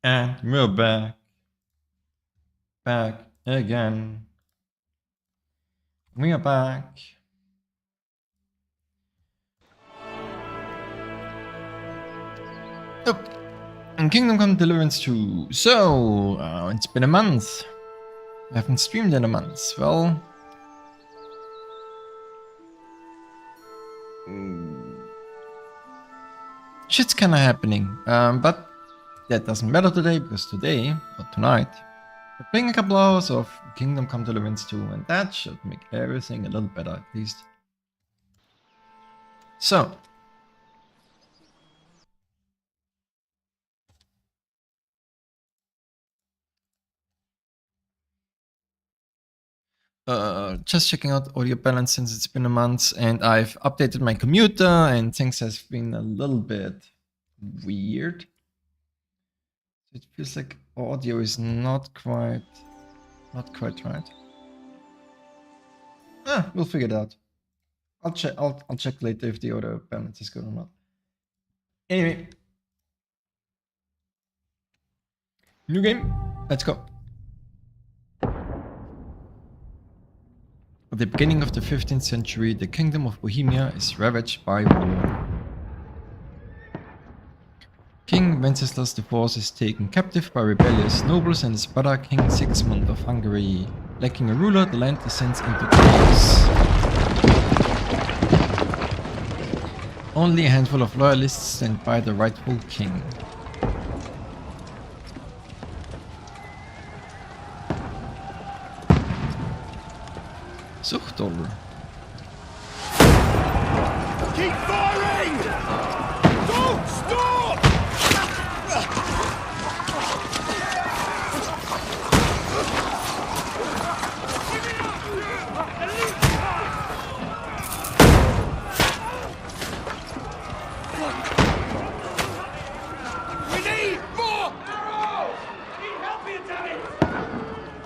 And we're back. Back again. We are back. Yep. And Kingdome Come Deliverance 2. So, it's been a month. I haven't streamed in a month. Well, shit's kinda happening. But that doesn't matter today, because today, or tonight, we're playing a couple hours of Kingdome Come Deliverance 2, and that should make everything a little better at least. So, just checking out audio balance since it's been a month, and I've updated my commuter, and things has been a little bit weird. It feels like audio is not quite right. We'll figure it out. I'll check later if the audio balance is good or not. Anyway, new game. Let's go. At the beginning of the 15th century, the Kingdom of Bohemia is ravaged by war. King Wenceslas IV is taken captive by rebellious nobles and his brother King Sigismund of Hungary. Lacking a ruler, the land descends into chaos. Only a handful of loyalists stand by the rightful king. Zuchtol. Keep firing! Don't stop! We need more arrows! Need help here, Danny!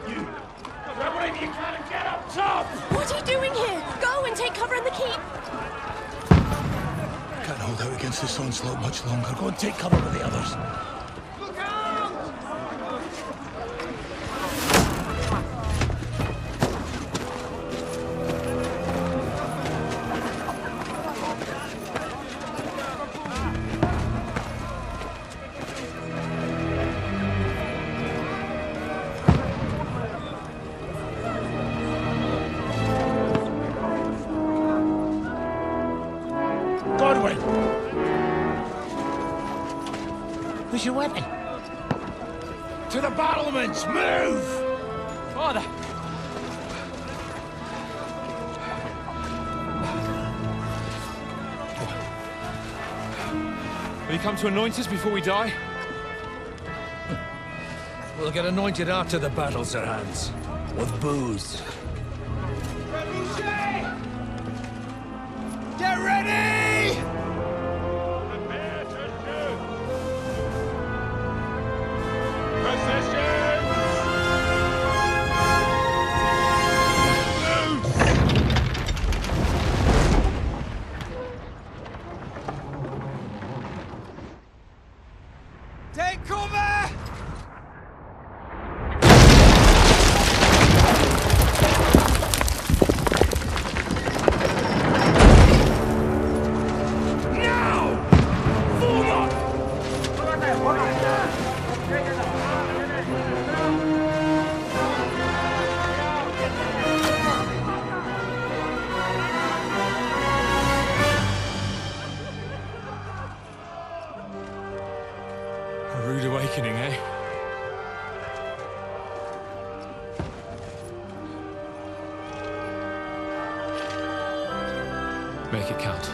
You grab whatever you can and get up top! What are you doing here? Go and take cover in the keep! Can't hold out against this onslaught much longer. Go and take cover with the others. Look out! Godwin! Where's your weapon? To the battlements! Move! Father! Will you come to anoint us before we die? We'll get anointed after the battle, Sir Hans. With booze. Get ready! Prepare to shoot! Take cover! A rude awakening, eh? Make it count.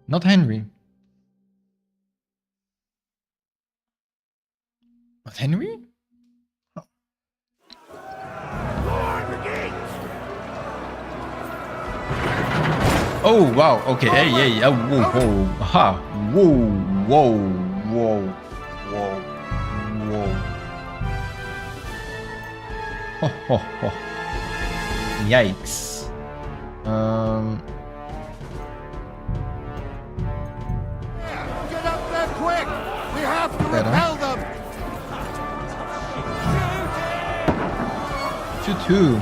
Not Henry. Not Henry? Oh wow, okay, hey, whoa, whoa, aha, whoa, whoa, whoa, whoa, whoa. Ho, ho, ho. Yikes. Get up there quick! We have to Better. repel them! 2-2.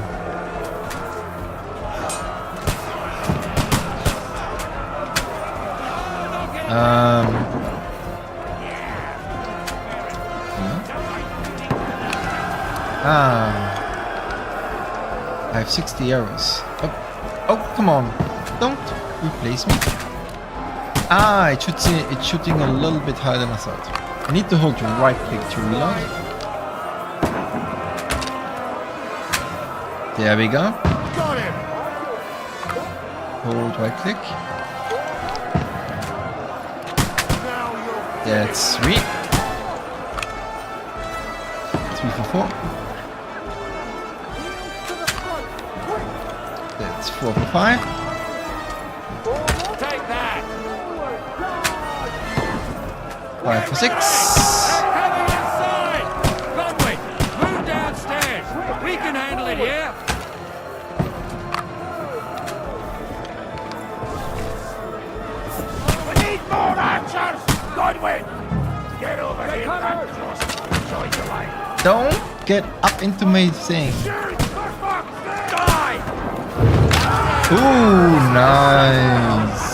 I have 60 arrows. Oh, come on. Don't replace me. It's shooting a little bit higher than I thought. I need to hold right click to reload. There we go. Got him! Hold right click. Now you'll... That's 3. 3 for 4. That's 4 for 5. Take that! 5 for 6. Have it inside! Conway, move downstairs! We can handle it here! We need more archers! Godwin! Get over here and just show your light! Don't get up into my thing. Die! Ooh, nice.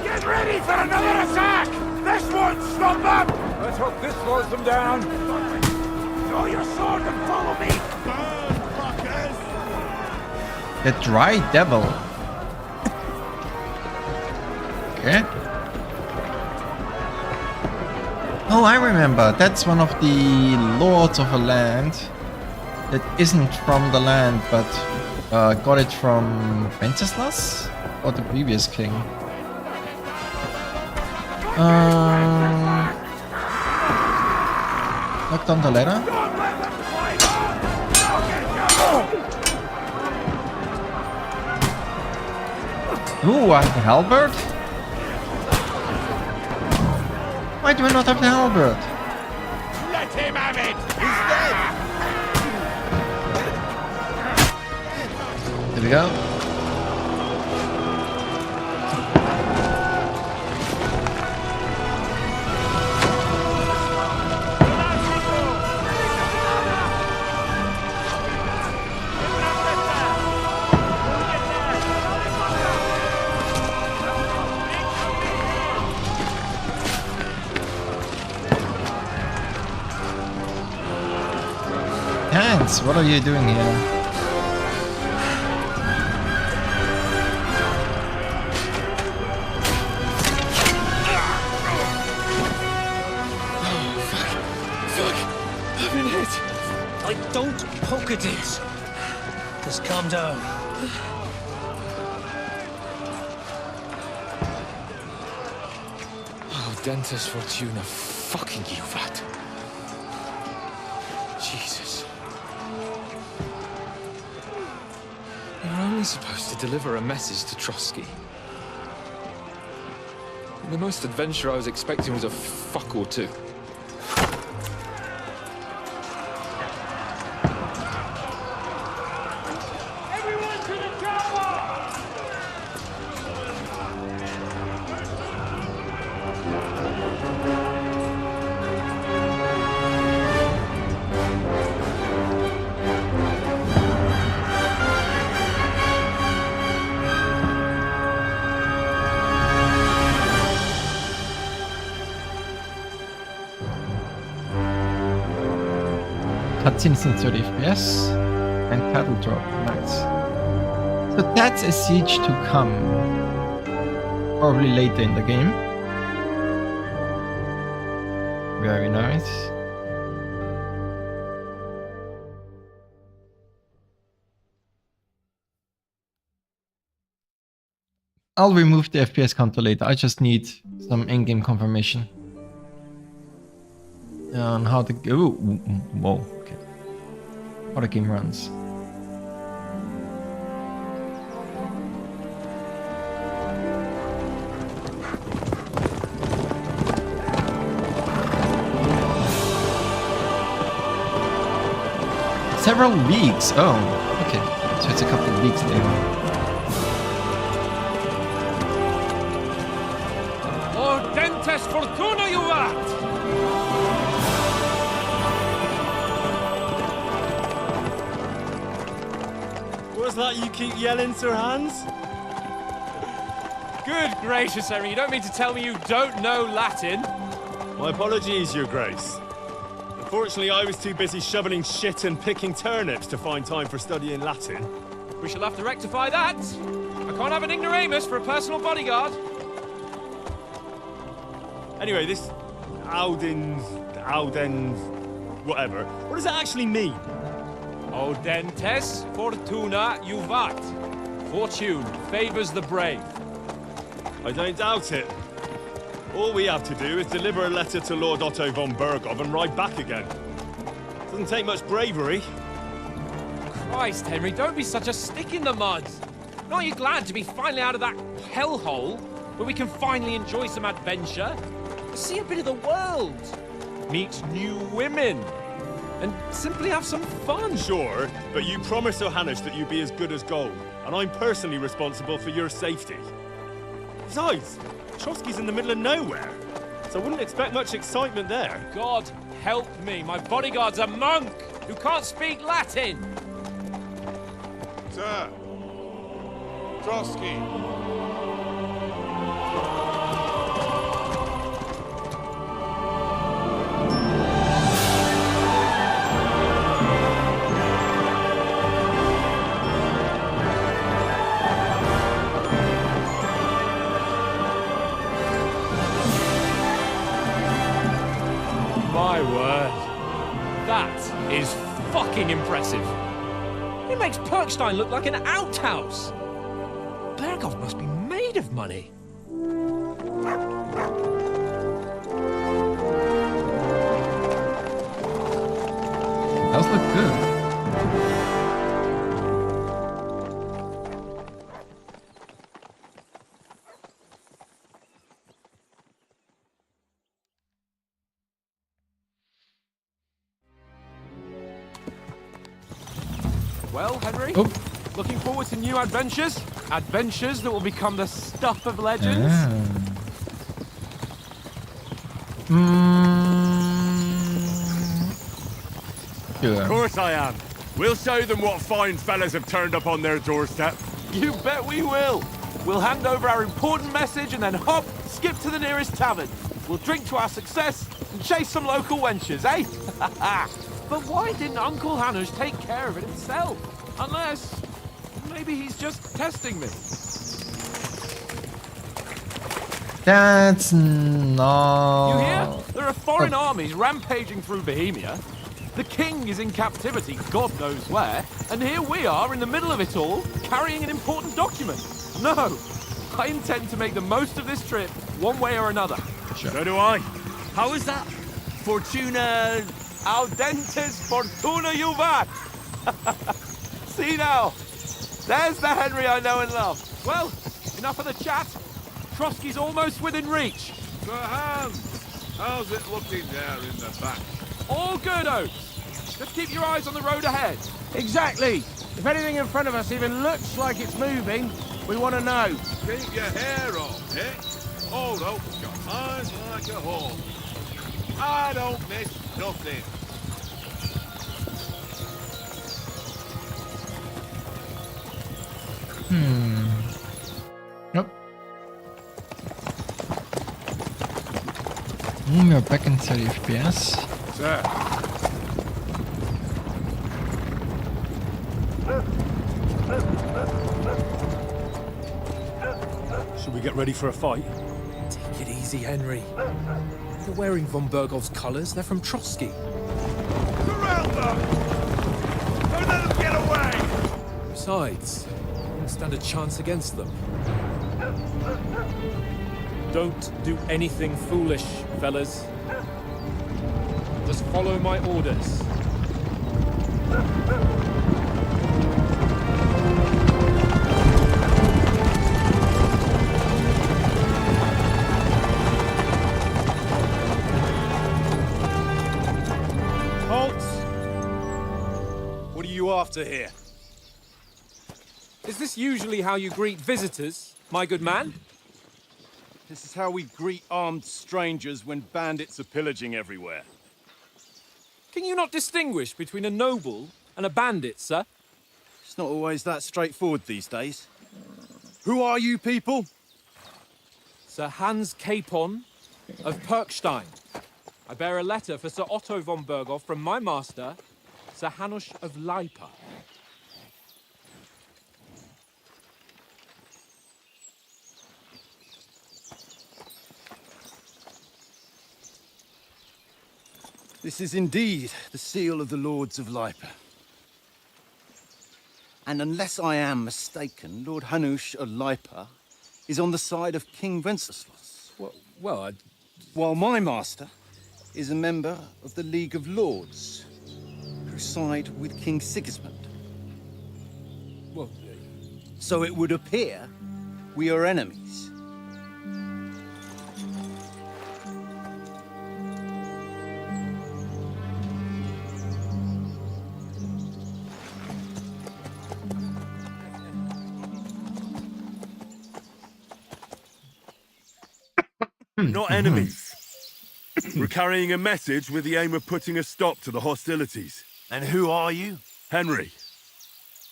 Get ready for another attack! This won't stop them! Let's hope this slows them down. Draw your sword and follow me! The dry devil. Okay. Oh, I remember. That's one of the lords of a land that isn't from the land, but got it from Wenceslas or the previous king. Knocked on the ladder. Ooh, I have the halberd. Why do I not have the halberd? Let him have it! He's dead! There we go. Hans, what are you doing here? I've been hit. Like, don't poke at it. Just calm down. Oh, Dentes Fortuna, fucking you, vat. Jesus. You're only supposed to deliver a message to Trotsky. And the most adventure I was expecting was a fuck or two. Everyone to the tower! Cutscenes in 30 FPS and cattle drop. Nice. So that's a siege to come. Probably later in the game. Very nice. I'll remove the FPS counter later. I just need some in-game confirmation on how the whoa, okay, how the game runs. several weeks. Oh, okay. So it's a couple of weeks later. Dentes fortuna juvat! What's that you keep yelling, Sir Hans? Good gracious, Henry, you don't mean to tell me you don't know Latin? My apologies, Your Grace. Unfortunately, I was too busy shoveling shit and picking turnips to find time for studying Latin. We shall have to rectify that. I can't have an ignoramus for a personal bodyguard. Anyway, this Audens, whatever. What does that actually mean? Audentes fortuna juvat. Fortune favors the brave. I don't doubt it. All we have to do is deliver a letter to Lord Otto von Bergov and ride back again. Doesn't take much bravery. Christ, Henry, don't be such a stick in the mud. Aren't you glad to be finally out of that hellhole where we can finally enjoy some adventure? See a bit of the world, meet new women, and simply have some fun. Sure, but you promised Johannes that you'd be as good as gold, and I'm personally responsible for your safety. Besides, Trotsky's in the middle of nowhere, so I wouldn't expect much excitement there. God help me, my bodyguard's a monk who can't speak Latin. Sir, Trotsky. My word. That is fucking impressive. It makes Perkstein look like an outhouse. Bergov must be made of money. Those look good. Well, Henry, Oh. looking forward to new adventures? Adventures that will become the stuff of legends? Sure. Of course I am. We'll show them what fine fellas have turned up on their doorstep. You bet we will. We'll hand over our important message and then hop, skip to the nearest tavern. We'll drink to our success and chase some local wenches, eh? But why didn't Uncle Hanush take care of it himself? Unless, maybe he's just testing me. That's not. You hear? There are foreign armies rampaging through Bohemia. The king is in captivity, God knows where, and here we are in the middle of it all, carrying an important document. No, I intend to make the most of this trip, one way or another. So do I. How is that? Fortuna... Audentes fortuna juvat! See now, there's the Henry I know and love. Well, enough of the chat. Trotsky's almost within reach. Sir Hans, how's it looking there in the back? All good, Oates. Just keep your eyes on the road ahead. Exactly. If anything in front of us even looks like it's moving, we want to know. Keep your hair on, eh? Old Oak's got eyes like a hawk. I don't miss nothing. Nope. We're back in 30 FPS. Sir. Should we get ready for a fight? Take it easy, Henry. You're wearing von Bergov's colours. They're from Trotsky. Surround them! Don't let them get away! Besides, you won't stand a chance against them. Don't do anything foolish, fellas. Just follow my orders. Halt! What are you after here? Is this usually how you greet visitors, my good man? This is how we greet armed strangers when bandits are pillaging everywhere. Can you not distinguish between a noble and a bandit, sir? It's not always that straightforward these days. Who are you people? Sir Hans Capon of Perkstein. I bear a letter for Sir Otto von Berghoff from my master, Sir Hanush of Leipa. This is indeed the seal of the Lords of Leipa. And unless I am mistaken, Lord Hanush of Leipa is on the side of King Wenceslas. Well, While my master is a member of the League of Lords, who side with King Sigismund. well, So it would appear we are enemies. Not enemies. We're carrying a message with the aim of putting a stop to the hostilities. And who are you? Henry.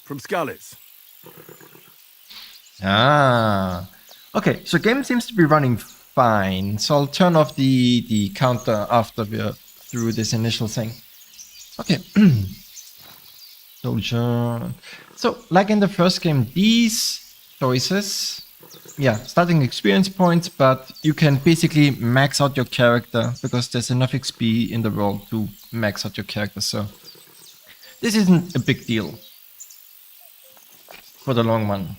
From Skalitz. Ah. Okay, so game seems to be running fine. So I'll turn off the counter after we're through this initial thing. Okay. Soldier. So, like in the first game, these choices, yeah, starting experience points, but you can basically max out your character because there's enough XP in the world to max out your character. So, this isn't a big deal for the long run.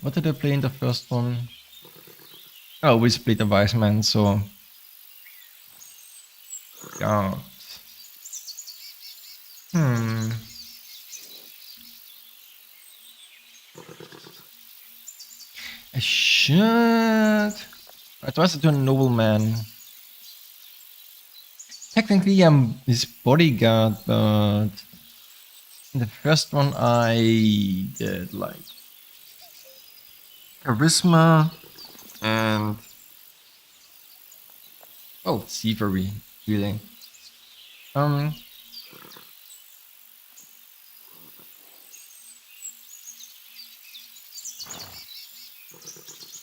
What did I play in the first one? Oh, we split the wise man, so God. I should. I tried to do a nobleman. Technically, I'm his bodyguard, but in the first one, I did like charisma and thievery, really.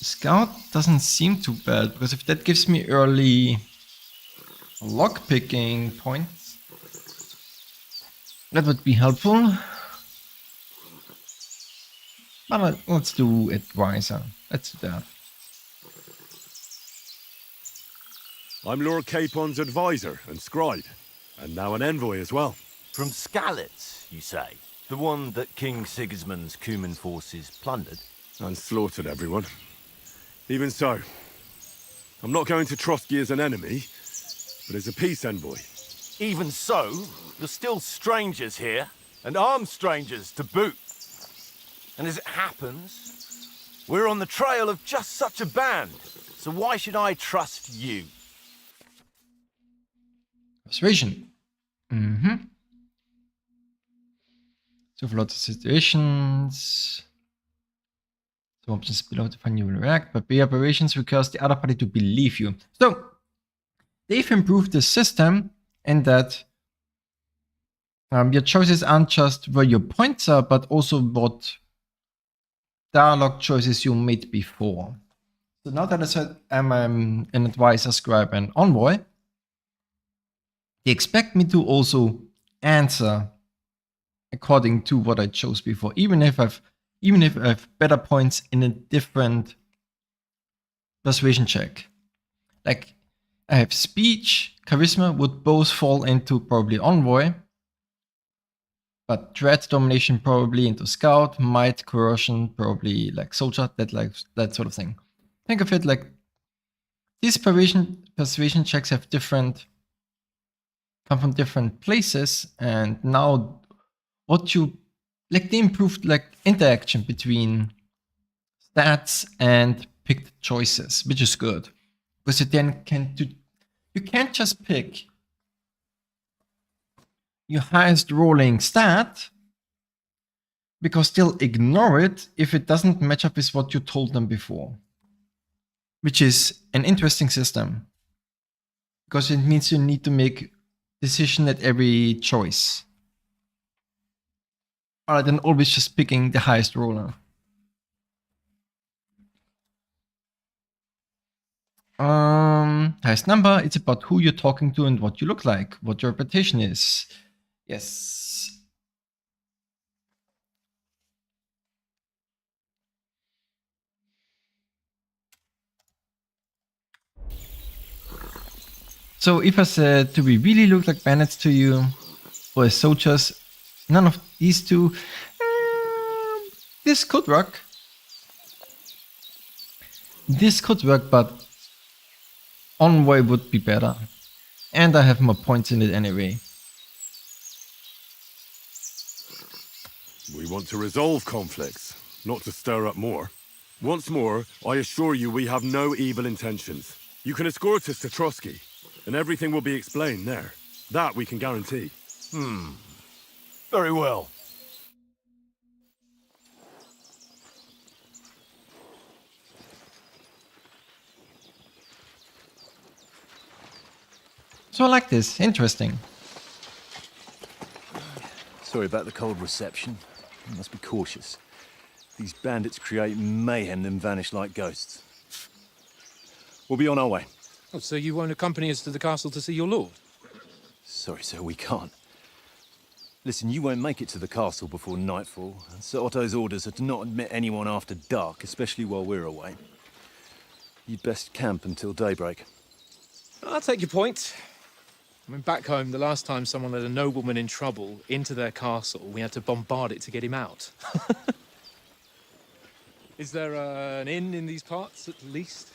Scout doesn't seem too bad because if that gives me early lockpicking points, that would be helpful. But let's do advisor. Let's do that. I'm Lord Capon's advisor and scribe, and now an envoy as well. From Skalitz, you say? The one that King Sigismund's Cuman forces plundered? And slaughtered everyone. Even so, I'm not going to Trotsky as an enemy, but as a peace envoy. Even so, you're still strangers here, and armed strangers to boot. And as it happens, we're on the trail of just such a band, so why should I trust you? Persuasion. So for lots of situations. So options below define you will react, but the operations requires the other party to believe you. So they've improved the system in that your choices aren't just where your points are, but also what dialogue choices you made before. So now that I said I'm an advisor, scribe, and envoy, they expect me to also answer according to what I chose before, even if I have better points in a different persuasion check. Like I have speech, charisma would both fall into probably envoy, but dread domination probably into scout, might coercion probably like soldier, that sort of thing. Think of it like these persuasion checks have come from different places, and now what you like they improved like interaction between stats and picked choices, which is good because you then you can't just pick your highest rolling stat, because they'll ignore it if it doesn't match up with what you told them before. Which is an interesting system, because it means you need to make decision at every choice, rather than always just picking the highest roller. Highest number, it's about who you're talking to and what you look like, what your reputation is. Yes. So if I said, do we really look like bandits to you, or as soldiers? None of these two. This could work. This could work, but Envoy would be better. And I have more points in it anyway. We want to resolve conflicts, not to stir up more. Once more, I assure you we have no evil intentions. You can escort us to Trotsky, and everything will be explained there. That we can guarantee. Very well. So I like this. Interesting. Sorry about the cold reception. You must be cautious. These bandits create mayhem, then vanish like ghosts. We'll be on our way. Oh, so you won't accompany us to the castle to see your lord? Sorry, sir, we can't. Listen, you won't make it to the castle before nightfall. And Sir Otto's orders are to not admit anyone after dark, especially while we're away. You'd best camp until daybreak. I'll take your point. I mean, back home, the last time someone let a nobleman in trouble into their castle, we had to bombard it to get him out. Is there an inn in these parts, at least?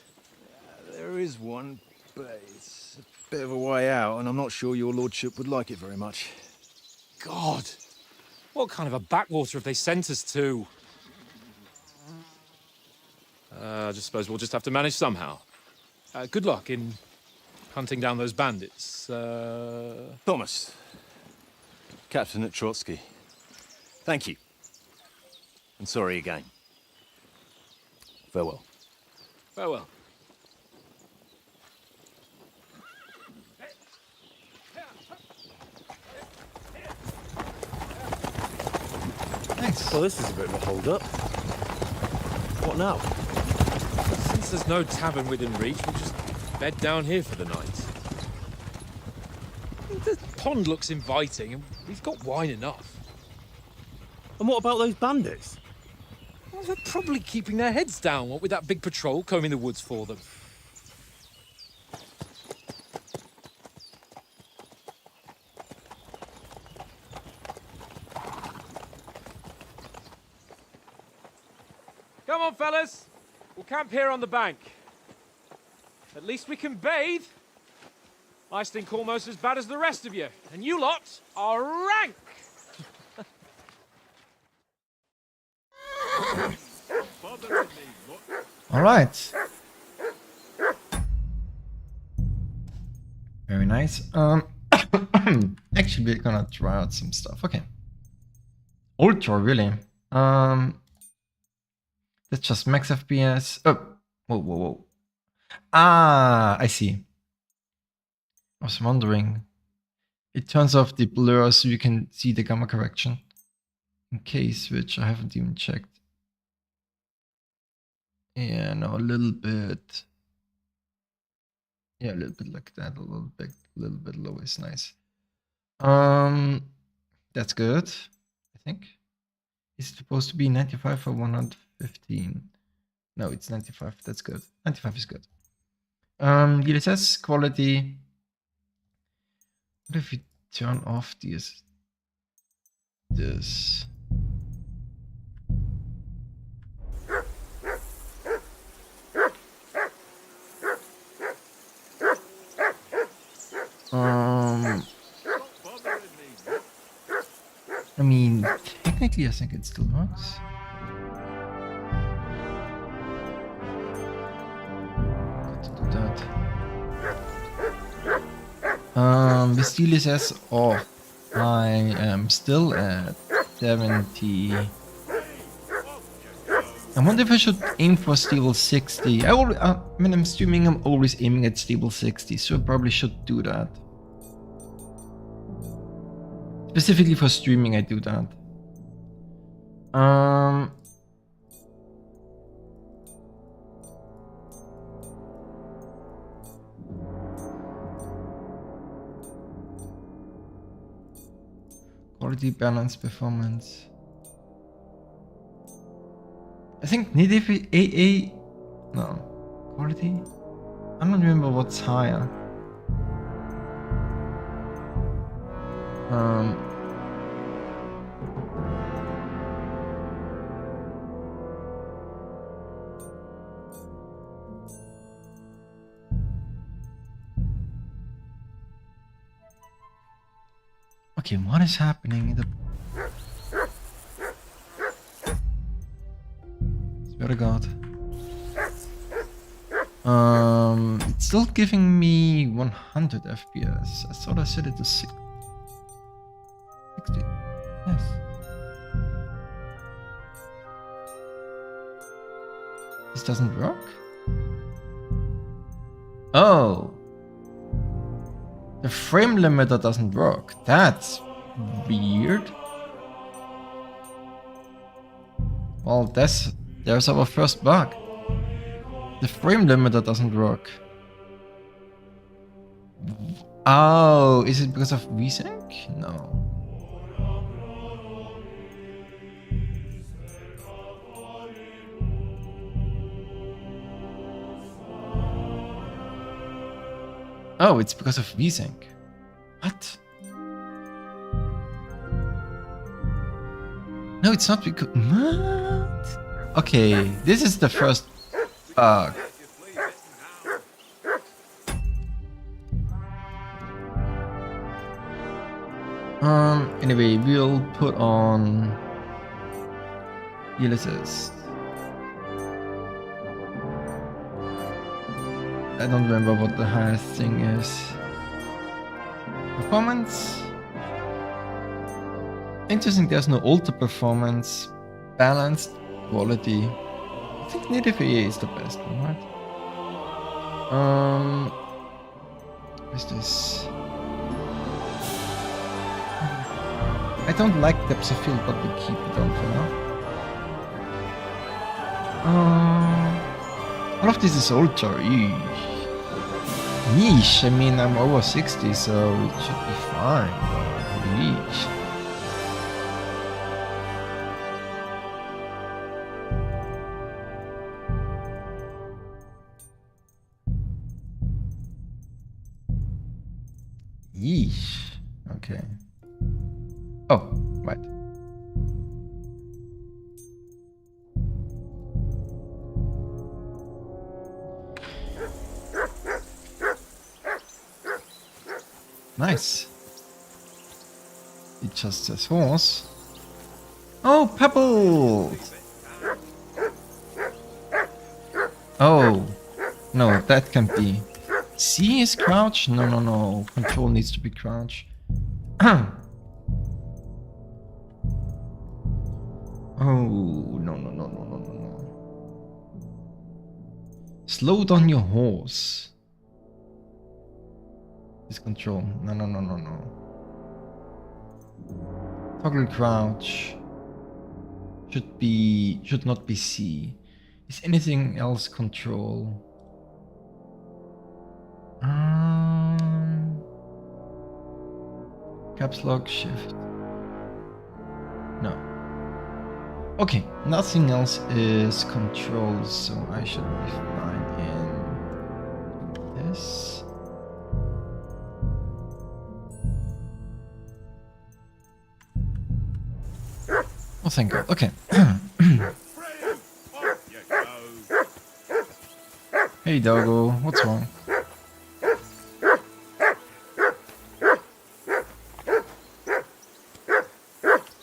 There is one, but it's a bit of a way out, and I'm not sure your lordship would like it very much. God! What kind of a backwater have they sent us to? I just suppose we'll just have to manage somehow. Good luck in hunting down those bandits. Thomas, Captain at Trotsky. Thank you. And sorry again. Farewell. Farewell. Nice. Well, this is a bit of a hold-up. What now? Since there's no tavern within reach, we'll just bed down here for the night. The pond looks inviting, and we've got wine enough. And what about those bandits? Well, they're probably keeping their heads down, what with that big patrol combing the woods for them. Come on, fellas. We'll camp here on the bank. At least we can bathe. I stink almost as bad as the rest of you, and you lot are rank. All right. Very nice. Actually, we're gonna try out some stuff. Okay. Ultra, really. That's just max FPS. Oh, whoa. Ah, I see. I was wondering. It turns off the blur so you can see the gamma correction. In case, which I haven't even checked. Yeah, no, a little bit. Yeah, a little bit like that. A little bit low is nice. That's good. I think. Is it supposed to be 95 or 115? No, it's 95. That's good. 95 is good. DLSS quality. What if we turn off this? I mean, technically, I think it still works. Got to do that. The steel is off. I am still at 70. I wonder if I should aim for stable 60. When I'm streaming, I'm always aiming at stable 60, so I probably should do that. Specifically for streaming, I do that. Quality, balance, performance. I think native AA. No. Quality? I don't remember what's higher. Okay, what is happening in the... Swear to God. It's still giving me 100 FPS. I thought I set it to 60. Yes. This doesn't work? Oh. The frame limiter doesn't work. That's weird. Well, there's our first bug. The frame limiter doesn't work. Oh, is it because of VSync? No. Oh, it's because of VSync. What? No, it's not because... What? Okay, this is the first bug. Anyway, we'll put on Ulysses. I don't remember what the highest thing is. Performance. Interesting, there's no alter performance. Balanced quality. I think native AA is the best one, right? What's this? I don't like depth of field, but we keep it on for now. All of this is ultra. Yeesh, I mean, I'm over 60, so it should be fine. Yeesh. Yeesh. Okay. Oh, right. Nice. It just says horse. Oh, pebbles! Oh, no, that can't be. C is crouch? No, no, no. Control needs to be crouch. Oh, no, no, no, no, no, no, no. Slow down your horse. This control. No, no, no, no, no. Toggle crouch. Should not be C. Is anything else control? Caps lock, shift. No. Okay, nothing else is control, so I should be fine in this. Oh, thank God. Okay. Hey, doggo. What's wrong?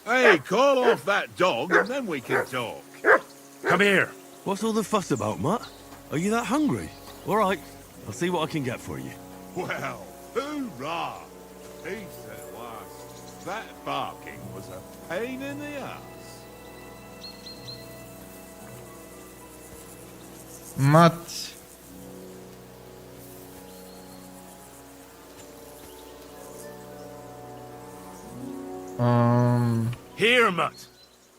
Hey, call off that dog and then we can talk. Come here. What's all the fuss about, Mutt? Are you that hungry? All right, I'll see what I can get for you. Well, Hoorah! Peace at last. That barking was a pain in the ass. Matt. Here, Mutt.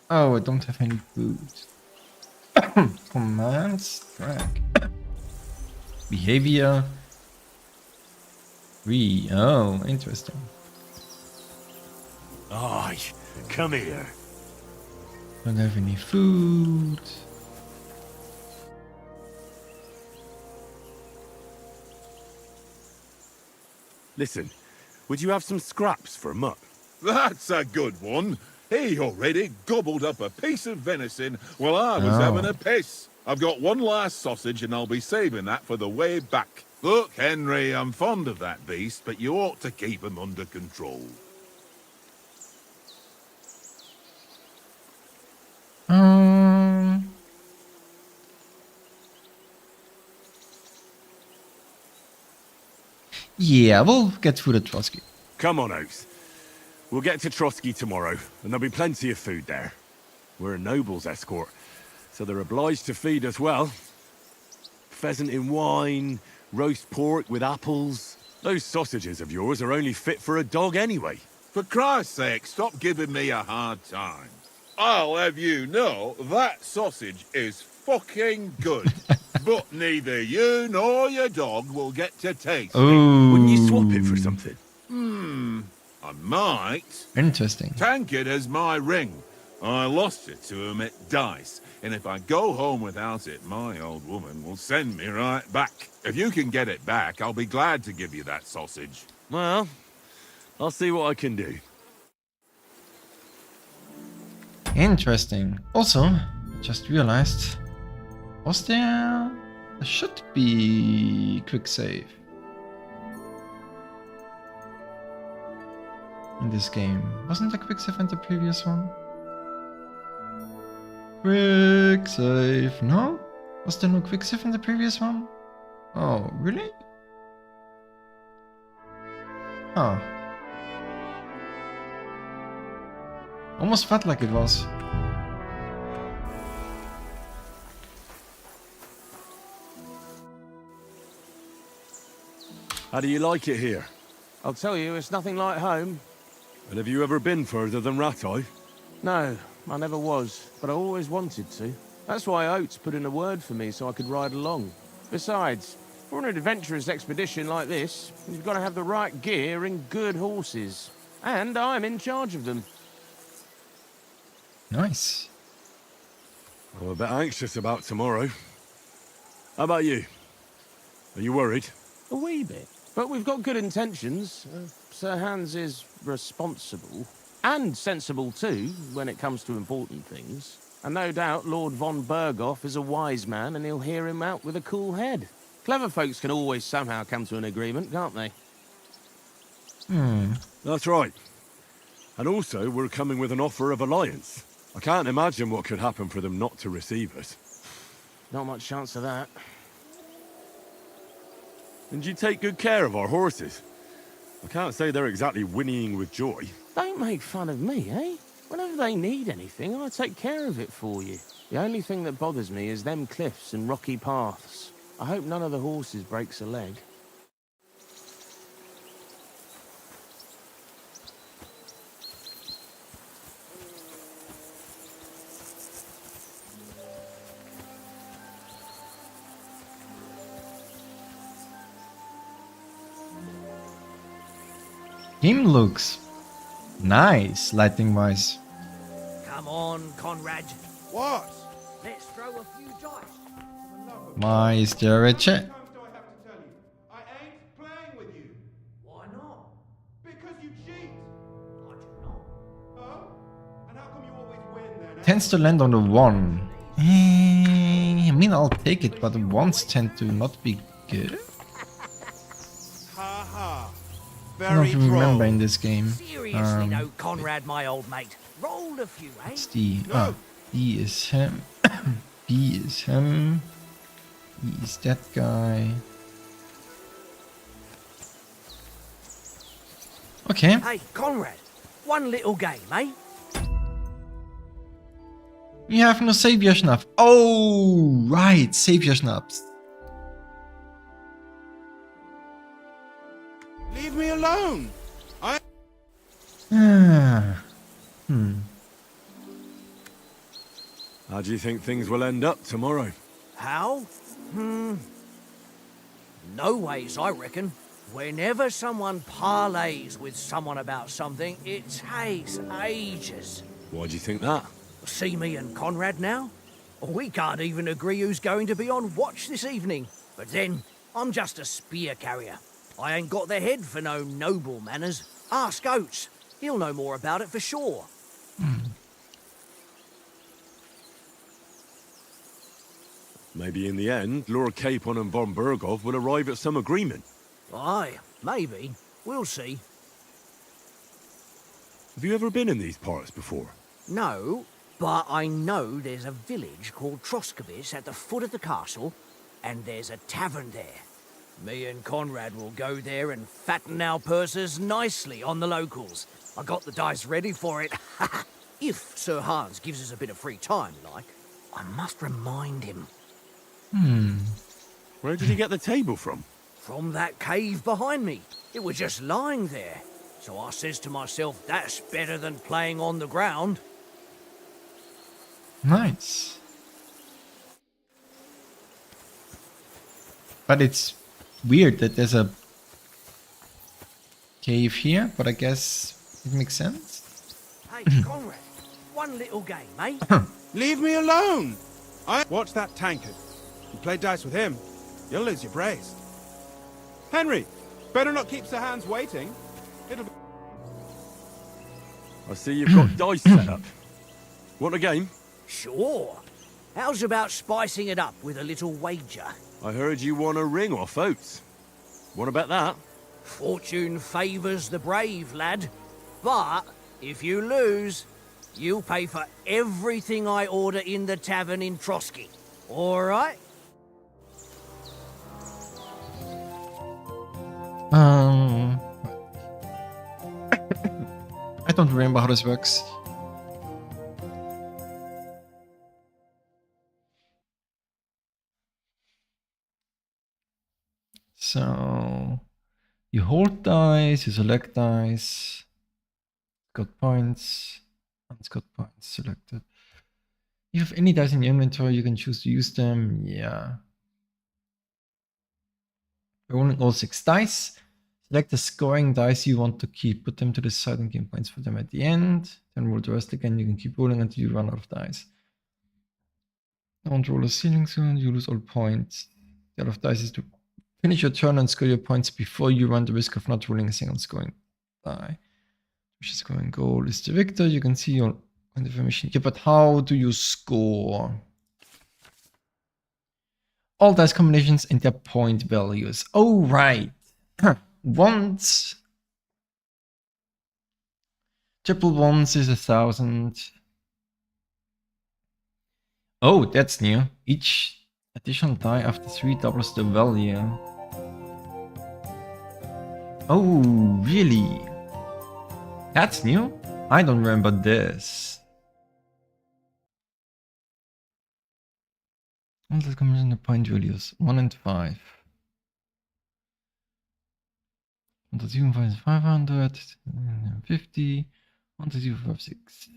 Oh, I don't have any food. Commands, drag. Behavior. 3. Oh, interesting. Aye, come here. Don't have any food. Listen, would you have some scraps for Mutt? That's a good one. He already gobbled up a piece of venison while I was having a piss. I've got one last sausage and I'll be saving that for the way back. Look, Henry, I'm fond of that beast, but you ought to keep him under control. Yeah, we'll get through the Trotsky. Come on, Oaks. We'll get to Trotsky tomorrow, and there'll be plenty of food there. We're a noble's escort, so they're obliged to feed us well. Pheasant in wine, roast pork with apples. Those sausages of yours are only fit for a dog anyway. For Christ's sake, stop giving me a hard time. I'll have you know that sausage is fucking good. But neither you nor your dog will get to taste it. Wouldn't you swap it for something? I might. Interesting. Tankard has my ring. I lost it to him at dice, and if I go home without it, my old woman will send me right back. If you can get it back, I'll be glad to give you that sausage. Well, I'll see what I can do. Interesting. Also, just realized, there should be quick save in this game. Wasn't there quick save in the previous one? Quick save, no? Was there no quick save in the previous one? Oh, really? Huh. Almost felt like it was. How do you like it here? I'll tell you, it's nothing like home. And have you ever been further than Rattay? No, I never was, but I always wanted to. That's why Oates put in a word for me so I could ride along. Besides, for an adventurous expedition like this, you've got to have the right gear and good horses. And I'm in charge of them. Nice. I'm a bit anxious about tomorrow. How about you? Are you worried? A wee bit. But we've got good intentions. Sir Hans is responsible. And sensible too, when it comes to important things. And no doubt Lord von Berghoff is a wise man and he'll hear him out with a cool head. Clever folks can always somehow come to an agreement, can't they? That's right. And also, we're coming with an offer of alliance. I can't imagine what could happen for them not to receive us. Not much chance of that. And you take good care of our horses. I can't say they're exactly whinnying with joy. Don't make fun of me, eh? Whenever they need anything, I take care of it for you. The only thing that bothers me is them cliffs and rocky paths. I hope none of the horses breaks a leg. Game looks nice, lighting wise. Come on, Conrad. What? Let's throw a few dice. Why is there a chat? I ain't playing with you. Why not? Because you cheat. I do not. Oh? And how come you always win then? Tends to land on the 1. I mean, I'll take it, but the 1s tend to not be good. Ha ha. I don't remember in this game. Seriously though, Conrad, my old mate. Roll a few, eh? It's D. D is him. B is him. E is that guy. Okay. Hey, Conrad, one little game, eh? You have no savior schnaps. Oh, right, savior schnaps. Leave me alone. How do you think things will end up tomorrow? How? No ways, I reckon. Whenever someone parleys with someone about something, it takes ages. Why do you think that? See me and Conrad now? We can't even agree who's going to be on watch this evening. But then, I'm just a spear carrier. I ain't got the head for no noble manners. Ask Oates. He'll know more about it for sure. Maybe in the end, Lord Capon and von Berghoff will arrive at some agreement. Aye, maybe. We'll see. Have you ever been in these parts before? No, but I know there's a village called Troskowitz at the foot of the castle, and there's a tavern there. Me and Conrad will go there and fatten our purses nicely on the locals. I got the dice ready for it. If Sir Hans gives us a bit of free time, like. I must remind him. Where did you get the table from? From that cave behind me. It was just lying there. So I says to myself, that's better than playing on the ground. Nice. But it's weird that there's a cave here, but I guess it makes sense. Hey, Conrad, one little game, eh? Leave me alone. Watch that tankard. You play dice with him, you'll lose your brace. Henry, better not keep Sir Hans waiting. It'll be... I see you've got dice set up. Want a game? Sure. How's about spicing it up with a little wager? I heard you won a ring off Oates. What about that? Fortune favours the brave, lad. But if you lose, you'll pay for everything I order in the tavern in Trotsky. All right? I don't remember how this works. So you hold dice, you select dice, got points, it's got points selected. You have any dice in your inventory, you can choose to use them. Yeah. Rolling all 6 dice. Select the scoring dice you want to keep. Put them to the side and gain points for them at the end. Then roll the rest again. You can keep rolling until you run out of dice. Don't roll a ceiling zone. You lose all points. The other dice is to finish your turn and score your points before you run the risk of not rolling a single scoring die. Which is scoring goal is the victor. You can see your information. Yeah, but how do you score? All dice combinations and their point values. Oh, right. Ones. Triple ones is 1,000. Oh, that's new. Each additional die after 3 doubles the value. Oh, really? That's new? I don't remember this. All the combination of point values 1 and 5. 107 is 500, 50, 106,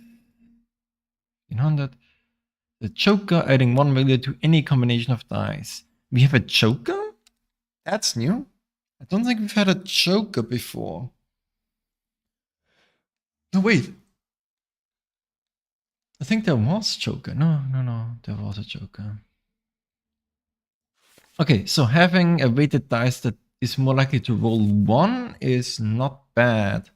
100. The Joker adding 1 value to any combination of dice. We have a Joker? That's new. I don't think we've had a Joker before. No, wait. I think there was Joker. No, there was a Joker. Okay, so having a weighted dice that is more likely to roll 1 is not bad.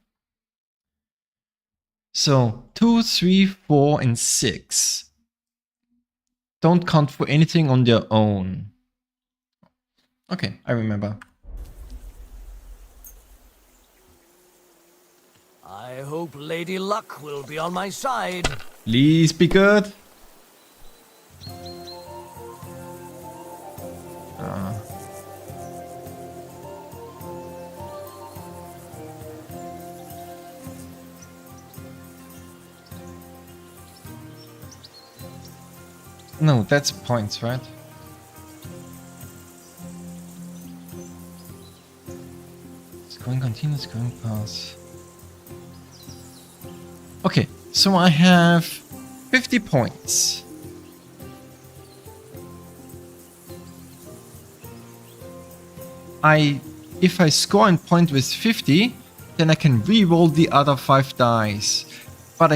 So 2, 3, 4, and 6 don't count for anything on their own. Okay, I remember. I hope Lady Luck will be on my side. Please be good. No, that's points, right? Scoring continues, scoring pass. Okay, so I have 50 points. If I score and point with 50, then I can re-roll the other 5 dice. But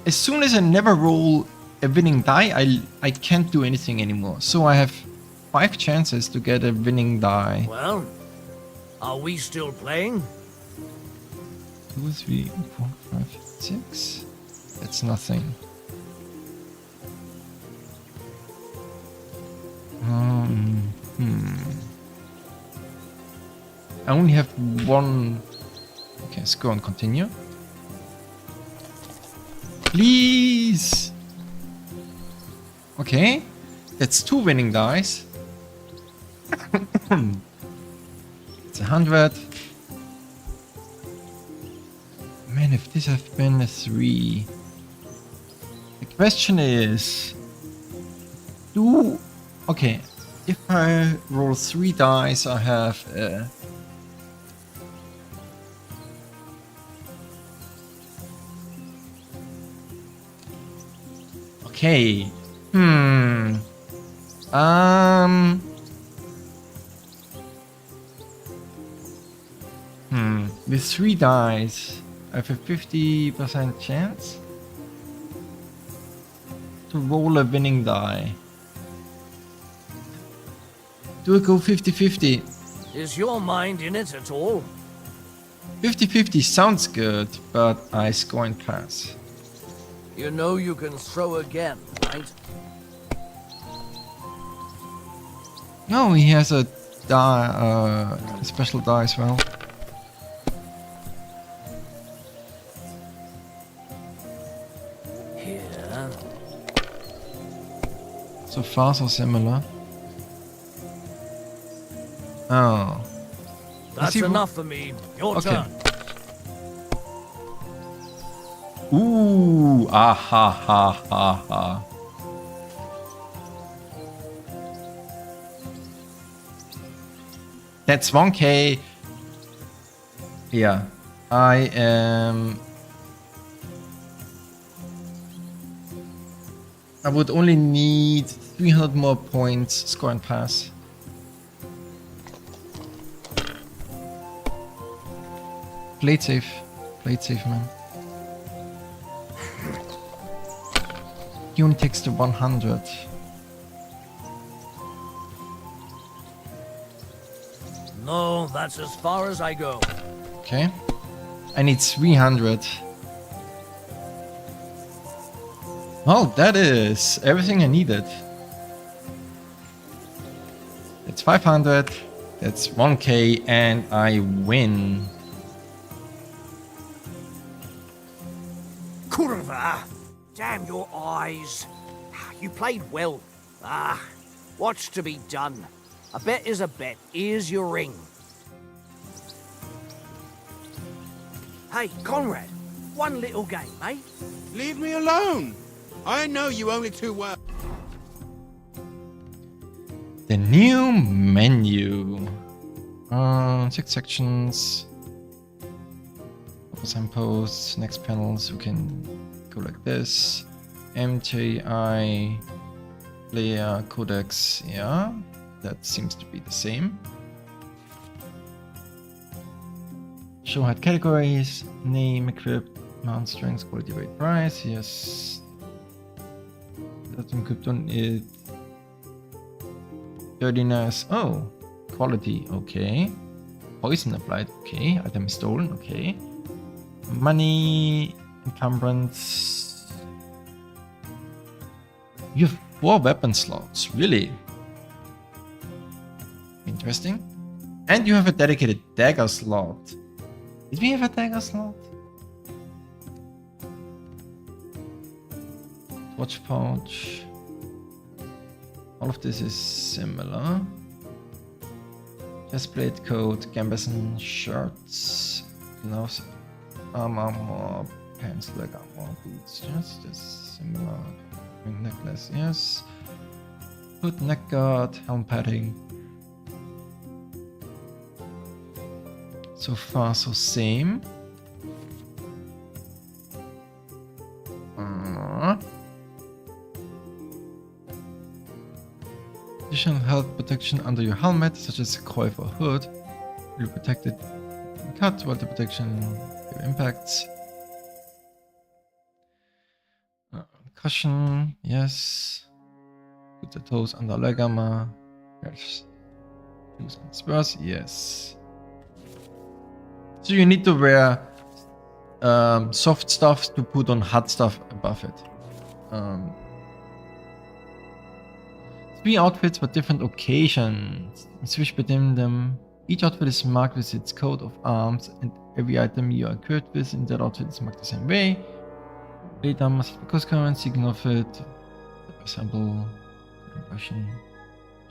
as soon as I never roll a winning die, I can't do anything anymore. So I have 5 chances to get a winning die. Well, are we still playing? 2, 3, 4, 5, 6. That's nothing. I only have one. Okay, let's go and continue. Please. Okay, that's 2 winning dice. It's 100. Man, if this had been a 3. The question is, okay, if I roll 3 dice, I have okay. With 3 dice, I have a 50% chance to roll a winning die. Do I go 50-50? Is your mind in it at all? 50-50 sounds good, but I score and pass. You know you can throw again, right? No, he has a die, a special die as well. Here. So far, so similar. Oh. That's enough for me. Your turn. Ooh, ah ha ha ha ha. That's 1k. Yeah, I would only need 300 more points, score and pass. Play it safe, man. Unit takes to 100. No, that's as far as I go. Okay. I need 300. Oh, that is everything I needed. That's 500. That's 1k, and I win. Curva! Damn your eyes. You played well. What's to be done? A bet is a bet. Here's your ring. Hey, Conrad. One little game, eh? Leave me alone. I know you only too well. The new menu. 6 sections. Focus on posts. Next panels. We can go like this. MTI. Player codex. Yeah. That seems to be the same. Show hide categories. Name, equipped, mount strength, quality, rate, price. Yes. That's equipped on it. Dirtiness. Oh. Quality. Okay. Poison applied. Okay. Item stolen. Okay. Money. Encumbrance. You have 4 weapon slots. Really? Interesting. And you have a dedicated dagger slot. Did we have a dagger slot? Watch pouch. All of this is similar. Chestplate, coat, gambeson, shirts, gloves, armor, pants, leg armor, boots. Just as similar. Necklace, yes. Hood, neck guard, helm padding. So far, so same. Additional health protection under your helmet, such as coil or hood. You're protected from cut while the protection your impacts. Cushion, yes. Put the toes under leg armor. Yes. Shoes and spurs, yes. So you need to wear soft stuff to put on hard stuff above it. 3 outfits for different occasions. Switch between them. Each outfit is marked with its coat of arms, and every item you are equipped with in that outfit is marked the same way. Later, must have the coast current, seeking outfit. For example, Russian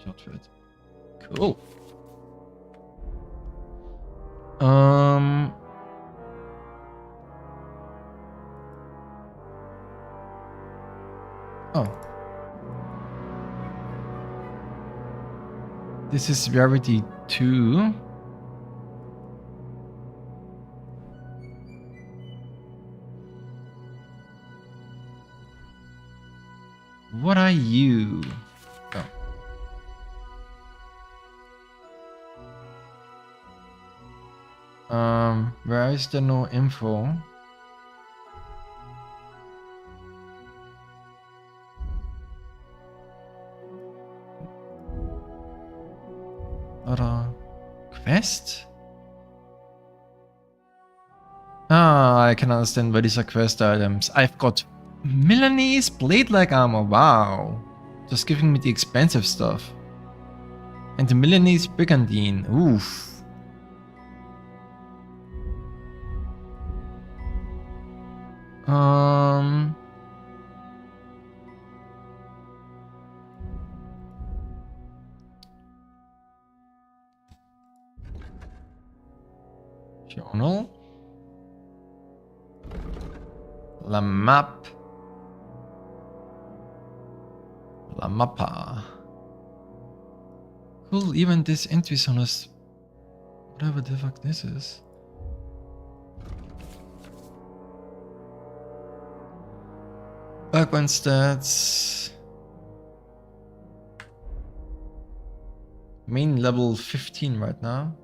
outfit. Cool. Oh. This is Rarity 2. What are you? Oh. Where is there no info? Other quest? Ah, I can understand why these are quest items. I've got Milanese blade-like armor. Wow. Just giving me the expensive stuff. And the Milanese brigandine. Oof. Journal. La map. La mappa. Cool, even this entry zone is whatever the fuck this is. Backbone stats. Main level 15 right now.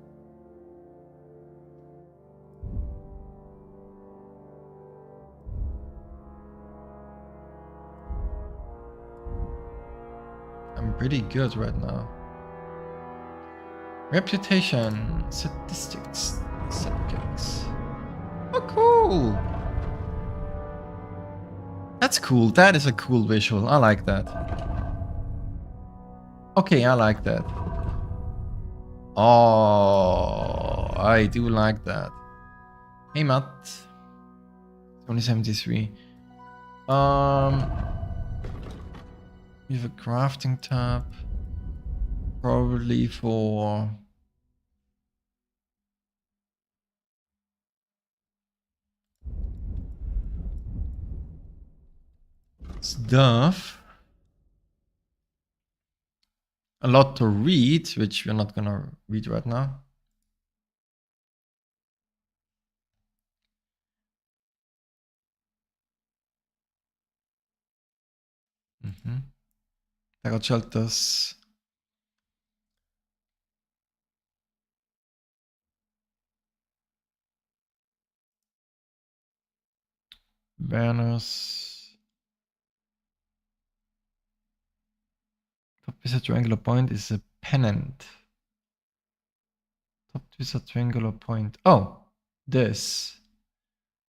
I'm pretty good right now. Reputation, statistics, subjects. Oh, cool. That's cool. That is a cool visual. I like that. Okay, I like that. Oh, I do like that. Hey, Matt. 2073. We have a crafting tab. Probably for stuff. A lot to read, which we're not gonna read right now. Tarot shelters. Banners. Top wizard triangular point is a pennant. Top wizard triangular point. Oh, this.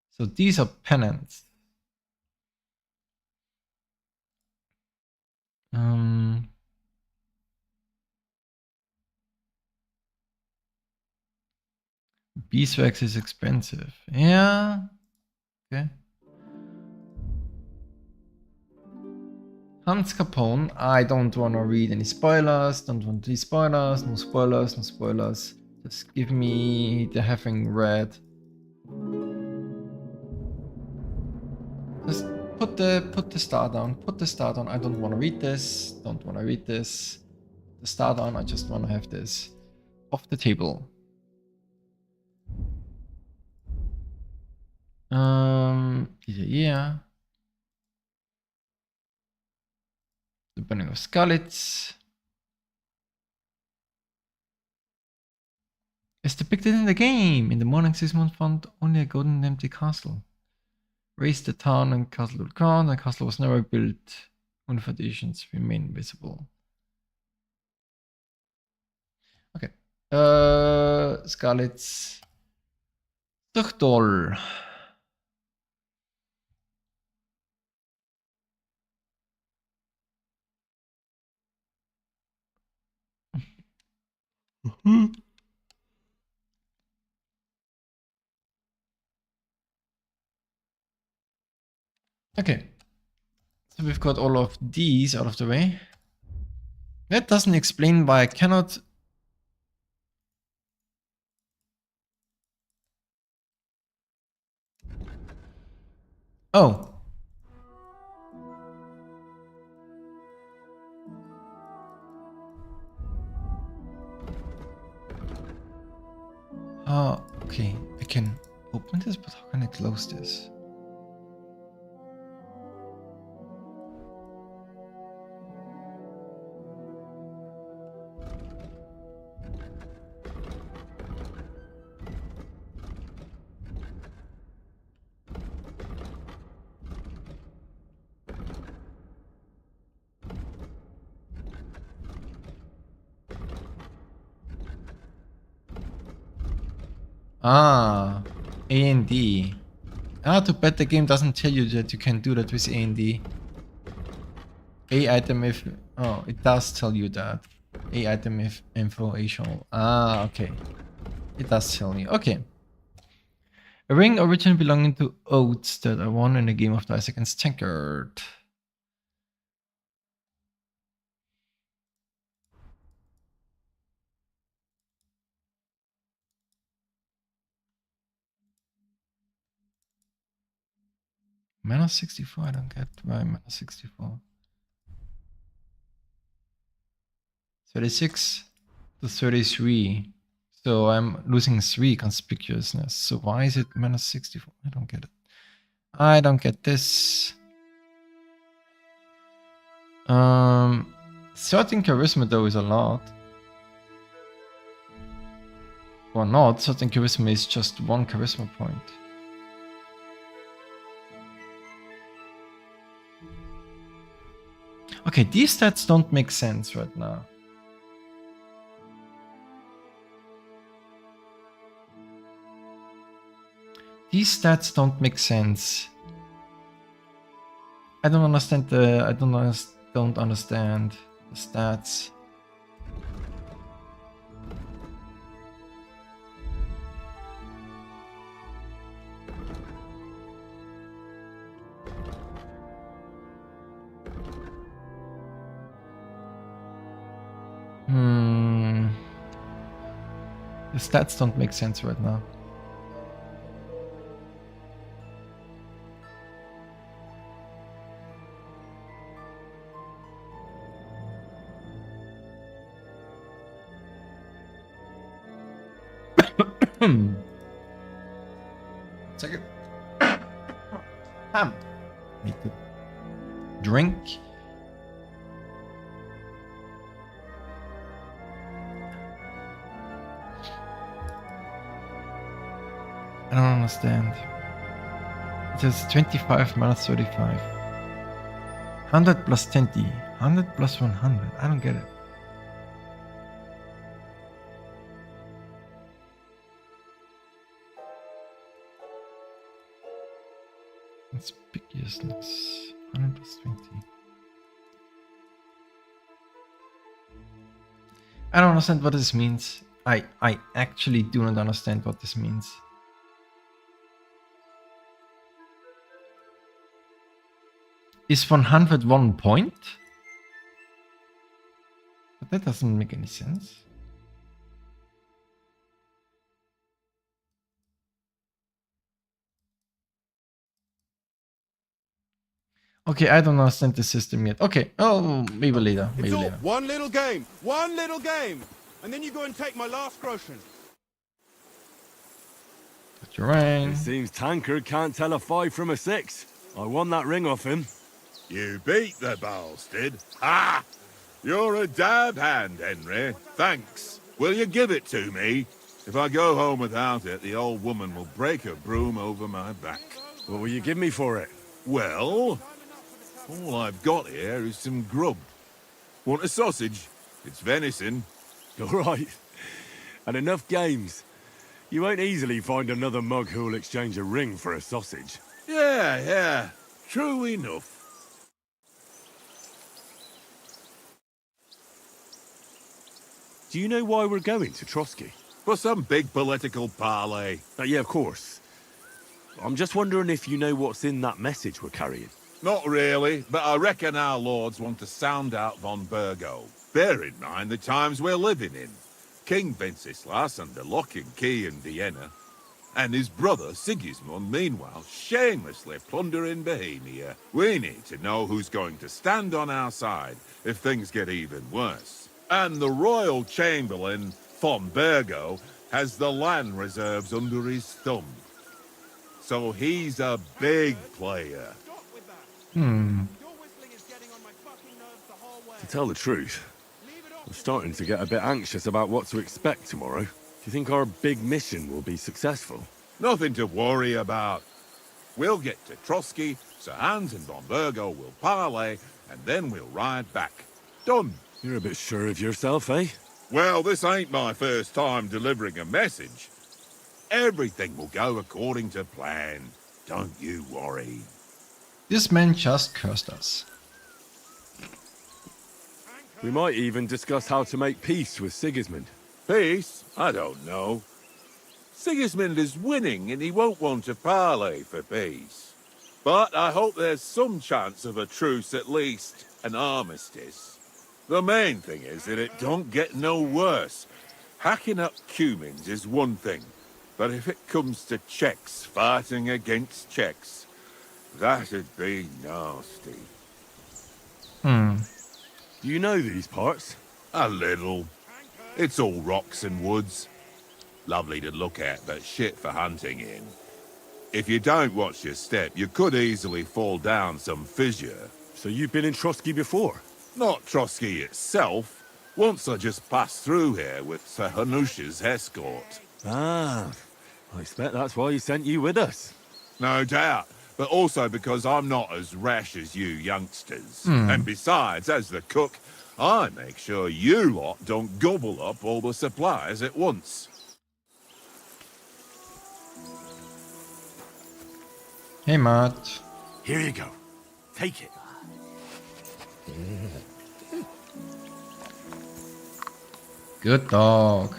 So these are pennants. Beeswax is expensive. Yeah. Okay. Hans Capone. I don't want to read any spoilers. Don't want any spoilers. No spoilers. No spoilers. Just give me the having read. Just put the star down. Put the star down. I don't want to read this. Don't want to read this. The star down. I just want to have this off the table. Yeah. The burning of Scarlets is depicted in the game. In the morning, Sigismund found only a golden and empty castle. Raised the town and castle would crown. The castle was never built. Only foundations remain visible. Okay. Scarlets. Tuchtol. Okay. So we've got all of these out of the way. That doesn't explain why I cannot... Oh. Oh, okay. I can open this, but how can I close this? Ah, A and D. Ah, too bad the game doesn't tell you that you can do that with A and D. A item if... Oh, it does tell you that. A item if info, A show. Ah, okay. It does tell you. Okay. A ring originally belonging to Oates that I won in a game of dice against Tankard. Mana 64, I don't get why mana 64. 36 to 33. So I'm losing 3 conspicuousness. So why is it mana 64? I don't get it. I don't get this. 13 charisma though is a lot. Or not, 13 charisma is just 1 charisma point. Okay, these stats don't make sense right now. These stats don't make sense. I don't understand the... I don't understand the stats. The stats don't make sense right now. Second. Need to drink. I don't understand. It says 25 minus 35. 100 plus 20. 100 plus 100. I don't get it. Conspicuousness. 100 plus 20. I don't understand what this means. I actually do not understand what this means. Is 101 point? But that doesn't make any sense. Okay, I don't understand the system yet. Okay, oh, maybe later. It's Maybe all later. one little game, and then you go and take my last groschen. Terrain. It seems Tankard can't tell a 5 from a 6. I won that ring off him. You beat the bastard. Ha! You're a dab hand, Henry. Thanks. Will you give it to me? If I go home without it, the old woman will break her broom over my back. What will you give me for it? Well, all I've got here is some grub. Want a sausage? It's venison. All right. And enough games. You won't easily find another mug who'll exchange a ring for a sausage. Yeah. True enough. Do you know why we're going to Trotsky? For some big political parley. Yeah, of course. I'm just wondering if you know what's in that message we're carrying. Not really, but I reckon our lords want to sound out von Burgo. Bear in mind the times we're living in. King Wenceslas under lock and key in Vienna, and his brother Sigismund, meanwhile, shamelessly plundering Bohemia. We need to know who's going to stand on our side if things get even worse. And the Royal Chamberlain, von Burgo, has the land reserves under his thumb. So he's a big player. To tell the truth, I'm starting to get a bit anxious about what to expect tomorrow. Do you think our big mission will be successful? Nothing to worry about. We'll get to Trotsky, Sir Hans and von Burgo will parley, and then we'll ride back. Done. You're a bit sure of yourself, eh? Well, this ain't my first time delivering a message. Everything will go according to plan. Don't you worry. This man just cursed us. We might even discuss how to make peace with Sigismund. Peace? I don't know. Sigismund is winning and he won't want to parley for peace. But I hope there's some chance of a truce, at least an armistice. The main thing is that it don't get no worse. Hacking up Cumins is one thing, but if it comes to Czechs fighting against Czechs, that'd be nasty. Do you know these parts? A little. It's all rocks and woods. Lovely to look at, but shit for hunting in. If you don't watch your step, you could easily fall down some fissure. So you've been in Trotsky before? Not Trotsky itself. Once I just passed through here with Sir Hanusha's escort. Ah, I expect that's why he sent you with us. No doubt, but also because I'm not as rash as you youngsters. And besides, as the cook, I make sure you lot don't gobble up all the supplies at once. Hey, Matt. Here you go. Take it. Good dog.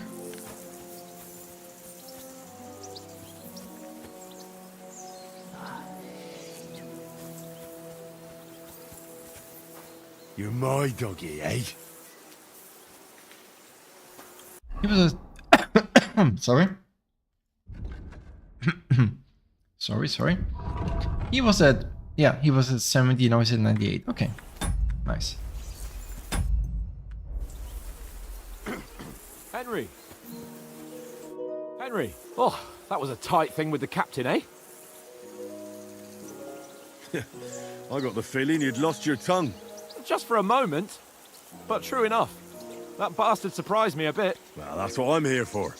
You're my doggy, eh? He was a... sorry. sorry. He was at... Yeah, he was at 70, now he's at 98. Okay. Nice. Henry! Henry! Oh, that was a tight thing with the captain, eh? I got the feeling you'd lost your tongue. Just for a moment. But true enough. That bastard surprised me a bit. Well, that's what I'm here for.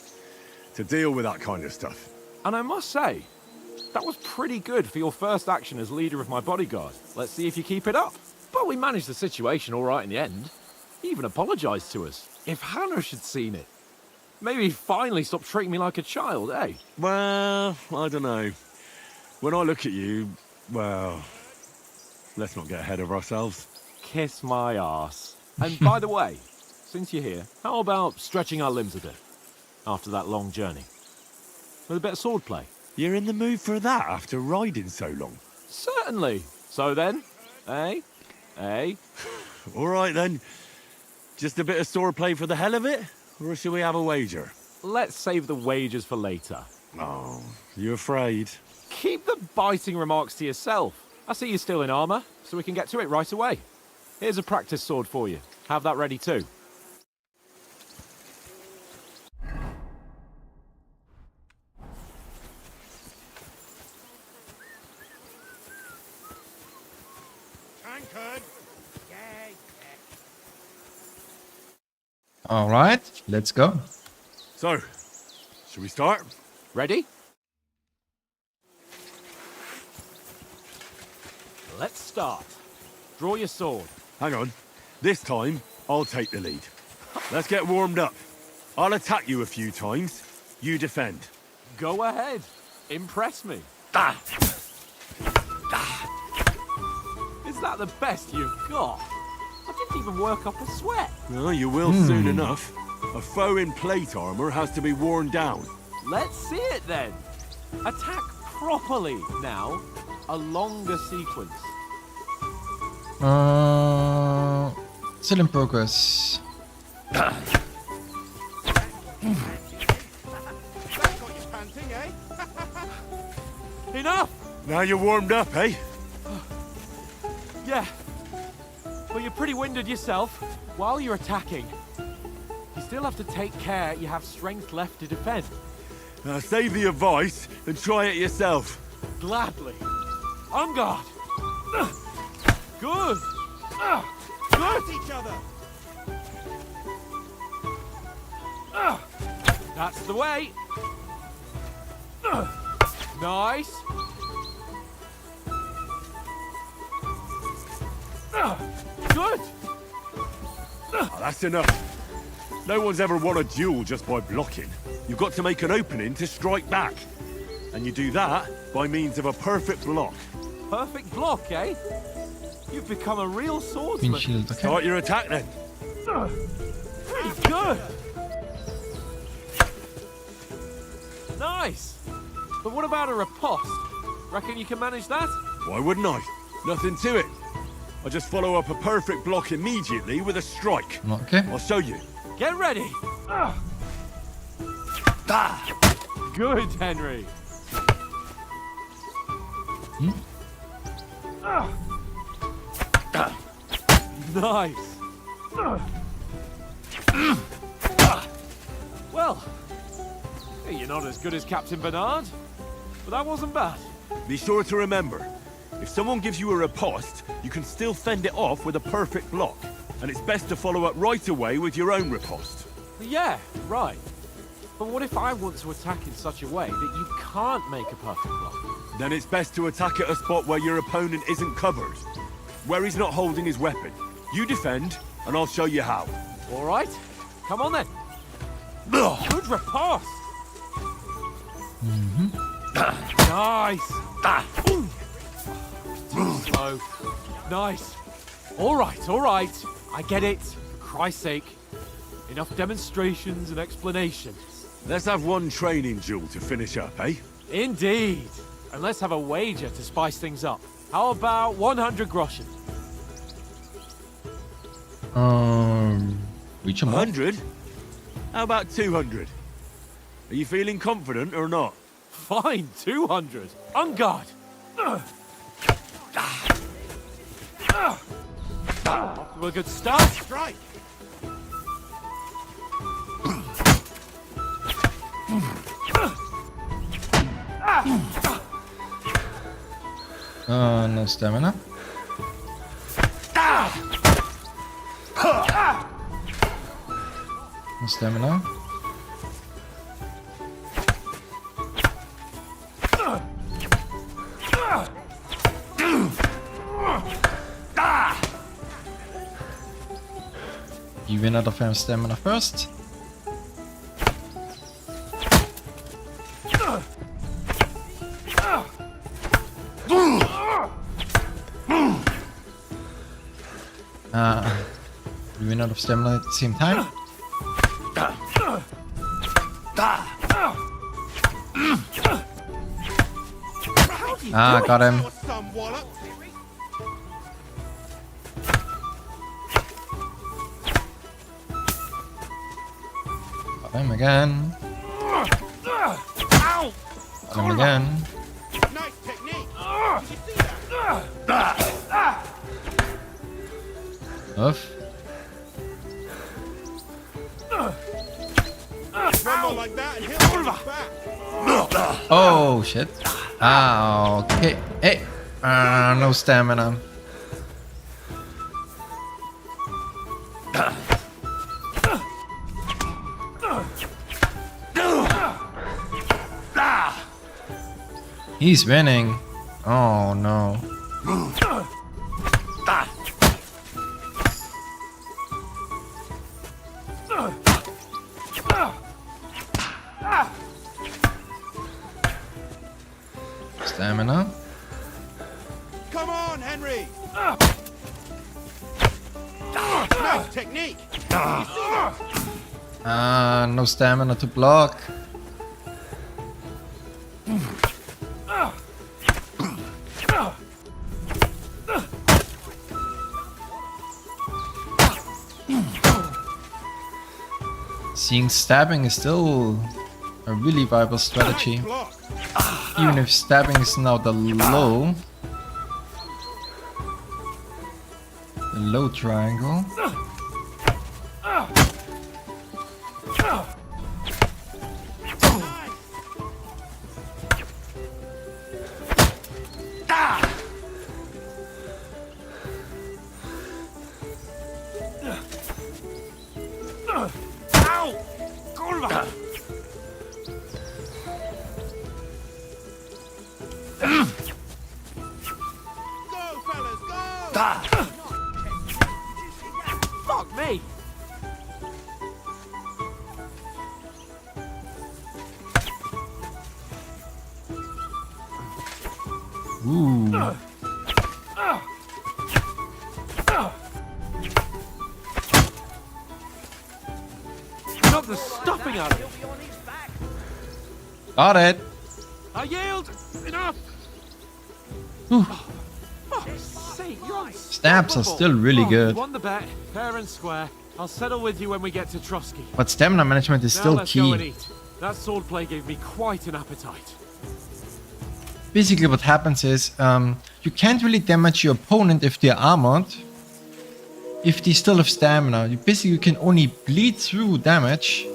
To deal with that kind of stuff. And I must say, that was pretty good for your first action as leader of my bodyguard. Let's see if you keep it up. But we managed the situation all right in the end. He even apologized to us. If Hanush had seen it, maybe he'd finally stop treating me like a child, eh? Well, I don't know. When I look at you, well, let's not get ahead of ourselves. Kiss my arse. And by the way, since you're here, how about stretching our limbs a bit after that long journey? With a bit of swordplay. You're in the mood for that after riding so long? Certainly. So then, eh? All right then. Just a bit of swordplay for the hell of it? Or shall we have a wager? Let's save the wagers for later. Oh, you afraid? Keep the biting remarks to yourself. I see you're still in armor, so we can get to it right away. Here's a practice sword for you. Have that ready too. Tankard! All right, let's go. So, should we start? Ready? Let's start. Draw your sword. Hang on. This time, I'll take the lead. Let's get warmed up. I'll attack you a few times. You defend. Go ahead. Impress me. Is that the best you've got? I didn't even work up a sweat. Well, you will soon enough. A foe in plate armor has to be worn down. Let's see it then. Attack properly now. A longer sequence. Still in progress. Enough! Now you're warmed up, eh? Yeah. But you're pretty winded yourself. While you're attacking, you still have to take care you have strength left to defend. Now save the advice and try it yourself. Gladly. On guard. Good. Good. Each other! That's the way. Nice. Good. Oh, that's enough. No one's ever won a duel just by blocking. You've got to make an opening to strike back. And you do that by means of a perfect block. Perfect block, eh? You've become a real swordsman. Windshield, okay. Start your attack then. Pretty good. Nice. But what about a riposte? Reckon you can manage that? Why wouldn't I? Nothing to it. I just follow up a perfect block immediately with a strike. Okay. I'll show you. Get ready. Good, Henry. Nice. Well, you're not as good as Captain Bernard, but that wasn't bad. Be sure to remember, if someone gives you a riposte, you can still fend it off with a perfect block. And it's best to follow up right away with your own riposte. Yeah, right. But what if I want to attack in such a way that you can't make a perfect block? Then it's best to attack at a spot where your opponent isn't covered. Where he's not holding his weapon. You defend, and I'll show you how. All right. Come on then. Good riposte. Nice. Too slow. Nice. All right, all right. I get it. For Christ's sake. Enough demonstrations and explanations. Let's have one training duel to finish up, eh? Indeed. And let's have a wager to spice things up. How about 100 groschen? Reach him 100? How about 200? Are you feeling confident or not? Fine, 200. On guard. Off to a good start. Strike! No stamina. No stamina. You win out of him stamina first. You win out of stamina at the same time. Got him. Got him again. Got him again. Nice technique! Off. One more like that and he'll be back. Oh shit. Ah, okay. Hey, no stamina. He's winning. Oh no. Stamina. Come on, Henry. Nice technique. No stamina to block. Seeing stabbing is still a really viable strategy. Even if stabbing is now the low triangle. Go, fellas, go. Fuck me! Ooh. Knock the stuffing out of it. Got it. I yield. Enough. Whew. Fuck's sake, you're Stabs are still really You good, won the bet, fair and square. I'll settle with you when we get to Trotsky. but stamina management is Now still let's go and key. eat. That swordplay gave me quite an appetite. Basically what happens is you can't really damage your opponent if they're armored. If they still have stamina, you can only bleed through damage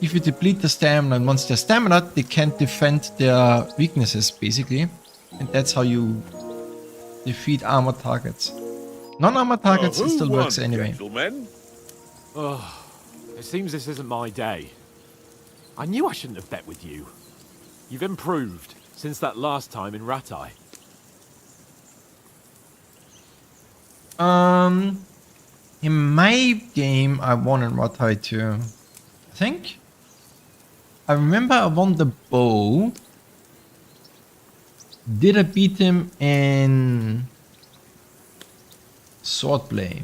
if you deplete the stamina, and once they're stamina, they can't defend their weaknesses, basically. And that's how you defeat armored targets. Non-armored targets, it still works anyway. Gentlemen? Oh, it seems this isn't my day. I knew I shouldn't have bet with you. You've improved since that last time in Ratai. In my game, I won in Ratai too. I think. I remember I won the bow. Did I beat him in swordplay?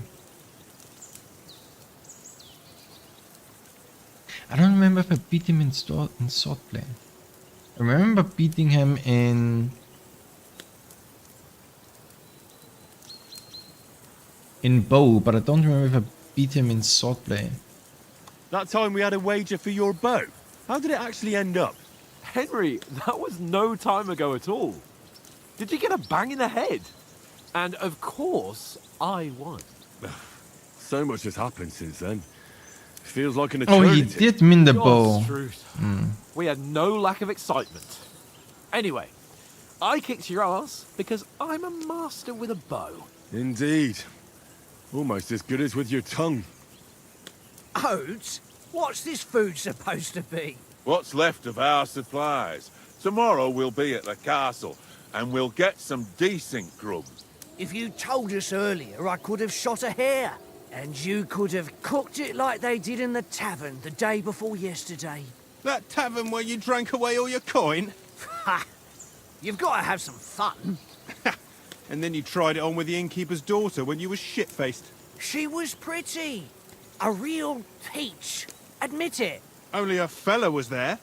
I don't remember if I beat him in swordplay. I remember beating him in bow, but I don't remember if I beat him in swordplay. That time we had a wager for your bow. How did it actually end up? Henry, that was no time ago at all. Did you get a bang in the head? And of course, I won. So much has happened since then. Feels like an Oh, eternity. he did mean the bow. God's truth. We had no lack of excitement. Anyway, I kicked your ass because I'm a master with a bow. Indeed. Almost as good as with your tongue. Oats? What's this food supposed to be? What's left of our supplies? Tomorrow we'll be at the castle, and we'll get some decent grub. If you told us earlier, I could have shot a hare. And you could have cooked it like they did in the tavern the day before yesterday. That tavern where you drank away all your coin? Ha! You've got to have some fun. And then you tried it on with the innkeeper's daughter when you were shit-faced. She was pretty. A real peach. Admit it. Only a fella was there.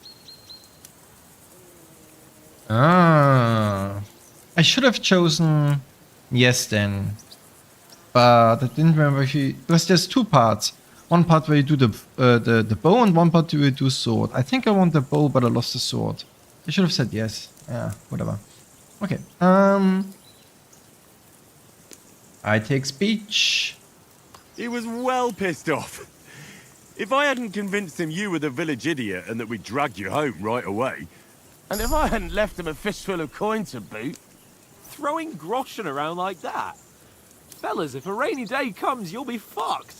Ah, I should have chosen yes then, but I didn't remember if you, because there's two parts. One part where you do the bow, and one part where you do sword. I think I want the bow, but I lost the sword. I should have said yes. Yeah, whatever. Okay. I take speech. He was well pissed off. If I hadn't convinced him you were the village idiot and that we'd drag you home right away... And if I hadn't left him a fistful of coin to boot... Throwing groschen around like that? Fellas, if a rainy day comes, you'll be fucked.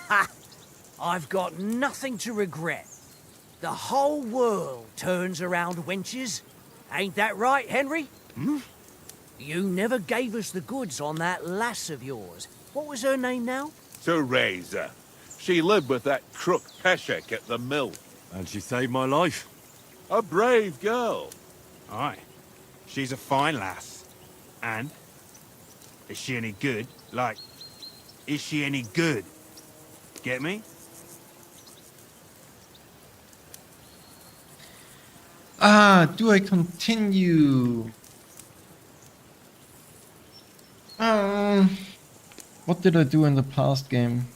Ha! I've got nothing to regret. The whole world turns around wenches. Ain't that right, Henry? Hmm? You never gave us the goods on that lass of yours. What was her name now? Teresa. She lived with that crook Peshek at the mill. And she saved my life. A brave girl. Aye. She's a fine lass. And? Is she any good? Like, is she any good? Get me? Do I continue? What did I do in the past game?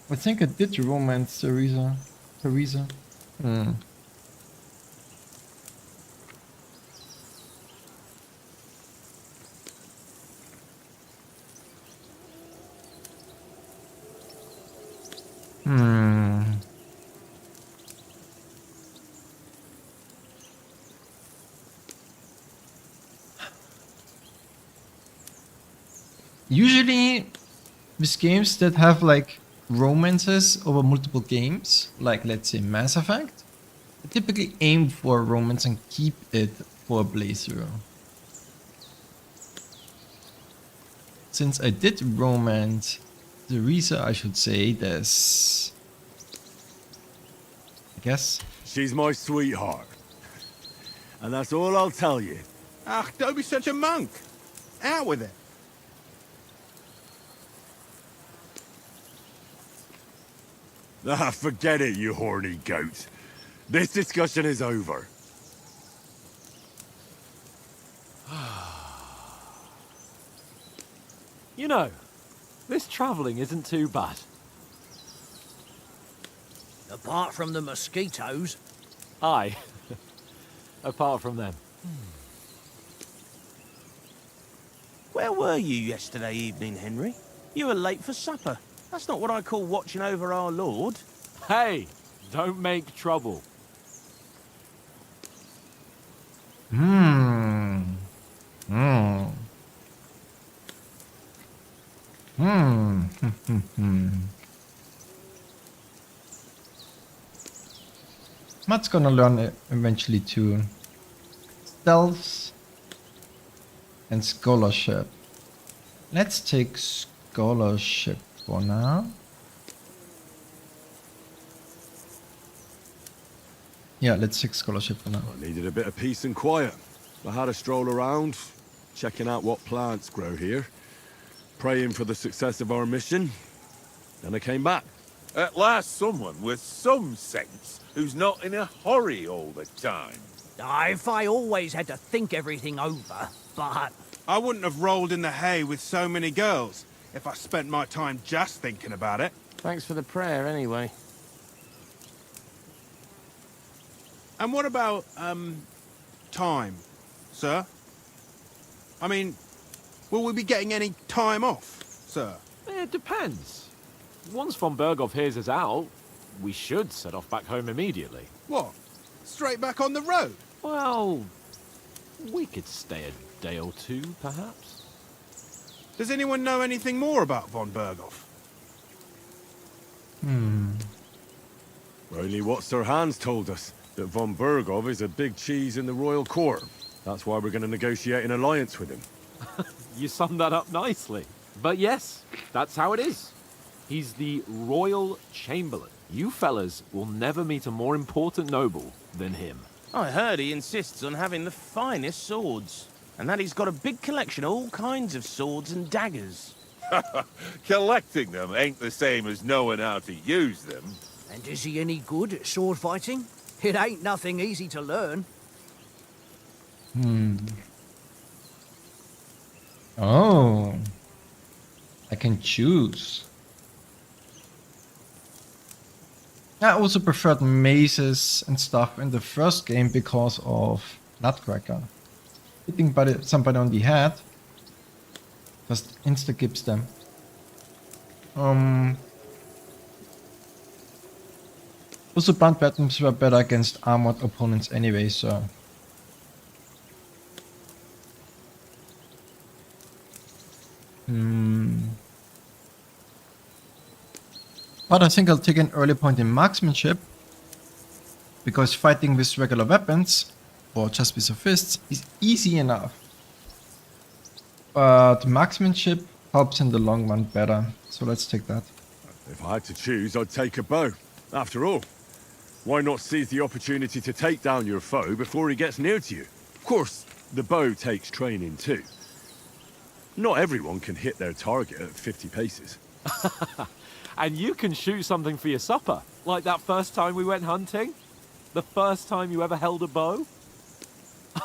I think I did romance Teresa. Usually, with games that have like romances over multiple games, like let's say Mass Effect, I typically aim for a romance and keep it for a playthrough. Since I did romance Teresa, I should say this. I guess. She's my sweetheart. And that's all I'll tell you. Ah, don't be such a monk. Out with it. Ah, forget it, you horny goat. This discussion is over. You know, this travelling isn't too bad. Apart from the mosquitoes. Aye. Apart from them. Where were you yesterday evening, Henry? You were late for supper. That's not what I call watching over our Lord. Hey, don't make trouble. Matt's gonna learn eventually too. Stealth and scholarship. Let's take scholarship for now. Yeah, let's take scholarship for now. I needed a bit of peace and quiet. I had a stroll around, checking out what plants grow here, praying for the success of our mission. Then I came back. At last someone with some sense who's not in a hurry all the time. If I always had to think everything over, but... I wouldn't have rolled in the hay with so many girls if I spent my time just thinking about it. Thanks for the prayer, anyway. And what about, time, sir? I mean, will we be getting any time off, sir? It depends. Once von Berghoff hears us out, we should set off back home immediately. What? Straight back on the road? Well, we could stay a day or two, perhaps. Does anyone know anything more about von Berghoff? Only what Sir Hans told us, that von Berghoff is a big cheese in the royal court. That's why we're going to negotiate an alliance with him. You summed that up nicely. But yes, that's how it is. He's the royal chamberlain. You fellas will never meet a more important noble than him. I heard he insists on having the finest swords, and that he's got a big collection of all kinds of swords and daggers. Collecting them ain't the same as knowing how to use them. And is he any good at sword fighting? It ain't nothing easy to learn. Oh. I can choose. I also preferred mazes and stuff in the first game because of Nutcracker. hitting somebody on the head just insta-gips them. Also, blunt weapons were better against armored opponents anyway, so... But I think I'll take an early point in marksmanship, because fighting with regular weapons, or just with your fists, is easy enough. But marksmanship helps in the long run better, so let's take that. If I had to choose, I'd take a bow. After all, why not seize the opportunity to take down your foe before he gets near to you? Of course, the bow takes training too. Not everyone can hit their target at 50 paces. And you can shoot something for your supper, like that first time we went hunting? The first time you ever held a bow?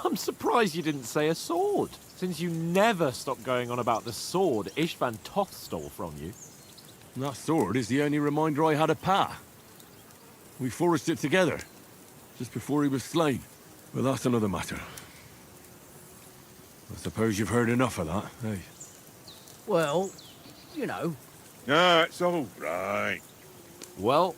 I'm surprised you didn't say a sword, since you never stopped going on about the sword Ishvan Toth stole from you. That sword is the only reminder I had of Pa. We forged it together, just before he was slain. But that's another matter. I suppose you've heard enough of that, eh? Well, you know. No, it's all right. Well,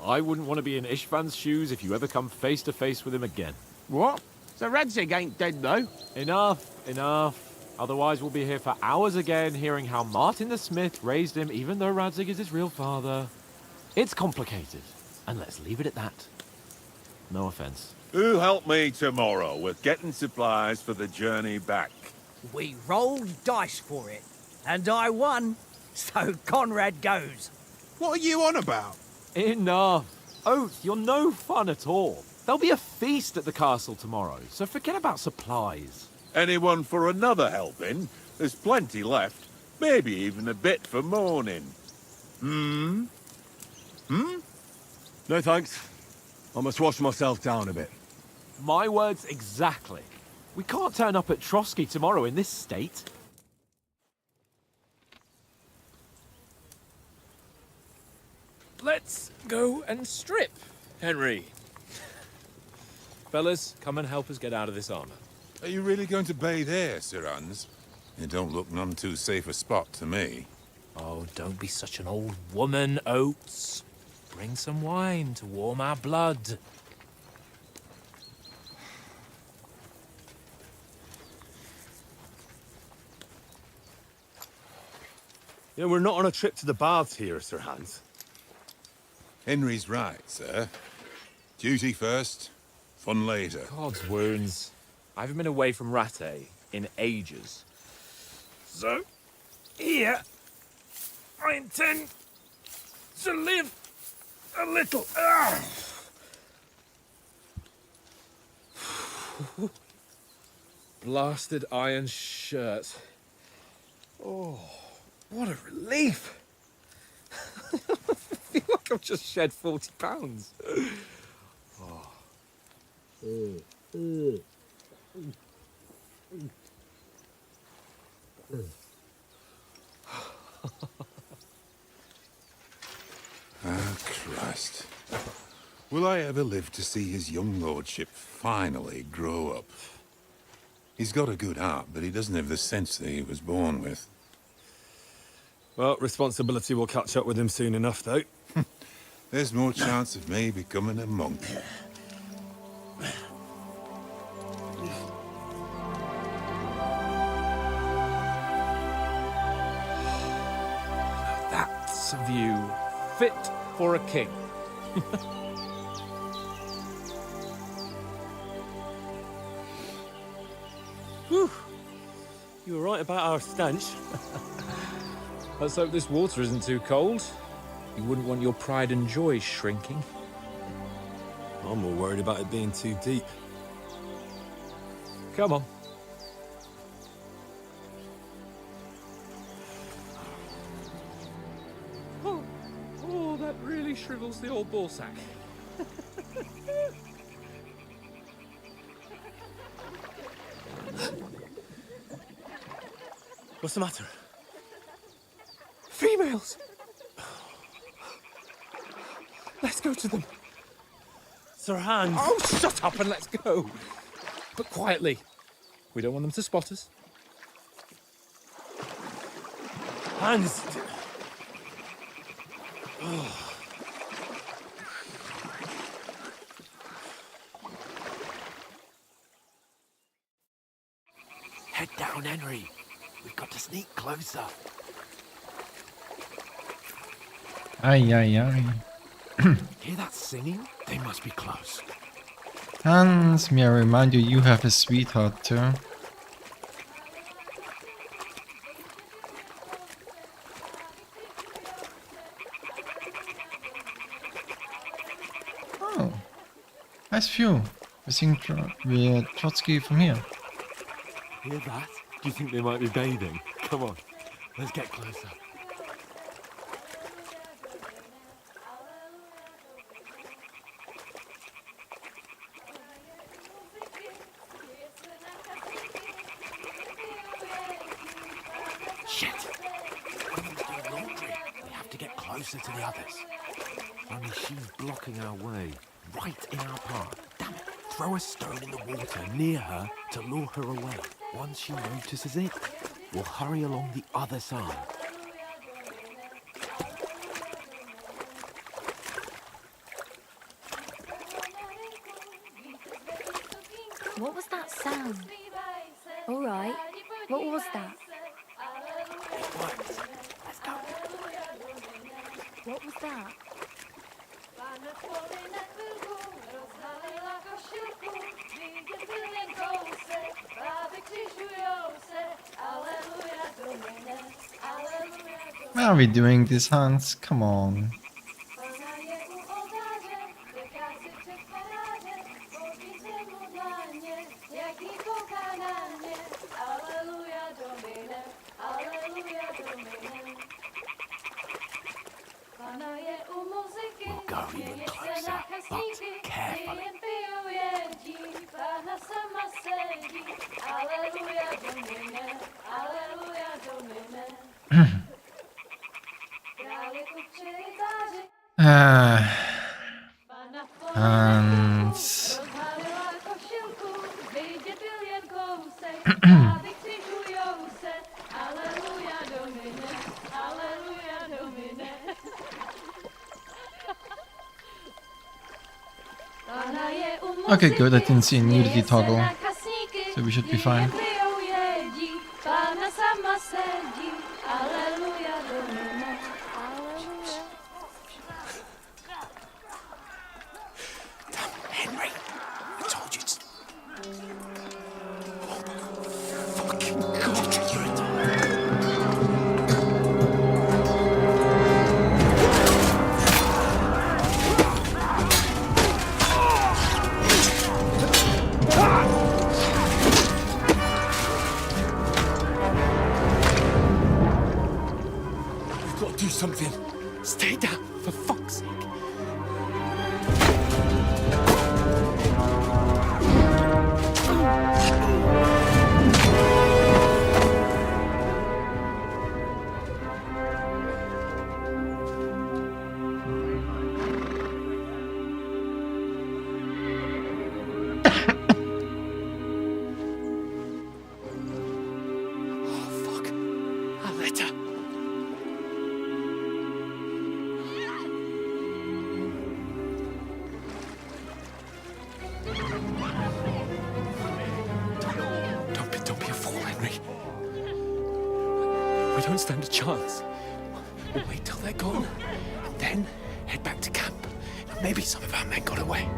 I wouldn't want to be in Ishvan's shoes if you ever come face to face with him again. What? So Radzig ain't dead, though? Enough. Otherwise we'll be here for hours again, hearing how Martin the Smith raised him, even though Radzig is his real father. It's complicated, and let's leave it at that. No offense. Who'll help me tomorrow with getting supplies for the journey back? We rolled dice for it, and I won. So Conrad goes. What are you on about? Enough. Oath, you're no fun at all. There'll be a feast at the castle tomorrow, so forget about supplies. Anyone for another helping? There's plenty left. Maybe even a bit for morning. No thanks. I must wash myself down a bit. My words exactly. We can't turn up at Trotsky tomorrow in this state. Let's go and strip, Henry. Fellas, come and help us get out of this armor. Are you really going to bathe here, Sir Hans? It don't look none too safe a spot to me. Oh, don't be such an old woman, Oates. Bring some wine to warm our blood. You know, we're not on a trip to the baths here, Sir Hans. Henry's right, sir. Duty first, fun later. God's wounds. I haven't been away from Rattay in ages. So, here, I intend to live a little. Blasted iron shirt. Oh, what a relief. I feel like I've just shed 40 pounds. Ah, Christ. Will I ever live to see his young lordship finally grow up? He's got a good heart, but he doesn't have the sense that he was born with. Well, responsibility will catch up with him soon enough, though. There's more chance of me becoming a monk. That's a view fit for a king. Whew. You were right about our stench. Let's hope this water isn't too cold. You wouldn't want your pride and joy shrinking. I'm more worried about it being too deep. Come on. Oh, that really shrivels the old ball sack. What's the matter? Females! Let's go to them. Sir Hans. Oh, shut up and let's go. But quietly. We don't want them to spot us. Hans! Head down, Henry. We've got to sneak closer. Ay, ay, ay. Hear that singing? They must be close. Hans, may I remind you, you have a sweetheart too. Oh, nice view. We're seeing Trotsky from here. Hear that? Do you think they might be bathing? Come on, let's get closer. Shit! Someone's doing laundry. We have to get closer to the others. Only she's blocking our way, right in our path. Damn it! Throw a stone in the water near her to lure her away. Once she notices it, we'll hurry along the other side. What was that sound? All right. What was that? Let's go. What was that? Why are we doing this, Hans? Come on. We'll go even closer, but carefully. Hans. Okay, good. I didn't see a nudity toggle, so we should be fine. Henry, I told you to... We've got to do something. Stay down, for fuck's sake. Don't be a fool, Henry. We don't stand a chance. We'll wait till they're gone, and then head back to camp. Maybe some of our men got away.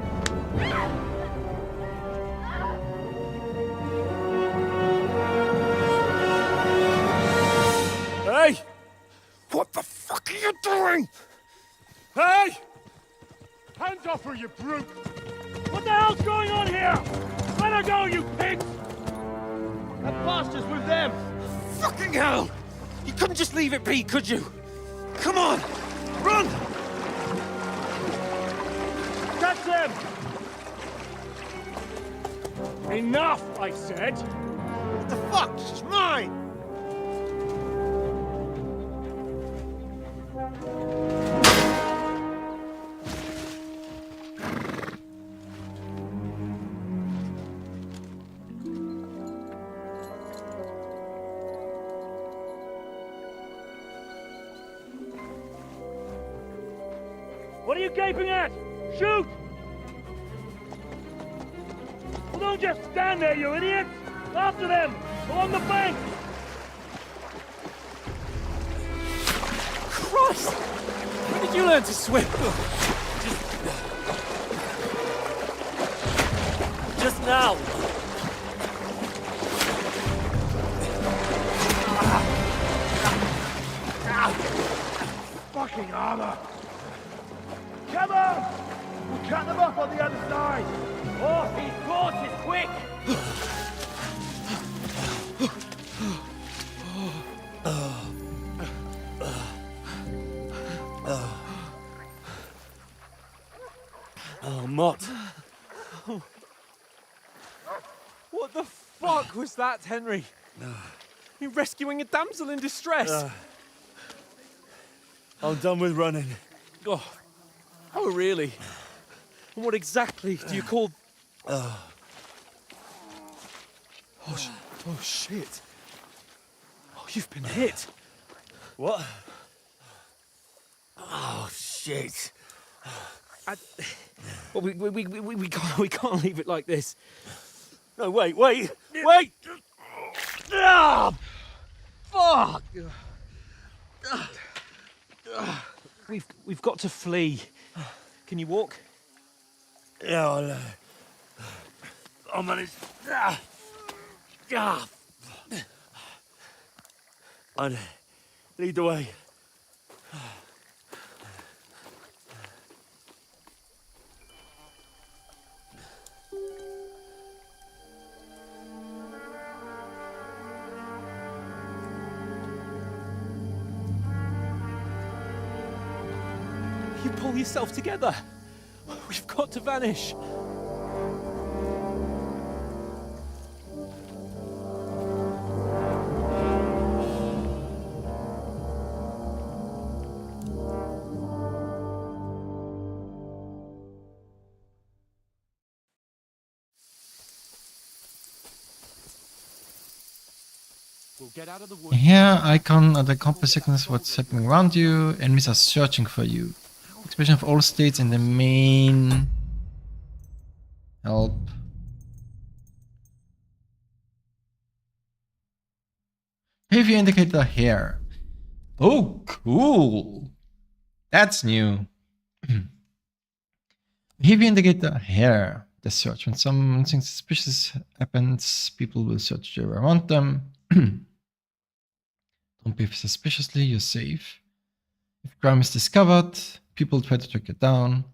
Hey! What the fuck are you doing? Hey! Hands off her, you brute! What the hell's going on here? Let her go, you pigs! That bastard's with them! Fucking hell! You couldn't just leave it be, could you? Come on! Run! Catch them! Enough, I said! What the fuck? She's mine! What are you gaping at? Shoot! Well, don't just stand there, you idiot! After them! Along the bank! Christ! When did you learn to swim? Just now. Fucking armor! Come on! We'll cut them off on the other side! Oh, these horses, quick! Oh, Mott. What the fuck was that, Henry? You rescuing a damsel in distress? I'm done with running. Oh, really? And what exactly do you call... Oh, shit. Oh, you've been hit. What? Oh, shit. Well, we can't leave it like this. No, wait! Ah! Fuck! We've got to flee. Can you walk? Yeah, I'll manage. I'd lead the way. You pull yourself together. We've got to vanish. We'll get out of the woods. Here, icon of the compass signals what's happening around you. Enemies are searching for you. Expression of all states in the main. Help. Behavior indicator here. Oh, cool. That's new. Behavior indicator here. The search. When something suspicious happens, people will search around them. Don't behave suspiciously, you're safe. If crime is discovered, people try to track you down.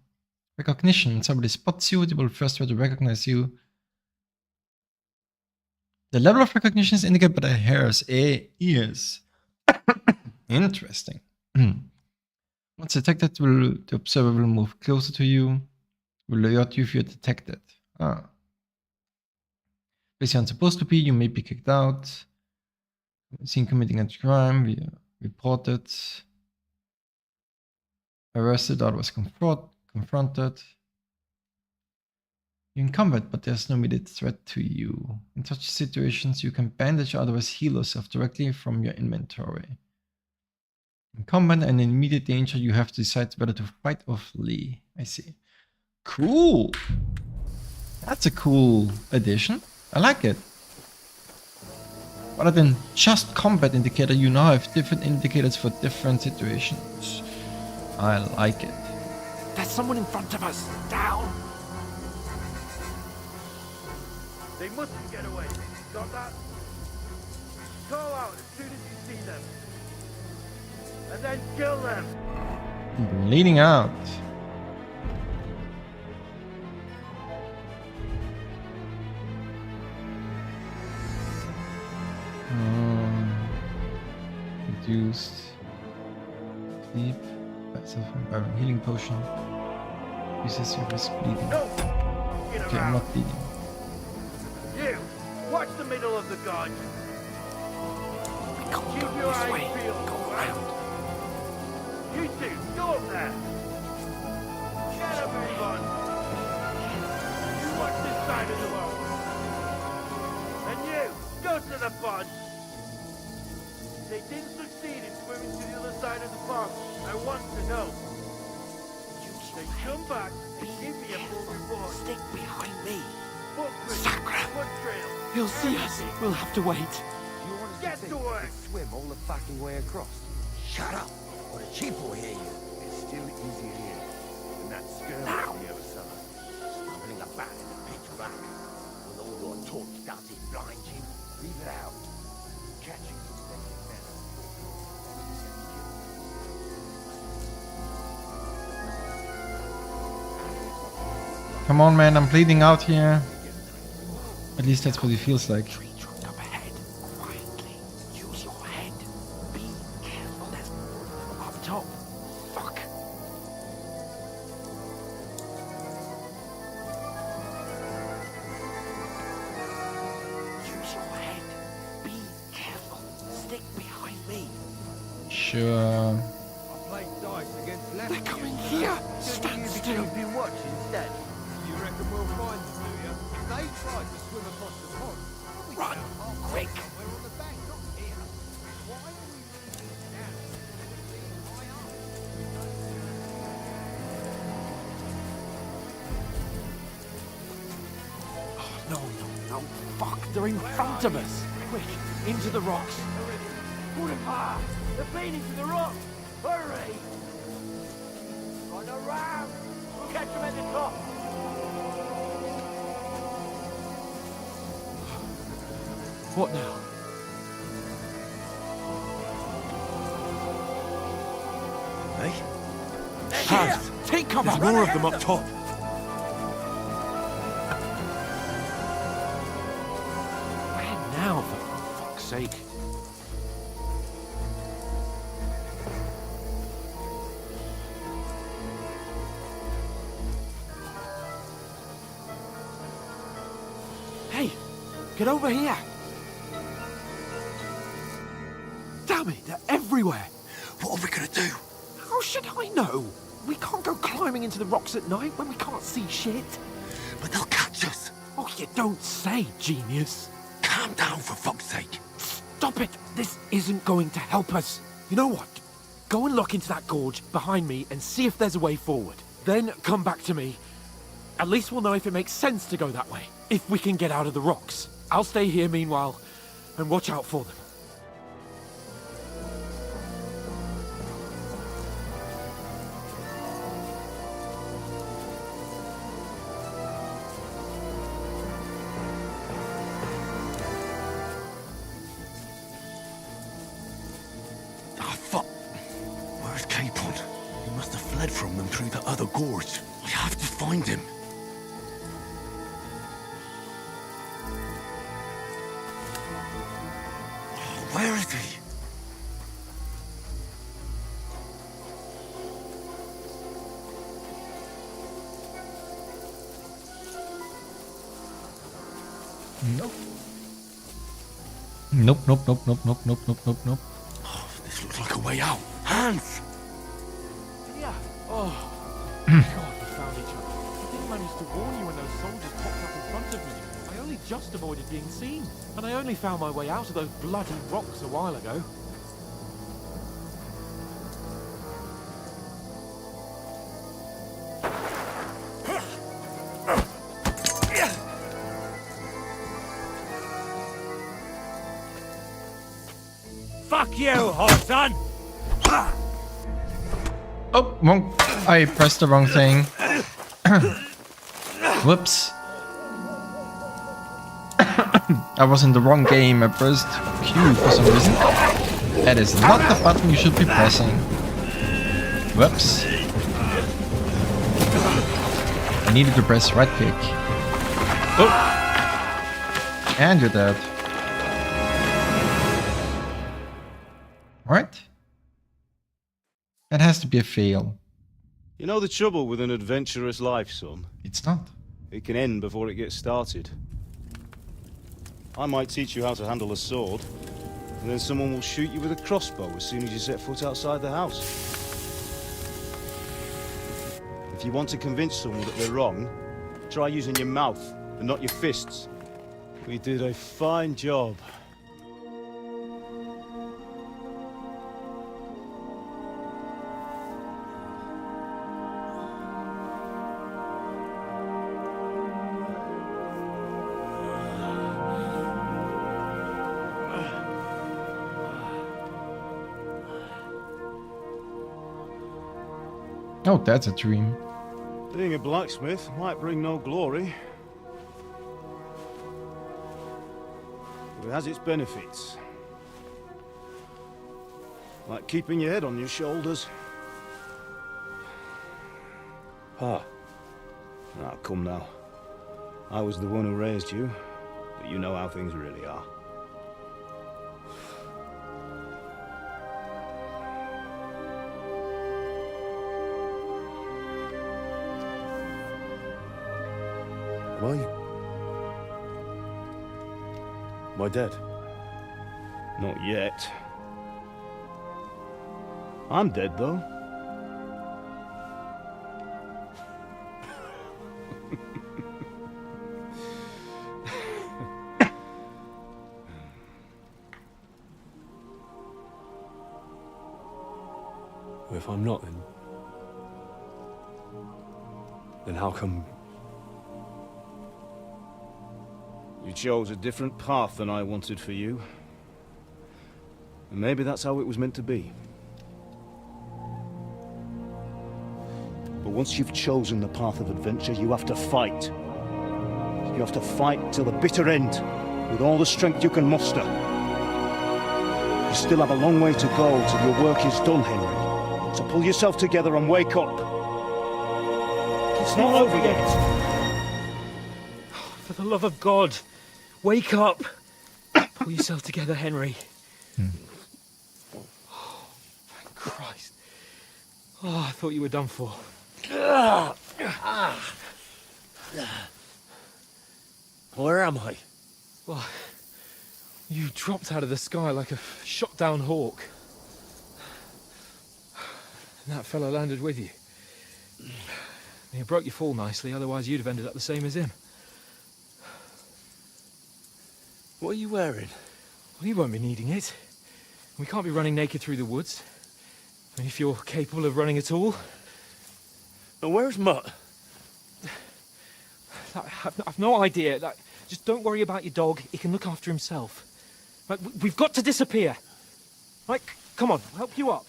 Recognition. When somebody spots you, they will first try to recognize you. The level of recognition is indicated by the hairs, ears. Interesting. Once detected, the observer will move closer to you. Will alert you if you're detected. Place you're supposed to be, you may be kicked out. Seen committing a crime, we reported. Arrested or was confronted. You're in combat, but there's no immediate threat to you. In such situations, you can bandage or otherwise heal yourself directly from your inventory. In combat and in immediate danger, you have to decide whether to fight or flee. I see. Cool! That's a cool addition. I like it. Rather than just combat indicator, you now have different indicators for different situations. I like it. There's someone in front of us. Down. They mustn't get away. Got that? Call out as soon as you see them. And then kill them. Bleeding out. Reduced sleep, self-empowering healing potion. Uses your risk bleeding. Okay, I'm not bleeding. You, watch the middle of the guard. Keep your eyes peeled. Go around. You two, go up there. Get a move on. You watch this side of the wall. And you, go to the pond. They didn't succeed in swimming to the other side of the pond. I want to know. Then come back and give me a full report. Stick behind me. Sacra! He'll see us. We'll have to wait. You want us Get to to work! swim all the fucking way across? Shut up, or the chief will hear you. It's still easier here than that skirmish on the other side. Stumbling about in the pitch black. With all your torch, does it blind you? Leave it out. Catching you making better. Come on, man, I'm bleeding out here. At least that's what it feels like. Up ahead. Quietly. Use your head. Be careful. There's up top. Fuck. Use your head. Be careful. Stick behind me. Sure. I played dice against left. They're coming here. Stand still. You've been watching instead. You reckon we'll find them, do you? They tried to swim across the pond. Run, quick. We're on the bank, not here. Why are we leaving now? No, no, no. Fuck. They're in front of us. Quick. Into the rocks. Put him hard! They're feeding to the rock! Hurry! On the ram! We'll catch them at the top! What now? Hey? Hans, take cover. There's more of them up top. Where now, for fuck's sake? Hey, get over here. Damn it, they're everywhere. What are we gonna do? How should I know? We can't go climbing into the rocks at night when we can't see shit. But they'll catch us. Oh, you don't say, genius. Calm down, for fuck's sake. Stop it. This isn't going to help us. You know what? Go and look into that gorge behind me and see if there's a way forward. Then come back to me. At least we'll know if it makes sense to go that way. If we can get out of the rocks. I'll stay here meanwhile and watch out for them. Ah, fuck. Where's Capon? He must have fled from them through the other gorge. I have to find him. Where is he? Nope. Nope, nope, nope, nope, nope, nope, nope, nope, nope. Oh, this looks like a way out. Hans! Yeah. Oh. God, we found each other. I didn't manage to warn you when those soldiers popped up in front of me. I only just avoided being seen. And I only found my way out of those bloody rocks a while ago. Fuck you, Horton! Oh, wrong. I pressed the wrong thing. Whoops. I was in the wrong game. I pressed Q for some reason. That is not the button you should be pressing. Whoops. I needed to press right click. Oh. And you're dead. Alright. That has to be a fail. You know the trouble with an adventurous life, son? It's not. It can end before it gets started. I might teach you how to handle a sword, and then someone will shoot you with a crossbow as soon as you set foot outside the house. If you want to convince someone that they're wrong, try using your mouth and not your fists. We did a fine job. Oh, that's a dream. Being a blacksmith might bring no glory, but it has its benefits. Like keeping your head on your shoulders. Pa. Ah, come now. I was the one who raised you, but you know how things really are. Am I dead? Not yet. I'm dead, though. If I'm not, then how come... You chose a different path than I wanted for you. And maybe that's how it was meant to be. But once you've chosen the path of adventure, you have to fight. You have to fight till the bitter end, with all the strength you can muster. You still have a long way to go till your work is done, Henry. So pull yourself together and wake up. It's not over yet. For the love of God, wake up! Pull yourself together, Henry. Oh, thank Christ. Oh, I thought you were done for. Where am I? Well, you dropped out of the sky like a shot-down hawk. And that fella landed with you. You broke your fall nicely, otherwise you'd have ended up the same as him. What are you wearing? Well, you won't be needing it. We can't be running naked through the woods. I mean, if you're capable of running at all. And where's Mutt? I've no idea. Just don't worry about your dog. He can look after himself. We've got to disappear. Right, come on, I'll help you up.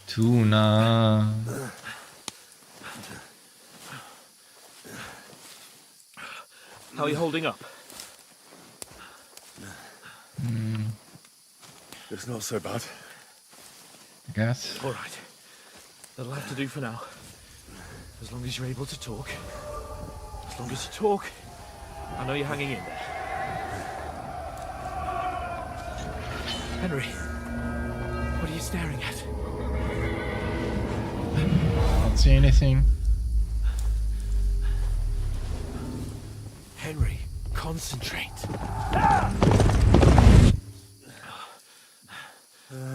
Tuna. How are you holding up? It's not so bad. I guess. All right. That'll have to do for now. As long as you're able to talk. As long as you talk, I know you're hanging in there. Henry, what are you staring at? Can't see anything. Henry, concentrate.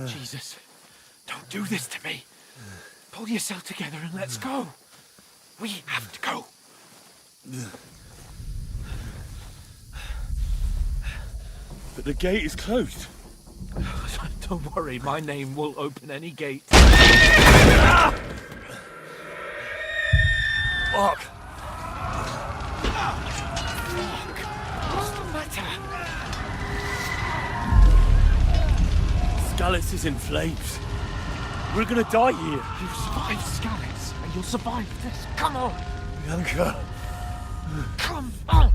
Jesus, don't do this to me. Pull yourself together and let's go. We have to go. But the gate is closed. Don't worry, my name will open any gate. Fuck! What's the matter? Skalitz is in flames. We're gonna die here. You survived Skalitz, and you'll survive this. Come on! Bianca. Come on!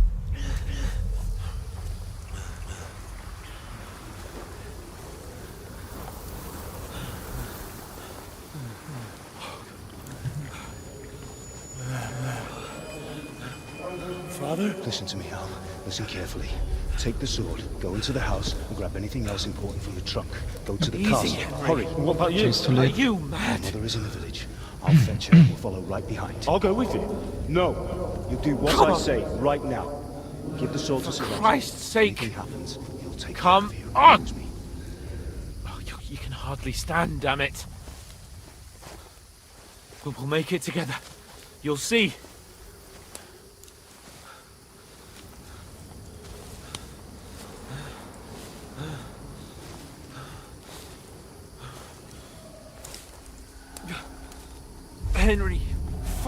Father? Listen to me, Al. Listen carefully. Take the sword, go into the house, and grab anything else important from the trunk. Go to the Easy, castle. Henry. Hurry. What about you? She's too late. Are you My mad? mother is in the village. I'll fetch her and we'll follow right behind. I'll go with you. No. You do what Come I on. say right now. Give the sword to Sir Roger. Christ's sake. Anything happens, he'll take Come care of you. on. Promise me. Oh, you can hardly stand, damn it. We'll make it together. You'll see.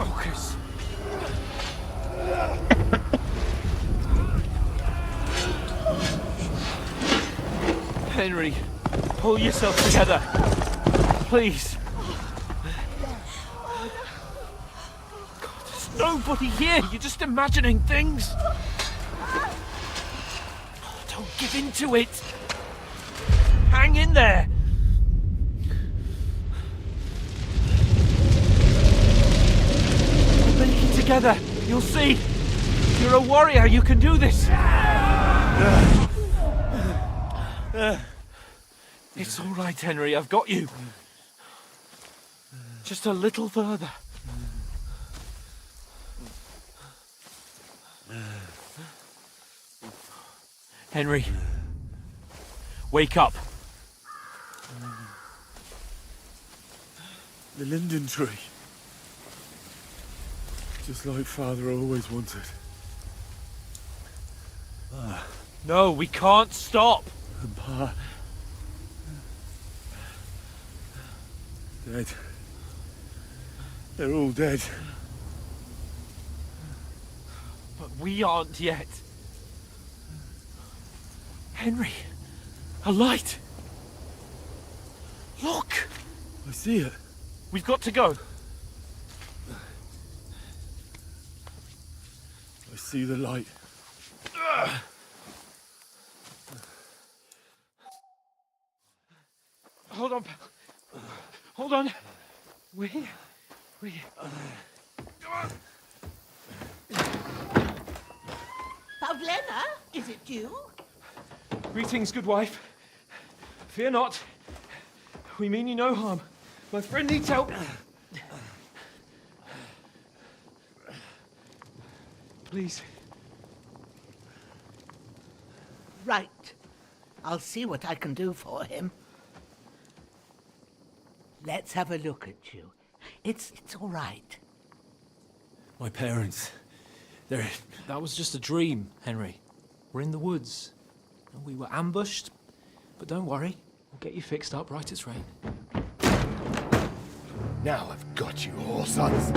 Focus. Henry, pull yourself together. Please. God, there's nobody here. You're just imagining things. Oh, don't give in to it. Hang in there. We'll make it together. You'll see. You're a warrior. You can do this. It's all right, Henry. I've got you. Just a little further. Henry, wake up. The linden tree. Just like Father always wanted. No, we can't stop. And Pa... dead. They're all dead. But we aren't yet. Henry, a light. Look. I see it. We've got to go. I see the light. Hold on, pal. Hold on. We're here. We're here. Come on. Pavlena, is it you? Greetings, good wife. Fear not. We mean you no harm. My friend needs help. Please. Right. I'll see what I can do for him. Let's have a look at you. It's all right. My parents. That was just a dream, Henry. We're in the woods. We were ambushed, but don't worry. We'll get you fixed up right as rain. Now I've got you, all sons.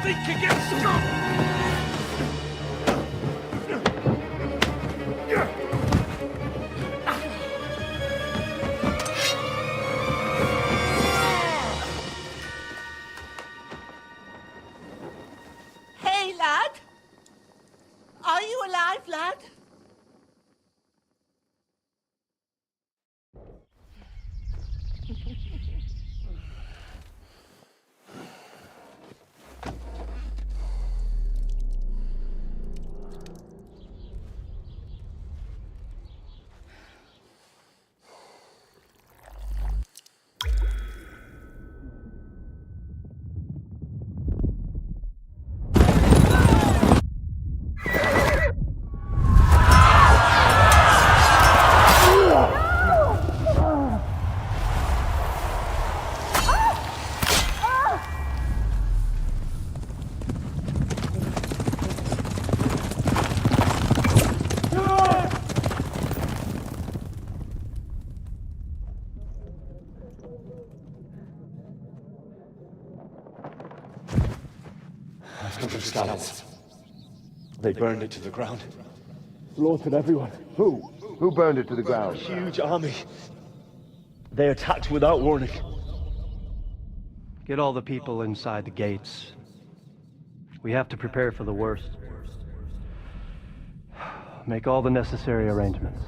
Think again, Hey, lad. Are you alive, lad? Scouts. They burned it to the ground. Slaughtered everyone. Who? Who burned it to the ground? A huge army. They attacked without warning. Get all the people inside the gates. We have to prepare for the worst. Make all the necessary arrangements.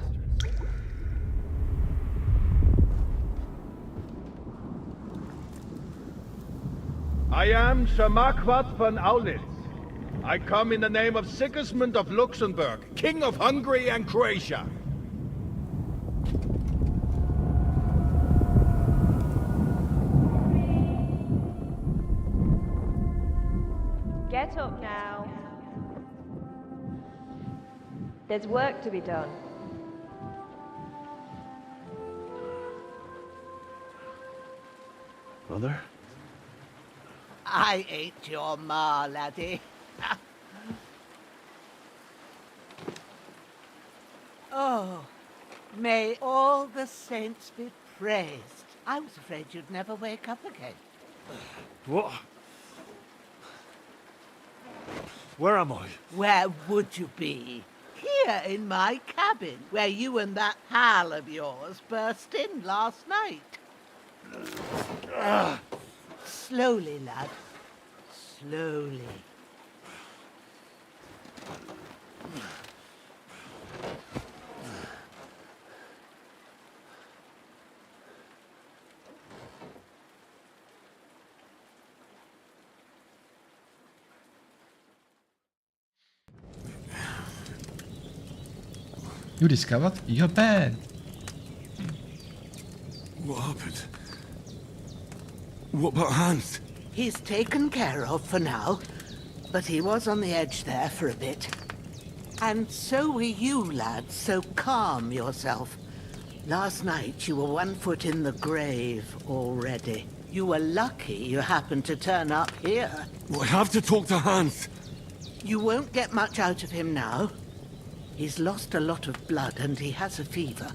I am Sir Marquardt von Aulitz. I come in the name of Sigismund of Luxembourg, King of Hungary and Croatia. Get up now. There's work to be done. Mother? I ain't your ma, laddie. Oh, may all the saints be praised. I was afraid you'd never wake up again. What? Where am I? Where would you be? Here in my cabin, where you and that pal of yours burst in last night. Slowly, lad. Slowly. You discovered your bed. What happened? What about Hans? He's taken care of for now, but he was on the edge there for a bit. And so were you, lad, so calm yourself. Last night you were 1 foot in the grave already. You were lucky you happened to turn up here. Well, I have to talk to Hans. You won't get much out of him now. He's lost a lot of blood and he has a fever.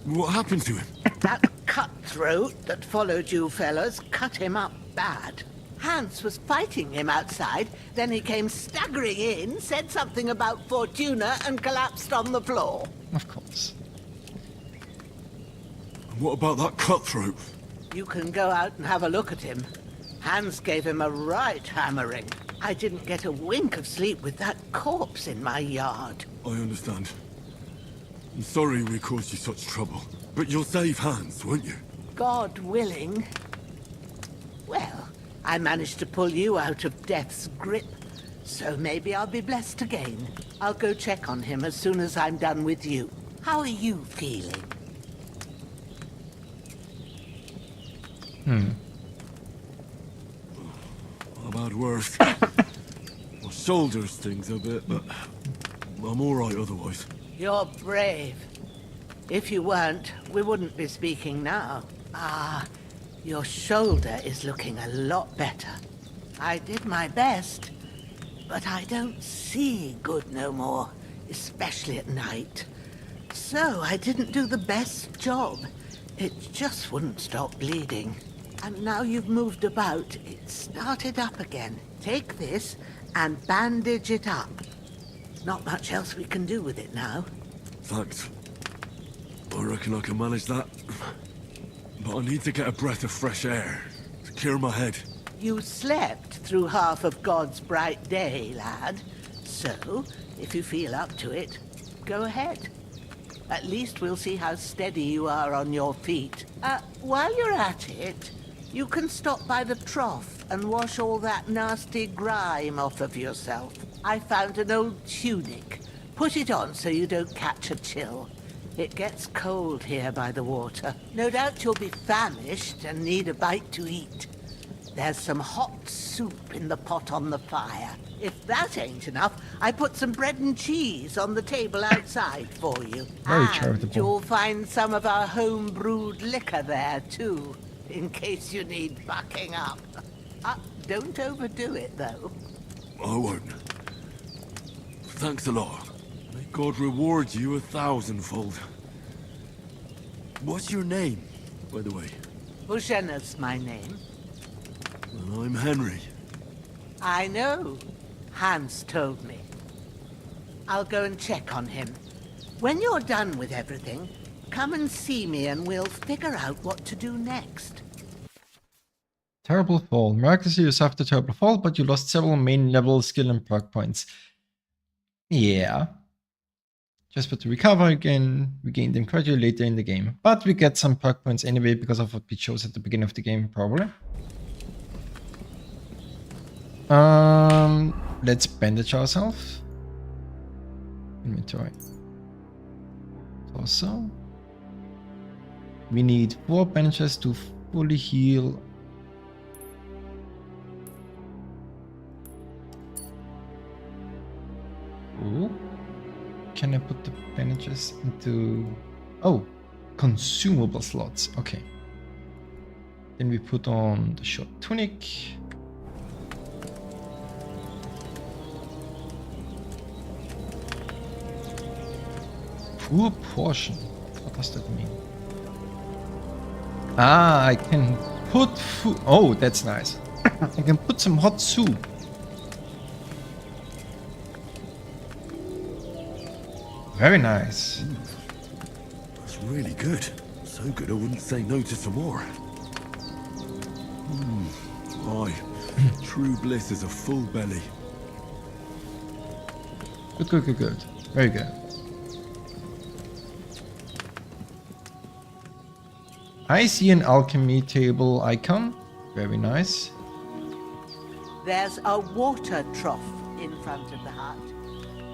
What happened to him? That cutthroat that followed you fellas cut him up bad. Hans was fighting him outside, then he came staggering in, said something about Fortuna and collapsed on the floor. Of course. What about that cutthroat? You can go out and have a look at him. Hans gave him a right hammering. I didn't get a wink of sleep with that corpse in my yard. I understand. I'm sorry we caused you such trouble. But you'll save Hans, won't you? God willing. Well, I managed to pull you out of death's grip, so maybe I'll be blessed again. I'll go check on him as soon as I'm done with you. How are you feeling? I've had worse. My shoulder stings a bit, but I'm alright otherwise. You're brave. If you weren't, we wouldn't be speaking now. Ah, your shoulder is looking a lot better. I did my best, but I don't see good no more, especially at night. So I didn't do the best job. It just wouldn't stop bleeding. And now you've moved about, it started up again. Take this and bandage it up. Not much else we can do with it now. Thanks. I reckon I can manage that. But I need to get a breath of fresh air to clear my head. You slept through half of God's bright day, lad. So, if you feel up to it, go ahead. At least we'll see how steady you are on your feet. While you're at it, you can stop by the trough and wash all that nasty grime off of yourself. I found an old tunic. Put it on so you don't catch a chill. It gets cold here by the water. No doubt you'll be famished and need a bite to eat. There's some hot soup in the pot on the fire. If that ain't enough, I put some bread and cheese on the table outside for you. Very and charitable. You'll find some of our home-brewed liquor there, too, in case you need bucking up. Don't overdo it, though. I won't. Thanks a lot. May God reward you 1,000-fold. What's your name, by the way? Bushena's my name. Well, I'm Henry. I know. Hans told me. I'll go and check on him. When you're done with everything, come and see me and we'll figure out what to do next. Terrible fall. Miraculously you suffered a terrible fall, but you lost several main level skill and perk points. Yeah. Just to recover again, we gain them gradually later in the game. But we get some perk points anyway because of what we chose at the beginning of the game, probably. Let's bandage ourselves. Inventory. Also, we need 4 bandages to fully heal. Ooh. Can I put the bandages into... Oh, consumable slots. Okay. Then we put on the short tunic. Poor portion. What does that mean? Ah, I can put food. Oh, that's nice. I can put some hot soup. Very nice. That's really good. So good I wouldn't say no to some more. Aye, true bliss is a full belly. Good, good, good, good. Very good. I see an alchemy table icon. Very nice. There's a water trough in front of the hut.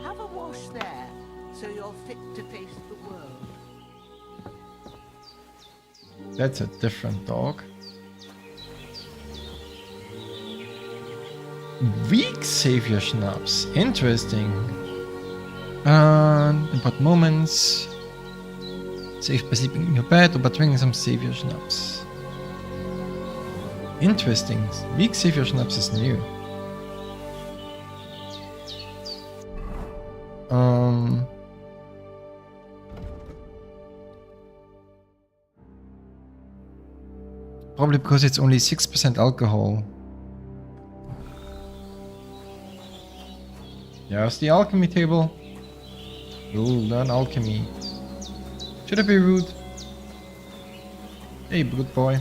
Have a wash there, so you're fit to face the world. That's a different dog. Weak savior schnapps. Interesting. Import moments. Save by sleeping in your bed or by drinking some savior schnapps. Interesting. Weak savior schnapps is new. Probably because it's only 6% alcohol. There's the alchemy table. You'll learn alchemy. Should I be rude? Hey, good boy.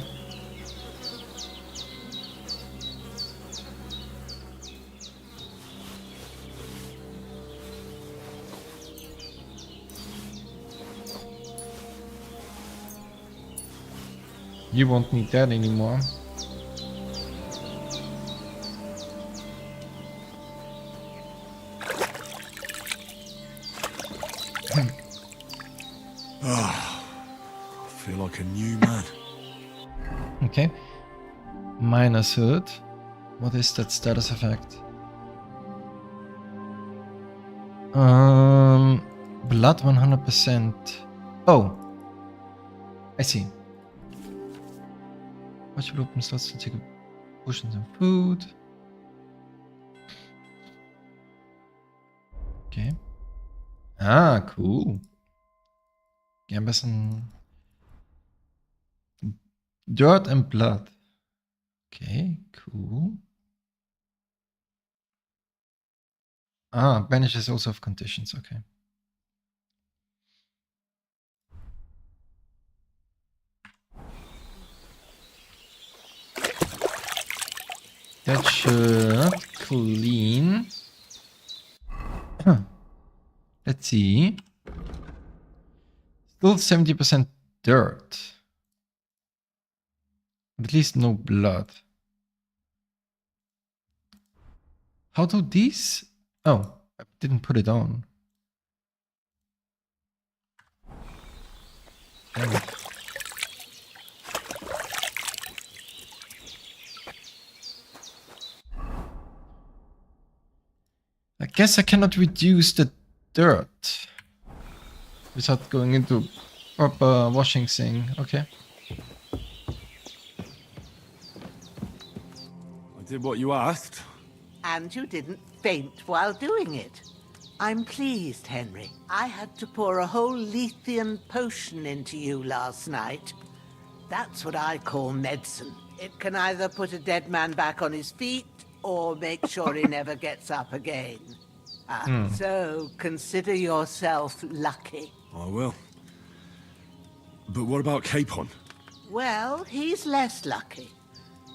You won't need that anymore. I feel like a new man. Okay. Minus hood. What is that status effect? Blood 100%. Oh. I see. Watch your open slots to take a push in some food. Okay. Ah, cool. Gern bisschen dirt and blood. Okay, cool. Ah, banishes also have conditions, okay. That should clean. Let's see. Still 70% dirt. At least no blood. How do these? Oh, I didn't put it on. Damn it. I guess I cannot reduce the dirt without going into proper washing thing. Okay. I did what you asked. And you didn't faint while doing it. I'm pleased, Henry. I had to pour a whole Lethean potion into you last night. That's what I call medicine. It can either put a dead man back on his feet or make sure he never gets up again. So consider yourself lucky. I will. But what about Capon? Well, he's less lucky.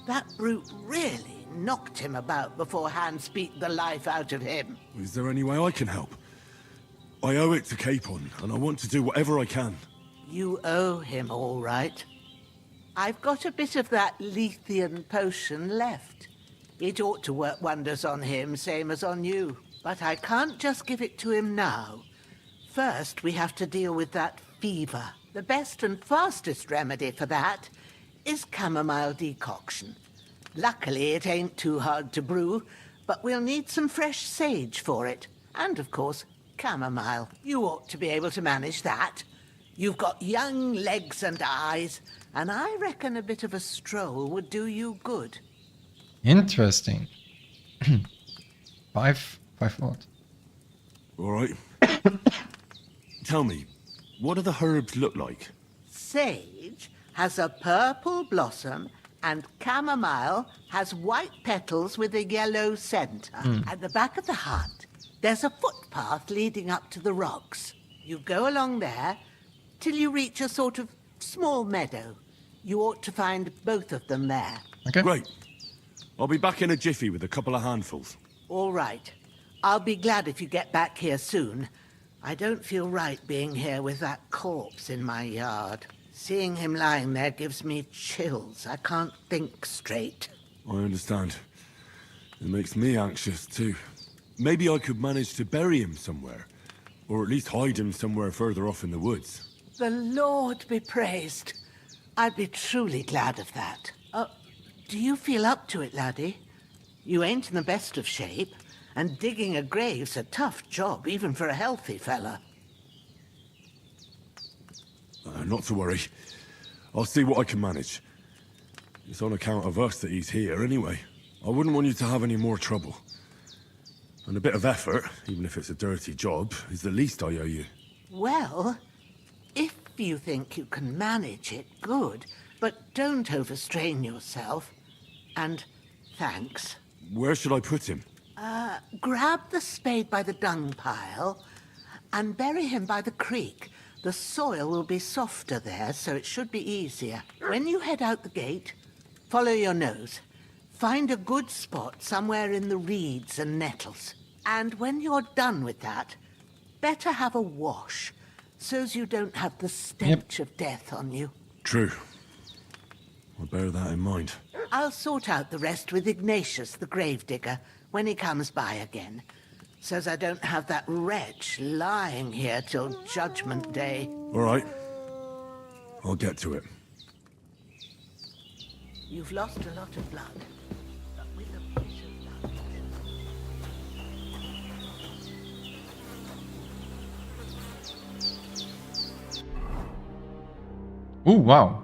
That brute really knocked him about before Hans beat the life out of him. Is there any way I can help? I owe it to Capon, and I want to do whatever I can. You owe him, all right. I've got a bit of that Lethean potion left. It ought to work wonders on him, same as on you. But I can't just give it to him now. First, we have to deal with that fever. The best and fastest remedy for that is chamomile decoction. Luckily, it ain't too hard to brew, but we'll need some fresh sage for it. And, of course, chamomile. You ought to be able to manage that. You've got young legs and eyes, and I reckon a bit of a stroll would do you good. Interesting. Five what? All right. Tell me, What do the herbs look like? Sage has a purple blossom and chamomile has white petals with a yellow center. At the back of the hut, there's a footpath leading up to the rocks. You go along there till you reach a sort of small meadow. You ought to find both of them there. Okay. Great. I'll be back in a jiffy with a couple of handfuls. All right. I'll be glad if you get back here soon. I don't feel right being here with that corpse in my yard. Seeing him lying there gives me chills. I can't think straight. I understand. It makes me anxious too. Maybe I could manage to bury him somewhere. Or at least hide him somewhere further off in the woods. The Lord be praised. I'd be truly glad of that. Do you feel up to it, laddie? You ain't in the best of shape, and digging a grave's a tough job, even for a healthy fella. Not to worry. I'll see what I can manage. It's on account of us that he's here anyway. I wouldn't want you to have any more trouble. And a bit of effort, even if it's a dirty job, is the least I owe you. Well, if you think you can manage it, good. But don't overstrain yourself. And thanks. Where should I put him? Grab the spade by the dung pile and bury him by the creek. The soil will be softer there, so it should be easier. When you head out the gate, follow your nose. Find a good spot somewhere in the reeds and nettles. And when you're done with that, better have a wash, so's you don't have the stench of death on you. True. I'll bear that in mind. I'll sort out the rest with Ignatius, the gravedigger, when he comes by again, so's I don't have that wretch lying here till Judgment Day. All right. I'll get to it. You've lost a lot of blood, but with a bit of luck. Oh, wow.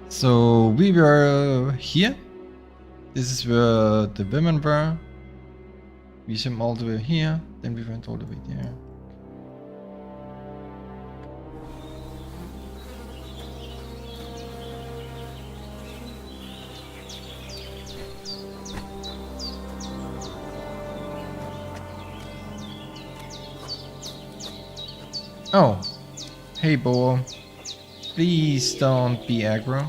So we were here. This is where the women were. We swam all the way here, then we went all the way there. Oh, hey boy, please don't be aggro.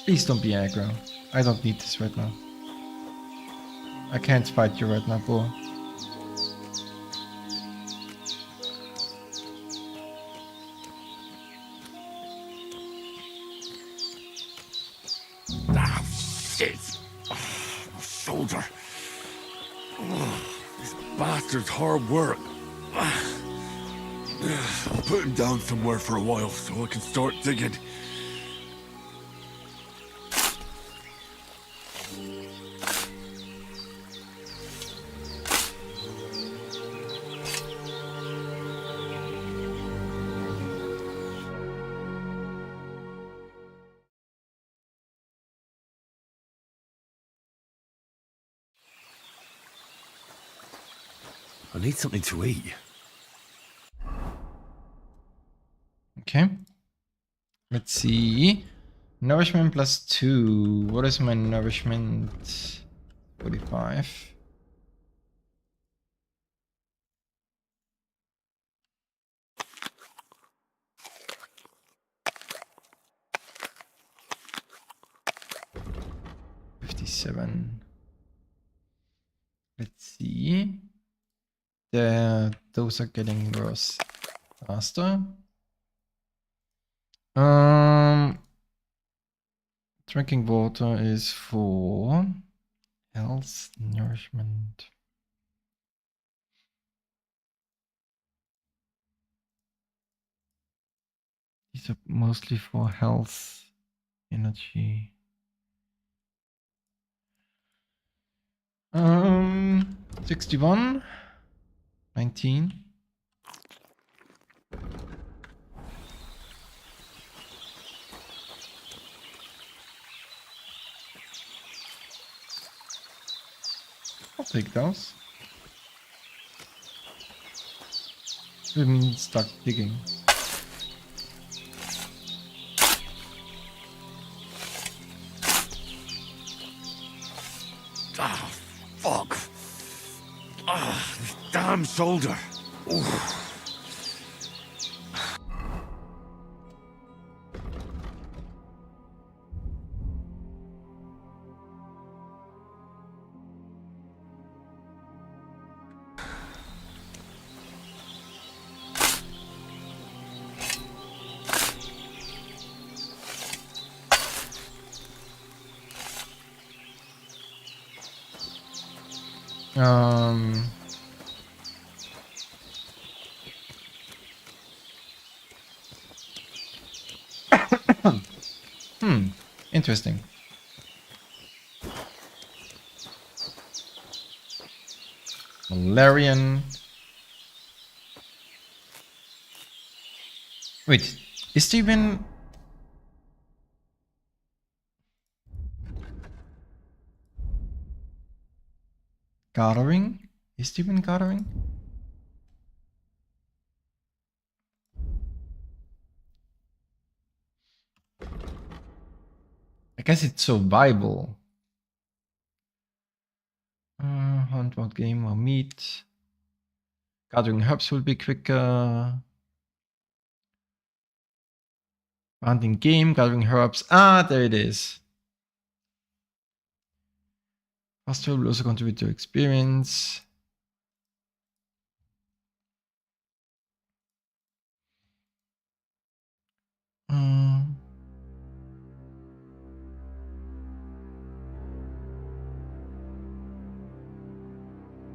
Please don't be aggro. I don't need this right now. I can't fight you right now, boy. Ah, shit! My shoulder. This bastard's hard work. I'll put him down somewhere for a while so I can start digging. I need something to eat. Okay. Let's see. Nourishment plus 2. What is my nourishment? 45. Let's see. Those are getting worse faster. Drinking water is for health, nourishment. These are mostly for health, energy. 61, 19. I'll take those. Been stuck digging. Ah, fuck. Ah, this damn shoulder. Oof. Interesting. Valerian. Wait, is there even... Gathering? Is there even gathering? I guess it's survival. Hunt what game or meat. Gathering herbs will be quicker. Hunting game, gathering herbs. Ah, there it is. Austria will also contribute to experience.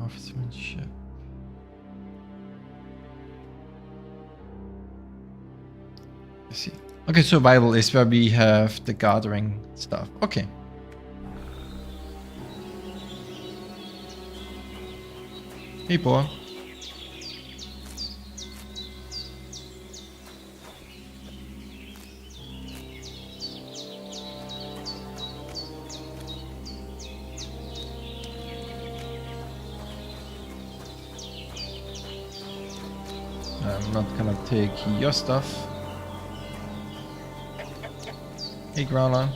Officership. I see. Okay, survival is where we have the gathering stuff. Okay. Hey, boy. I'm not gonna take your stuff. Hey, Growler.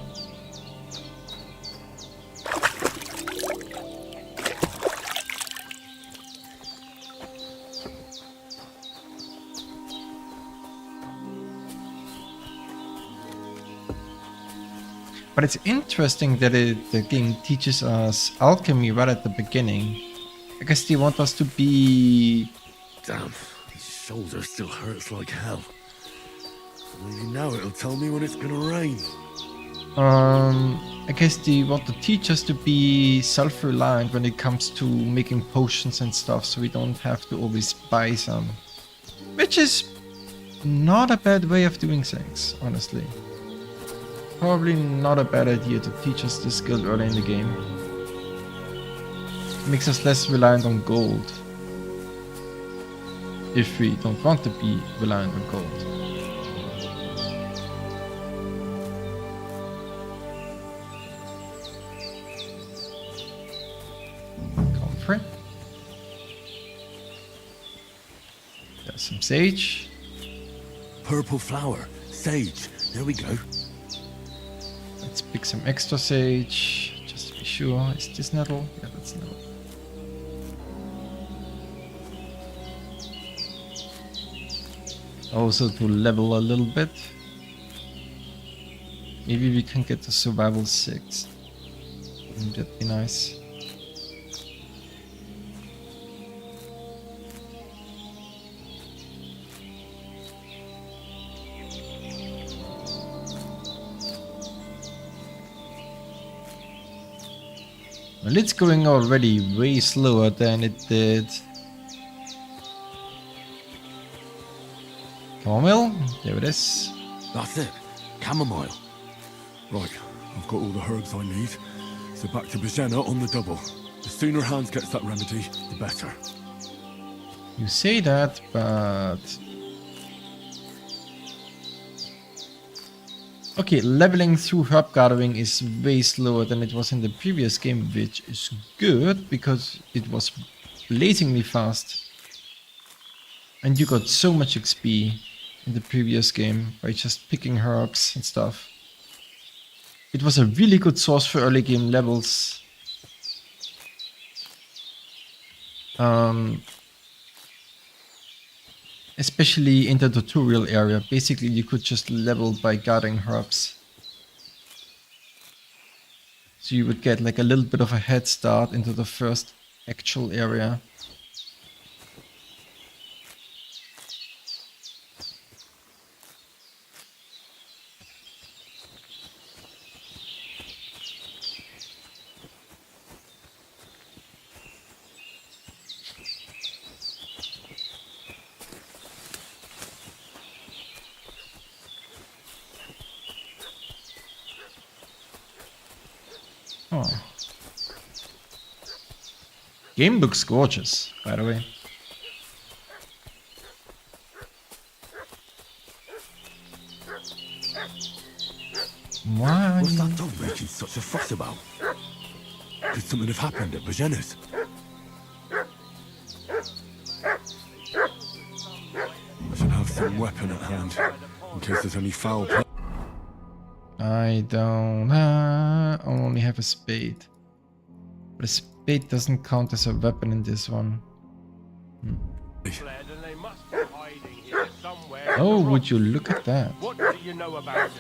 But it's interesting that the game teaches us alchemy right at the beginning. I guess they want us to be... Damn, his shoulder still hurts like hell. Maybe now it'll tell me when it's gonna rain. I guess they want to teach us to be self-reliant when it comes to making potions and stuff, so we don't have to always buy some. Which is not a bad way of doing things, honestly. Probably not a bad idea to teach us this skill early in the game. Makes us less reliant on gold. If we don't want to be reliant on gold. Comfrey. There's some sage. Purple flower, sage. There we go. Let's pick some extra sage, just to be sure. Is this nettle? Yeah, that's nettle. Also to level a little bit. Maybe we can get to survival 6. Wouldn't that be nice? Well, it's going already way slower than it did. Chamomile, there it is. That's it, chamomile. Right, I've got all the herbs I need. So back to Bijena on the double. The sooner Hans gets that remedy, the better. You say that, but... Okay, leveling through herb gathering is way slower than it was in the previous game, which is good because it was blazingly fast. And you got so much XP in the previous game by just picking herbs and stuff. It was a really good source for early game levels. Especially in the tutorial area. Basically, you could just level by gathering herbs. So you would get like a little bit of a head start into the first actual area. Oh. Game looks gorgeous, by the way. Why? What's that dog making such a fuss about? Could something have happened at Bajena's? I should have some weapon at hand, in case there's any foul play. I don't I only have a spade. But a spade doesn't count as a weapon in this one. Oh, would you look at that? What do you know about it?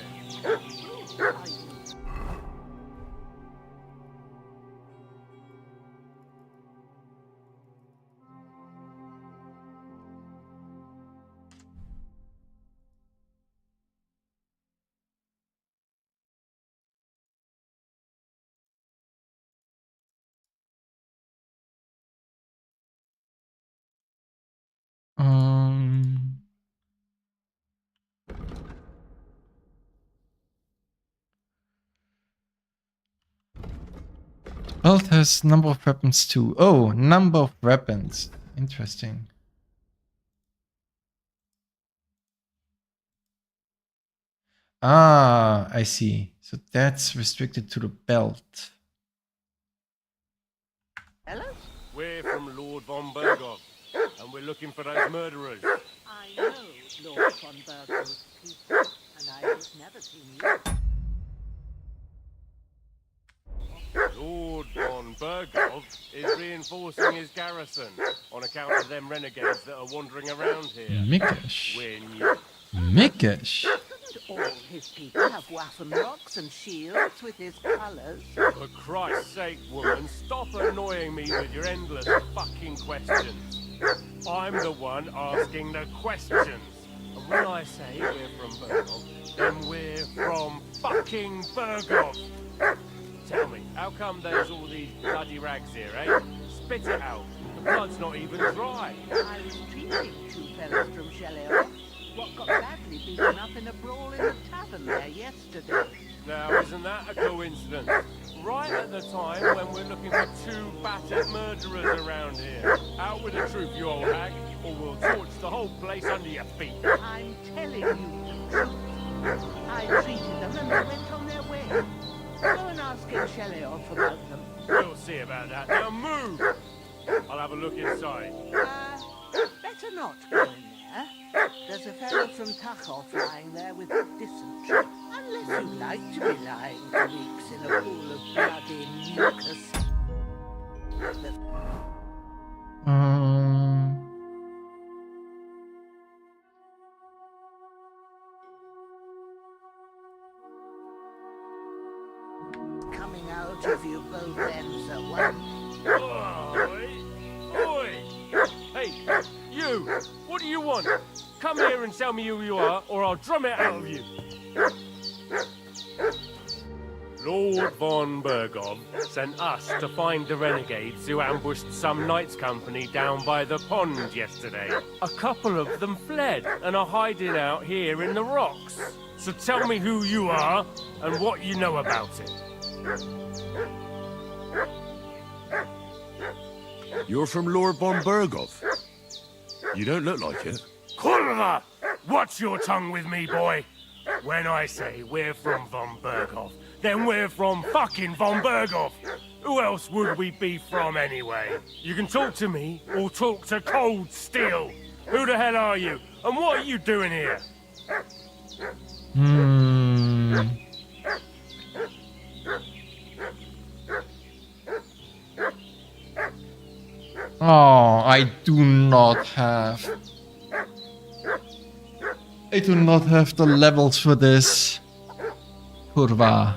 Belt has number of weapons too. Oh, number of weapons. Interesting. Ah, I see. So that's restricted to the belt. Hello? We're from Lord von Bergov, and we're looking for those murderers. I know Lord von Bergov's people, and I have never seen you. Lord von Bergov is reinforcing his garrison on account of them renegades that are wandering around here. Mickish. We're new. Mickish. All his people have waffen rocks and shields with his colours. For Christ's sake, woman, stop annoying me with your endless fucking questions. I'm the one asking the questions. And when I say we're from Bergov, then we're from fucking Bergov. Tell me, how come there's all these bloody rags here, eh? Spit it out. The blood's not even dry. I was treating two fellas from Chaleoff. What got badly beaten up in a brawl in the tavern there yesterday. Now, isn't that a coincidence? Right at the time when we're looking for two battered murderers around here. Out with the truth, you old hag, or we'll torch the whole place under your feet. I'm telling you the truth. I treated them and they went on their way. Go and ask Chaleoff about them. We'll see about that. Now move! I'll have a look inside. Better not go in there. There's a fellow from Tachov lying there with dysentery. Unless you like to be lying for weeks in a pool of bloody mucus. Coming out of you both ends at once. Oi! Oi! Hey, you! What do you want? Come here and tell me who you are, or I'll drum it out of you. Lord von Bergov sent us to find the renegades who ambushed some knights' company down by the pond yesterday. A couple of them fled and are hiding out here in the rocks. So tell me who you are and what you know about it. You're from Lord von Bergov. You don't look like it. Kurva! Watch your tongue with me, boy. When I say we're from Von Berghoff, then we're from fucking Von Berghoff. Who else would we be from anyway? You can talk to me or talk to Cold Steel. Who the hell are you? And what are you doing here? Oh, I do not have the levels for this. Kurwa.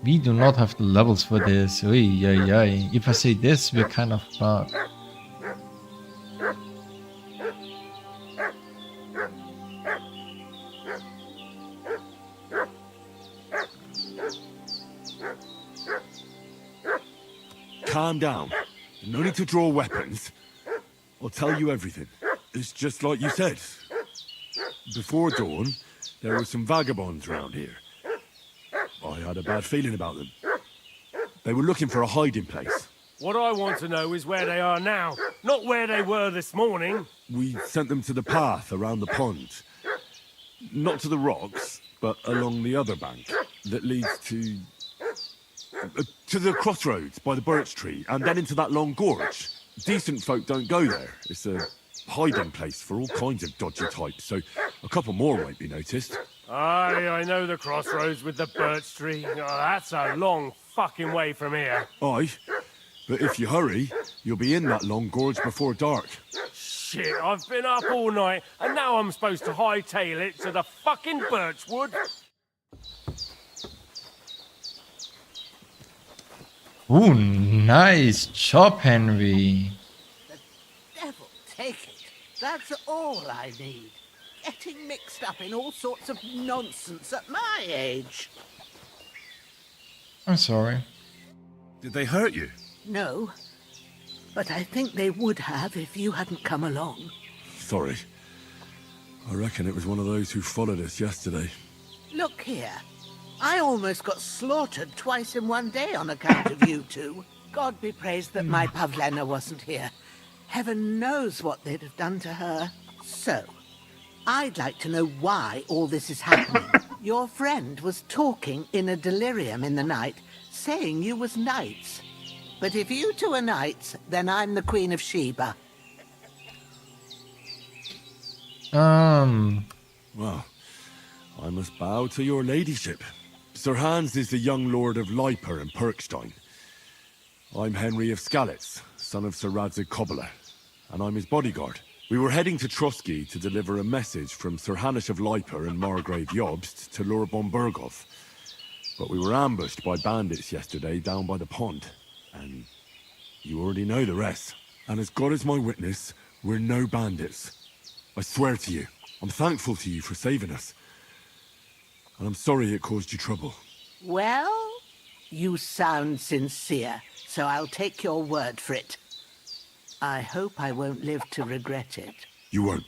We do not have the levels for this. Oy, oy, oy. If I say this, we're kind of fucked. Calm down. No need to draw weapons. I'll tell you everything. It's just like you said. Before dawn, there were some vagabonds around here. I had a bad feeling about them. They were looking for a hiding place. What I want to know is where they are now, not where they were this morning. We sent them to the path around the pond. Not to the rocks, but along the other bank that leads to the crossroads by the birch tree, and then into that long gorge. Decent folk don't go there. It's a hiding place for all kinds of dodgy types, so a couple more won't be noticed. Aye, I know the crossroads with the birch tree. Oh, that's a long fucking way from here. Aye, but if you hurry, you'll be in that long gorge before dark. Shit, I've been up all night, and now I'm supposed to hightail it to the fucking birchwood? Ooh, nice job, Henry. Devil take it. That's all I need. Getting mixed up in all sorts of nonsense at my age. I'm sorry. Did they hurt you? No, but I think they would have if you hadn't come along. Sorry. I reckon it was one of those who followed us yesterday. Look here. I almost got slaughtered twice in one day on account of you two. God be praised that my Pavlena wasn't here. Heaven knows what they'd have done to her. So, I'd like to know why all this is happening. Your friend was talking in a delirium in the night, saying you was knights. But if you two are knights, then I'm the Queen of Sheba. Well, I must bow to your ladyship. Sir Hans is the young lord of Leiper and Perkstein. I'm Henry of Skalitz, son of Sir Radzig Cobbler, and I'm his bodyguard. We were heading to Trotsky to deliver a message from Sir Hanish of Leiper and Margrave Jobst to Lord von Berghoff. But we were ambushed by bandits yesterday down by the pond, and you already know the rest. And as God is my witness, we're no bandits. I swear to you, I'm thankful to you for saving us. And I'm sorry it caused you trouble. Well, you sound sincere, so I'll take your word for it. I hope I won't live to regret it. You won't.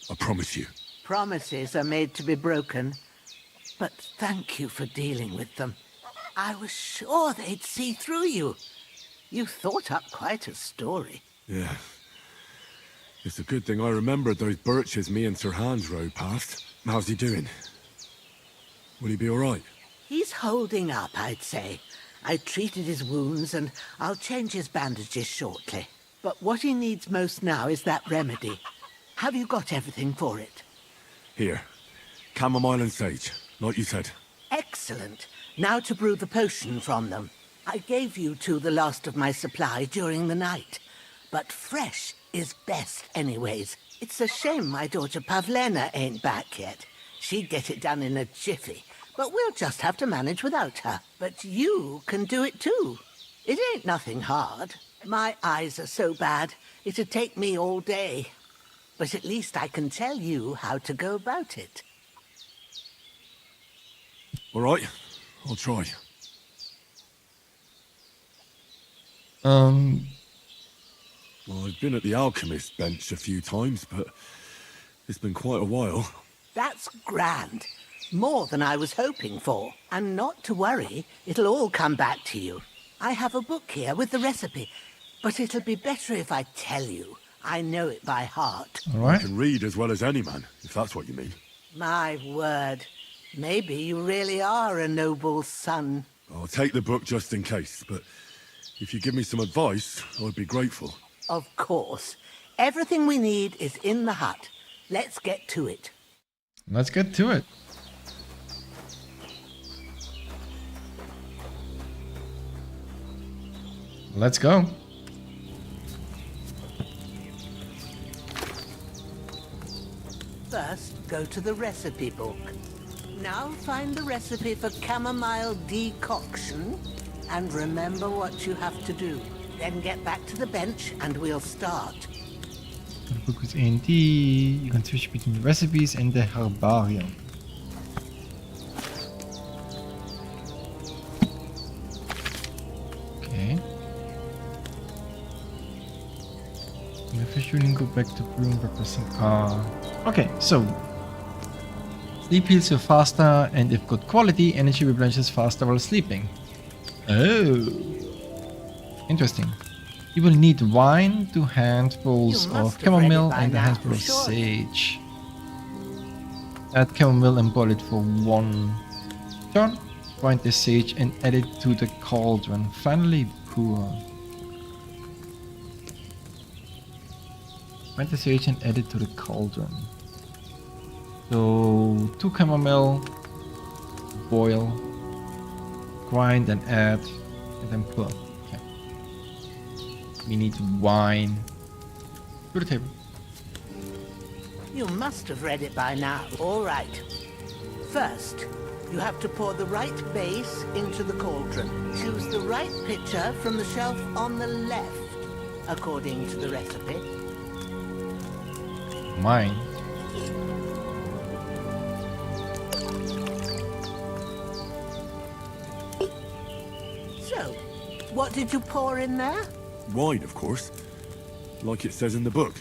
I promise you. Promises are made to be broken, but thank you for dealing with them. I was sure they'd see through you. You thought up quite a story. Yeah. It's a good thing I remembered those birches me and Sir Hans rode past. How's he doing? Will he be all right? He's holding up, I'd say. I treated his wounds, and I'll change his bandages shortly. But what he needs most now is that remedy. Have you got everything for it? Here. Chamomile and sage, like you said. Excellent. Now to brew the potion from them. I gave you two the last of my supply during the night. But fresh is best anyways. It's a shame my daughter Pavlena ain't back yet. She'd get it done in a jiffy. But we'll just have to manage without her. But you can do it too. It ain't nothing hard. My eyes are so bad, it'd take me all day. But at least I can tell you how to go about it. All right, I'll try. Well, I've been at the alchemist's bench a few times, but it's been quite a while. That's grand. More than I was hoping for. And not to worry, it'll all come back to you. I have a book here with the recipe, but it'll be better if I tell you. I know it by heart. All right. You can read as well as any man, if that's what you mean. My word. Maybe you really are a noble son. I'll take the book just in case, but if you give me some advice, I'd be grateful. Of course. Everything we need is in the hut. Let's get to it. Let's get to it. Let's go. First, go to the recipe book. Now find the recipe for chamomile decoction and remember what you have to do. Then get back to the bench and we'll start. The book with A&D. You can switch between the recipes and the herbarium. Okay. In the fish unit, go back to brewing represent. Okay, so sleep heals you faster, and if good quality, energy replenishes faster while sleeping. Oh, interesting. You will need wine, 2 handfuls of chamomile, and a handful of sage. Add chamomile and boil it for 1 turn. Grind the sage and add it to the cauldron. Finally, pour. Grind the sage and add it to the cauldron. So 2 chamomile, boil, grind and add, and then pour. Okay. We need wine. To the table. You must have read it by now. All right. First, you have to pour the right base into the cauldron. Choose the right pitcher from the shelf on the left, according to the recipe. Mine. So, what did you pour in there? Wine, of course. Like it says in the book.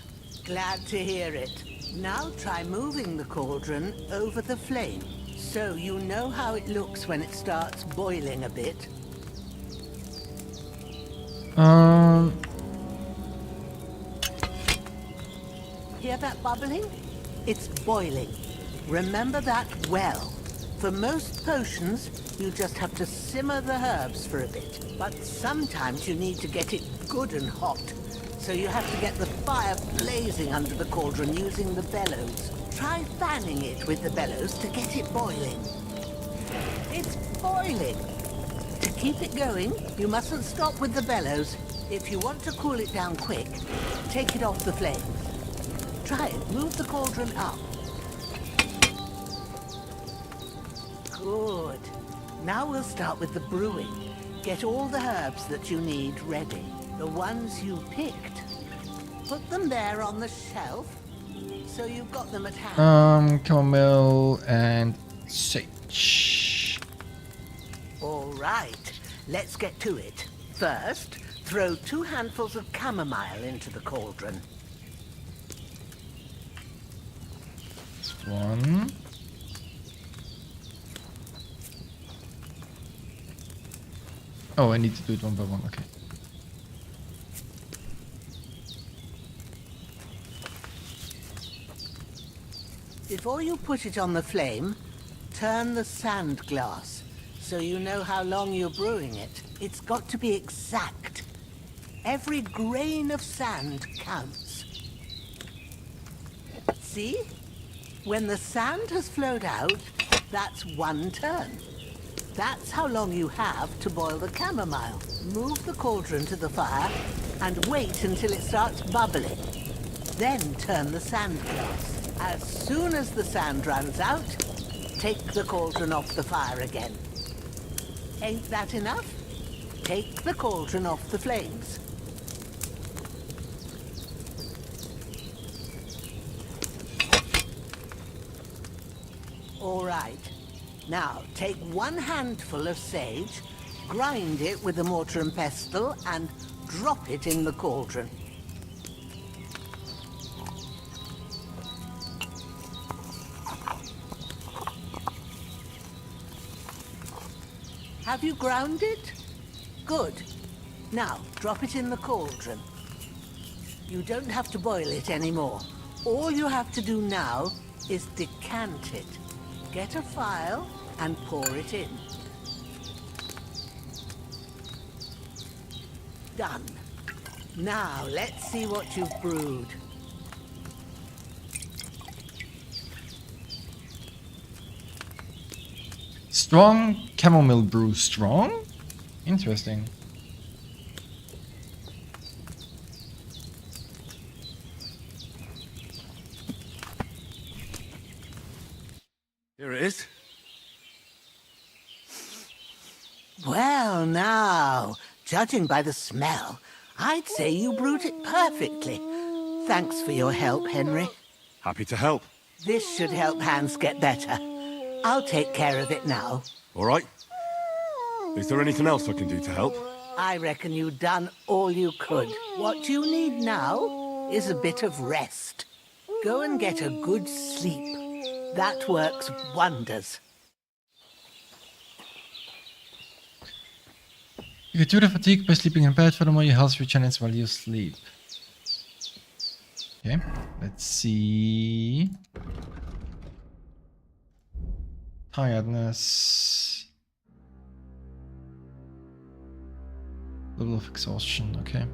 Glad to hear it. Now try moving the cauldron over the flame, so you know how it looks when it starts boiling a bit. Hear that bubbling? It's boiling. Remember that well. For most potions, you just have to simmer the herbs for a bit. But sometimes you need to get it good and hot. So you have to get the fire blazing under the cauldron using the bellows. Try fanning it with the bellows to get it boiling. It's boiling. To keep it going, you mustn't stop with the bellows. If you want to cool it down quick, take it off the flames. Try it. Move the cauldron up. Good. Now we'll start with the brewing. Get all the herbs that you need ready. The ones you picked. Put them there on the shelf, so you've got them at hand. Chamomile and sage. All right, let's get to it. First, throw 2 handfuls of chamomile into the cauldron. 1. Oh, I need to do it one by one, okay. Before you put it on the flame, turn the sand glass, so you know how long you're brewing it. It's got to be exact. Every grain of sand counts. See? When the sand has flowed out, that's 1 turn. That's how long you have to boil the chamomile. Move the cauldron to the fire and wait until it starts bubbling. Then turn the sand glass. As soon as the sand runs out, take the cauldron off the fire again. Ain't that enough? Take the cauldron off the flames. All right. Now, take 1 handful of sage, grind it with a mortar and pestle, and drop it in the cauldron. Have you ground it? Good. Now, drop it in the cauldron. You don't have to boil it anymore. All you have to do now is decant it. Get a phial and pour it in. Done. Now, let's see what you've brewed. Strong chamomile brew. Strong? Interesting. Here it is. Well, now, judging by the smell, I'd say you brewed it perfectly. Thanks for your help, Henry. Happy to help. This should help Hans get better. I'll take care of it now. All right. Is there anything else I can do to help? I reckon you've done all you could. What you need now is a bit of rest. Go and get a good sleep. That works wonders. You get rid of fatigue by sleeping in bed. Furthermore, your health regenerates while you sleep. Okay, let's see. Tiredness. Level of exhaustion, okay.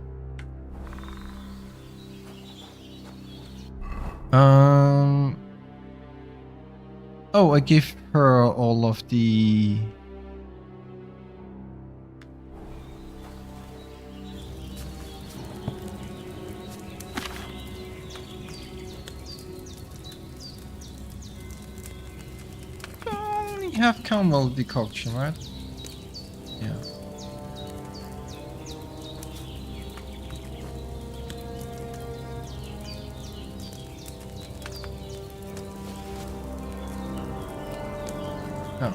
Oh, I gave her all of the... You have caramel decoction, right? Yeah. Oh.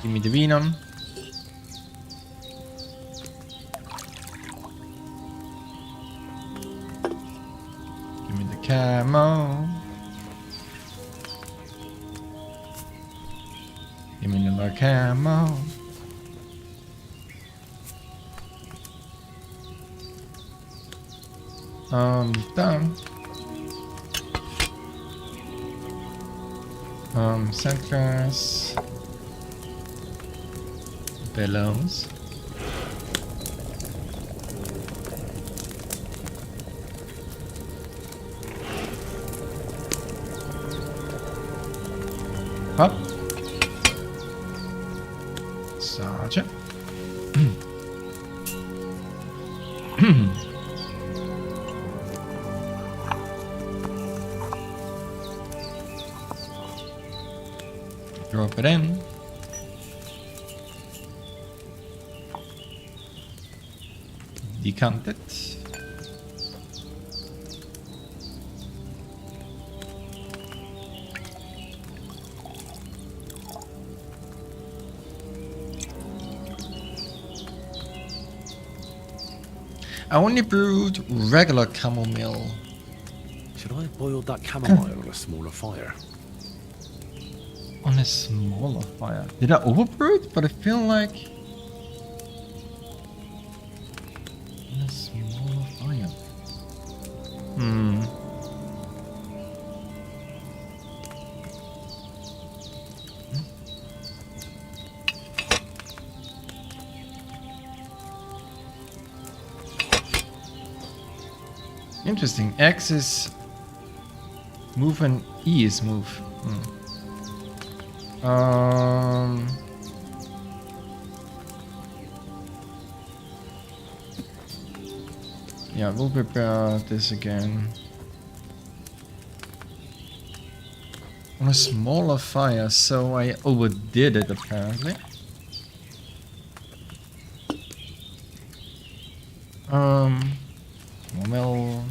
Give me the venom. Give me the camo. Give me another camo. Done. Sandgrass. Bellows. Up. Sergeant. Drop it in. Decant it. I only brewed regular chamomile. Should I have boiled that chamomile on a smaller fire? On a smaller fire. Did I overbrew it? But I feel like... On a smaller fire. Interesting. X is move and E is move. Yeah, we'll prepare this again. On a smaller fire, so I overdid it apparently. Well,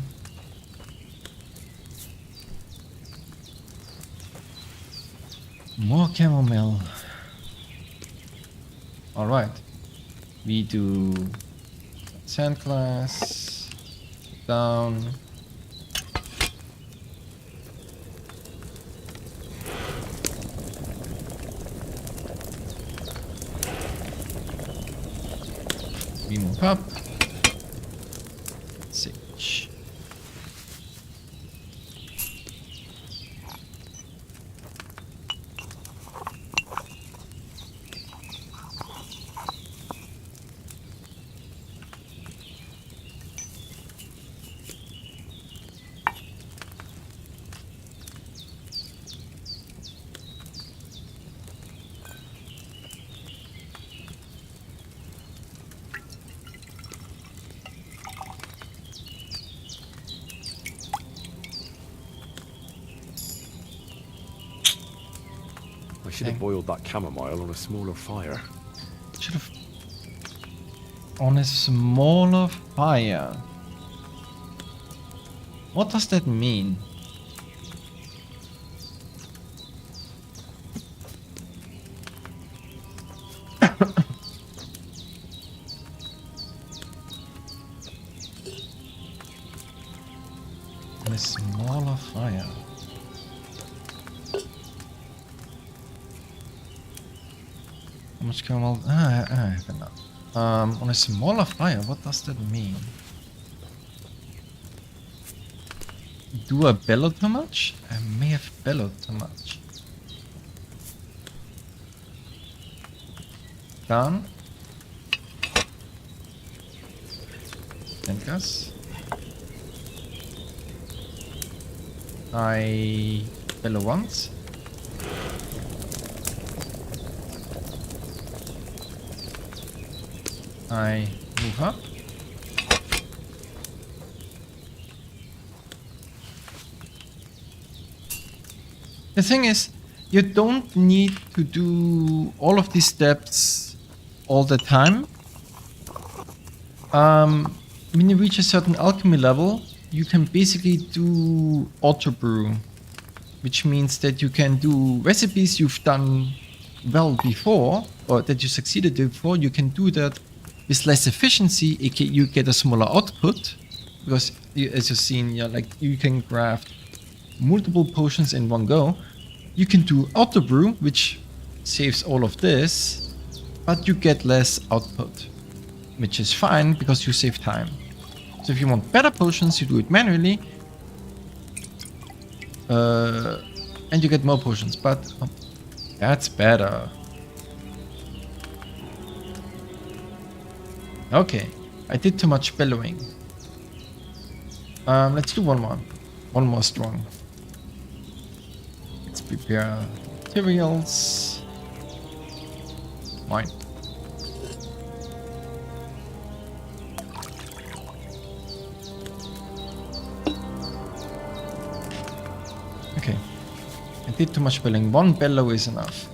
more chamomile. All right, we do sand glass down. We move up. Sage. I should have boiled that chamomile on a smaller fire. Should have on a smaller fire. What does that mean? On a smaller fire. How much caramel? I have enough. On a smaller fire, what does that mean? Do I bellow too much? I may have bellowed too much. Done. Gas. I bellow once. I move up. The thing is, you don't need to do all of these steps all the time. When you reach a certain alchemy level, you can basically do auto brew, which means that you can do recipes you've done well before, or that you succeeded before. You can do that with less efficiency, aka you get a smaller output, because as you've seen, you can craft multiple potions in one go. You can do auto brew, which saves all of this, but you get less output, which is fine because you save time. So if you want better potions, you do it manually, and you get more potions, but that's better. Okay, I did too much bellowing. Let's do one more strong. Let's prepare materials. Mine. Okay, I did too much bellowing. One bellow is enough.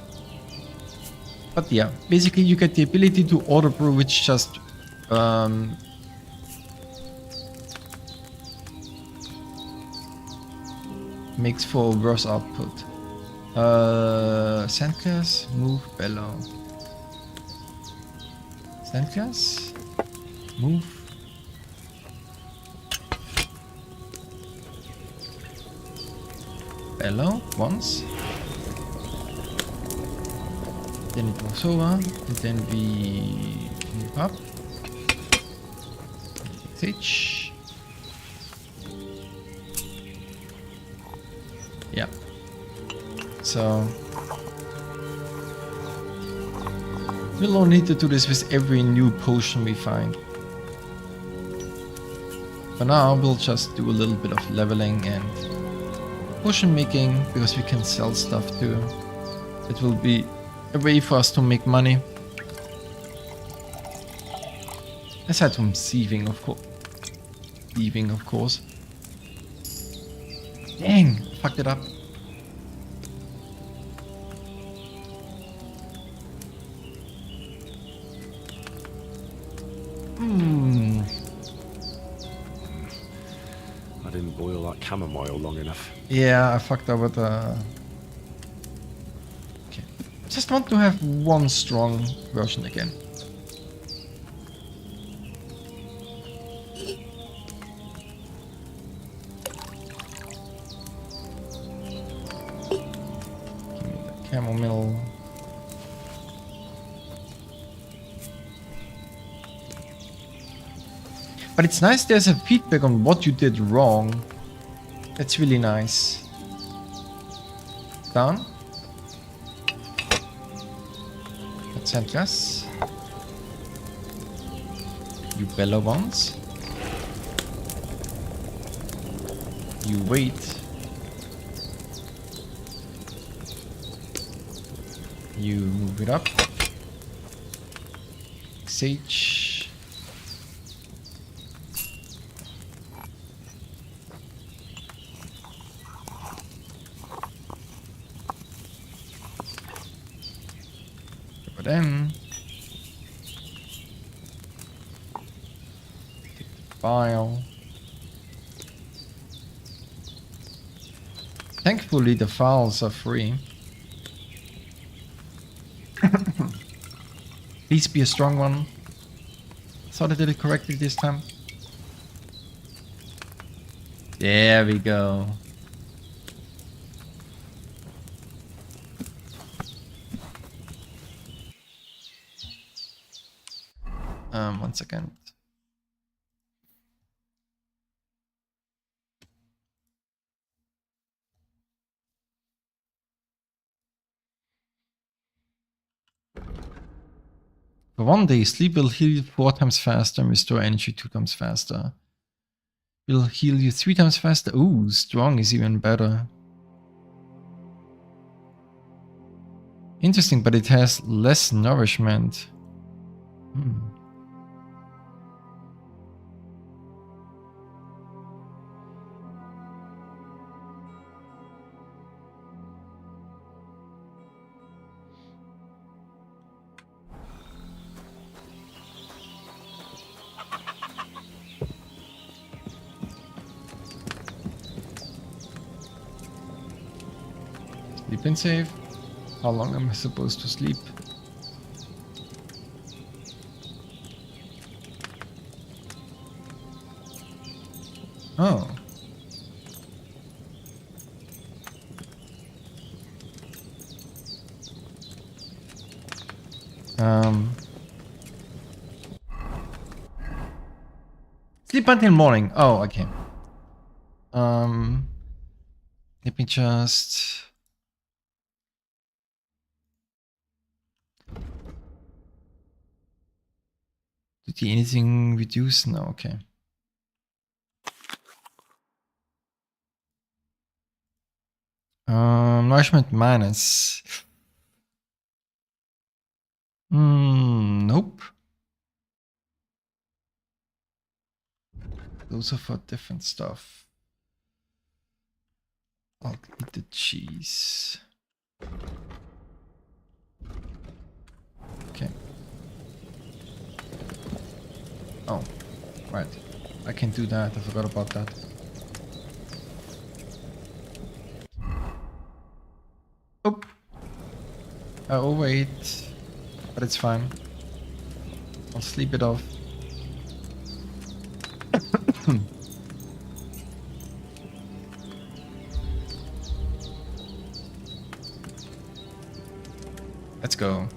But yeah, basically you get the ability to auto brew, which just makes for worse output. Sandclass, move, bellow. Sandclass, move. Bellow once. Then it moves over, and then we move up. Sage. Yeah. So we'll only need to do this with every new potion we find. For now, we'll just do a little bit of leveling and potion making, because we can sell stuff too. It will be a way for us to make money. Aside from thieving, of course. Dang, fucked it up. I didn't boil that chamomile long enough. Yeah, I fucked up with the... Okay. Just want to have one strong version again. Give me the chamomile. But it's nice there's a feedback on what you did wrong. That's really nice. Down. Let's send gas. You bellow ones. You wait. You move it up. Sage. But then take the file. Thankfully the files are free. Please be a strong one. Thought I did it correctly this time. There we go. 1 second. For 1 day, sleep will heal you 4 times faster and restore energy 2 times faster. Will heal you 3 times faster. Ooh, strong is even better. Interesting, but it has less nourishment. Sleep and save. How long am I supposed to sleep? Oh. Sleep until morning. Oh, okay. Let me just... Did anything reduce? No, okay. Nourishment minus. Nope. Those are for different stuff. I'll eat the cheese. Okay. Oh, right. I can do that. I forgot about that. Oh. Oh, wait. But it's fine. I'll sleep it off. Let's go.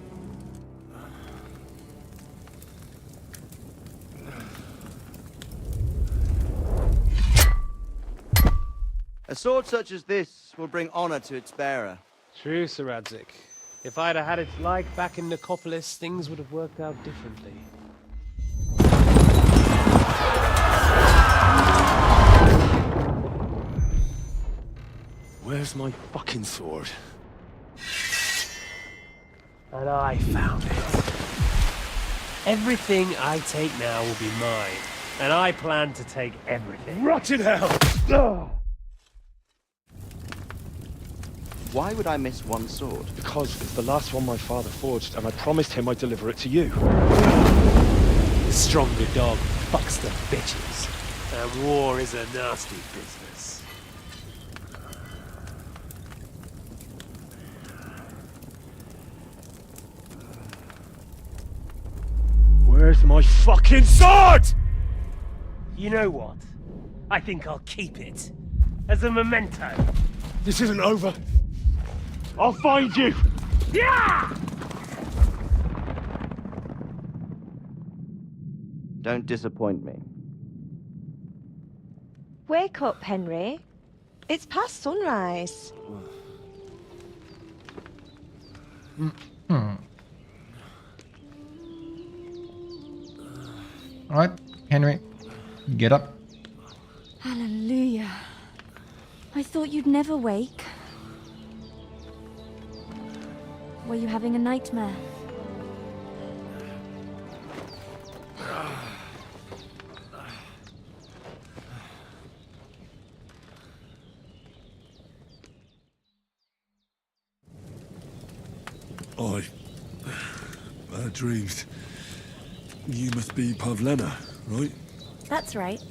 A sword such as this will bring honor to its bearer. True, Sir Radzik. If I'd have had it like back in Nicopolis, things would have worked out differently. Where's my fucking sword? And I found it. Everything I take now will be mine. And I plan to take everything. Rot in hell! Ugh. Why would I miss one sword? Because it's the last one my father forged, and I promised him I'd deliver it to you. The stronger dog fucks the bitches. And war is a nasty business. Where's my fucking sword? You know what? I think I'll keep it. As a memento. This isn't over. I'll find you! Yeah! Don't disappoint me. Wake up, Henry. It's past sunrise. Alright, Henry, get up. Hallelujah. I thought you'd never wake. Were you having a nightmare? Bad dreams. You must be Pavlena, right? That's right.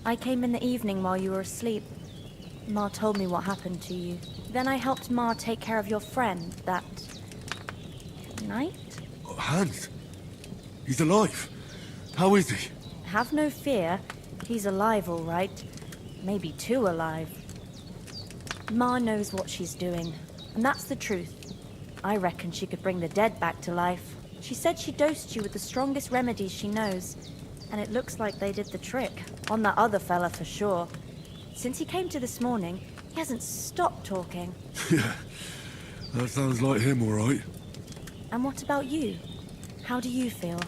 I came in the evening while you were asleep. Ma told me what happened to you. Then I helped Ma take care of your friend that night? Hans? He's alive. How is he? Have no fear. He's alive, all right. Maybe too alive. Ma knows what she's doing, and that's the truth. I reckon she could bring the dead back to life. She said she dosed you with the strongest remedies she knows, and it looks like they did the trick. On that other fella for sure. Since he came to this morning, he hasn't stopped talking. Yeah, that sounds like him, all right. And what about you? How do you feel?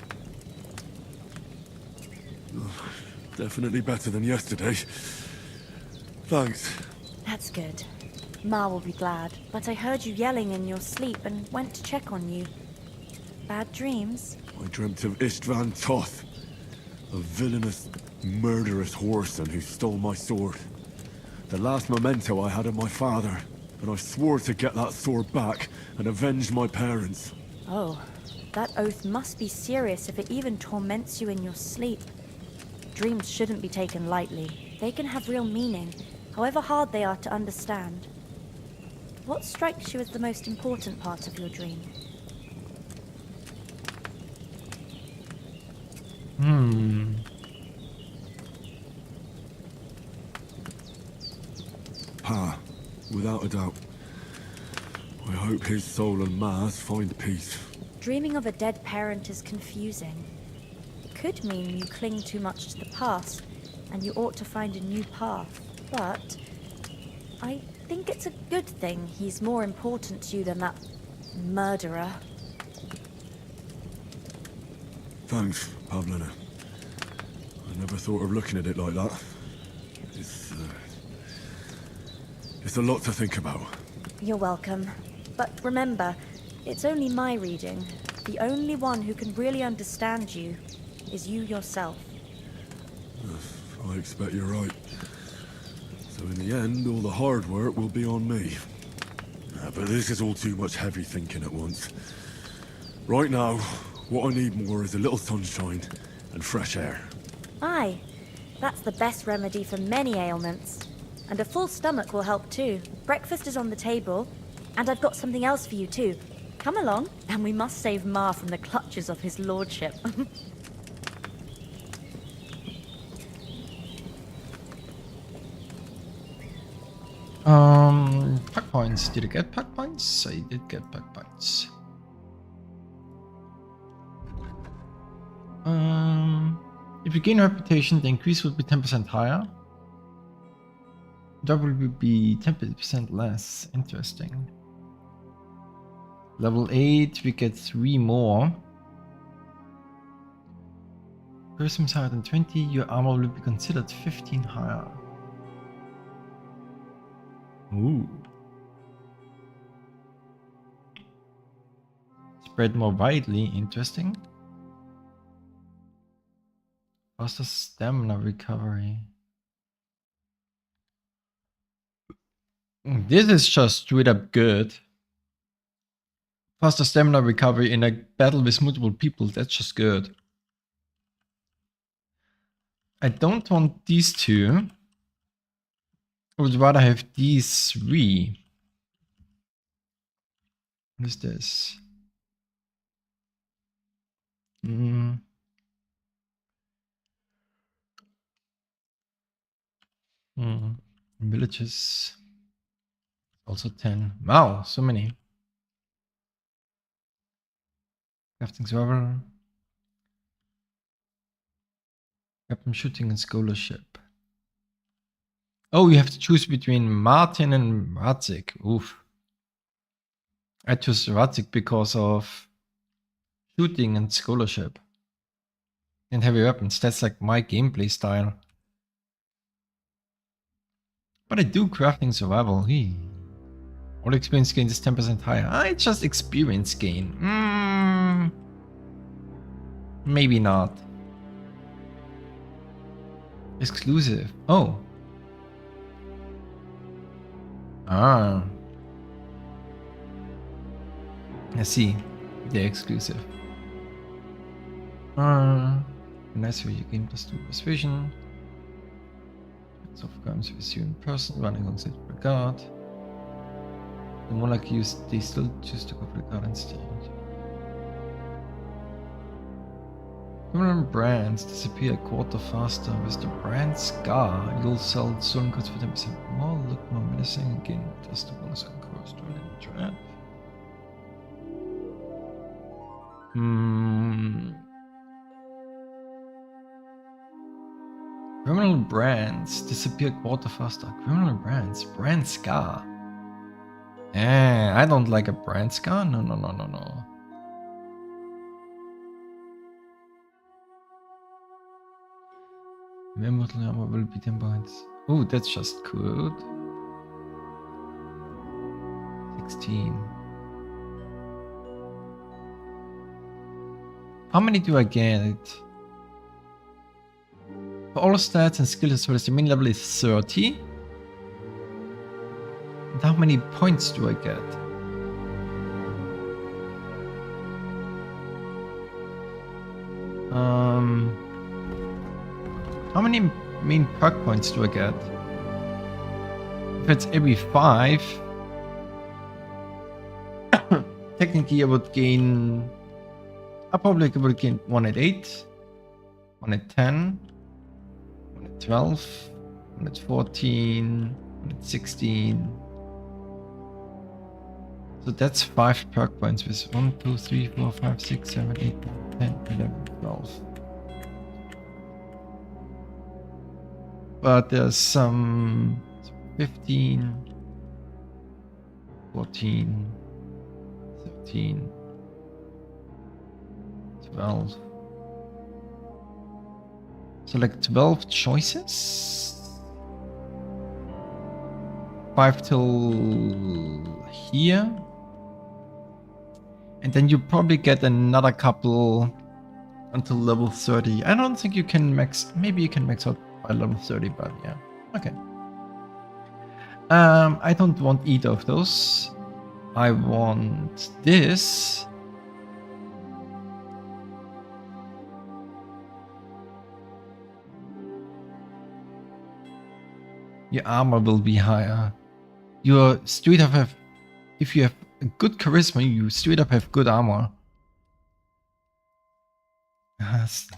Definitely better than yesterday. Thanks. That's good. Ma will be glad, but I heard you yelling in your sleep and went to check on you. Bad dreams? I dreamt of Istvan Toth, a villainous, murderous whoreson who stole my sword. The last memento I had of my father, and I swore to get that sword back and avenge my parents. Oh, that oath must be serious if it even torments you in your sleep. Dreams shouldn't be taken lightly. They can have real meaning, however hard they are to understand. What strikes you as the most important part of your dream? Pa, without a doubt. I hope his soul and Ma's find peace. Dreaming of a dead parent is confusing. It could mean you cling too much to the past, and you ought to find a new path. But I think it's a good thing he's more important to you than that murderer. Thanks, Pavlena. I never thought of looking at it like that. It's a lot to think about. You're welcome. But remember, it's only my reading. The only one who can really understand you is you yourself. I expect you're right. So in the end, all the hard work will be on me. But this is all too much heavy thinking at once. Right now, what I need more is a little sunshine and fresh air. Aye, that's the best remedy for many ailments. And a full stomach will help too. Breakfast is on the table, and I've got something else for you too. Come along, and we must save Ma from the clutches of his lordship. Pack points. Did I get pack points? I did get pack points. If you gain reputation, the increase will be 10% higher. That will be 10% less. Interesting. Level 8, we get 3 more. Charisma is higher than 20, your armor will be considered 15 higher. Ooh. Spread more widely, interesting. Faster stamina recovery. This is just straight up good. Faster stamina recovery in a battle with multiple people, that's just good. I don't want these two. I would rather have these 3. What is this? Villages. Also 10. Wow, so many. Crafting survival. Weapon shooting and scholarship. Oh, you have to choose between Martin and Radzik. Oof. I chose Radzik because of shooting and scholarship. And heavy weapons. That's like my gameplay style. But I do crafting survival. All experience gain is 10% higher. It's just experience gain. Maybe not. Exclusive. Oh. I see. They're exclusive. Nice for you gain +2 persuasion. Of course, with you in person, running alongside the guard. The more like you, they still choose to go for the guard instead. Criminal brands disappear a quarter faster. With the brand Scar, you'll sell stolen goods for 10% more, look more menacing, again, just the bonus conquerors to the trap. Criminal brands disappear quarter faster. Criminal brands. Brand Scar. I don't like a brand Scar. No. Immortal armor will be 10 points. Oh, that's just good. 16. How many do I get? For all stats and skills as well as the main level is 30. And how many points do I get? How many main perk points do I get? If it's every 5, technically I would gain... I probably would gain 1 at 8, 1 at 10, 1 at 12, 1 at 14, 1 at 16. So that's 5 perk points with 1, 2, 3, 4, 5, 6, 7, 8, 9, 10, 11, 12. But there's some 15, 14, 13, 12. So like 12 choices? 5 till here. And then you probably get another couple until level 30. I don't think you can max... Maybe you can max out by level 30, but yeah. Okay. I don't want either of those. I want this. Your armor will be higher. Your straight up have... If you have a good charisma, you straight up have good armor.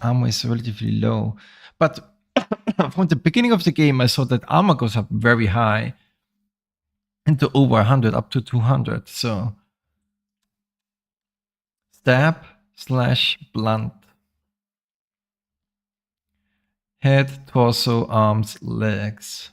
Armor is relatively low. But from the beginning of the game, I saw that armor goes up very high. Into over 100, up to 200. So... Stab / blunt. Head, torso, arms, legs.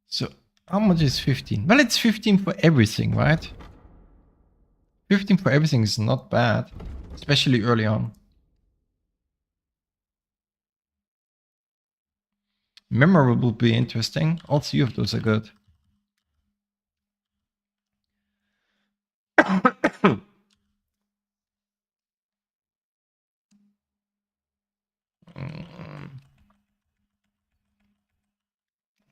So how much is 15? Well, it's 15 for everything, right? 15 for everything is not bad, especially early on. Memorable will be interesting. All 3 of those are good.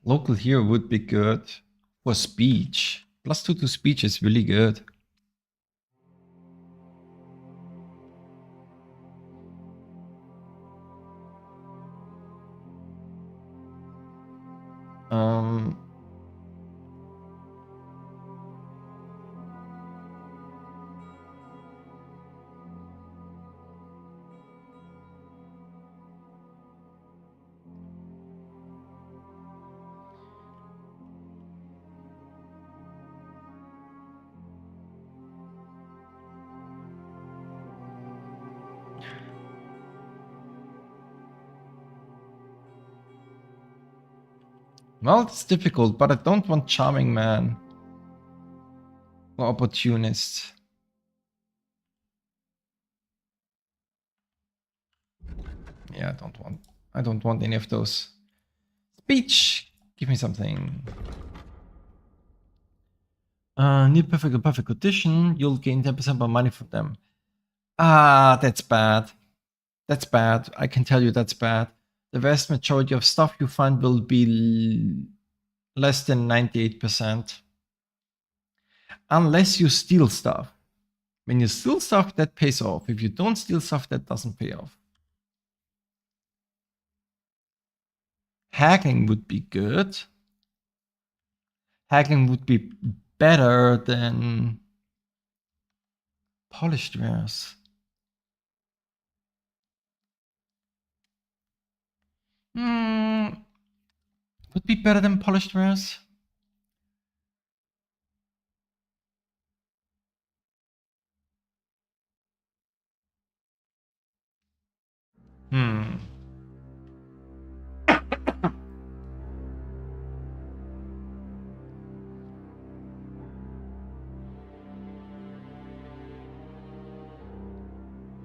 Local hero would be good for speech. +2 to speech is really good. Well, it's difficult, but I don't want charming man or opportunist. Yeah, I don't want any of those. Speech, give me something. Near perfect or perfect condition, you'll gain 10% more money from them. Ah, that's bad. That's bad. I can tell you that's bad. The vast majority of stuff you find will be less than 98%. Unless you steal stuff. When you steal stuff, that pays off. If you don't steal stuff, that doesn't pay off. Hacking would be good. Hacking would be better than polished wares. Would be better than polished wares.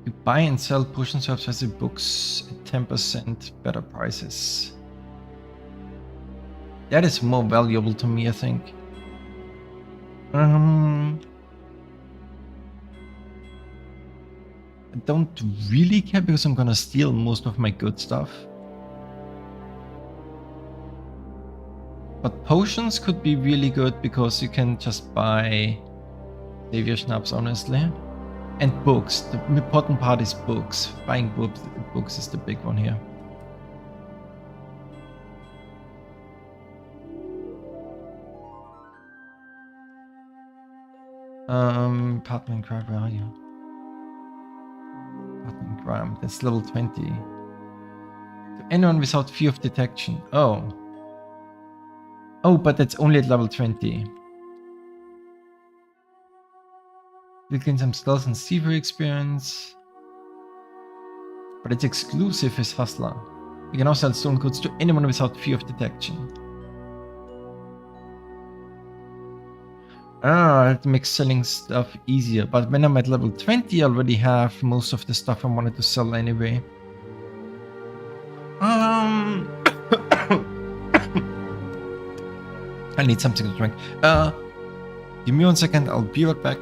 You buy and sell potion subsidy books at 10% better prices. That is more valuable to me, I think. I don't really care because I'm gonna steal most of my good stuff. But potions could be really good because you can just buy Savior Schnapps, honestly. And books. The important part is books. Buying books is the big one here. Partner crime, where are you? Partner crime, that's level 20. To anyone without fear of detection. Oh. Oh, but that's only at level 20. You gain some skills and thievery experience. But it's exclusive as Hustler. You can also sell stolen goods to anyone without fear of detection. It makes selling stuff easier, but when I'm at level 20, I already have most of the stuff I wanted to sell anyway. I need something to drink. Give me 1 second, I'll be right back.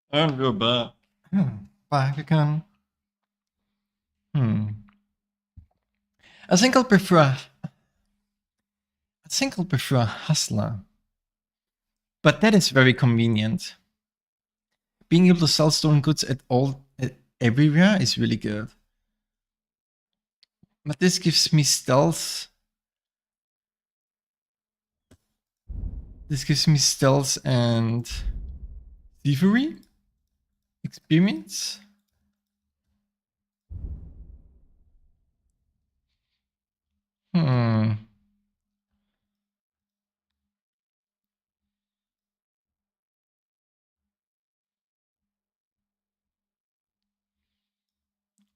And we're back. Back again. I think I'll prefer Hustler. But that is very convenient. Being able to sell stolen goods everywhere is really good. But this gives me stealth. This gives me stealth and thievery experience.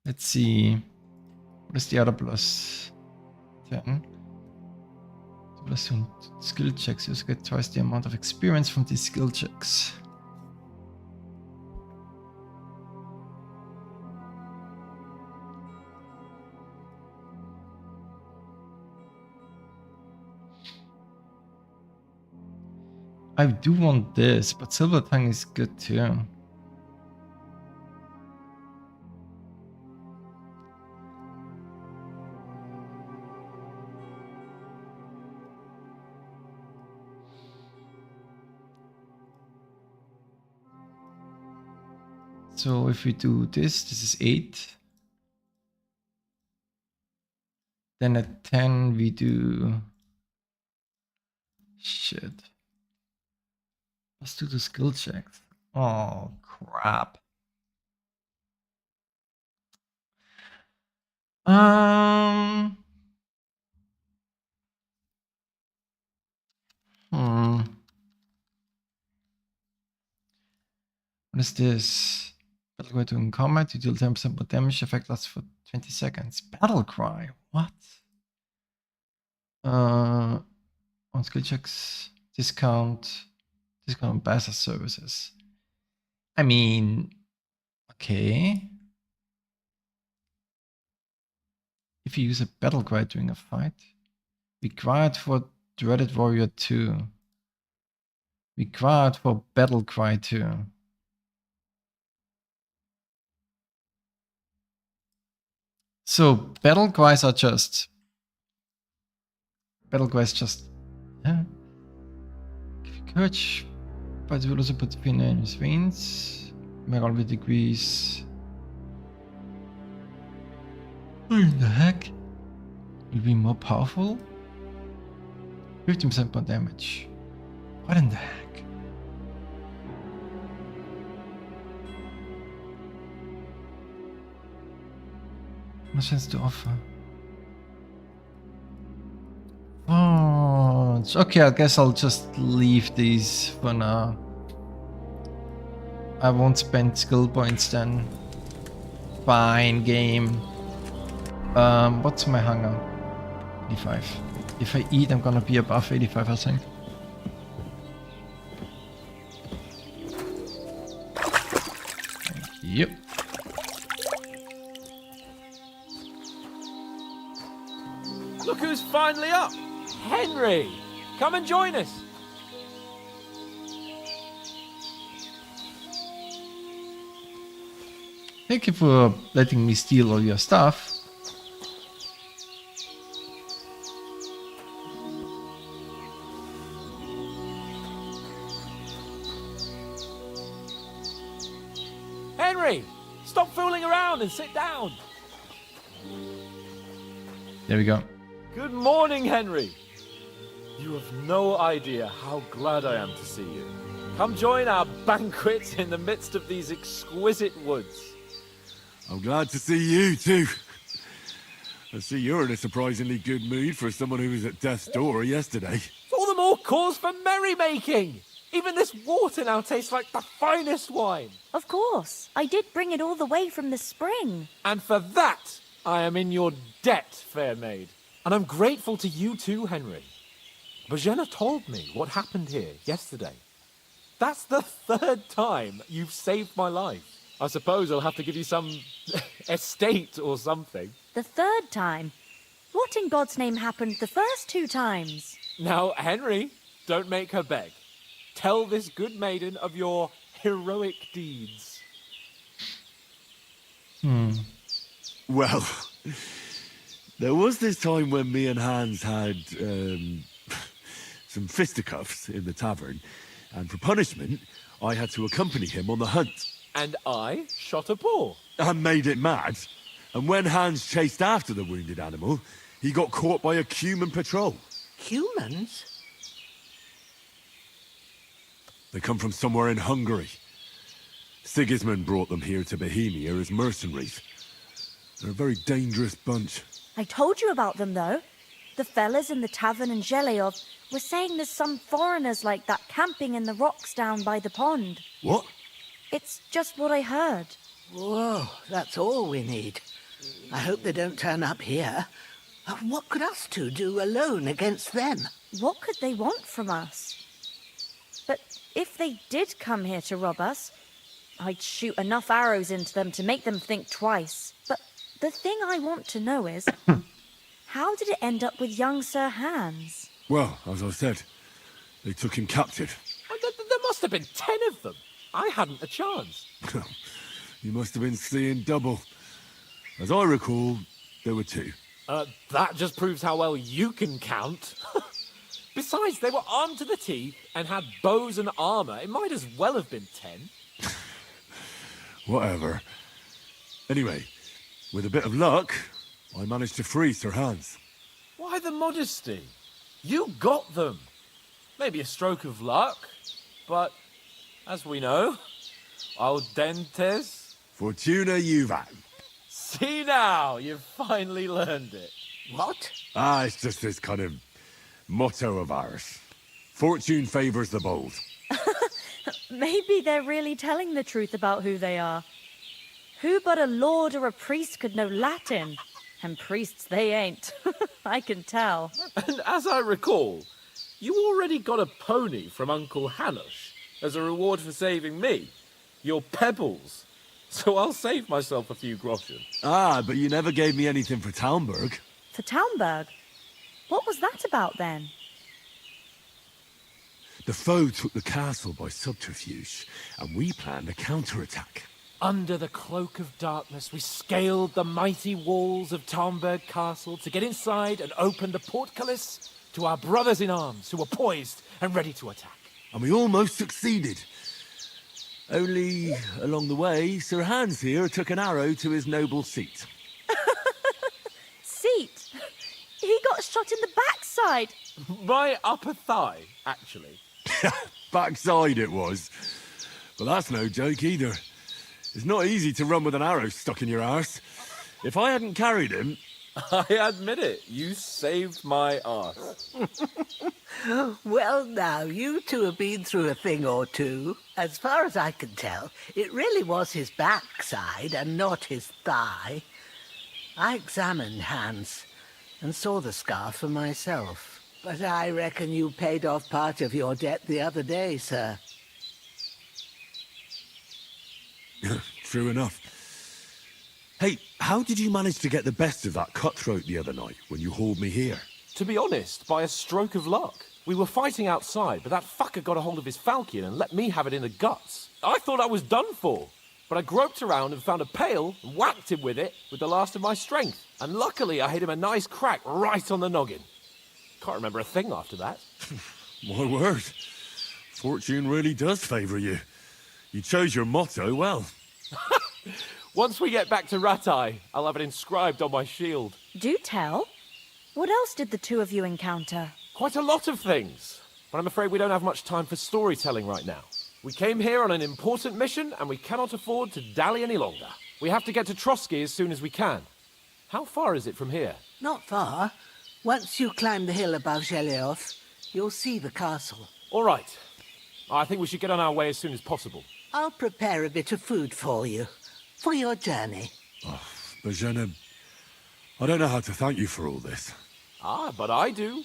Let's see. What is the other plus 10? Plus 2 skill checks. You get twice the amount of experience from these skill checks. I do want this, but Silver Tongue is good too. So if we do this, this is 8. Then at 10 we do... Shit. Let's do the skill checks. Oh, crap. What is this? Battle cry during combat, you deal 10% more damage, effect lasts for 20 seconds. Battle cry? What? On skill checks, discount ambassador services. I mean, okay. If you use a battle cry during a fight, required for Dreaded Warrior 2. Required for Battle Cry 2. So battle cries are just... Battle cries just... Yeah. Give you courage, but it will also put pain in his veins. Morale will decrease. What in the heck? Will be more powerful? 15% more damage. What in the heck? No chance to offer. Oh, okay, I guess I'll just leave these for now. I won't spend skill points then. Fine, game. What's my hunger? 85. If I eat, I'm gonna be above 85, I think. Yep. Look who's finally up! Henry! Come and join us! Thank you for letting me steal all your stuff. Henry! Stop fooling around and sit down! There we go. Good morning, Henry. You have no idea how glad I am to see you. Come join our banquet in the midst of these exquisite woods. I'm glad to see you too. I see you're in a surprisingly good mood for someone who was at death's door yesterday. All the more cause for merrymaking! Even this water now tastes like the finest wine. Of course. I did bring it all the way from the spring. And for that, I am in your debt, fair maid. And I'm grateful to you too, Henry. Bojena told me what happened here yesterday. That's the 3rd time you've saved my life. I suppose I'll have to give you some estate or something. The 3rd time? What in God's name happened the first 2 times? Now, Henry, don't make her beg. Tell this good maiden of your heroic deeds. Well, there was this time when me and Hans had some fisticuffs in the tavern, and for punishment, I had to accompany him on the hunt. And I shot a boar. And made it mad. And when Hans chased after the wounded animal, he got caught by a human patrol. Humans? They come from somewhere in Hungary. Sigismund brought them here to Bohemia as mercenaries. They're a very dangerous bunch. I told you about them, though. The fellas in the tavern in Zheleov were saying there's some foreigners like that camping in the rocks down by the pond. What? It's just what I heard. Whoa, that's all we need. I hope they don't turn up here. What could us two do alone against them? What could they want from us? But if they did come here to rob us, I'd shoot enough arrows into them to make them think twice. But the thing I want to know is, how did it end up with young Sir Hans? Well, as I said, they took him captive. There must have been 10 of them. I hadn't a chance. You must have been seeing double. As I recall, there were 2. That just proves how well you can count. Besides, they were armed to the teeth and had bows and armor. It might as well have been 10. Whatever. Anyway, with a bit of luck, I managed to free Sir Hans. Why the modesty? You got them. Maybe a stroke of luck, but as we know, al dentes... Fortuna juvat. See now, you've finally learned it. What? It's just this kind of motto of ours. Fortune favours the bold. Maybe they're really telling the truth about who they are. Who but a lord or a priest could know Latin? And priests they ain't. I can tell. And as I recall, you already got a pony from Uncle Hanush as a reward for saving me. Your pebbles. So I'll save myself a few groschen. But you never gave me anything for Talmberg. For Talmberg? What was that about then? The foe took the castle by subterfuge, and we planned a counterattack. Under the cloak of darkness, we scaled the mighty walls of Talmberg Castle to get inside and open the portcullis to our brothers in arms who were poised and ready to attack. And we almost succeeded. Only, along the way, Sir Hans here took an arrow to his noble seat. Seat? He got shot in the backside. My upper thigh, actually. Backside it was. But that's no joke either. It's not easy to run with an arrow stuck in your arse. If I hadn't carried him... I admit it, you saved my arse. Well, now, you two have been through a thing or two. As far as I can tell, it really was his backside and not his thigh. I examined Hans and saw the scar for myself. But I reckon you paid off part of your debt the other day, sir. True enough. Hey, how did you manage to get the best of that cutthroat the other night when you hauled me here? To be honest, by a stroke of luck. We were fighting outside, but that fucker got a hold of his falchion and let me have it in the guts. I thought I was done for, but I groped around and found a pail and whacked him with it with the last of my strength. And luckily I hit him a nice crack right on the noggin. Can't remember a thing after that. My word. Fortune really does favour you. You chose your motto well. Once we get back to Rattay, I'll have it inscribed on my shield. Do tell. What else did the two of you encounter? Quite a lot of things, but I'm afraid we don't have much time for storytelling right now. We came here on an important mission, and we cannot afford to dally any longer. We have to get to Trotsky as soon as we can. How far is it from here? Not far. Once you climb the hill above Zheleov, you'll see the castle. All right. I think we should get on our way as soon as possible. I'll prepare a bit of food for you, for your journey. Oh, Bozhena, I don't know how to thank you for all this. But I do.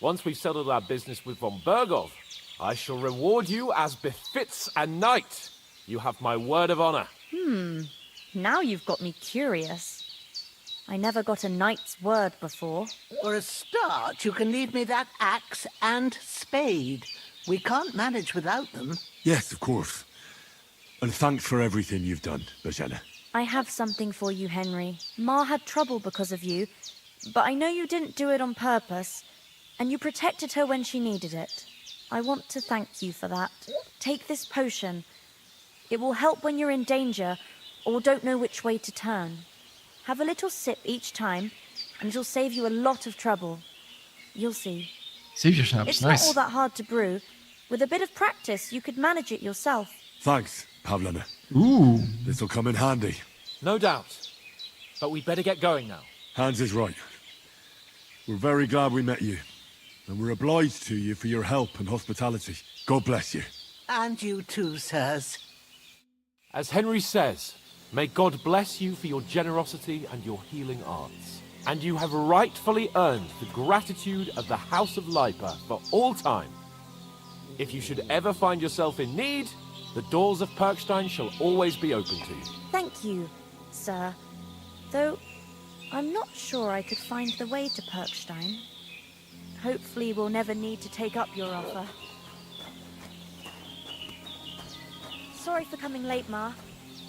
Once we've settled our business with von Bergov, I shall reward you as befits a knight. You have my word of honor. Now you've got me curious. I never got a knight's word before. For a start, you can leave me that axe and spade. We can't manage without them. Yes, of course. And thanks for everything you've done, Bozhena. I have something for you, Henry. Ma had trouble because of you, but I know you didn't do it on purpose, and you protected her when she needed it. I want to thank you for that. Take this potion. It will help when you're in danger or don't know which way to turn. Have a little sip each time, and it'll save you a lot of trouble. You'll see. Save your schnapps, It's nice. not all that hard to brew, With a bit of practice, you could manage it yourself. Thanks, Pavlena. Ooh. This'll come in handy. No doubt. But we'd better get going now. Hans is right. We're very glad we met you. And we're obliged to you for your help and hospitality. God bless you. And you too, sirs. As Henry says, may God bless you for your generosity and your healing arts. And you have rightfully earned the gratitude of the House of Lipa for all time. If you should ever find yourself in need, the doors of Perkstein shall always be open to you. Thank you, sir. Though, I'm not sure I could find the way to Perkstein. Hopefully we'll never need to take up your offer. Sorry for coming late, Ma.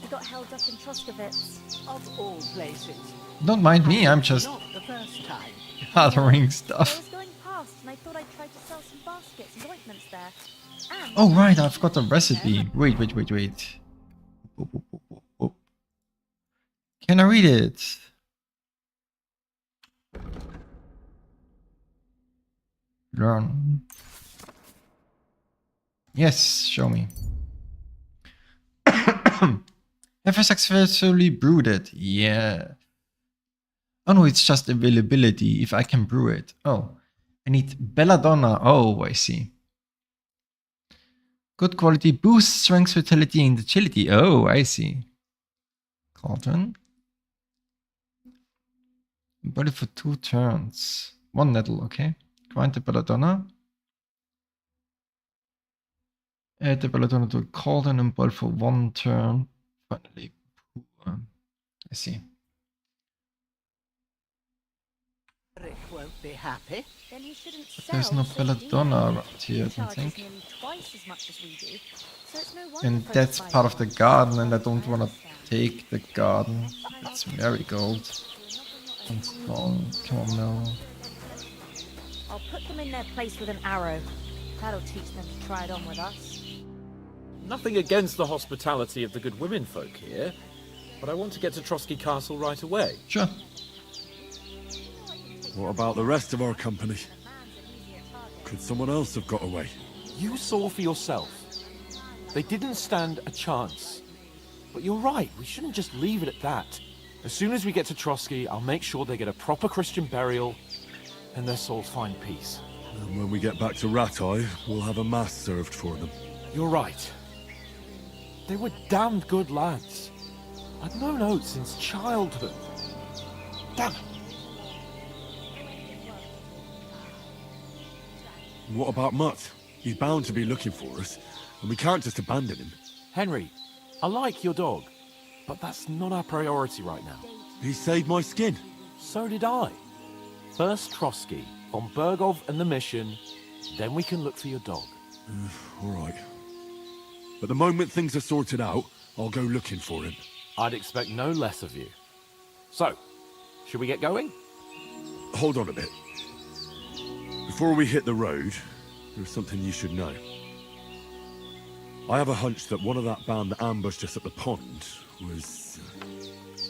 We got held up in Troskowitz. Of all places. Don't mind me, I'm just Not the first time. gathering I stuff. was going past and I thought I'd try to sell some baskets and ointments there. And Oh right, I've got a recipe. Wait. Can I read it? Learn. Yes, show me. Never successfully brewed it. Yeah. Oh no, it's just availability if I can brew it. Oh, I need belladonna. Oh, I see. Good quality boosts strength, vitality, and agility. Oh, I see. Cauldron. Body for 2 turns. 1 nettle, okay. Grind the belladonna. Add the belladonna to a cauldron and boil for 1 turn. Finally, I see. Rick won't be happy. then he shouldn't But sell there's no so belladonna dear. around here, I He don't charges think. nearly twice as much as we do, so it's no wonder And folks that's buy part it. of the garden, and I don't want to take the garden. It's marigold. And come on now. I'll put them in their place with an arrow. That'll teach them to try it on with us. Nothing against the hospitality of the good women folk here, but I want to get to Trotsky Castle right away. Sure. What about the rest of our company? Could someone else have got away? You saw for yourself. They didn't stand a chance. But you're right, we shouldn't just leave it at that. As soon as we get to Trotsky, I'll make sure they get a proper Christian burial and their souls find peace. And when we get back to Ratai, we'll have a mass served for them. You're right. They were damned good lads. I'd known Oates since childhood. Damn it. What about Mutt? He's bound to be looking for us, and we can't just abandon him. Henry, I like your dog, but that's not our priority right now. He saved my skin. So did I. First Trotsky, von Bergov and the mission, then we can look for your dog. All right. But the moment things are sorted out, I'll go looking for him. I'd expect no less of you. So, should we get going? Hold on a bit. Before we hit the road, there's something you should know. I have a hunch that one of that band that ambushed us at the pond was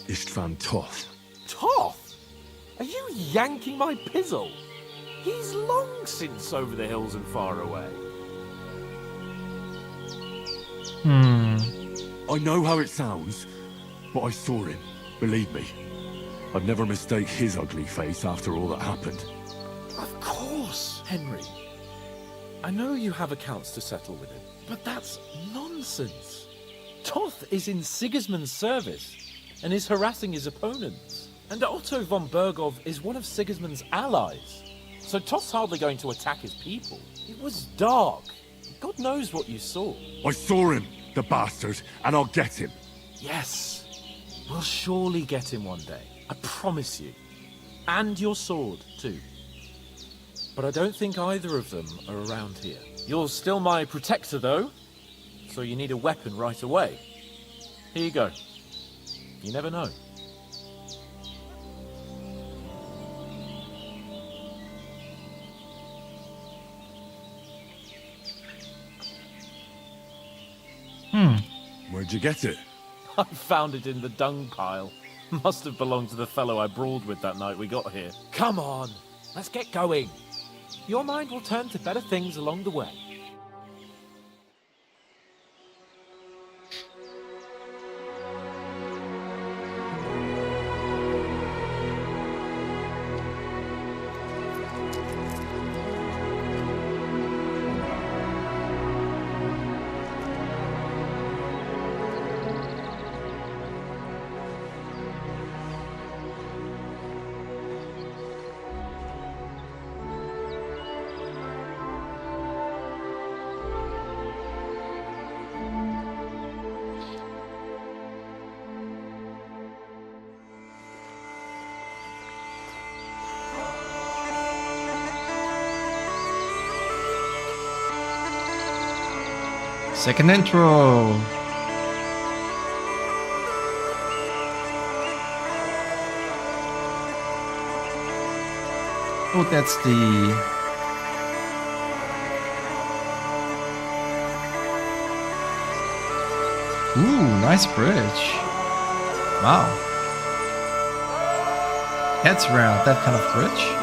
Istvan Toth. Toth? Are you yanking my pizzle? He's long since over the hills and far away. I know how it sounds, but I saw him. Believe me. I'd never mistake his ugly face after all that happened. Of course, Henry. I know you have accounts to settle with him, but that's nonsense. Toth is in Sigismund's service and is harassing his opponents. And Otto von Bergov is one of Sigismund's allies. So Toth's hardly going to attack his people. It was dark. God knows what you saw. I saw him, the bastard, and I'll get him. Yes. We'll surely get him one day. I promise you. And your sword, too. But I don't think either of them are around here. You're still my protector, though. So you need a weapon right away. Here you go. You never know. Where'd you get it? I found it in the dung pile. Must have belonged to the fellow I brawled with that night we got here. Come on, let's get going. Your mind will turn to better things along the way. Second intro. Oh, that's the... Ooh, nice bridge. Wow. That's rare, that kind of bridge.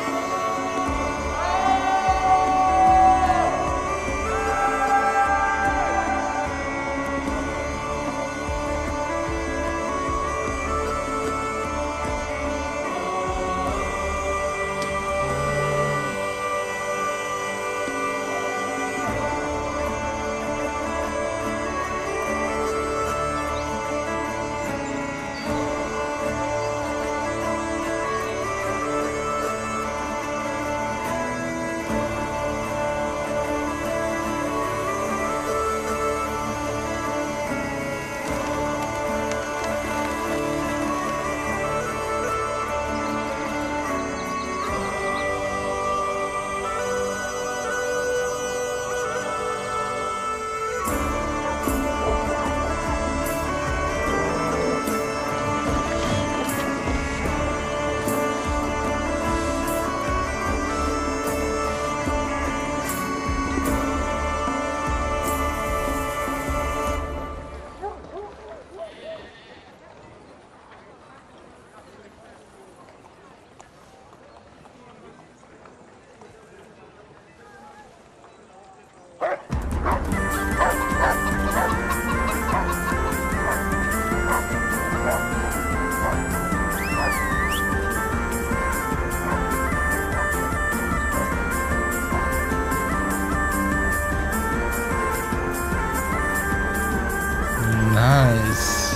Nice.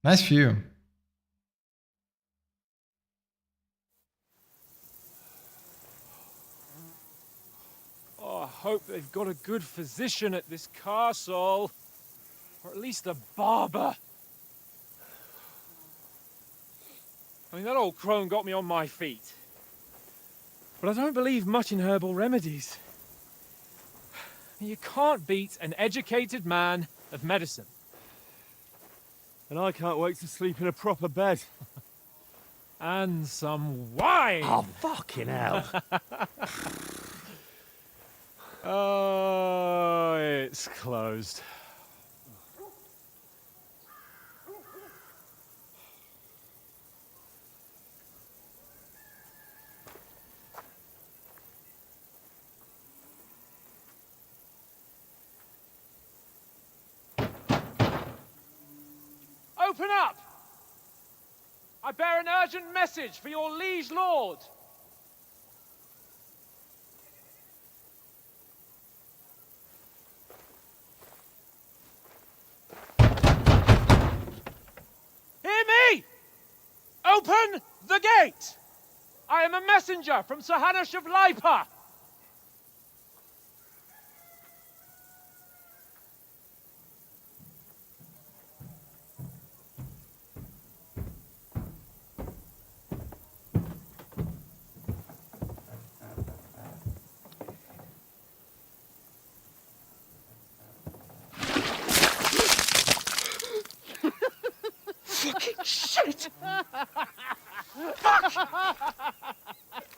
Nice view. Oh, I hope they've got a good physician at this castle. Or at least a barber. I mean, that old crone got me on my feet. But I don't believe much in herbal remedies. You can't beat an educated man of medicine. And I can't wait to sleep in a proper bed. And some wine! Oh, fucking hell. Oh, it's closed. Open up! I bear an urgent message for your liege lord. Hear me! Open the gate! I am a messenger from Sir Hanush of Lipa. Fucking shit! Fuck!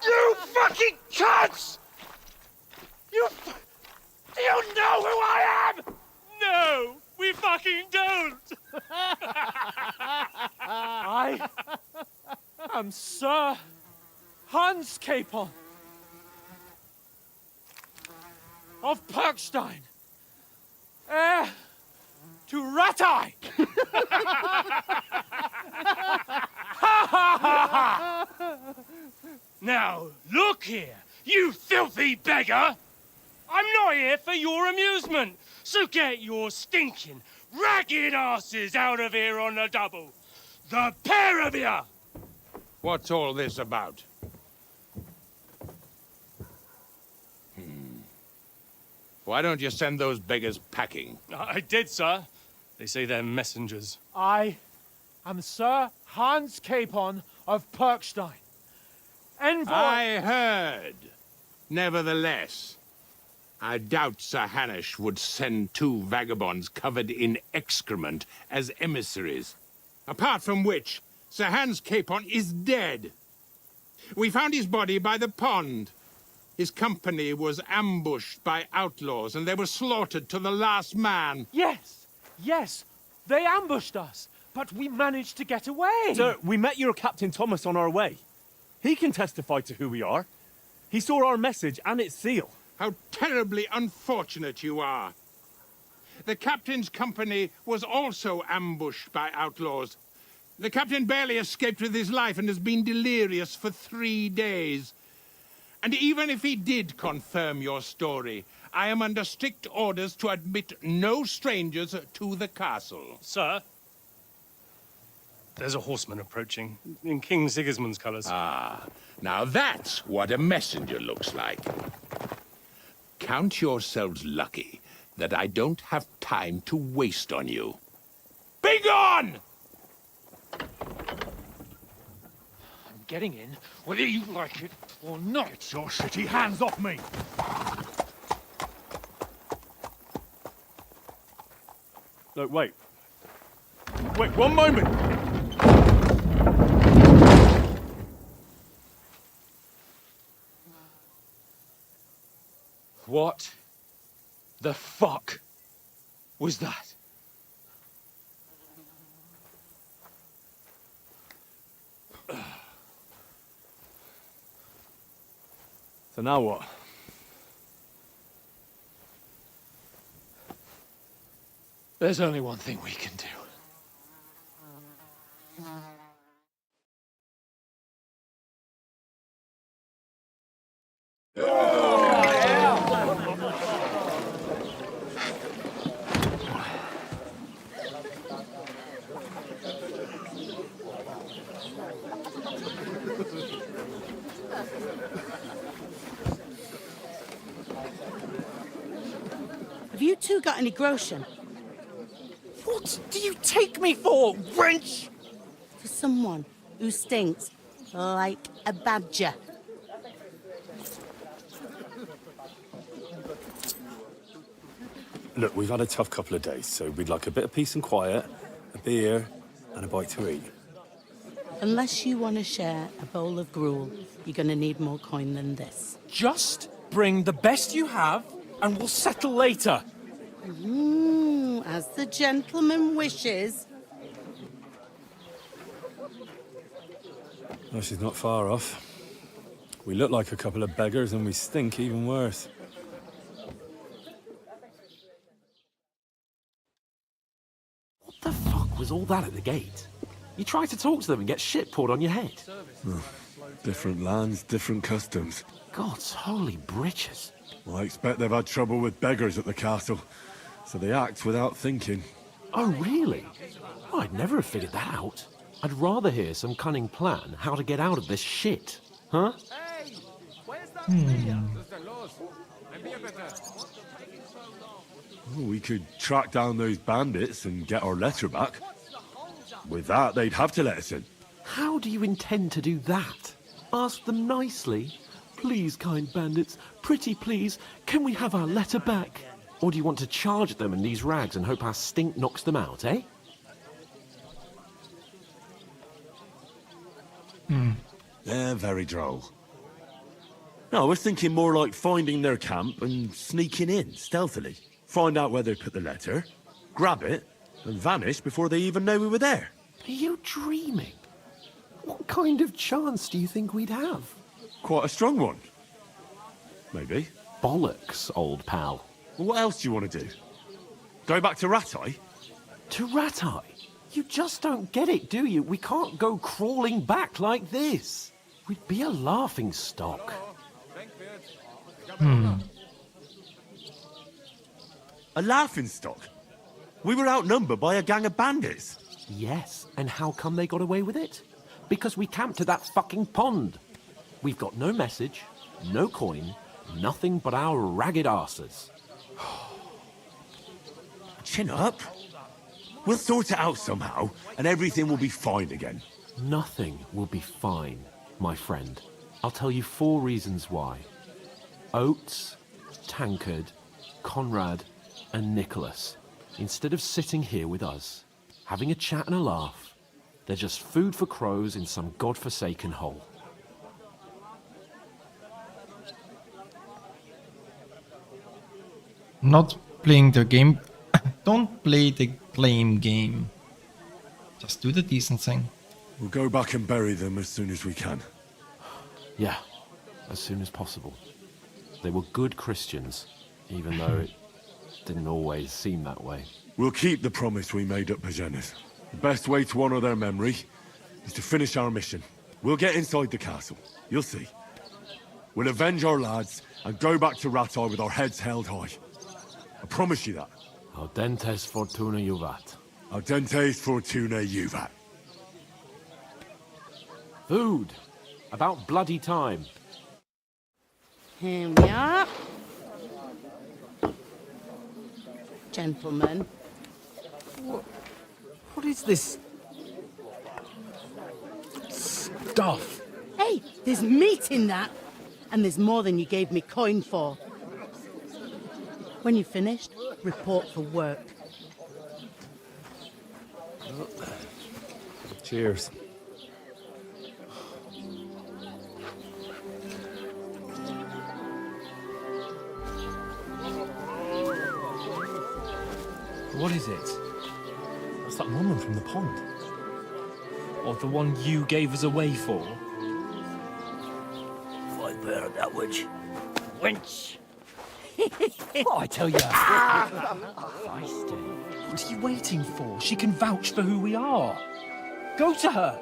You fucking cunts! Do you know who I am? No, we fucking don't. I am Sir Hans Capon of Perkstein, heir to Ratai. Now, look here, you filthy beggar! I'm not here for your amusement, so get your stinking, ragged asses out of here on the double. The pair of you! What's all this about? Why don't you send those beggars packing? I did, sir. They say they're messengers. I am Sir Hans Capon of Perkstein. Envoy. I heard. Nevertheless, I doubt Sir Hanush would send 2 vagabonds covered in excrement as emissaries. Apart from which, Sir Hans Capon is dead. We found his body by the pond. His company was ambushed by outlaws, and they were slaughtered to the last man. Yes, yes, they ambushed us, but we managed to get away. Sir, we met your Captain Thomas on our way. He can testify to who we are. He saw our message and its seal. How terribly unfortunate you are. The captain's company was also ambushed by outlaws. The captain barely escaped with his life and has been delirious for 3 days. And even if he did confirm your story, I am under strict orders to admit no strangers to the castle. Sir? There's a horseman approaching, in King Sigismund's colours. Ah, now that's what a messenger looks like. Count yourselves lucky that I don't have time to waste on you. Be gone! I'm getting in, whether you like it or not. Get your shitty hands off me! Look, wait. Wait, one moment! What the fuck was that? So now what? There's only one thing we can do. Have you two got any groschen? What do you take me for, wench? For someone who stinks like a badger. Look, we've had a tough couple of days, so we'd like a bit of peace and quiet, a beer, and a bite to eat. Unless you want to share a bowl of gruel, you're going to need more coin than this. Just bring the best you have, and we'll settle later. As the gentleman wishes. Well, she's not far off. We look like a couple of beggars, and we stink even worse. What the fuck was all that at the gate? You try to talk to them and get shit poured on your head. Different lands, different customs. God's holy britches. Well, I expect they've had trouble with beggars at the castle, so they act without thinking. Oh, really? Well, I'd never have figured that out. I'd rather hear some cunning plan how to get out of this shit. Huh? Well, we could track down those bandits and get our letter back. With that, they'd have to let us in. How do you intend to do that? Ask them nicely. Please, kind bandits, pretty please, can we have our letter back? Or do you want to charge at them in these rags and hope our stink knocks them out, eh? They're very droll. No, I was thinking more like finding their camp and sneaking in, stealthily. Find out where they put the letter, grab it, and vanish before they even know we were there. Are you dreaming? What kind of chance do you think we'd have? Quite a strong one. Maybe. Bollocks, old pal. Well, what else do you want to do? Go back to Rattay? To Rattay? You just don't get it, do you? We can't go crawling back like this. We'd be a laughing stock. A laughing stock? We were outnumbered by a gang of bandits. Yes, and how come they got away with it? Because we camped at that fucking pond. We've got no message, no coin, nothing but our ragged arses. Chin up. We'll sort it out somehow, and everything will be fine again. Nothing will be fine, my friend. I'll tell you 4 reasons why. Oates, Tankard, Conrad, and Nicholas. Instead of sitting here with us, having a chat and a laugh, they're just food for crows in some godforsaken hole. Not playing the game. Don't play the blame game. Just do the decent thing. We'll go back and bury them as soon as we can. Yeah, as soon as possible. They were good Christians, even though it didn't always seem that way. We'll keep the promise we made at Pagenes. The best way to honor their memory is to finish our mission. We'll get inside the castle. You'll see. We'll avenge our lads and go back to Rattay with our heads held high. I promise you that. Audentes fortuna juvat. Audentes fortuna juvat. Food! About bloody time. Here we are. Gentlemen. What is this stuff? Hey, there's meat in that. And there's more than you gave me coin for. When you've finished, report for work. Cheers. What is it? That's that woman from the pond. Or the one you gave us away for? I bear that witch. Wench! What I tell you? What are you waiting for? She can vouch for who we are. Go to her.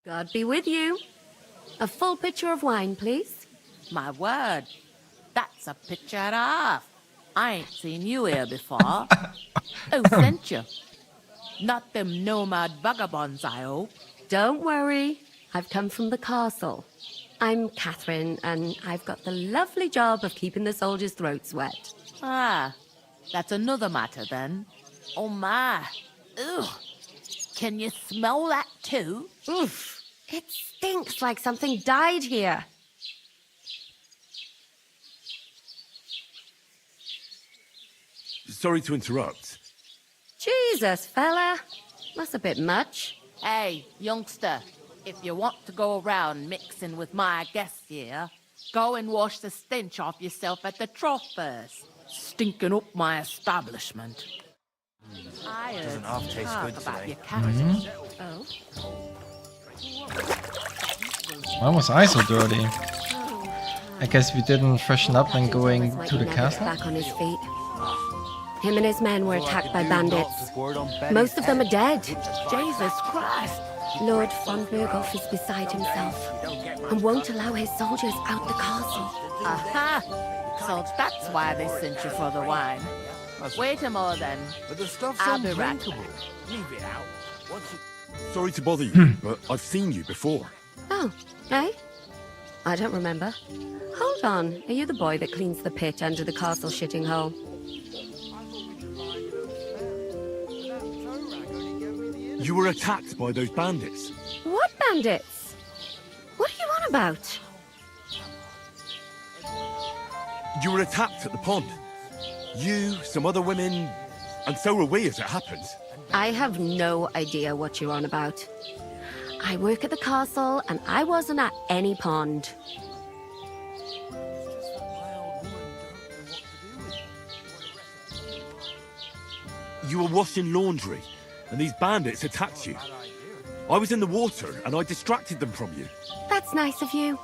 God be with you. A full pitcher of wine, please. My word, that's a picture and a half. I ain't seen you here before. Who sent you? Not them nomad vagabonds, I hope. Don't worry. I've come from the castle. I'm Catherine, and I've got the lovely job of keeping the soldiers' throats wet. Ah, that's another matter then. Oh my. Ugh. Can you smell that too? Oof. It stinks like something died here. Sorry to interrupt. Jesus, fella. That's a bit much. Hey, youngster, if you want to go around mixing with my guests here, go and wash the stench off yourself at the trough first. Stinking up my establishment. I heard Doesn't half taste talk good about today. your character. Oh. Why was I so dirty? I guess we didn't freshen up when going Like to he the never castle. got back on his feet. Him and his men were attacked by bandits. Most of them are dead. Jesus Christ! Lord von Berghoff is beside himself and won't allow his soldiers out the castle. Aha! So that's why they sent you for the wine. Wait a moment then. But the stuff's I'll be right undrinkable. back. Leave it out. Once it... Sorry to bother you, but I've seen you before. Oh, eh? I don't remember. Hold on. Are you the boy that cleans the pit under the castle shitting hole? You were attacked by those bandits. What bandits? What are you on about? You were attacked at the pond. You, some other women, and so were we as it happened. I have no idea what you're on about. I work at the castle, and I wasn't at any pond. You were washing laundry, and these bandits attacked you. I was in the water, and I distracted them from you. That's nice of you,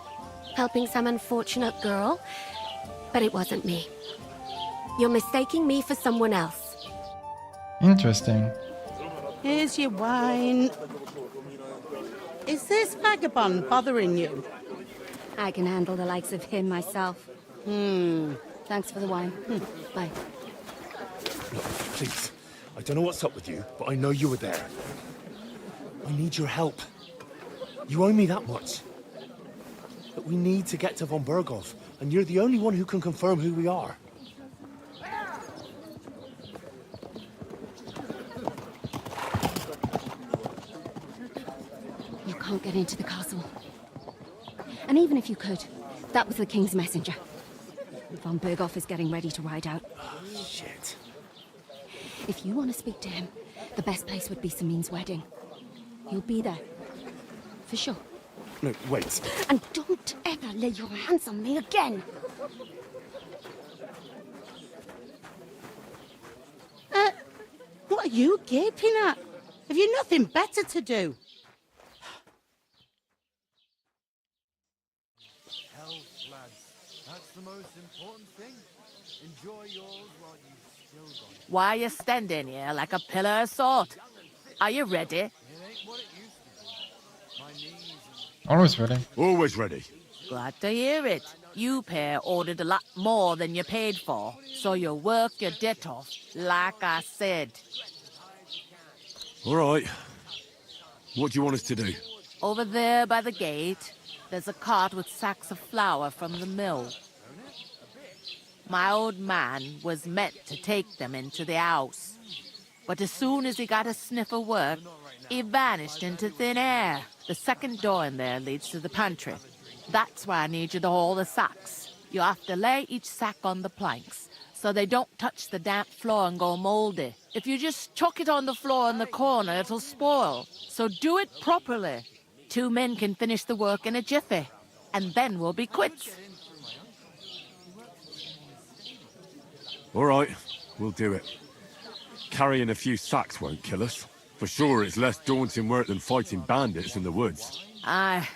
helping some unfortunate girl. But it wasn't me. You're mistaking me for someone else. Interesting. Here's your wine. Is this vagabond bothering you? I can handle the likes of him myself. Thanks for the wine. Bye. Look, please. I don't know what's up with you, but I know you were there. I need your help. You owe me that much. But we need to get to von Berghoff, and you're the only one who can confirm who we are. can't get into the castle. And even if you could, that was the king's messenger. Von Berghoff is getting ready to ride out. Shit. If you want to speak to him, the best place would be Samin's wedding. He'll be there. For sure. No, wait. And don't ever lay your hands on me again! What are you gaping at? Have you nothing better to do? Health, lads. That's the most important thing. Enjoy yours while you've still got it. Why are you standing here like a pillar of salt? Are you ready? It ain't what it used to be. My knees Always ready. Always ready. Glad to hear it. You pair ordered a lot more than you paid for, so you work your debt off, like I said. All right. What do you want us to do? Over there by the gate, there's a cart with sacks of flour from the mill. My old man was meant to take them into the house, but as soon as he got a sniff of work, he vanished into thin air. The second door in there leads to the pantry. That's why I need you to haul the sacks. You have to lay each sack on the planks, so they don't touch the damp floor and go moldy. If you just chuck it on the floor in the corner, it'll spoil. So do it properly. 2 men can finish the work in a jiffy, and then we'll be quits. All right, we'll do it. Carrying a few sacks won't kill us. For sure, it's less daunting work than fighting bandits in the woods. Aye,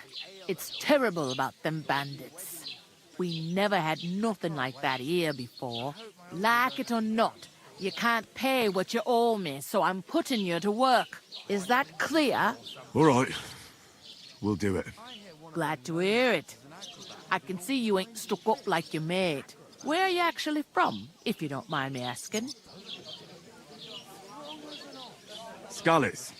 it's terrible about them bandits. We never had nothing like that here before. Like it or not, you can't pay what you owe me, so I'm putting you to work. Is that clear? All right, we'll do it. Glad to hear it. I can see you ain't stuck up like your mate. Where are you actually from, if you don't mind me asking? Skalitz.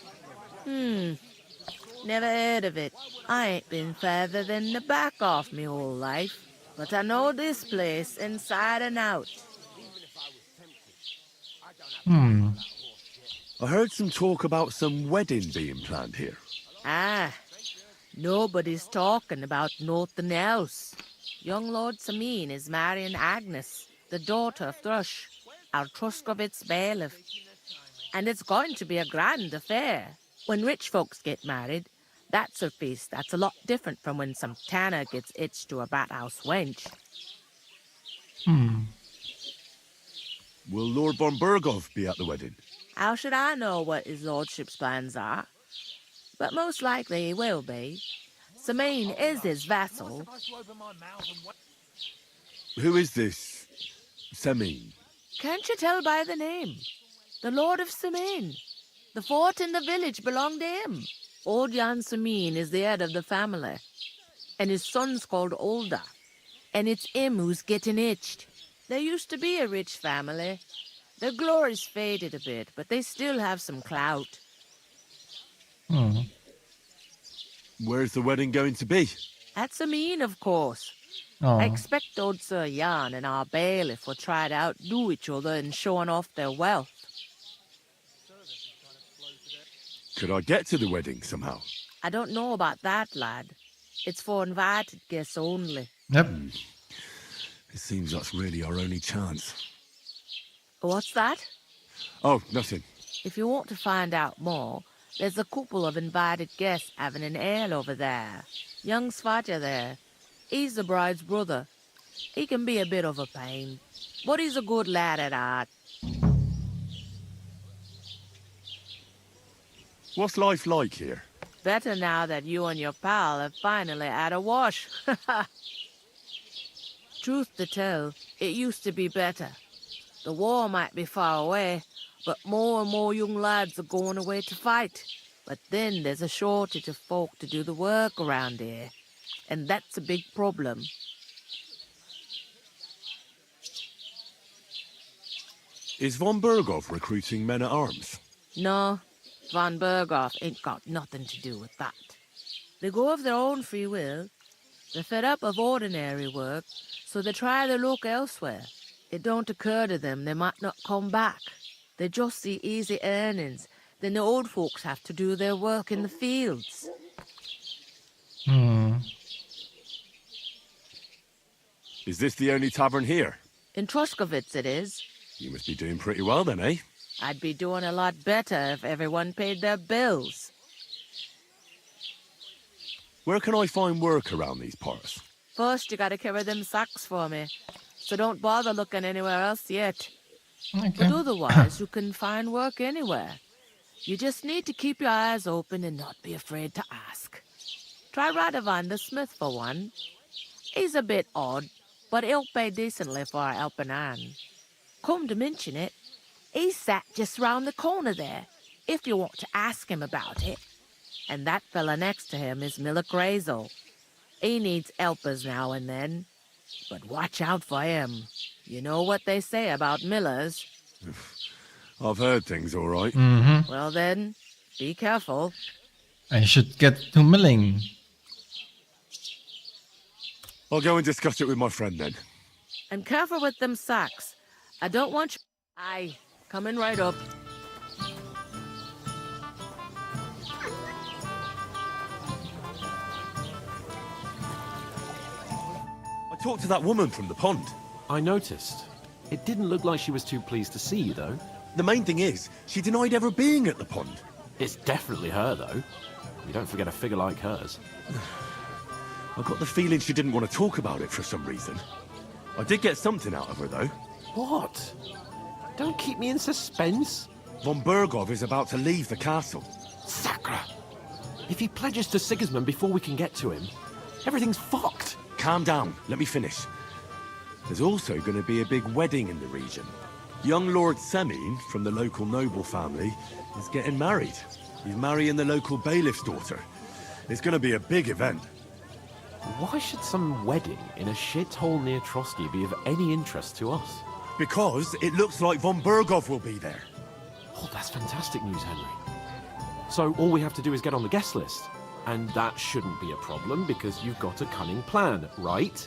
Never heard of it. I ain't been further than the back off me whole life. But I know this place inside and out. I heard some talk about some wedding being planned here. Ah, nobody's talking about nothing else. Young Lord Samin is marrying Agnes, the daughter of Thrush, our Truskovitz bailiff. And it's going to be a grand affair. When rich folks get married, that's a feast that's a lot different from when some tanner gets hitched to a bat-house wench. Will Lord von Berghoff be at the wedding? How should I know what his lordship's plans are? But most likely he will be. Samin is his vassal. Who is this Samin? Can't you tell by the name? The Lord of Samin. The fort and the village belong to him. Old Jan Samin is the head of the family, and his son's called Olda, and it's him who's getting itched. There used to be a rich family. Their glory's faded a bit, but they still have some clout. Where's the wedding going to be? At Samin, of course. Oh. I expect old Sir Jan and our bailiff will try to outdo each other in showing off their wealth. Could I get to the wedding somehow? I don't know about that, lad. It's for invited guests only. Yep. It seems that's really our only chance. What's that? Oh, nothing. If you want to find out more, there's a couple of invited guests having an ale over there. Young Svaja there. He's the bride's brother. He can be a bit of a pain, but he's a good lad at heart. What's life like here? Better now that you and your pal have finally had a wash. Truth to tell, it used to be better. The war might be far away, but more and more young lads are going away to fight. But then there's a shortage of folk to do the work around here, and that's a big problem. Is von Berghoff recruiting men-at-arms? No, von Berghoff ain't got nothing to do with that. They go of their own free will. They're fed up of ordinary work, so they try their luck elsewhere. It don't occur to them they might not come back. They just see easy earnings. Then the old folks have to do their work in the fields. Is this the only tavern here? In Troshkovitz it is. You must be doing pretty well then, eh? I'd be doing a lot better if everyone paid their bills. Where can I find work around these parts? First, you gotta carry them sacks for me. So don't bother looking anywhere else yet. Okay. But otherwise, you can find work anywhere. You just need to keep your eyes open and not be afraid to ask. Try Radovan the smith for one. He's a bit odd, but he'll pay decently for a helping hand. Come to mention it, he's sat just round the corner there, if you want to ask him about it. And that fella next to him is Miller Grazel. He needs helpers now and then, but watch out for him. You know what they say about millers. I've heard things all right. Well then, be careful. I should get to milling. I'll go and discuss it with my friend then. And careful with them sacks. I don't want you... Aye, coming right up. I talked to that woman from the pond. I noticed. It didn't look like she was too pleased to see you, though. The main thing is, she denied ever being at the pond. It's definitely her, though. You don't forget a figure like hers. I got the feeling she didn't want to talk about it for some reason. I did get something out of her, though. What? Don't keep me in suspense. Von Bergov is about to leave the castle. Sacre! If he pledges to Sigismund before we can get to him, everything's fucked. Calm down. Let me finish. There's also going to be a big wedding in the region. Young Lord Semine, from the local noble family, is getting married. He's marrying the local bailiff's daughter. It's going to be a big event. Why should some wedding in a shithole near Trotsky be of any interest to us? Because it looks like von Bergov will be there. Oh, that's fantastic news, Henry. So all we have to do is get on the guest list. And that shouldn't be a problem because you've got a cunning plan, right?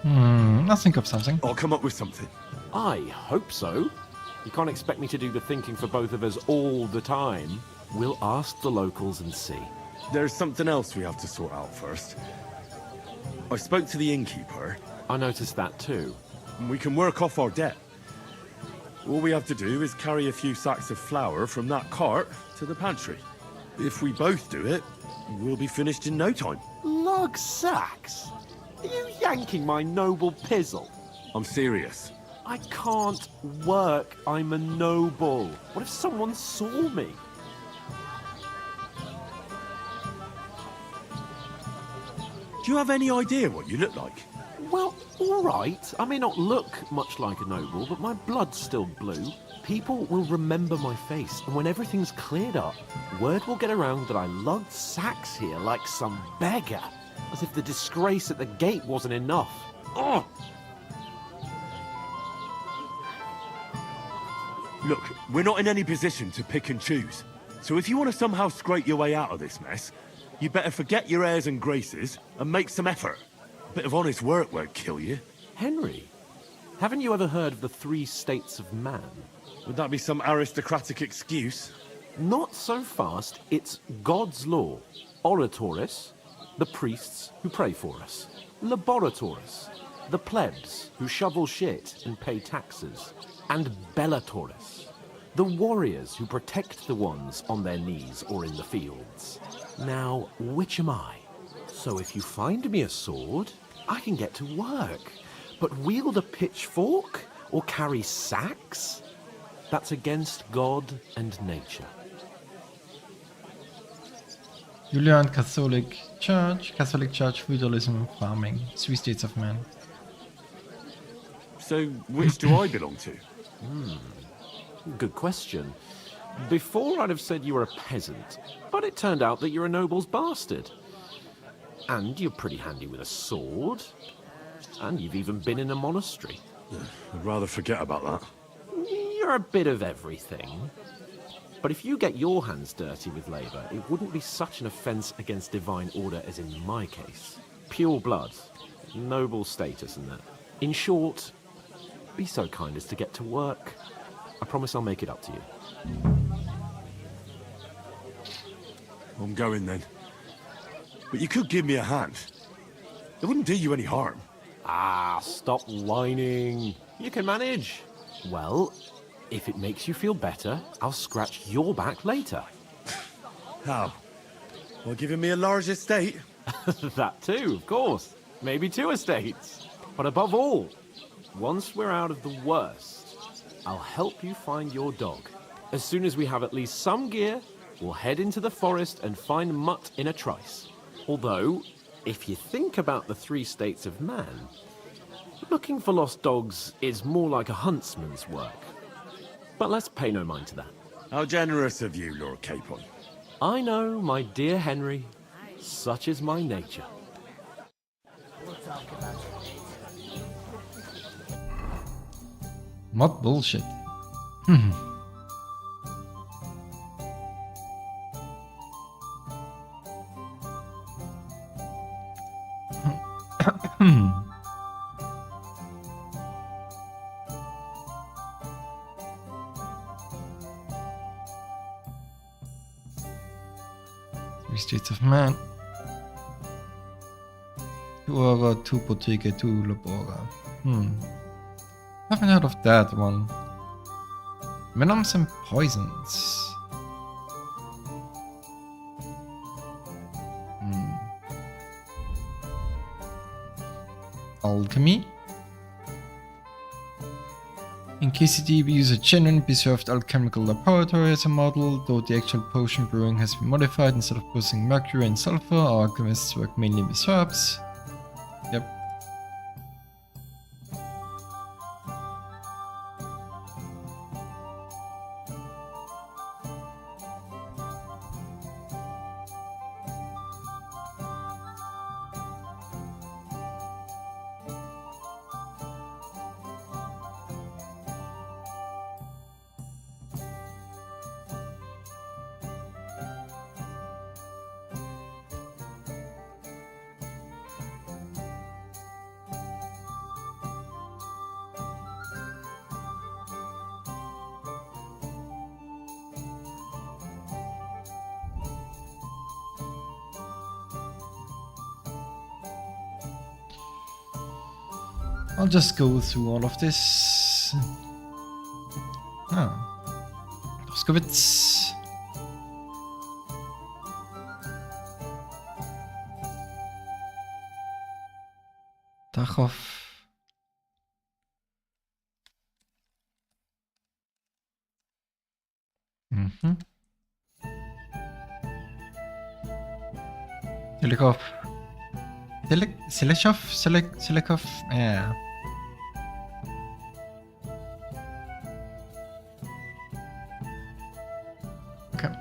I'll think of something. I'll come up with something. I hope so. You can't expect me to do the thinking for both of us all the time. We'll ask the locals and see. There's something else we have to sort out first. I spoke to the innkeeper. I noticed that too. And we can work off our debt. All we have to do is carry a few sacks of flour from that cart to the pantry. If we both do it, we'll be finished in no time. Lug sacks? Are you yanking my noble pizzle? I'm serious. I can't work. I'm a noble. What if someone saw me? Do you have any idea what you look like? Well, all right. I may not look much like a noble, but my blood's still blue. People will remember my face, and when everything's cleared up, word will get around that I lugged sacks here like some beggar. As if the disgrace at the gate wasn't enough. Oh! Look, we're not in any position to pick and choose. So if you want to somehow scrape your way out of this mess, you better forget your airs and graces and make some effort. A bit of honest work won't kill you. Henry, haven't you ever heard of the 3 states of man? Would that be some aristocratic excuse? Not so fast. It's God's law. Oratoris, the priests who pray for us. Laboratoris, the plebs who shovel shit and pay taxes. And Bellatoris, the warriors who protect the ones on their knees or in the fields. Now, which am I? So if you find me a sword, I can get to work. But wield a pitchfork or carry sacks? That's against God and nature. You learned Catholic Church, feudalism, farming, 3 states of man. So, which do I belong to? Good question. Before I'd have said you were a peasant, but it turned out that you're a noble's bastard. And you're pretty handy with a sword. And you've even been in a monastery. I'd rather forget about that. You're a bit of everything. But if you get your hands dirty with labour, it wouldn't be such an offence against divine order as in my case. Pure blood, noble status and that. In short, be so kind as to get to work. I promise I'll make it up to you. I'm going then. but you could give me a hand. It wouldn't do you any harm. Ah, stop whining. You can manage. Well, if it makes you feel better, I'll scratch your back later. How? Well, giving me a large estate? That too, of course. Maybe 2 estates. But above all, once we're out of the worst, I'll help you find your dog. As soon as we have at least some gear, we'll head into the forest and find Mutt in a trice. Although, if you think about the 3 states of man, looking for lost dogs is more like a huntsman's work. But let's pay no mind to that. How generous of you, Lord Capon. I know, my dear Henry. Such is my nature. What bullshit. Three states of man. 2 aura, 2 boutique, 2 labora. Haven't heard of that one. Venoms and poisons. Alchemy. In KCD, we use a genuine preserved alchemical laboratory as a model, though the actual potion brewing has been modified. Instead of using mercury and sulfur, our alchemists work mainly with herbs. Yep. I'll just go through all of this. Doskowitz. Dachov. Silikov. Silikov? Yeah. Okay.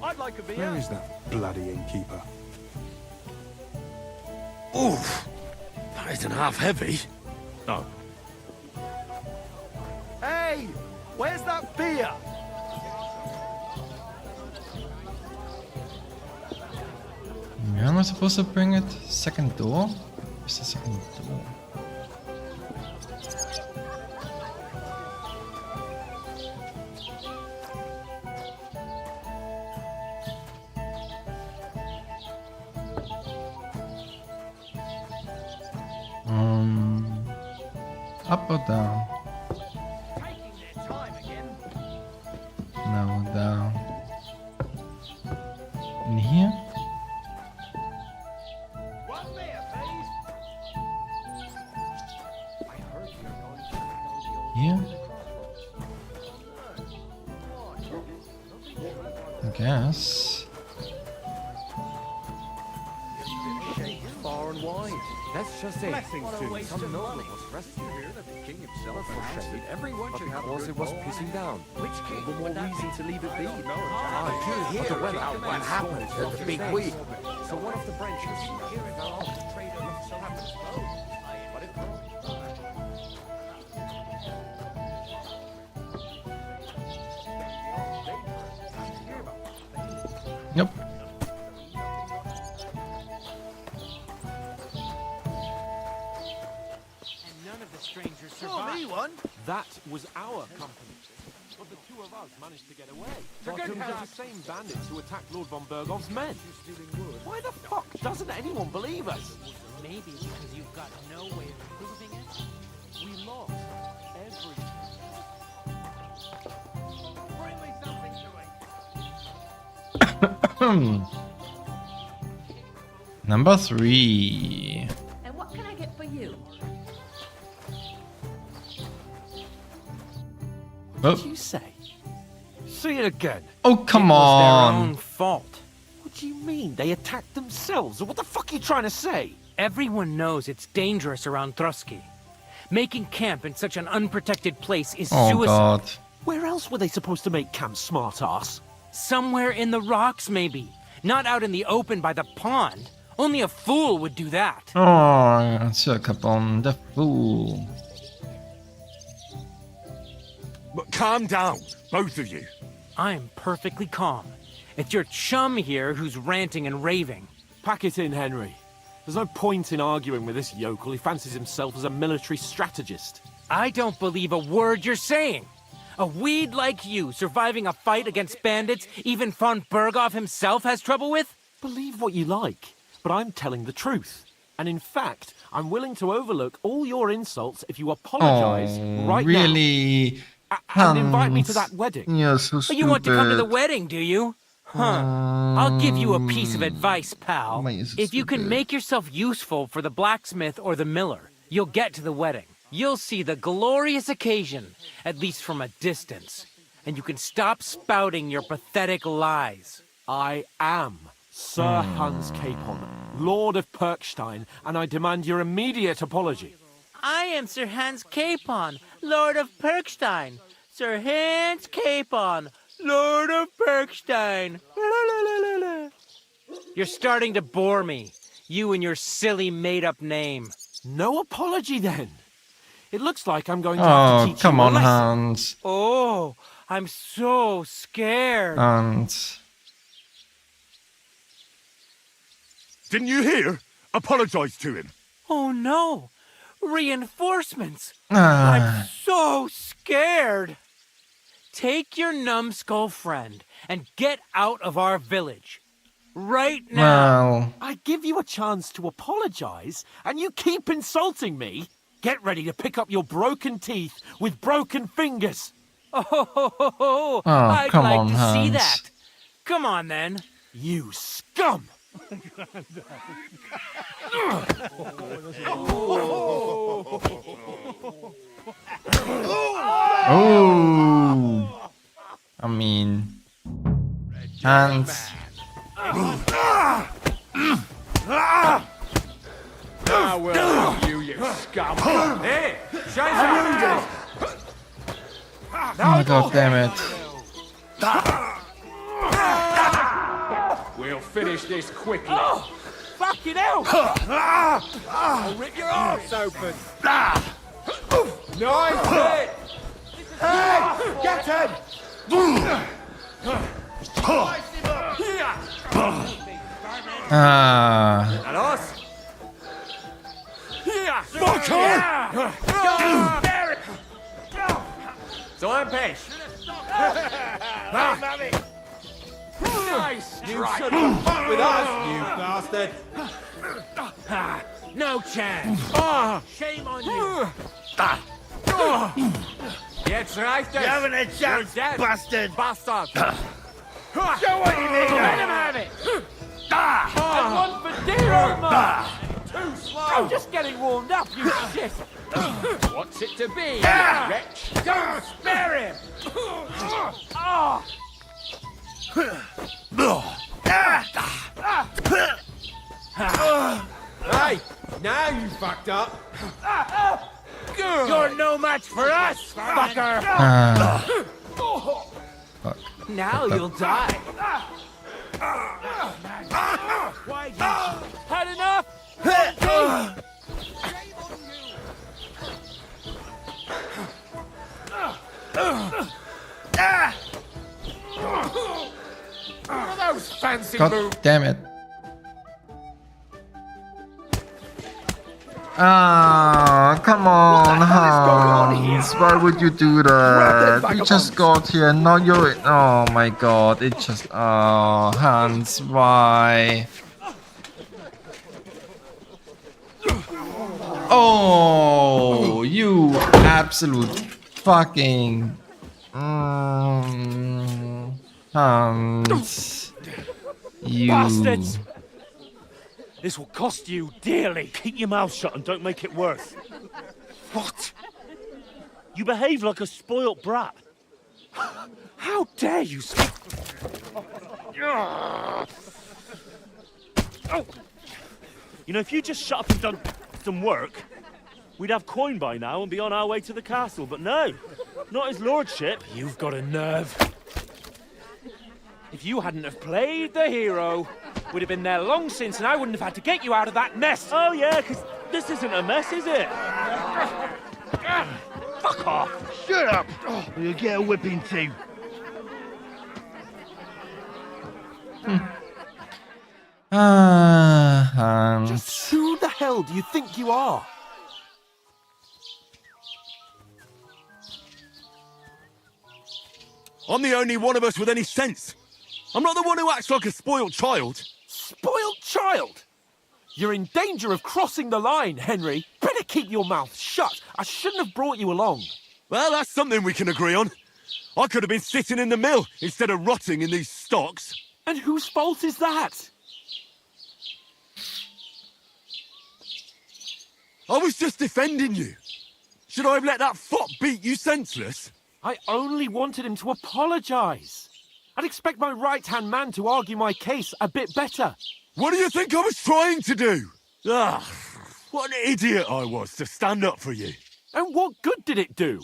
I'd like a beer. Where is that bloody innkeeper? Oof! That isn't half heavy. Oh. Hey, where's that beer? Where am I supposed to bring it? Second door? Where's the second door? Up or down? No, down. In here? Here? I guess. Far and wide. That's just it. Blessings What a to you. waste of money. Was resting here that the king himself for shade. Everyone But should have a because good it was bowl. pissing down. Which king? All the more reason to leave it be. But you But hear the weather about what happens at the big week. So one of the branches fell off. Yep. And none of the strangers Saw me one. That was our company. But the 2 of us managed to get away. Bottoms are the same bandits who attacked Lord von Bergov's men. Why the fuck doesn't anyone believe us? Maybe because you've got no way of proving it. We lost everything. Bring me something to eat. Number 3. And what can I get for you? What did you say? Say it again. Oh, come It was their on. own fault. What do you mean? They attacked themselves? Or what the fuck are you trying to say? Everyone knows it's dangerous around Trotsky. Making camp in such an unprotected place is Oh, suicide. God. Where else were they supposed to make camp, smart-ass? Somewhere in the rocks, maybe. Not out in the open by the pond. Only a fool would do that. Oh, Sir Capon, the fool. But calm down, both of you. I'm perfectly calm. It's your chum here who's ranting and raving. Pack it in, Henry. There's no point in arguing with this yokel. He fancies himself as a military strategist. I don't believe a word you're saying. A weed like you surviving a fight against bandits even von Berghoff himself has trouble with? Believe what you like, but I'm telling the truth. And in fact, I'm willing to overlook all your insults if you apologize right really? now. And invite me to that wedding. You're so Oh, stupid. you want to come to the wedding, do you? Huh. I'll give you a piece of advice, pal. Why is it If you can stupid? make yourself useful for the blacksmith or the miller, you'll get to the wedding. You'll see the glorious occasion, at least from a distance. And you can stop spouting your pathetic lies. I am Sir Hans Capon, Lord of Perkstein, and I demand your immediate apology. I am Sir Hans Capon, Lord of Perkstein. Sir Hans Capon, Lord of Perkstein. You're starting to bore me. You and your silly made-up name. No apology, then. It looks like I'm going to have to Oh, teach come you a on, lesson. Hans. Oh, I'm so scared. Hans. Didn't you hear? Apologize to him. Oh no! Reinforcements! Ah. I'm so scared! Take your numbskull friend and get out of our village. Right now! Well, I give you a chance to apologize, and you keep insulting me. Get ready to pick up your broken teeth with broken fingers. Oh, Oh, I'd come like on, to see Hans. that. Come on then. You scum! oh. I mean, Hans. I will have you, you scum. Hey, shut up! Oh, God damn it. We'll finish this quickly. Oh, fucking hell! I'll rip your arse open. Nice hit! Hey, get him! Slice him up. Here. Ah. And us? Here! So I'm Pesh. Nice strike. You shouldn't have fought with us, you bastard. No chance. Shame on you. Jetzt reicht es. You haven't a chance, You're dead, bastard. bastard. Show what you mean. Let him have it. And one for dear old man. Too slow. I'm just getting warmed up, you shit! What's it to be, you wretch? Don't spare him. Hey, now you fucked up. You're no match for us, fucker. Fuck. Now you'll die. Had enough? What are those fancy God moves? damn it. Ah, come on, Hans. Why would you do that? We just got here, now you're... Oh my god, it just... Oh, Hans, why? Oh, you absolute fucking... Hans. You... Bastards! This will cost you dearly. Keep your mouth shut and don't make it worse. What? You behave like a spoilt brat. How dare you speak? You know, if you just shut up and done some work, we'd have coin by now and be on our way to the castle. But no, not his lordship. You've got a nerve. If you hadn't have played the hero, we'd have been there long since, and I wouldn't have had to get you out of that mess. Oh yeah, because this isn't a mess, is it? Fuck off! Shut up! Or you'll get a whipping too. Hans. Just who the hell do you think you are? I'm the only one of us with any sense. I'm not the one who acts like a spoiled child. Spoiled child? You're in danger of crossing the line, Henry. Better keep your mouth shut. I shouldn't have brought you along. Well, that's something we can agree on. I could have been sitting in the mill instead of rotting in these stocks. And whose fault is that? I was just defending you. Should I have let that fop beat you senseless? I only wanted him to apologise. I'd expect my right-hand man to argue my case a bit better. What do you think I was trying to do? Ah, what an idiot I was to stand up for you. And what good did it do?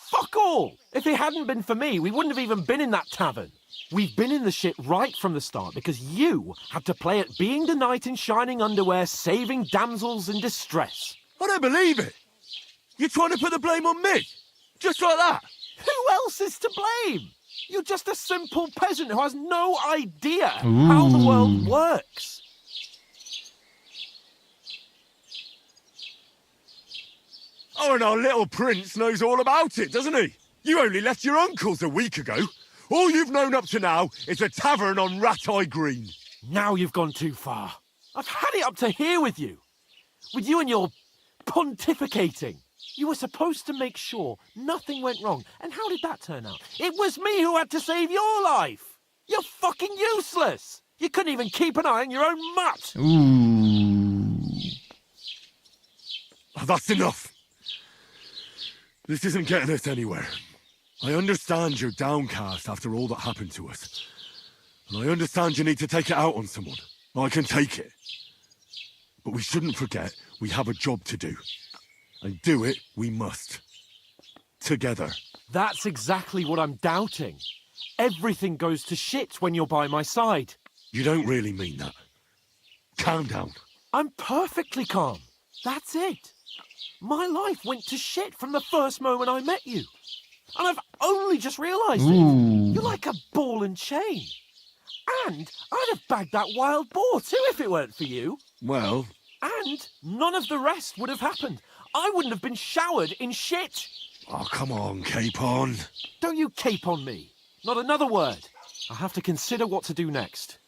Fuck all! If it hadn't been for me, we wouldn't have even been in that tavern. We've been in the shit right from the start because you had to play at being the knight in shining underwear, saving damsels in distress. I don't believe it. You're trying to put the blame on me? Just like that? Who else is to blame? You're just a simple peasant who has no idea how the world works. Oh, and our little prince knows all about it, doesn't he? You only left your uncle's a week ago. All you've known up to now is a tavern on Rat-Eye Green. Now you've gone too far. I've had it up to here with you. With you and your pontificating. You were supposed to make sure nothing went wrong. And how did that turn out? It was me who had to save your life. You're fucking useless. You couldn't even keep an eye on your own mutt. Oh, that's enough. This isn't getting us anywhere. I understand you're downcast after all that happened to us. And I understand you need to take it out on someone. I can take it. But we shouldn't forget we have a job to do. And do it we must. Together. That's exactly what I'm doubting. Everything goes to shit when you're by my side. You don't really mean that. Calm down. I'm perfectly calm. That's it. My life went to shit from the first moment I met you. And I've only just realised it. You're like a ball and chain. And I'd have bagged that wild boar too if it weren't for you. Well... And none of the rest would have happened. I wouldn't have been showered in shit. Oh, come on, Capon. Don't you cape on me. Not another word. I'll have to consider what to do next.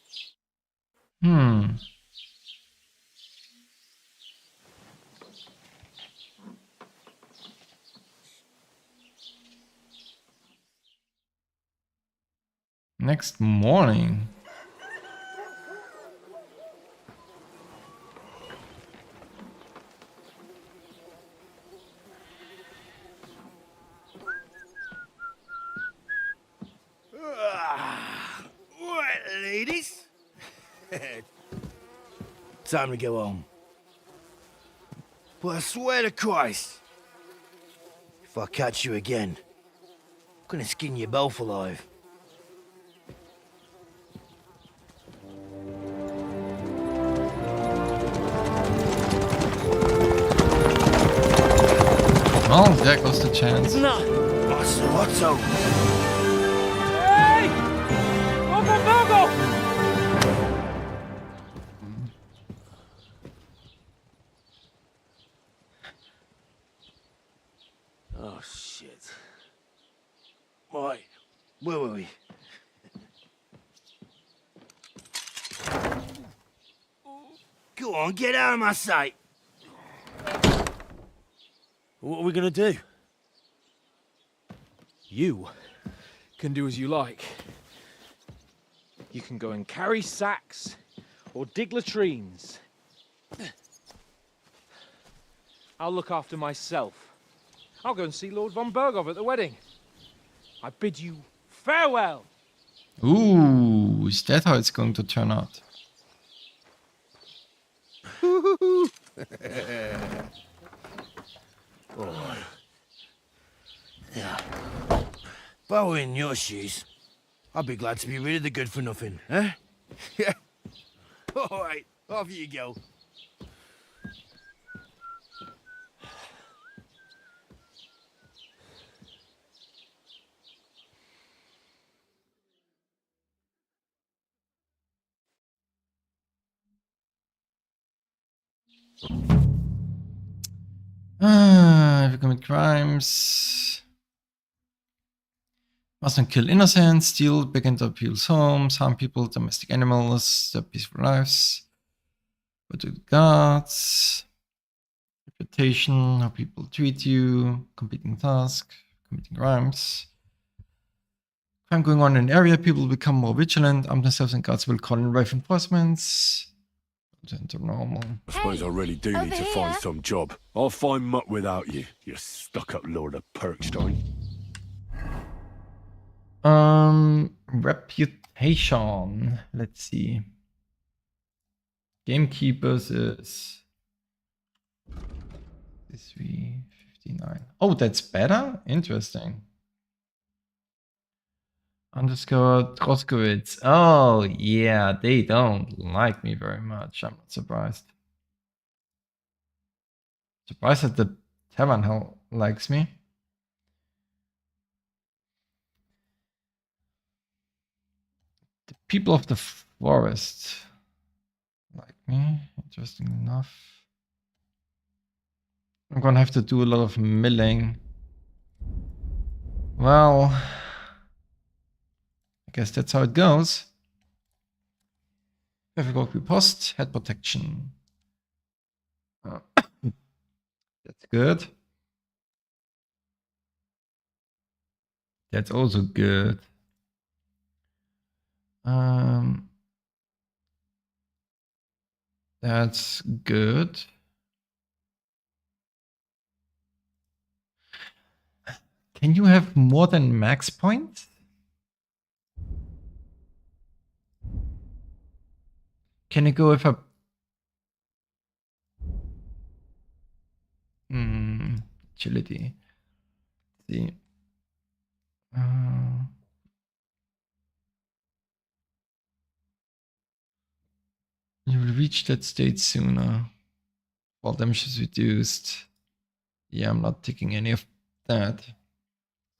Next morning. Right, ladies. Time to go home. But I swear to Christ, if I catch you again, I'm gonna skin you both alive. Oh, there goes the chance. No, Otto. Hey! Go! Go on, get out of my sight. What are we gonna do? You can do as you like. You can go and carry sacks or dig latrines. I'll look after myself. I'll go and see Lord von Berghoff at the wedding. I bid you farewell. Ooh, is that how it's going to turn out? Oh. Yeah. If I were in your shoes, I'd be glad to be rid of the good for nothing, eh? Yeah. All right, off you go. If you commit crimes, must not kill innocents, steal, break into people's homes, harm people, domestic animals, their peaceful lives, go to the gods, reputation, how people treat you, completing tasks, committing crimes. Crime going on in an area, people become more vigilant, arm themselves and guards will call in rave enforcements. Into normal. I suppose I really do need to find some job. I'll find muck without you, you stuck-up Lord of Perkstein. Reputation. Let's see. Gamekeepers is 59. Oh, that's better? Interesting. Underscore Troskowitz. Oh, yeah, they don't like me very much. I'm not surprised. Surprised that the tavern hell likes me. The people of the forest like me, interesting enough. I'm gonna have to do a lot of milling. Well, I guess that's how it goes. Traffic post, head protection. That's good. That's also good. That's good. Can you have more than max points? Can you go with a agility? Let's see. You will reach that state sooner. All damage is reduced. Yeah, I'm not taking any of that.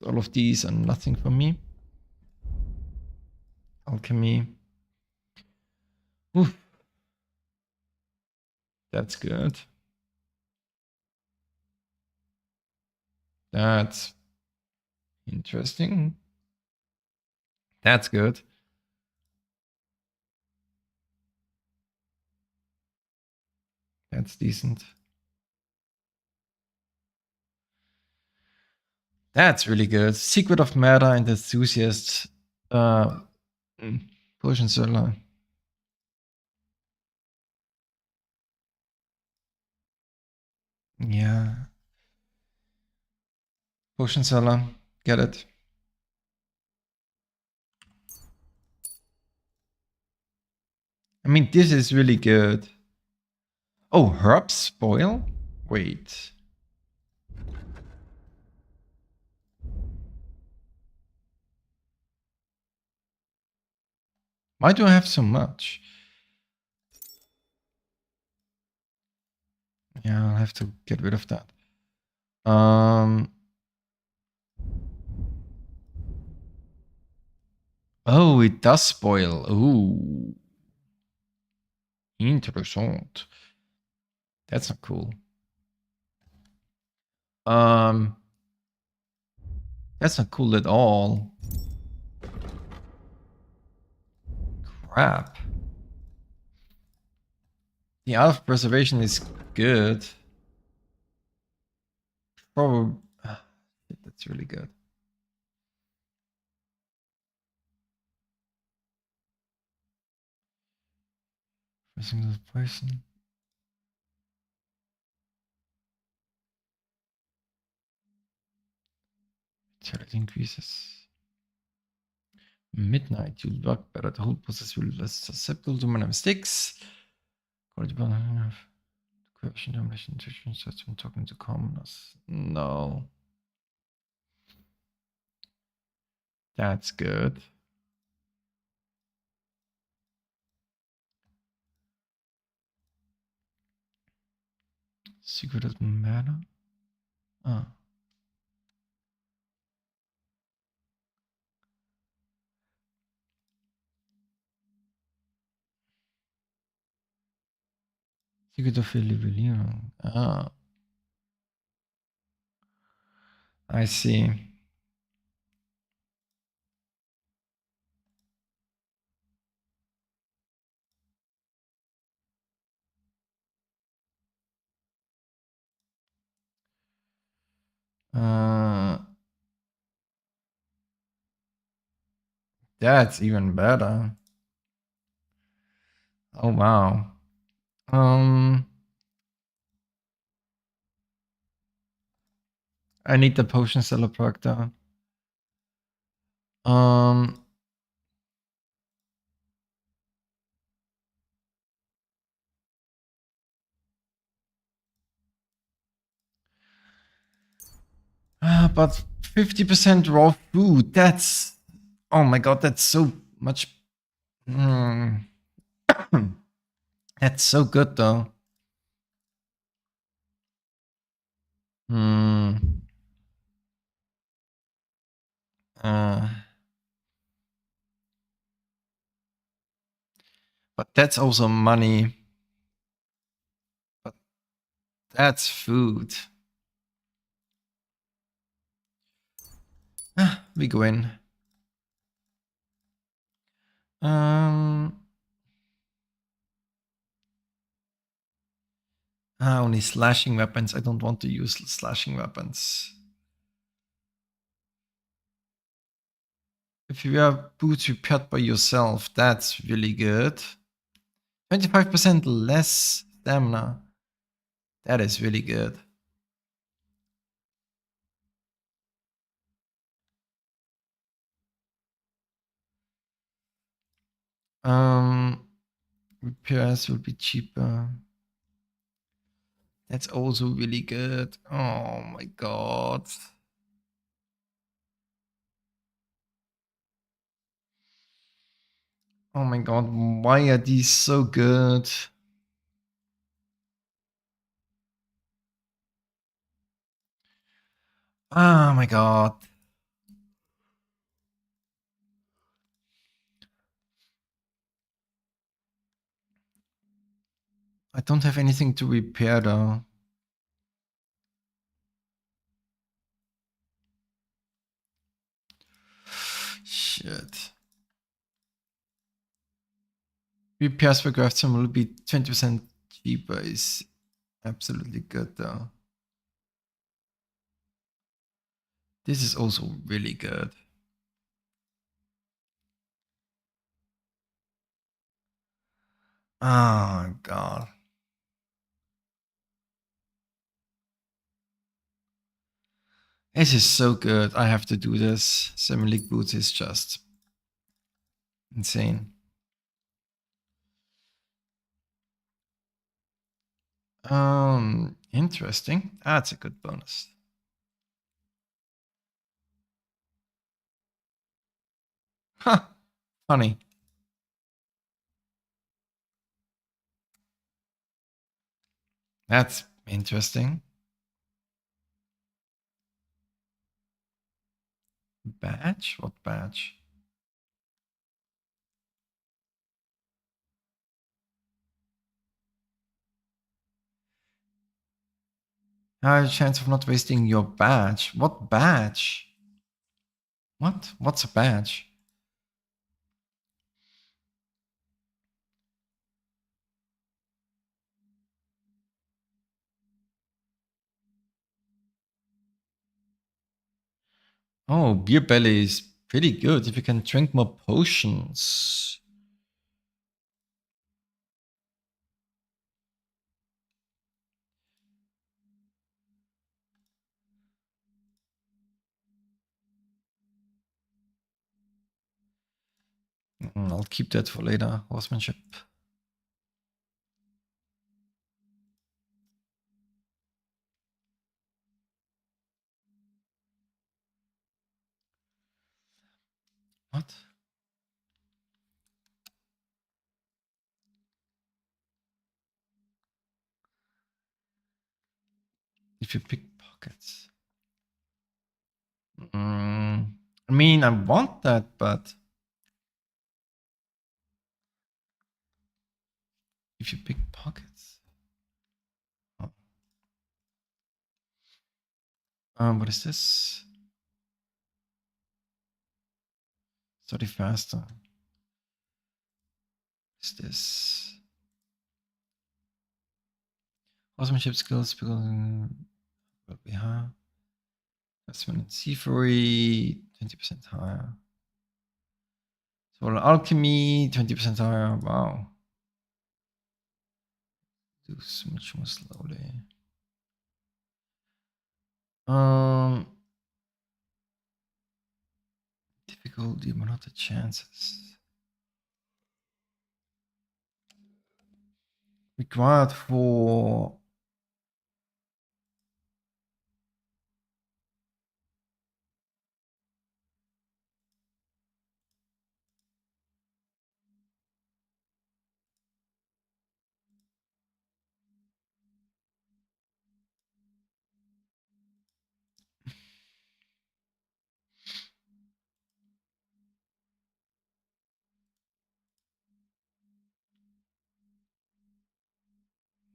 All of these are nothing for me. Alchemy. Oof. That's good. That's interesting. That's good. That's decent. That's really good. Secret of Matter and Enthusiast. Potion Seller. Yeah. Potion Seller. Get it. I mean, this is really good. Oh, herb spoil? Wait. Why do I have so much? Yeah, I'll have to get rid of that. Oh, it does spoil. Ooh. Interessant. That's not cool. That's not cool at all. Crap. The art of preservation is good. Probably. That's really good. For a single person. Vitality increases. Midnight, you'll work better. The whole process will be less susceptible to minor mistakes. Question, domination, intention, starts when talking to commoners. No. That's good. Secret doesn't matter. Ah. Secret of Relieving. Ah. I see. That's even better. Oh wow. I need the potion seller perk though. But 50% raw food. That's, oh my god, that's so much. That's so good though. But that's also money. But that's food. We go in. Only slashing weapons. I don't want to use slashing weapons. If you have boots repaired by yourself, that's really good. 25% less stamina. That is really good. Repairs will be cheaper. That's also really good. Oh my god. Oh my god, why are these so good? Oh my god. I don't have anything to repair though. Shit. Repairs for craftsmen will be 20% cheaper is absolutely good though. This is also really good. Oh god. This is so good. I have to do this. 7 league boots is just insane. Interesting. That's a good bonus. Huh. Funny. That's interesting. Badge? What badge? High chance of not wasting your badge. What badge? What? What's a badge? Oh, beer belly is pretty good if you can drink more potions. I'll keep that for later. Horsemanship. What? If you pick pockets. I mean, I want that, but if you pick pockets. Oh. What is this? Study faster. What is this? Horsemanship skills because what we have. Investment in thievery, 20% higher. Solar alchemy, 20% higher. Wow. Do so much more slowly. Difficulty, but not the chances. Required for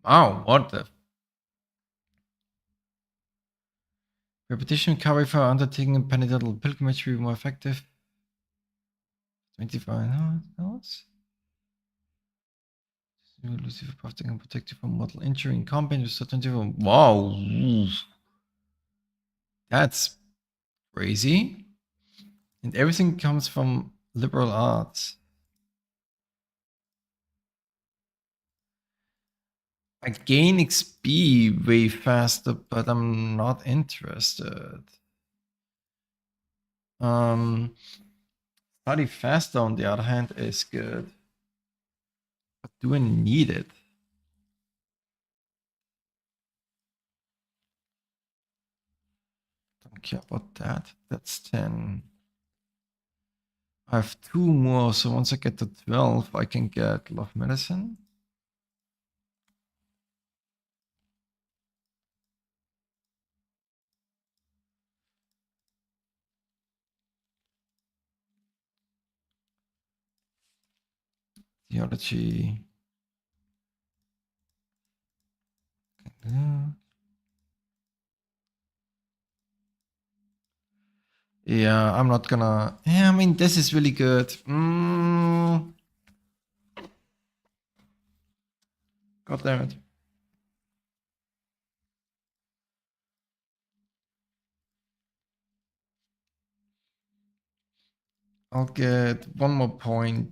wow, what the repetition recovery for undertaking a penitential pilgrimage will be more effective. 25 hours. Lucifer protecting and protect you from mortal injury in combat with 24. Wow. Oof. That's crazy. And everything comes from liberal arts. I gain XP way faster, but I'm not interested. Study faster, on the other hand, is good. But do I need it? Don't care about that. That's 10. I have 2 more, so once I get to 12, I can get love medicine. Theology. Yeah, I'm not gonna. Yeah, I mean, this is really good. God damn it. I'll get 1 more point.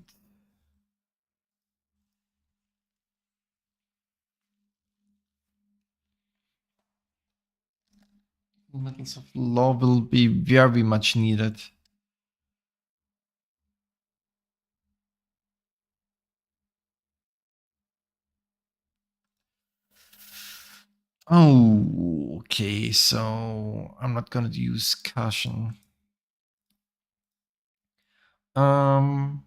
Metals of Law will be very much needed. Oh, okay, so I'm not gonna use caution. Double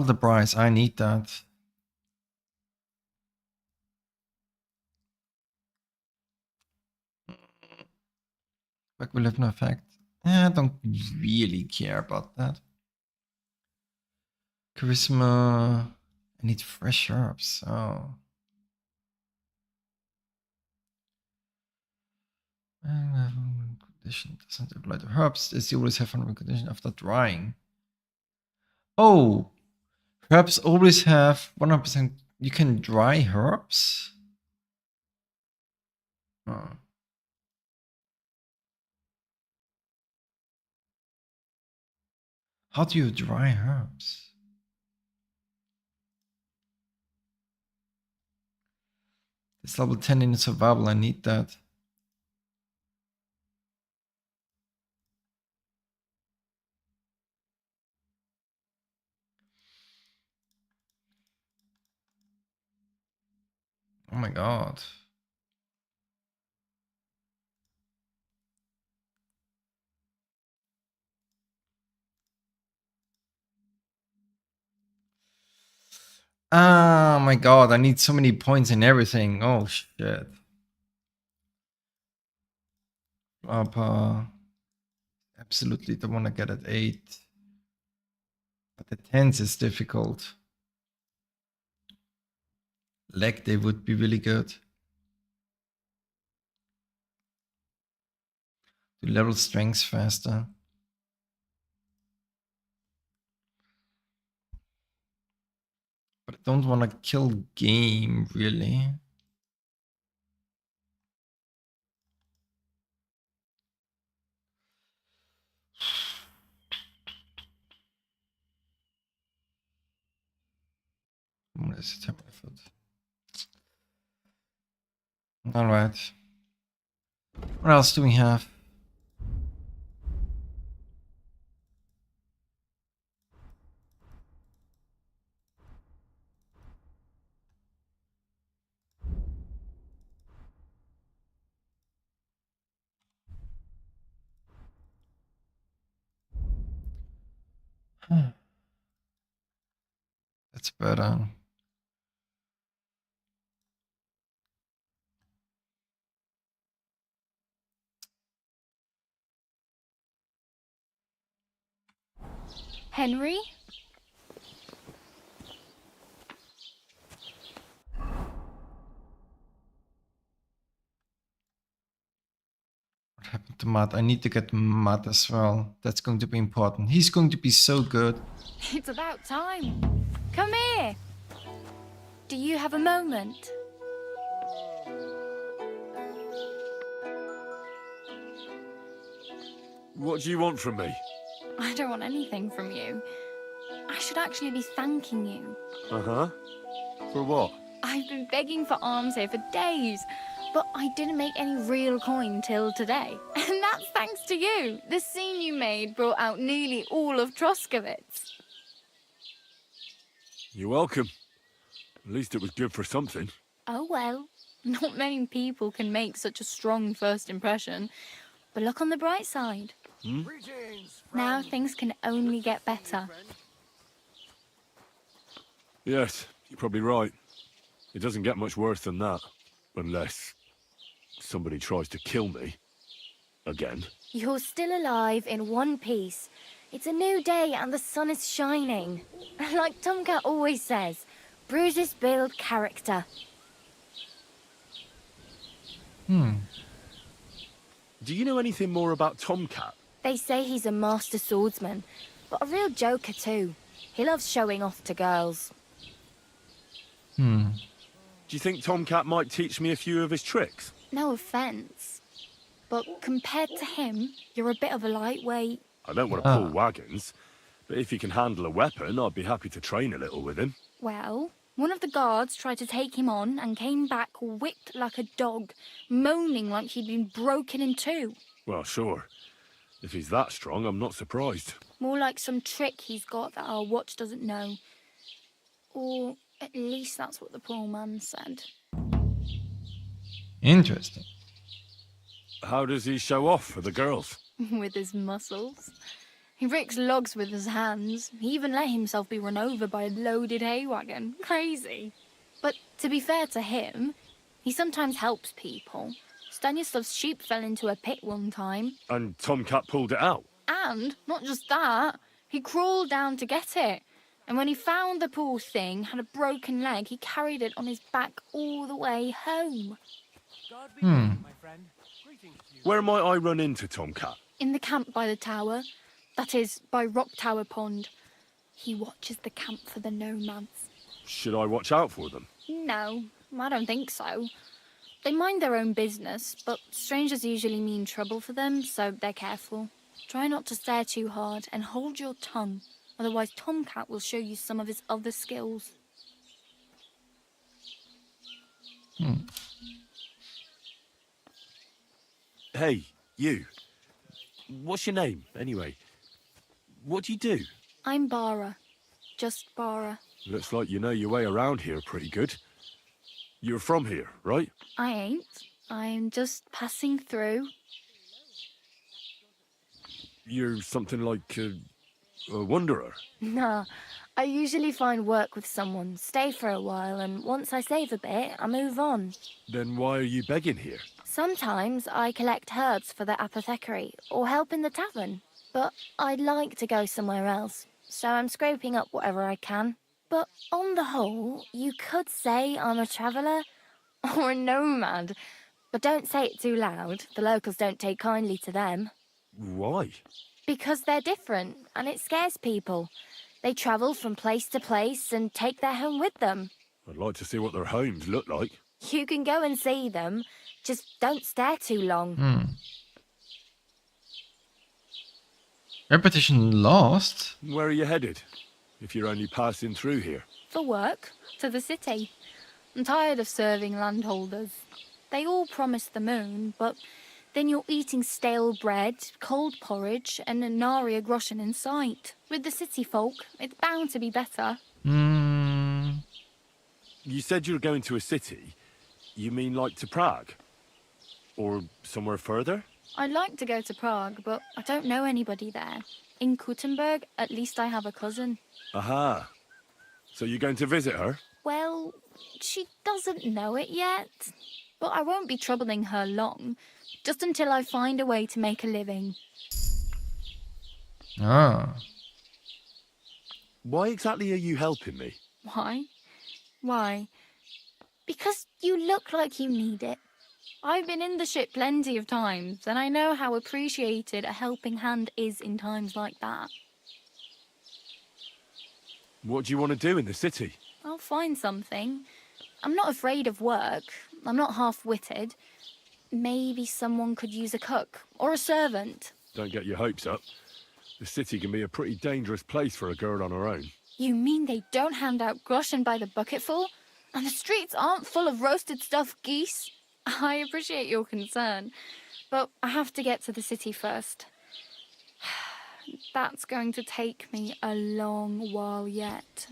the price, I need that. But will have no effect. I don't really care about that. Charisma. I need fresh herbs. Oh. Condition doesn't apply to herbs. As you always have one condition after drying. Oh, herbs always have 100%. You can dry herbs. Oh. How do you dry herbs? It's level 10 in survival. I need that. Oh my god. Oh my god, I need so many points in everything. Oh shit. Absolutely don't want to get at 8. But the 10s is difficult. Leg day would be really good. To level strengths faster. But I don't want to kill game, really. What is it? Alright. What else do we have? That's better. Henry? What happened to Matt? I need to get Matt as well. That's going to be important. He's going to be so good. It's about time. Come here. Do you have a moment? What do you want from me? I don't want anything from you. I should actually be thanking you. Uh-huh. For what? I've been begging for alms here for days, but I didn't make any real coin till today. And that's thanks to you. The scene you made brought out nearly all of Troskowitz. You're welcome. At least it was good for something. Oh well, not many people can make such a strong first impression. But look on the bright side. Hmm? Now things can only get better. Yes, you're probably right. It doesn't get much worse than that. Unless somebody tries to kill me. Again. You're still alive in one piece. It's a new day and the sun is shining. Like Tomcat always says, bruises build character. Do you know anything more about Tomcat? They say he's a master swordsman, but a real joker too. He loves showing off to girls. Do you think Tomcat might teach me a few of his tricks? No offence, but compared to him, you're a bit of a lightweight. I don't want to pull wagons, but if he can handle a weapon, I'd be happy to train a little with him. Well, one of the guards tried to take him on and came back whipped like a dog, moaning like he'd been broken in two. Well, sure. If he's that strong, I'm not surprised. More like some trick he's got that our watch doesn't know. Or at least that's what the poor man said. Interesting. How does he show off for the girls? With his muscles. He ricks logs with his hands. He even let himself be run over by a loaded hay wagon. Crazy. But to be fair to him, he sometimes helps people. Stanislav's sheep fell into a pit one time. And Tomcat pulled it out? And, not just that, he crawled down to get it. And when he found the poor thing had a broken leg, he carried it on his back all the way home. Where might I run into Tomcat? In the camp by the tower. That is, by Rock Tower Pond. He watches the camp for the nomads. Should I watch out for them? No, I don't think so. They mind their own business, but strangers usually mean trouble for them, so they're careful. Try not to stare too hard and hold your tongue, otherwise Tomcat will show you some of his other skills. Hey, you. What's your name, anyway? What do you do? I'm Bara. Just Bara. Looks like you know your way around here pretty good. You're from here, right? I ain't. I'm just passing through. You're something like a wanderer. Nah, I usually find work with someone, stay for a while, and once I save a bit, I move on. Then why are you begging here? Sometimes I collect herbs for the apothecary or help in the tavern, but I'd like to go somewhere else, so I'm scraping up whatever I can. But on the whole, you could say I'm a traveller or a nomad, but don't say it too loud. The locals don't take kindly to them. Why? Because they're different, and it scares people. They travel from place to place and take their home with them. I'd like to see what their homes look like. You can go and see them, just don't stare too long. Repetition lost? Where are you headed, if you're only passing through here? For work, to the city. I'm tired of serving landholders. They all promise the moon, but then you're eating stale bread, cold porridge, and a nary groschen in sight. With the city folk, it's bound to be better. You said you were going to a city. You mean like to Prague? Or somewhere further? I'd like to go to Prague, but I don't know anybody there. In Kuttenberg, at least I have a cousin. Aha. So you're going to visit her? Well, she doesn't know it yet. But I won't be troubling her long, just until I find a way to make a living. Ah. Why exactly are you helping me? Why? Why? Because you look like you need it. I've been in the ship plenty of times, and I know how appreciated a helping hand is in times like that. What do you want to do in the city? I'll find something. I'm not afraid of work. I'm not half-witted. Maybe someone could use a cook or a servant. Don't get your hopes up. The city can be a pretty dangerous place for a girl on her own. You mean they don't hand out groschen by the bucketful? And the streets aren't full of roasted stuffed geese? I appreciate your concern, but I have to get to the city first. That's going to take me a long while yet.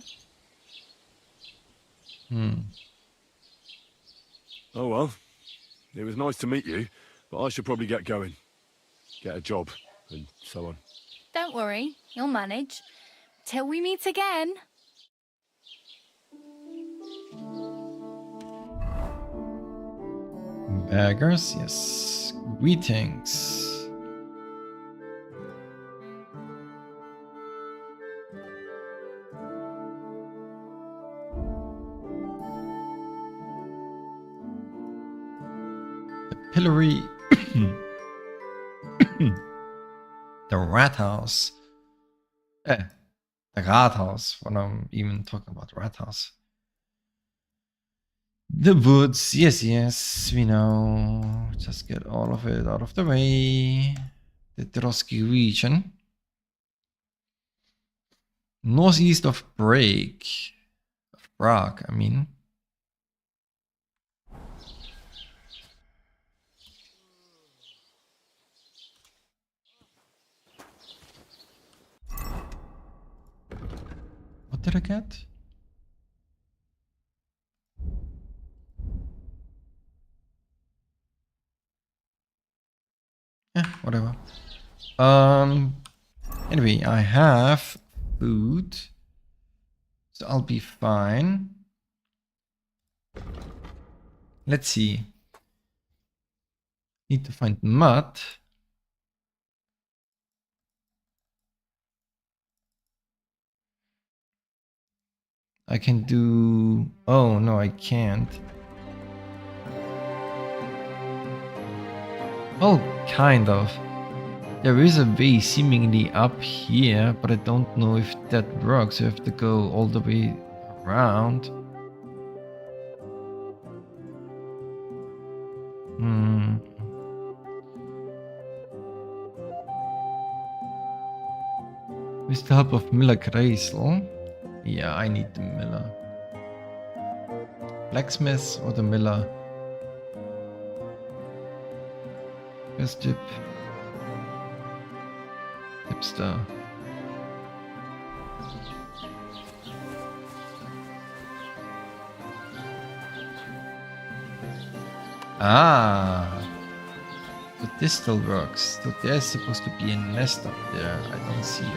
Oh well. It was nice to meet you, but I should probably get going. Get a job, and so on. Don't worry, you'll manage. Till we meet again. Beggars, yes. Greetings. The pillory. The rat house. The Rathaus. When I'm even talking about rat house. The woods, yes, we know. Just get all of it out of the way. The Trotsky region. Northeast of Prague, I mean. What did I get? Whatever. Anyway, I have food, so I'll be fine. Let's see. Need to find mud. I can do... Oh, no, I can't. Well, kind of. There is a way seemingly up here, but I don't know if that works. You have to go all the way around. With the help of Miller Kreisel. Yeah, I need the Miller. Blacksmith or the Miller? First tip. Tipster. Ah, so this still works. So there's supposed to be a nest up there. I don't see it.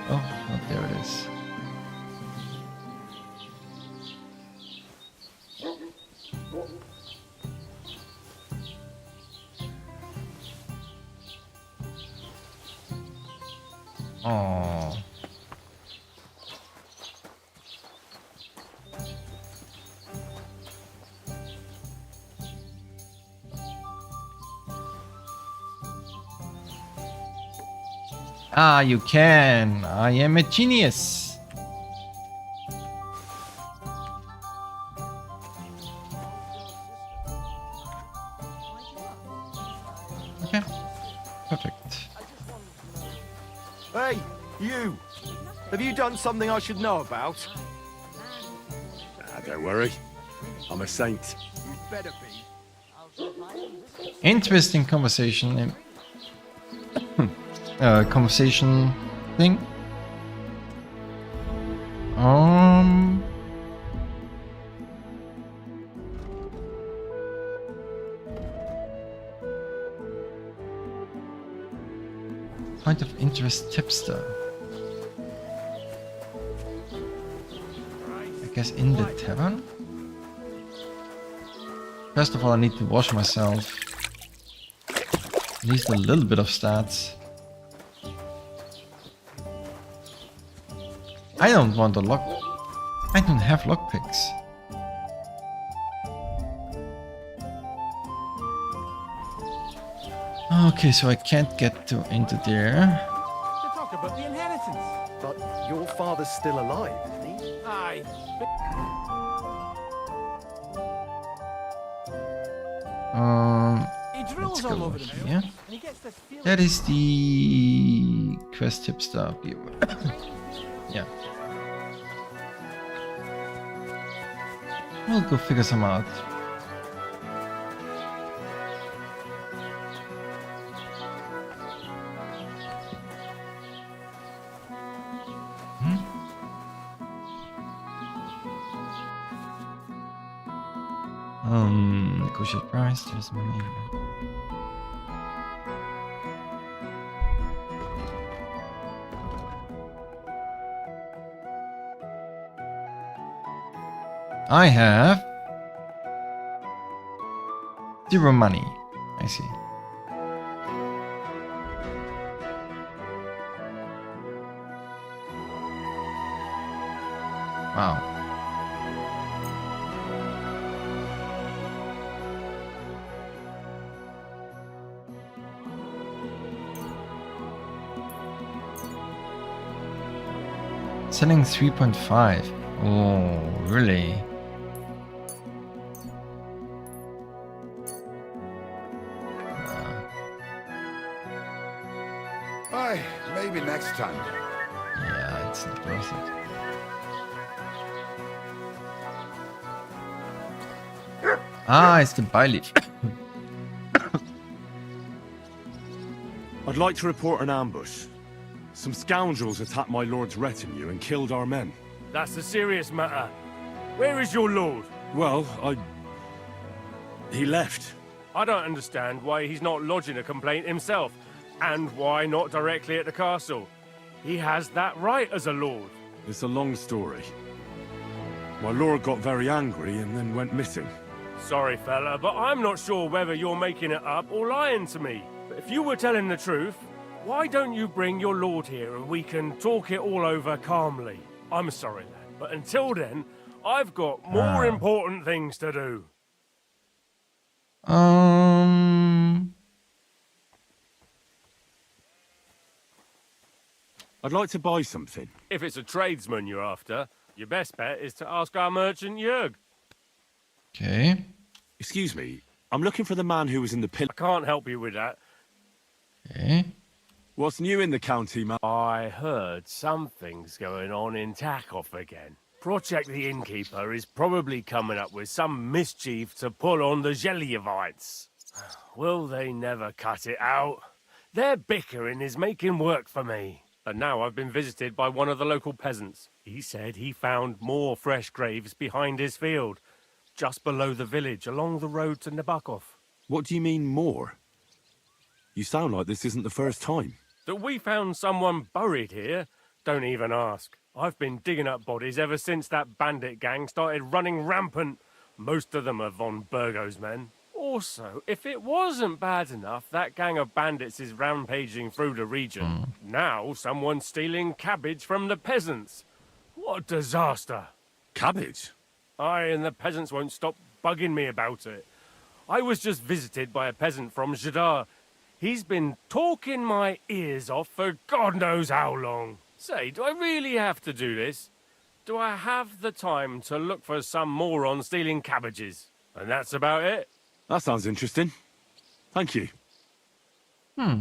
Oh, no, there it is. Oh. Ah, you can. I am a genius. Okay, perfect. Hey, you! Have you done something I should know about? Don't worry. I'm a saint. You'd better be. Interesting conversation. Conversation thing. Point of interest tipster. I guess in the tavern? First of all, I need to wash myself. At least a little bit of stats. I don't want a lock. I don't have lockpicks. Okay, so I can't get into there. To talk about the inheritance. But your father's still alive, isn't he? Aye. He Let's drills go all over over the here. and he gets this feeling. That is the quest tipster. Yeah. We'll go figure some out. Negotiate price, there's money. I have 0 money. I see. Wow. Selling 3.5. Oh, really? Aye, maybe next time. Yeah, it's not worth it. Ah, it's the byleaf. I'd like to report an ambush. Some scoundrels attacked my lord's retinue and killed our men. That's a serious matter. Where is your lord? Well, he left. I don't understand why he's not lodging a complaint himself, and why not directly at the castle. He has that right as a lord. It's a long story. My lord got very angry and then went missing. Sorry, fella, but I'm not sure whether you're making it up or lying to me. But if you were telling the truth, why don't you bring your lord here and we can talk it all over calmly? I'm sorry, lad, but until then, I've got more important things to do. I'd like to buy something. If it's a tradesman you're after, your best bet is to ask our merchant Jörg. Okay. Excuse me, I'm looking for the man who was in the pillar. I can't help you with that. Okay. What's new in the county, man? I heard something's going on in Takoff again. Project the Innkeeper is probably coming up with some mischief to pull on the Zelievites. Will they never cut it out? Their bickering is making work for me. And now I've been visited by one of the local peasants. He said he found more fresh graves behind his field, just below the village, along the road to Nabokov. What do you mean, more? You sound like this isn't the first time. That we found someone buried here? Don't even ask. I've been digging up bodies ever since that bandit gang started running rampant. Most of them are von Burgo's men. Also, if it wasn't bad enough, that gang of bandits is rampaging through the region. Now someone's stealing cabbage from the peasants. What a disaster. Cabbage? Aye, and the peasants won't stop bugging me about it. I was just visited by a peasant from Jadar. He's been talking my ears off for God knows how long. Say, do I really have to do this? Do I have the time to look for some moron stealing cabbages? And that's about it. That sounds interesting. Thank you. Hmm.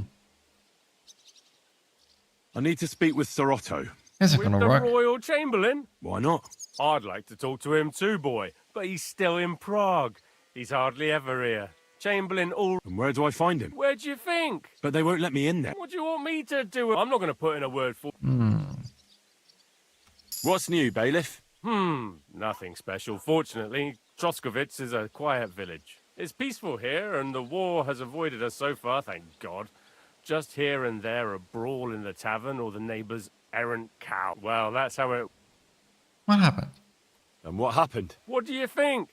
I need to speak with Sir Otto. Is it With gonna the work? Royal Chamberlain? Why not? I'd like to talk to him too, boy, but he's still in Prague. He's hardly ever here. Chamberlain all... And where do I find him? Where do you think? But they won't let me in there. What do you want me to do? I'm not going to put in a word for... What's new, bailiff? Nothing special. Fortunately, Troskovitz is a quiet village. It's peaceful here, and the war has avoided us so far, thank God. Just here and there a brawl in the tavern or the neighbour's errant cow. Well, that's how it... What happened? And what happened? What do you think?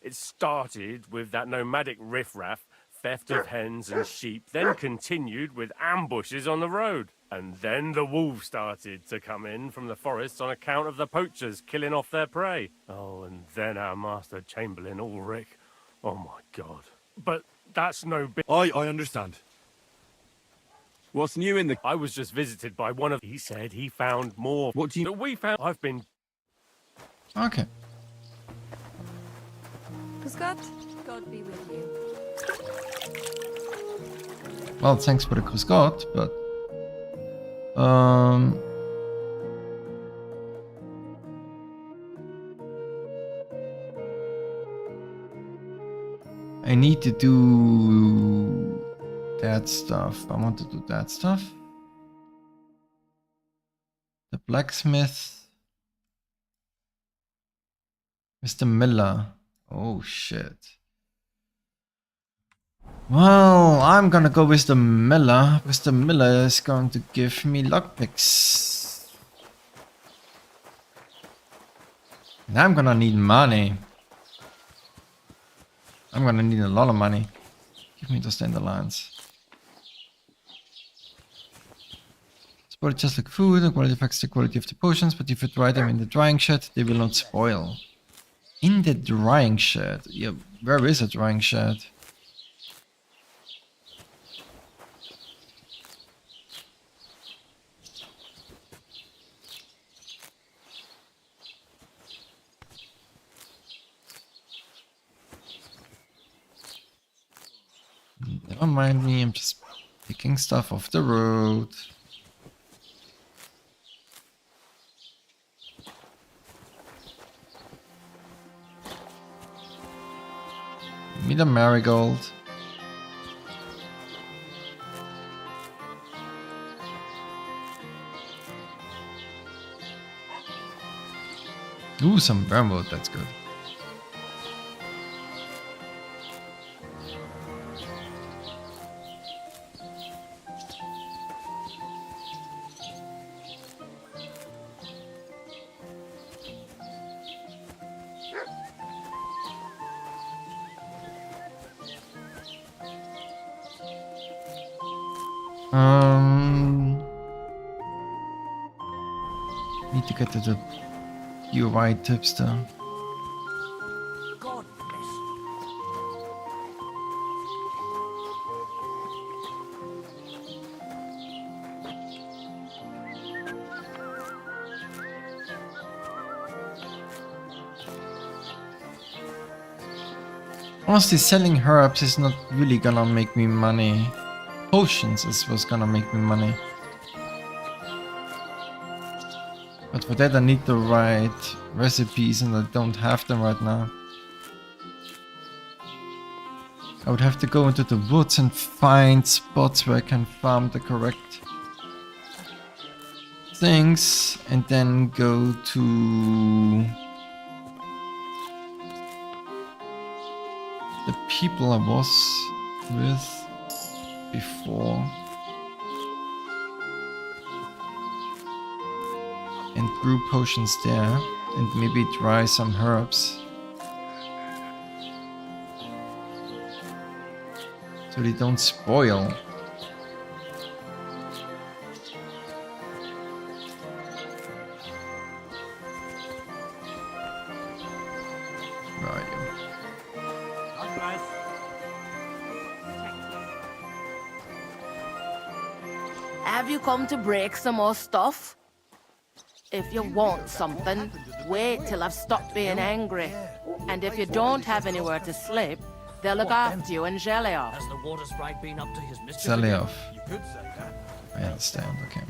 It started with that nomadic riffraff, theft of hens and sheep, then continued with ambushes on the road. And then the wolves started to come in from the forests on account of the poachers killing off their prey. Oh, and then our master Chamberlain Ulrich. Oh my God. But that's no big... I understand. What's new in the... I was just visited by one of... He said he found more... What do you... That we found... I've been... Okay. Scott, God be with you. Well, thanks for the Cruscott, but I need to do that stuff. I want to do that stuff. The blacksmith. Mr. Miller. Oh shit. Well, I'm gonna go with the Miller. Mr. Miller is going to give me lockpicks. And I'm gonna need money. I'm gonna need a lot of money. Give me those dandelions. Spoil just like food. The quality affects the quality of the potions, but if you dry them in the drying shed, they will not spoil. In the drying shed? Yeah, where is a drying shed? Never mind me, I'm just picking stuff off the road. Give me the marigold. Ooh, some wormwood, that's good. Need to get to the UI tipster. God bless Honestly, selling herbs is not really gonna make me money. Potions is what's gonna make me money. But for that I need the right recipes and I don't have them right now. I would have to go into the woods and find spots where I can farm the correct things and then go to the people I was with before and brew potions there and maybe dry some herbs so they don't spoil. Where are you? Have you come to break some more stuff? If you want something, wait till I've stopped being angry. And if you don't have anywhere to sleep, they'll look after you in Jelly-off. Has the water sprite been up to his mischief? Jelly-off. You could say that. I understand, okay.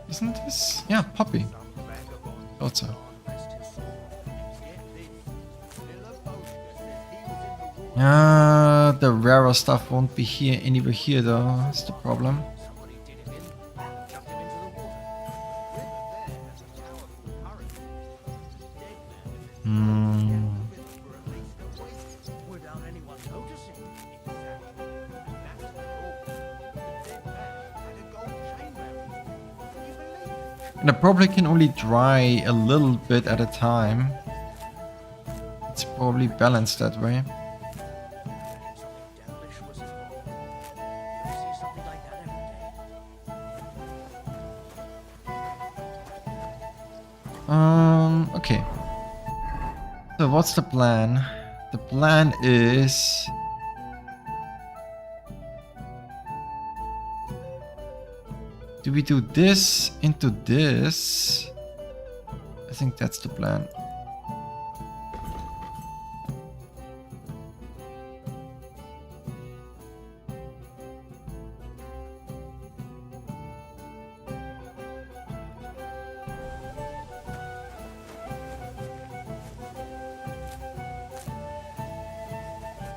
Isn't this? Yeah, Poppy. Thought so. The rarer stuff won't be here anywhere here though, that's the problem. And I probably can only dry a little bit at a time. It's probably balanced that way. Okay. So what's the plan? The plan is do we do this into this? I think that's the plan.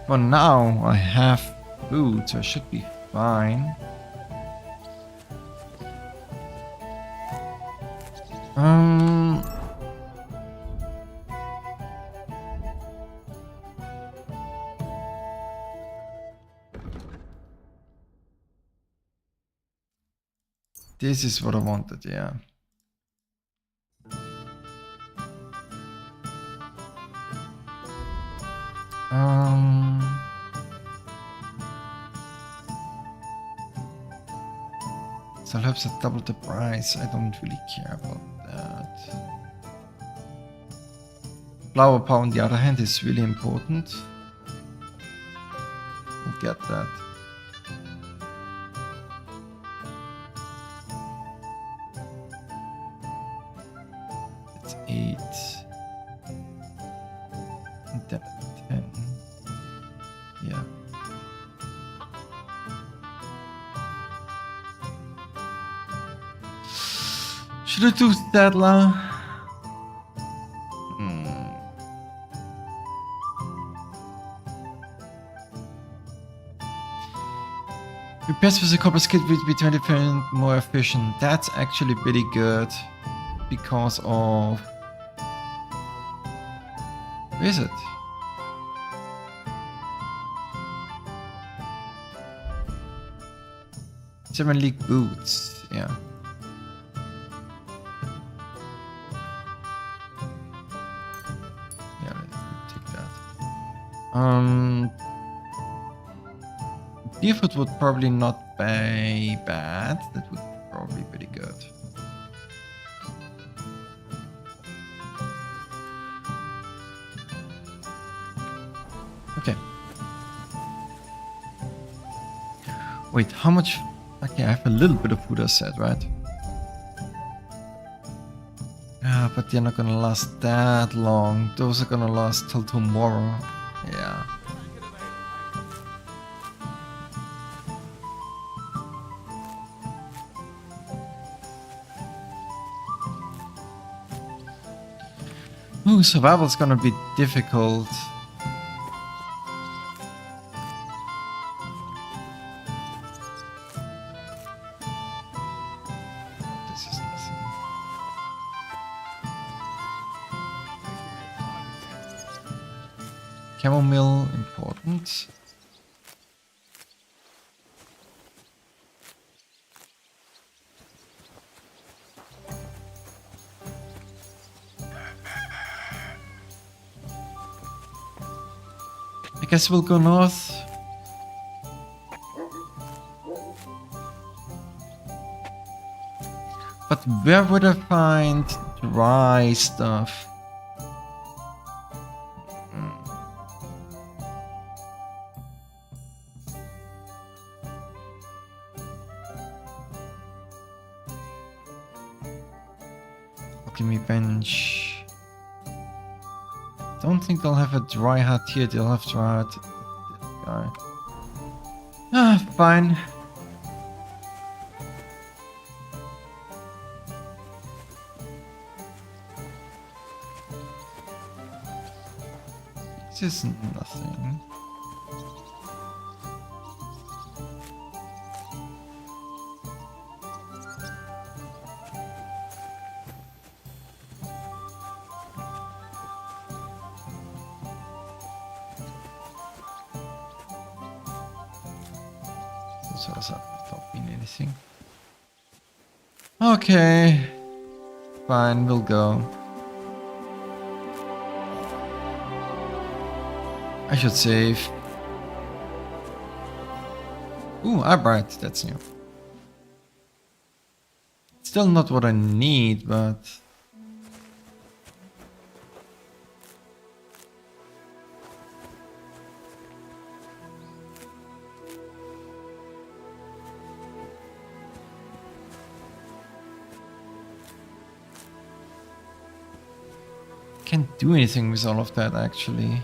For now, I have food, so I should be fine. This is what I wanted, yeah. So helps at double the price. I don't really care about that. Flower power on the other hand is really important. We'll get that. It's 8. And then 10. Yeah. Should I do Stadler? Repairs with a copper skid will be 20% more efficient. That's actually pretty good because of... Where is it? 7 league boots, yeah. Yeah, let's take that. Deerfoot would probably not be bad. That would probably be pretty good. Okay. Wait, how much? Okay, I have a little bit of food, I said, right? Yeah, but they're not gonna last that long. Those are gonna last till tomorrow. Yeah. Ooh, survival's gonna be difficult. This is nothing. Chamomile, important. I guess we'll go north. But where would I find dry stuff? Alchemy bench. Don't think they'll have a dry hut here. They'll have dry hut. Guy. Ah, fine. This is nothing. So has not been anything. Okay. Fine, we'll go. I should save. Ooh, Albright, that's new. Still not what I need, but... Can't do anything with all of that, actually.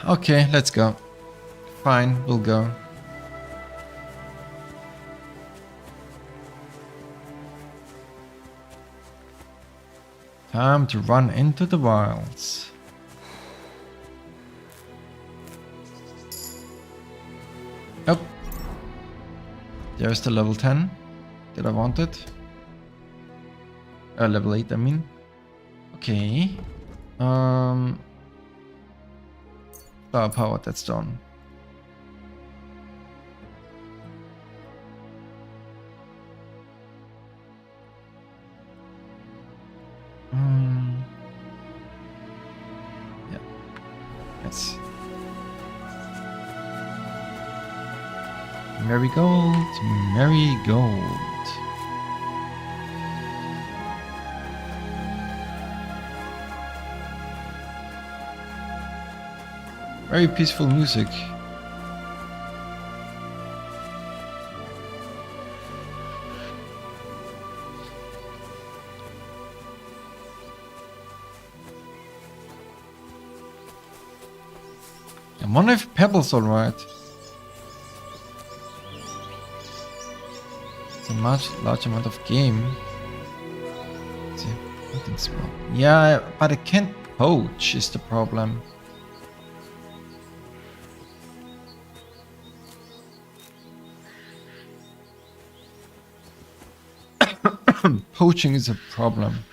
Okay, let's go. Fine, we'll go. Time to run into the wilds. Oh. There's the level 10 that I wanted. Level 8, I mean. Okay. Flower power, that's done. Yeah. Yes. Marigold, marigold. Very peaceful music. I wonder if Pebble's alright. It's a large amount of game. See, nothing small. Yeah, but I can't poach is the problem. Poaching is a problem.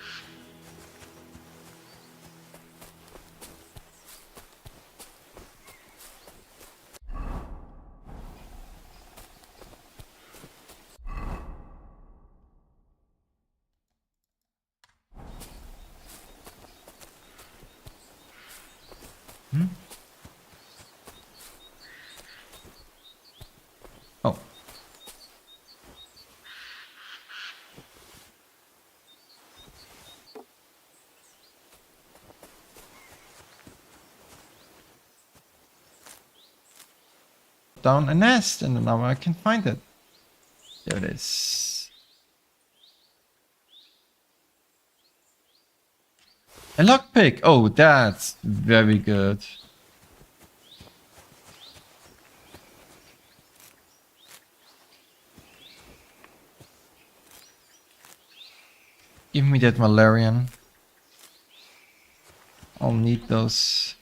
Oh. Down a nest and now I can find it. There it is. A lockpick. Oh, that's very good. Give me that Malarian. I'll need those.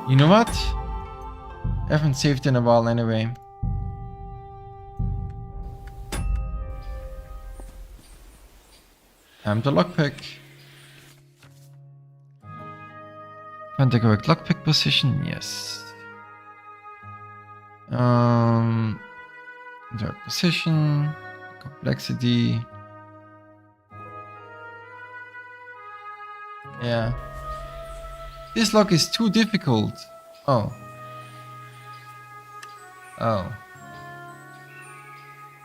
You know what? I haven't saved in a while anyway. The lockpick. Find the correct lockpick position, yes. The right position, complexity. Yeah. This lock is too difficult. Oh. Oh.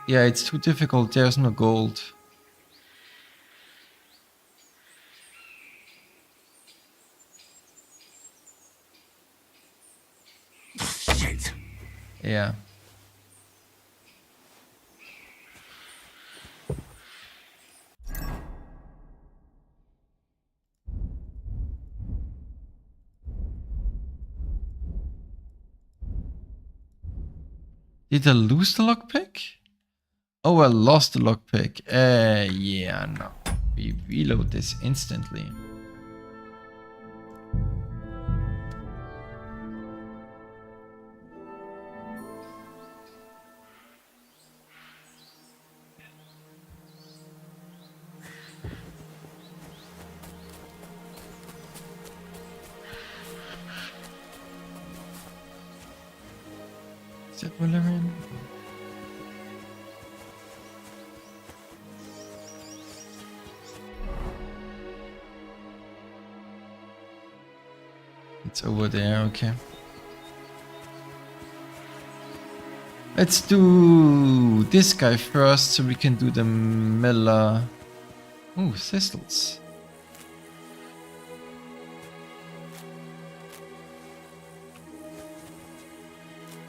Yeah, it's too difficult. There's no gold. Shit. Yeah. Did I lose the lockpick? Oh, I lost the lockpick. Yeah, no. We reload this instantly. Is that Valerian? It's over there, okay. Let's do this guy first so we can do the Miller. Ooh, thistles.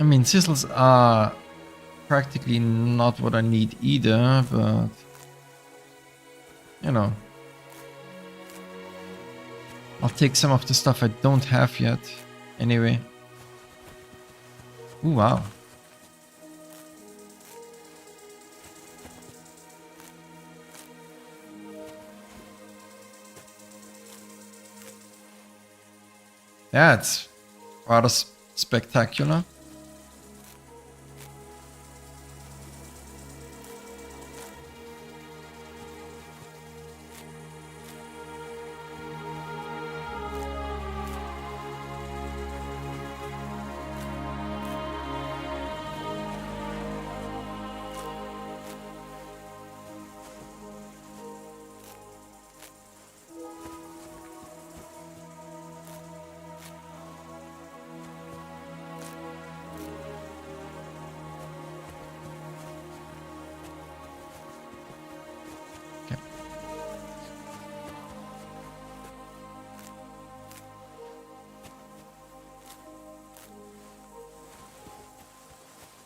I mean, thistles are practically not what I need either, but you know. I'll take some of the stuff I don't have yet. Anyway. Ooh, wow. That's rather spectacular.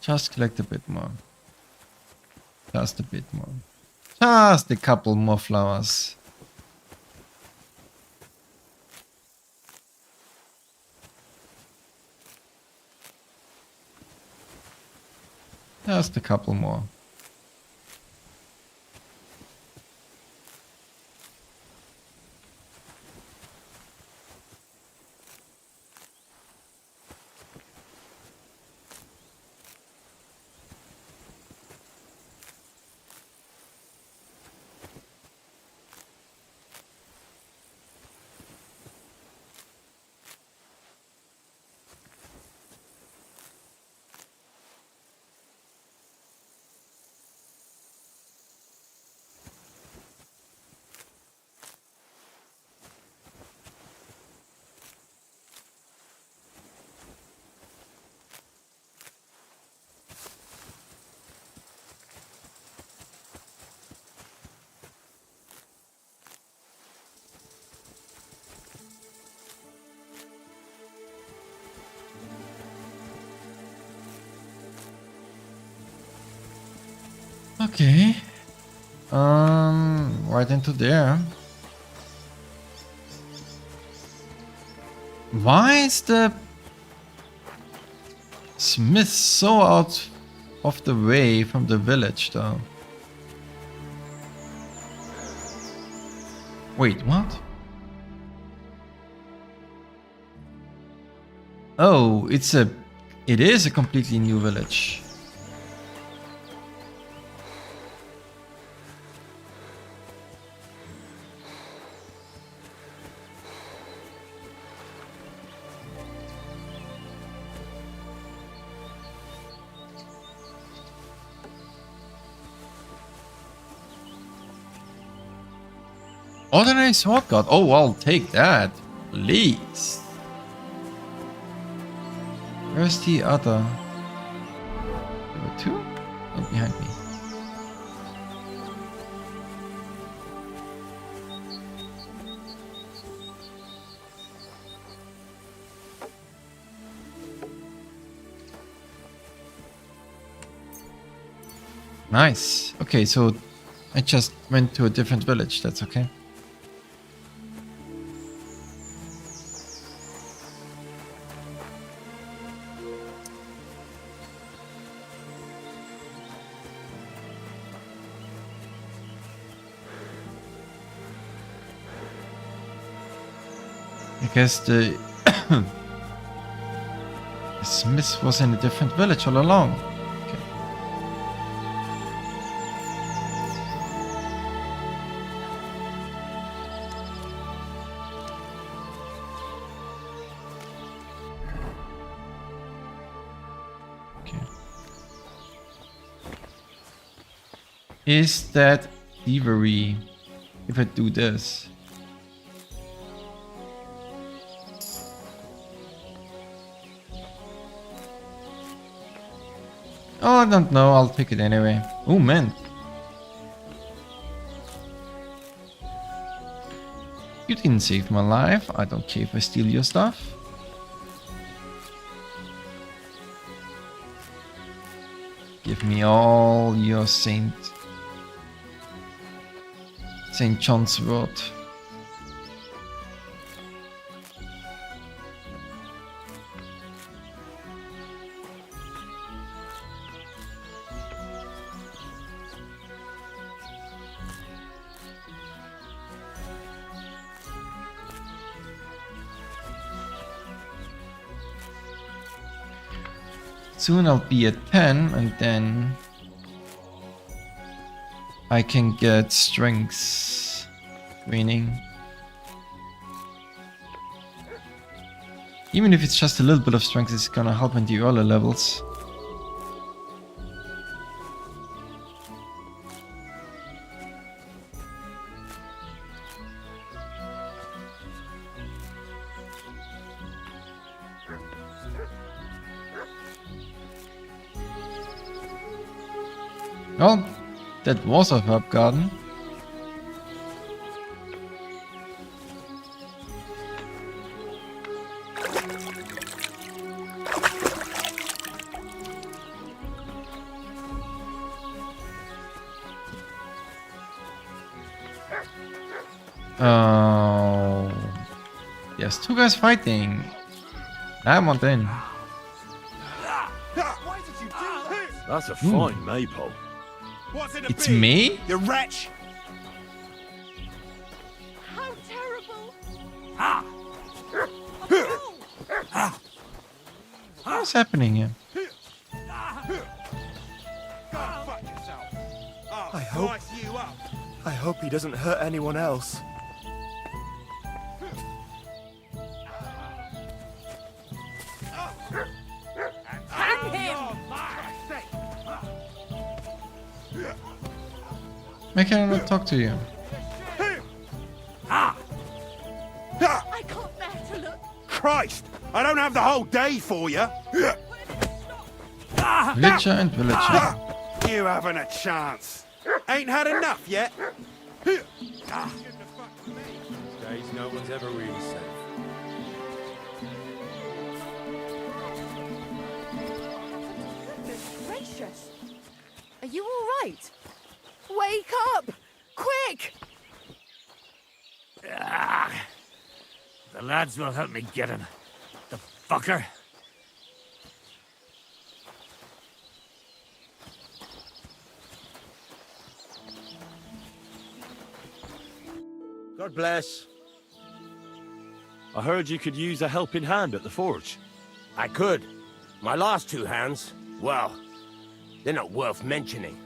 Just collect a bit more. Just a bit more. Just a couple more flowers. Just a couple more. Okay. Right into there. Why is the smith so out of the way from the village, though? Wait, what? Oh, it is a completely new village. Ordinary sword god. Oh, I'll take that. Please. Where's the other? There were two? Oh, behind me. Nice. Okay, so I just went to a different village. That's okay. I guess the smith was in a different village all along. Okay. Okay. Is that thievery if I do this? Oh, I don't know. I'll take it anyway. Oh, man. You didn't save my life. I don't care if I steal your stuff. Give me all your Saint John's word. Soon I'll be at 10 and then I can get strength training. Even if it's just a little bit of strength, it's gonna help in the early levels. Well, that was a herb garden. Oh, yes, two guys fighting. I'm on in. That's a fine maypole. It's me? You wretch! How terrible! What's happening here? I hope he doesn't hurt anyone else. Hang him! Why can I not talk to you? I can't bear to look. Christ! I don't have the whole day for you. Villager and villager. You haven't a chance. Ain't had enough yet. Days no one's ever really safe. Goodness gracious! Are you all right? Wake up! Quick! Ah, the lads will help me get him. The fucker. God bless. I heard you could use a helping hand at the forge. I could. My last two hands, well, they're not worth mentioning.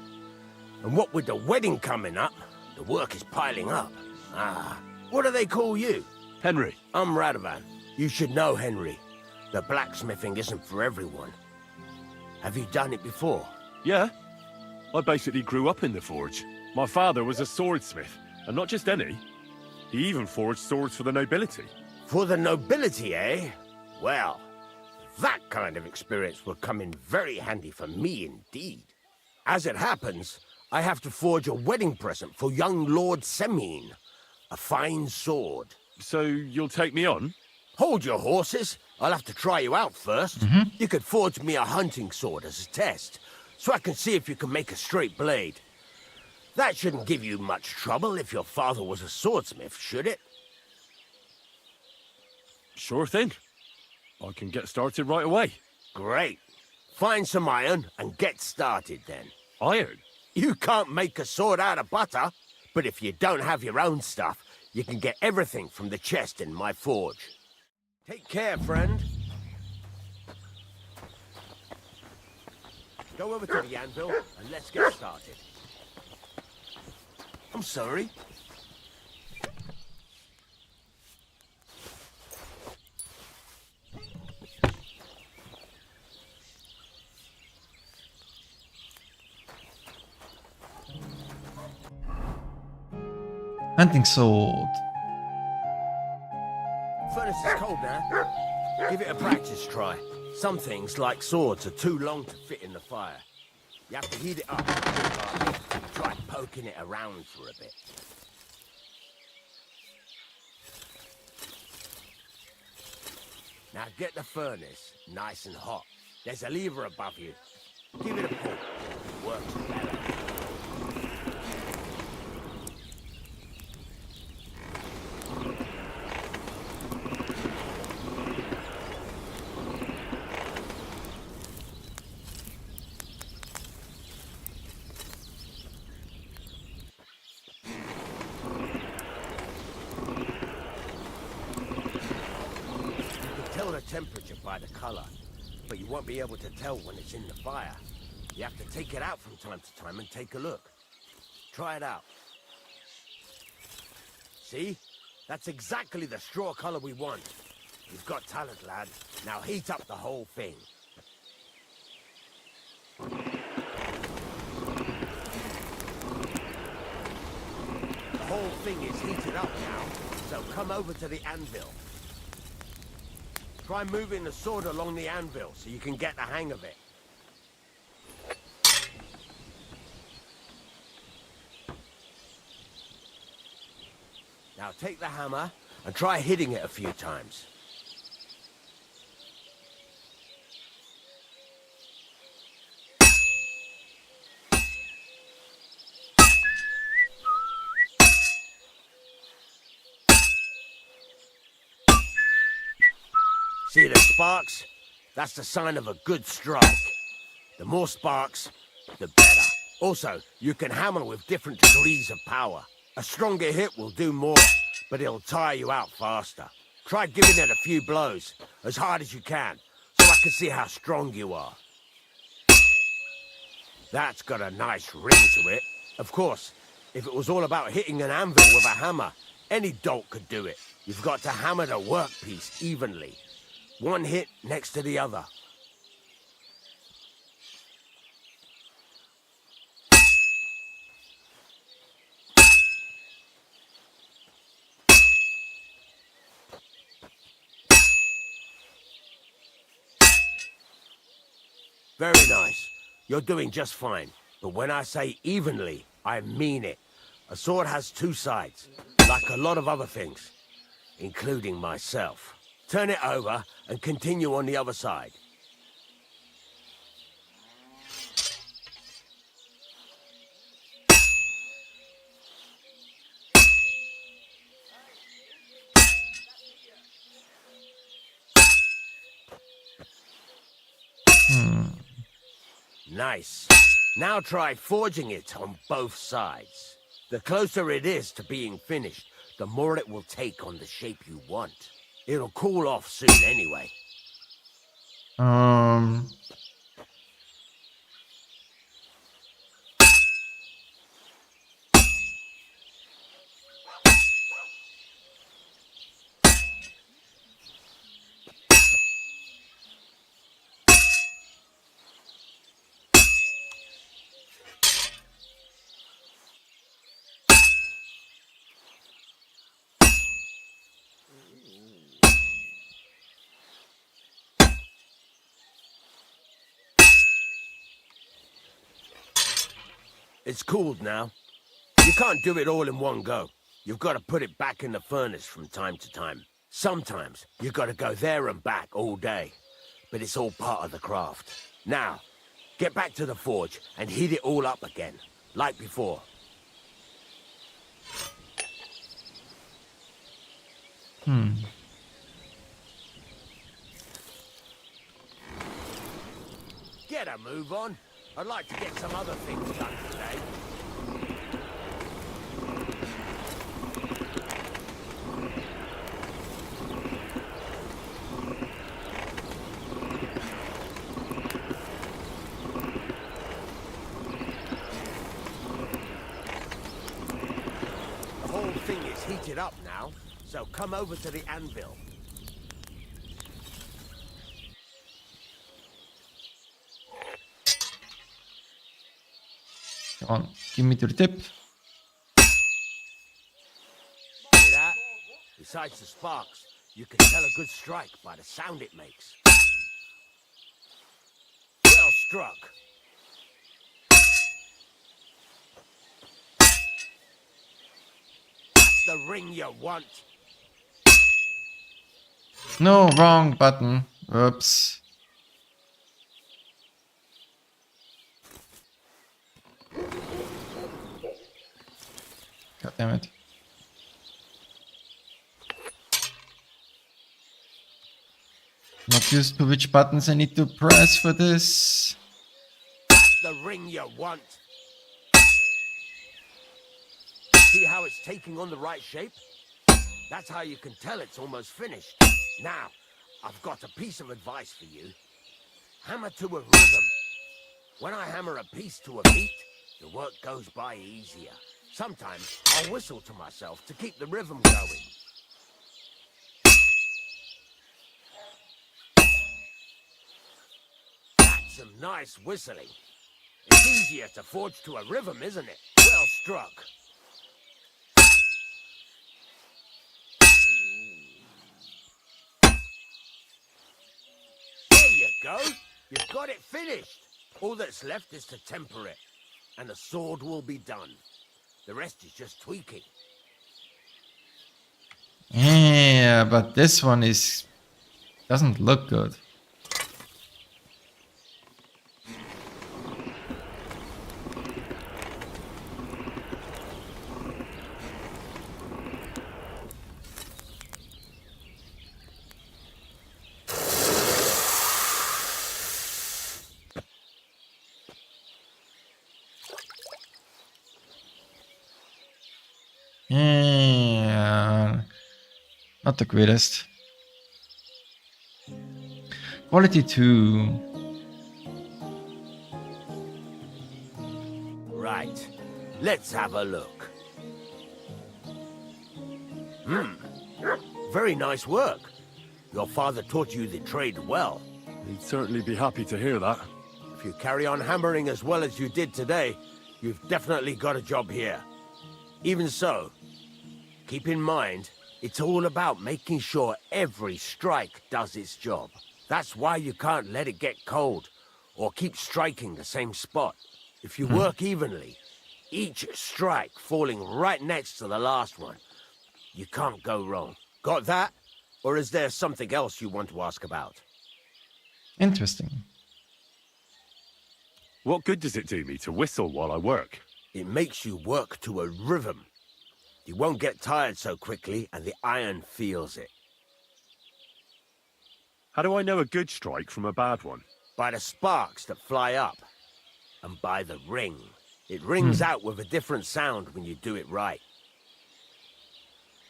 And what with the wedding coming up, the work is piling up. Ah, what do they call you? Henry. I'm Radovan. You should know, Henry. The blacksmithing isn't for everyone. Have you done it before? Yeah. I basically grew up in the forge. My father was a swordsmith, and not just any. He even forged swords for the nobility. For the nobility, eh? Well, that kind of experience will come in very handy for me indeed. As it happens, I have to forge a wedding present for young Lord Semine. A fine sword. So you'll take me on? Hold your horses. I'll have to try you out first. You could forge me a hunting sword as a test, so I can see if you can make a straight blade. That shouldn't give you much trouble if your father was a swordsmith, should it? Sure thing. I can get started right away. Great. Find some iron and get started then. Iron? You can't make a sword out of butter, but if you don't have your own stuff, you can get everything from the chest in my forge. Take care, friend. Go over to the anvil and let's get started. I'm sorry. Hunting sword. Furnace is cold now. Give it a practice try. Some things, like swords, are too long to fit in the fire. You have to heat it up. Try poking it around for a bit. Now get the furnace nice and hot. There's a lever above you. Give it a pull. It works better. Temperature by the color, but you won't be able to tell when it's in the fire. You have to take it out from time to time and take a look. Try it out. See? That's exactly the straw color we want. You've got talent, lad. Now heat up the whole thing. The whole thing is heated up now, so come over to the anvil. Try moving the sword along the anvil so you can get the hang of it. Now take the hammer and try hitting it a few times. See the sparks? That's the sign of a good strike. The more sparks, the better. Also, you can hammer with different degrees of power. A stronger hit will do more, but it'll tire you out faster. Try giving it a few blows, as hard as you can, so I can see how strong you are. That's got a nice ring to it. Of course, if it was all about hitting an anvil with a hammer, any dolt could do it. You've got to hammer the workpiece evenly. One hit next to the other. Very nice. You're doing just fine. But when I say evenly, I mean it. A sword has two sides, like a lot of other things, including myself. Turn it over and continue on the other side. Nice. Now try forging it on both sides. The closer it is to being finished, the more it will take on the shape you want. It'll cool off soon anyway. It's cooled now. You can't do it all in one go. You've got to put it back in the furnace from time to time. Sometimes you've got to go there and back all day. But it's all part of the craft. Now, get back to the forge and heat it all up again, like before. Get a move on. I'd like to get some other things done today. The whole thing is heated up now, so come over to the anvil. Come on, give me the tip. See that? Besides the sparks, you can tell a good strike by the sound it makes. Well struck. That's the ring you want. No, wrong button. Oops. God damn it. Not used to which buttons I need to press for this. That's the ring you want. See how it's taking on the right shape? That's how you can tell it's almost finished. Now, I've got a piece of advice for you. Hammer to a rhythm. When I hammer a piece to a beat, the work goes by easier. Sometimes I'll whistle to myself to keep the rhythm going. That's some nice whistling. It's easier to forge to a rhythm, isn't it? Well struck. There you go. You've got it finished. All that's left is to temper it, and the sword will be done. The rest is just tweaking. Yeah, but this one doesn't look good. Yeah, not the greatest. Quality 2. Right. Let's have a look. Very nice work. Your father taught you the trade well. He'd certainly be happy to hear that. If you carry on hammering as well as you did today, you've definitely got a job here. Even so, keep in mind, it's all about making sure every strike does its job. That's why you can't let it get cold, or keep striking the same spot. If you work evenly, each strike falling right next to the last one, you can't go wrong. Got that? Or is there something else you want to ask about? Interesting. What good does it do me to whistle while I work? It makes you work to a rhythm. You won't get tired so quickly, and the iron feels it. How do I know a good strike from a bad one? By the sparks that fly up. and by the ring. It rings out with a different sound when you do it right.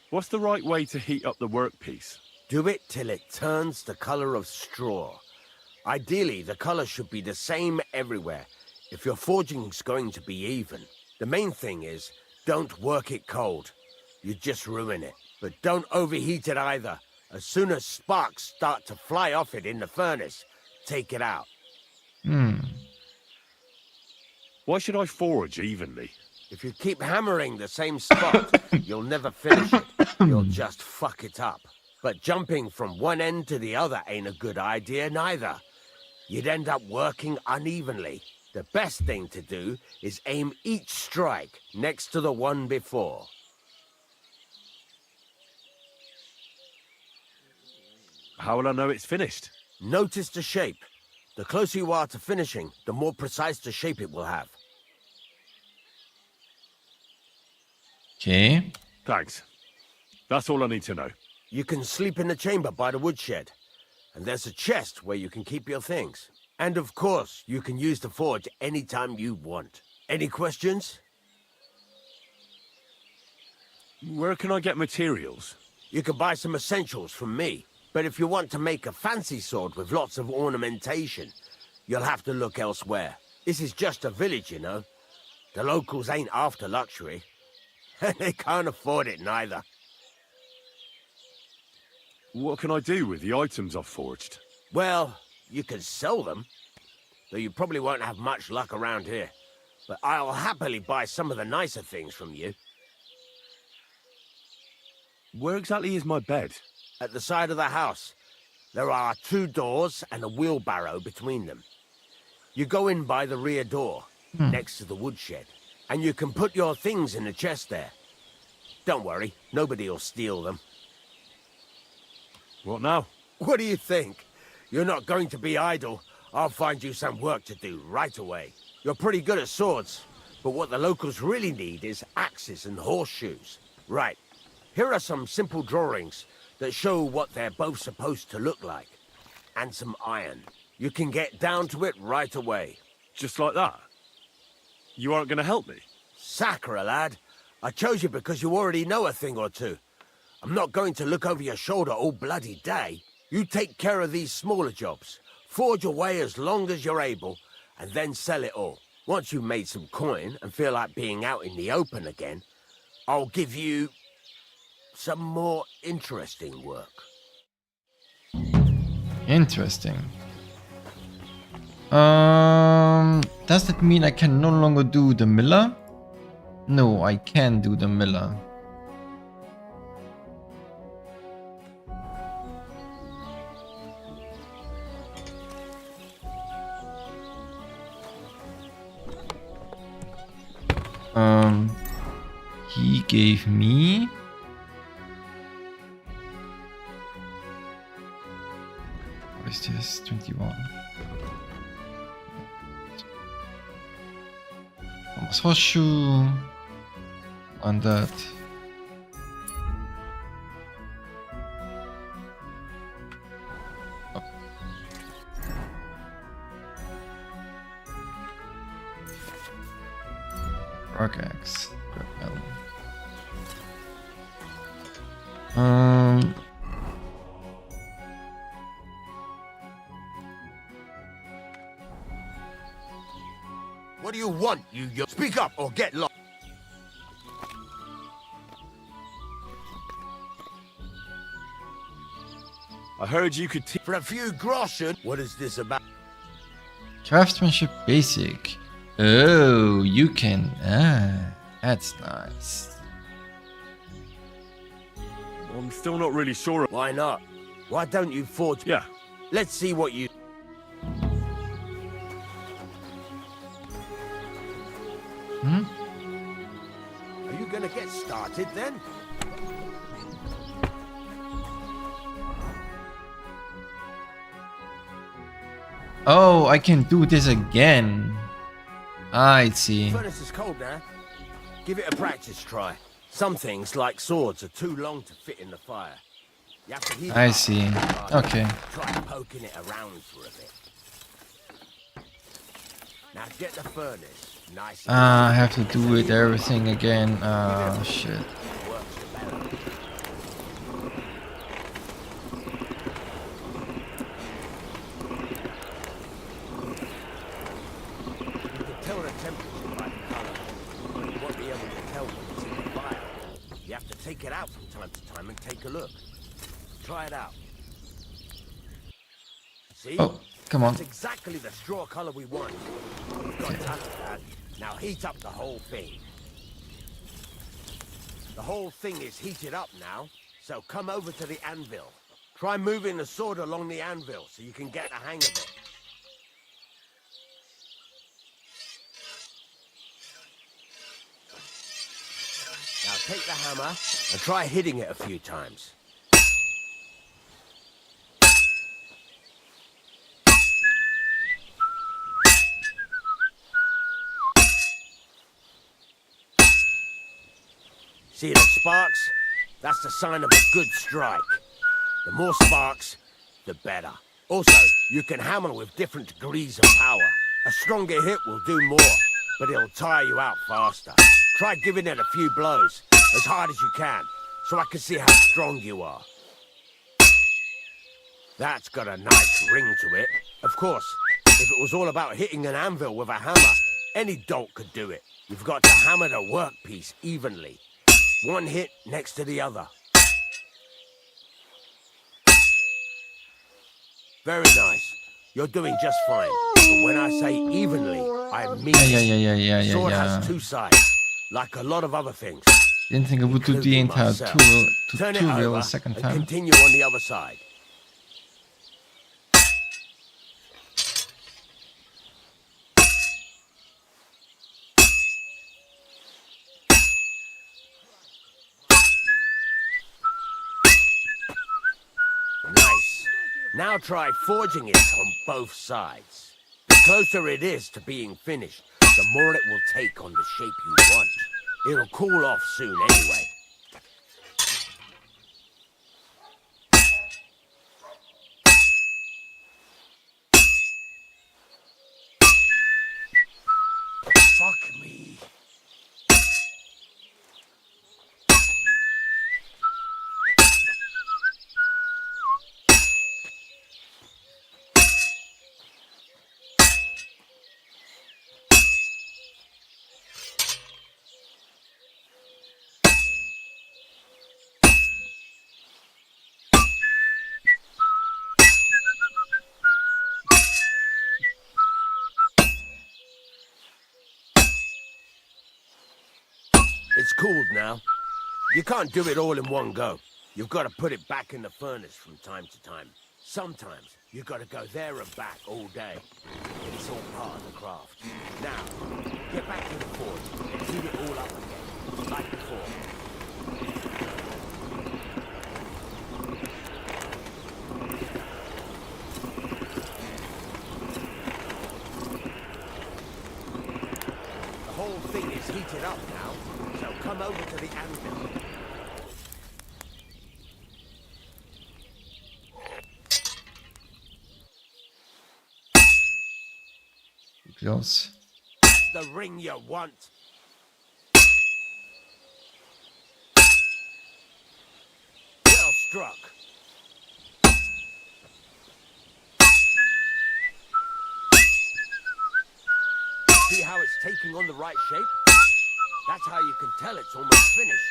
What's the right way to heat up the workpiece? Do it till it turns the color of straw. Ideally, the color should be the same everywhere, if your forging's going to be even. The main thing is, don't work it cold. You just ruin it. But don't overheat it either. As soon as sparks start to fly off it in the furnace, take it out. Why should I forge evenly? If you keep hammering the same spot, you'll never finish it. You'll just fuck it up. But jumping from one end to the other ain't a good idea neither. You'd end up working unevenly. The best thing to do is aim each strike next to the one before. How will I know it's finished? Notice the shape. The closer you are to finishing, the more precise the shape it will have. Okay. Thanks. That's all I need to know. You can sleep in the chamber by the woodshed. And there's a chest where you can keep your things. And of course, you can use the forge anytime you want. Any questions? Where can I get materials? You can buy some essentials from me. But if you want to make a fancy sword with lots of ornamentation, you'll have to look elsewhere. This is just a village, you know. The locals ain't after luxury. They can't afford it neither. What can I do with the items I've forged? Well, you can sell them, though you probably won't have much luck around here. But I'll happily buy some of the nicer things from you. Where exactly is my bed? At the side of the house. There are 2 doors and a wheelbarrow between them. You go in by the rear door, next to the woodshed, and you can put your things in the chest there. Don't worry, nobody'll steal them. What now? What do you think? You're not going to be idle. I'll find you some work to do right away. You're pretty good at swords, but what the locals really need is axes and horseshoes. Right, here are some simple drawings that show what they're both supposed to look like. And some iron. You can get down to it right away. Just like that? You aren't going to help me? Sacre, lad. I chose you because you already know a thing or two. I'm not going to look over your shoulder all bloody day. You take care of these smaller jobs. Forge away as long as you're able, and then sell it all. Once you've made some coin and feel like being out in the open again, I'll give you some more interesting work. Interesting. Does that mean I can no longer do the miller? No, I can do the miller. He gave me what is this? 21. Almost horseshoe on that. Oh. Rock axe. What do you want, you Speak up or get lost. I heard you could For a few groschen. What is this about? Craftsmanship basic. Oh, you can. That's nice. I'm still not really sure. Why not? Why don't you forge? Yeah. Let's see what you... Are you gonna get started then? Oh, I can do this again. I see. The furnace is cold now. Give it a practice try. Some things, like swords, are too long to fit in the fire. You have to heat it I up. see. Okay. Try poking it around for a bit. Now get the furnace nice. I have to do it everything again. Shit. Tell the temperature by the color, but you won't be able to tell when it's in the fire. You have to take it out from time to time and take a look. Try it out. See? Oh, come on. That's exactly the straw color we want. You've got that. Now heat up the whole thing. The whole thing is heated up now, so come over to the anvil. Try moving the sword along the anvil so you can get the hang of it. Now take the hammer and try hitting it a few times. See the sparks? That's the sign of a good strike. The more sparks, the better. Also, you can hammer with different degrees of power. A stronger hit will do more, but it'll tire you out faster. Try giving it a few blows, as hard as you can, so I can see how strong you are. That's got a nice ring to it. Of course, if it was all about hitting an anvil with a hammer, any dolt could do it. You've got to hammer the workpiece evenly. One hit next to the other. Very nice. You're doing just fine. But when I say evenly, I mean it. Sword has two sides, like a lot of other things. Didn't think I would do the entire tutorial a second and time. Continue on the other side. Nice. Now try forging it on both sides. The closer it is to being finished, the more it will take on the shape you want. It'll cool off soon anyway. Fuck me. It's cooled now. You can't do it all in one go. You've got to put it back in the furnace from time to time. Sometimes you've got to go there and back all day. It's all part of the craft. Now, get back to the forge and heat it all up again, like before. The whole thing is heated up now. So come over to the anvil. Close. The ring you want. Well struck. See how it's taking on the right shape? That's how you can tell it's almost finished.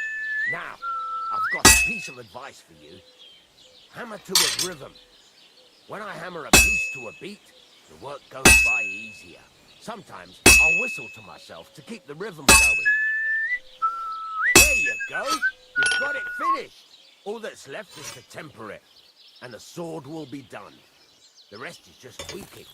Now, I've got a piece of advice for you. Hammer to a rhythm. When I hammer a piece to a beat, the work goes by easier. Sometimes I'll whistle to myself to keep the rhythm going. There you go. You've got it finished. All that's left is to temper it, and the sword will be done. The rest is just tweaking.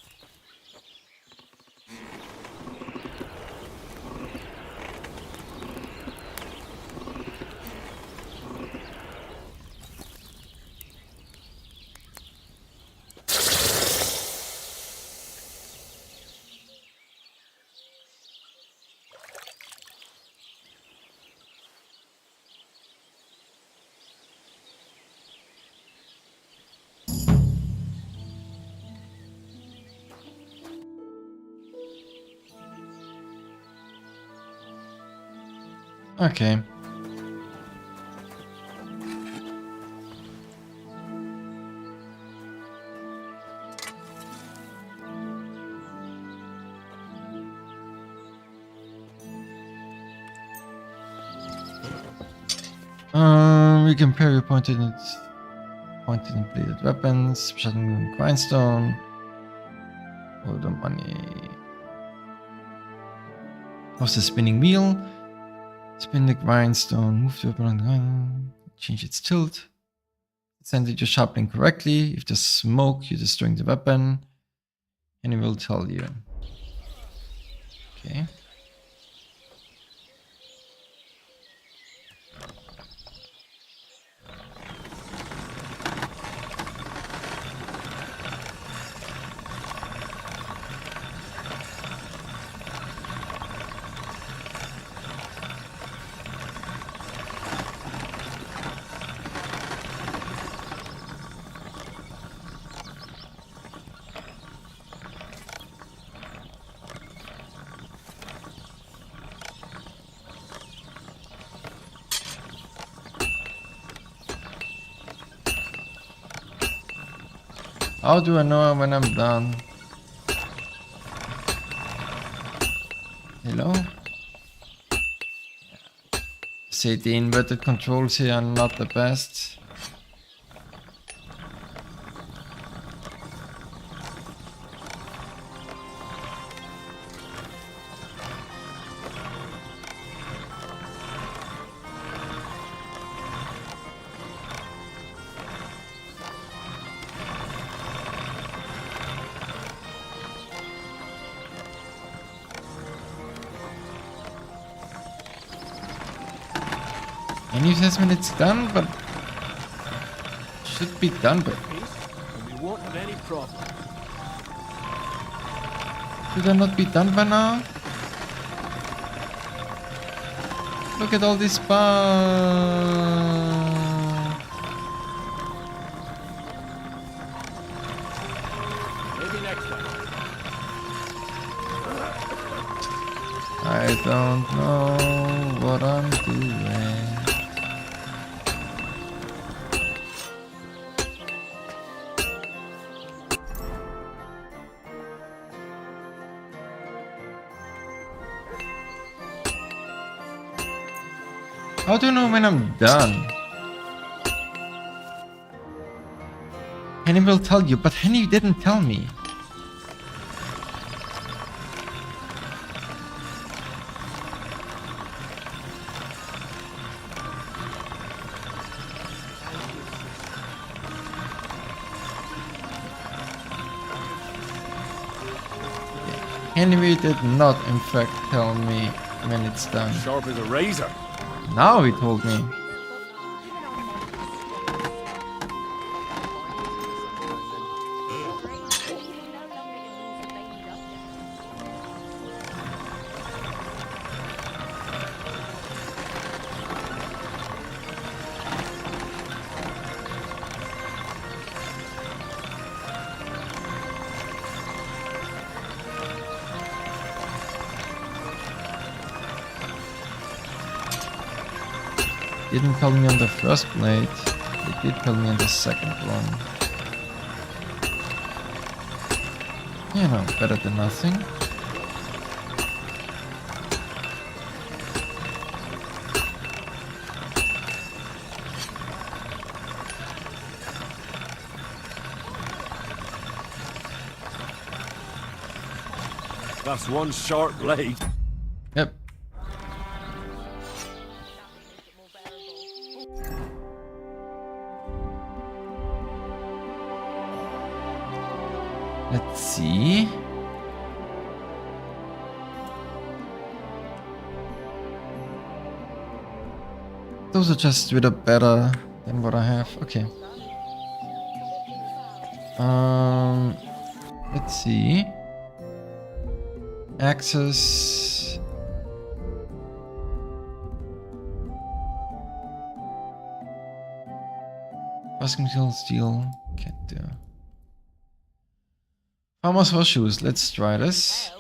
Okay. We compare your pointed and bladed weapons, shutting grindstone, or the money. How's the spinning wheel? Spin the grindstone, move the weapon, change its tilt. Send it your sharpening correctly. If there's smoke, you're destroying the weapon. And it will tell you. Okay. How do I know when I'm done? Hello? Say the inverted controls here are not the best. And you says when it's done, but should be done, but We won't have any problem. should I not be done by now? Look at all this bar. Maybe next time. I don't know what I'm doing. How do you know when I'm done? Henny will tell you, but Henny didn't tell me. Henry did not, in fact, tell me when it's done. Sharp as a razor. Now he told me. Didn't tell me on the first blade. It did tell me on the second one. You know, better than nothing. That's one sharp blade. Yep. Let's see. Those are just with a better than what I have. Okay. Let's see. Access. Basking steel. Can't do. Farmer's horseshoes. Let's try this.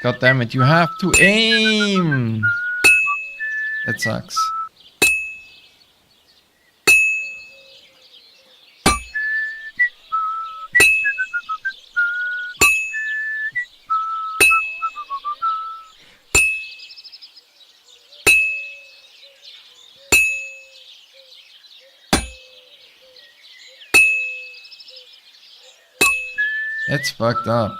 God damn it, you have to aim! That sucks. It's fucked up.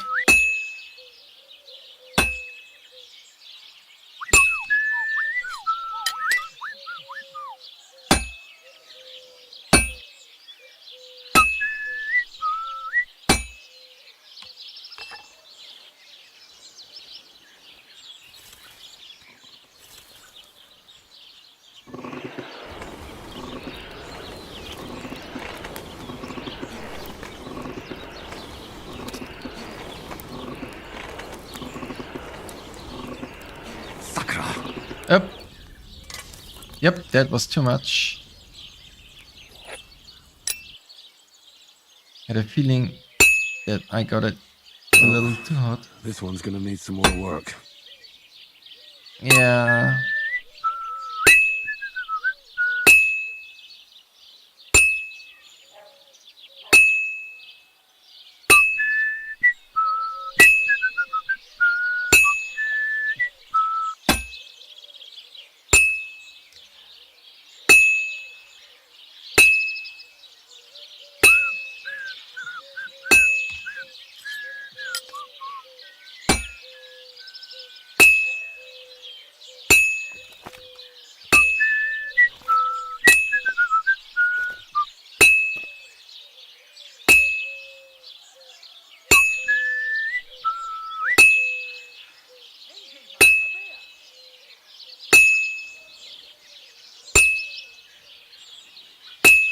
Yep. Yep, that was too much. Had a feeling that I got it a little too hot. This one's gonna need some more work. Yeah.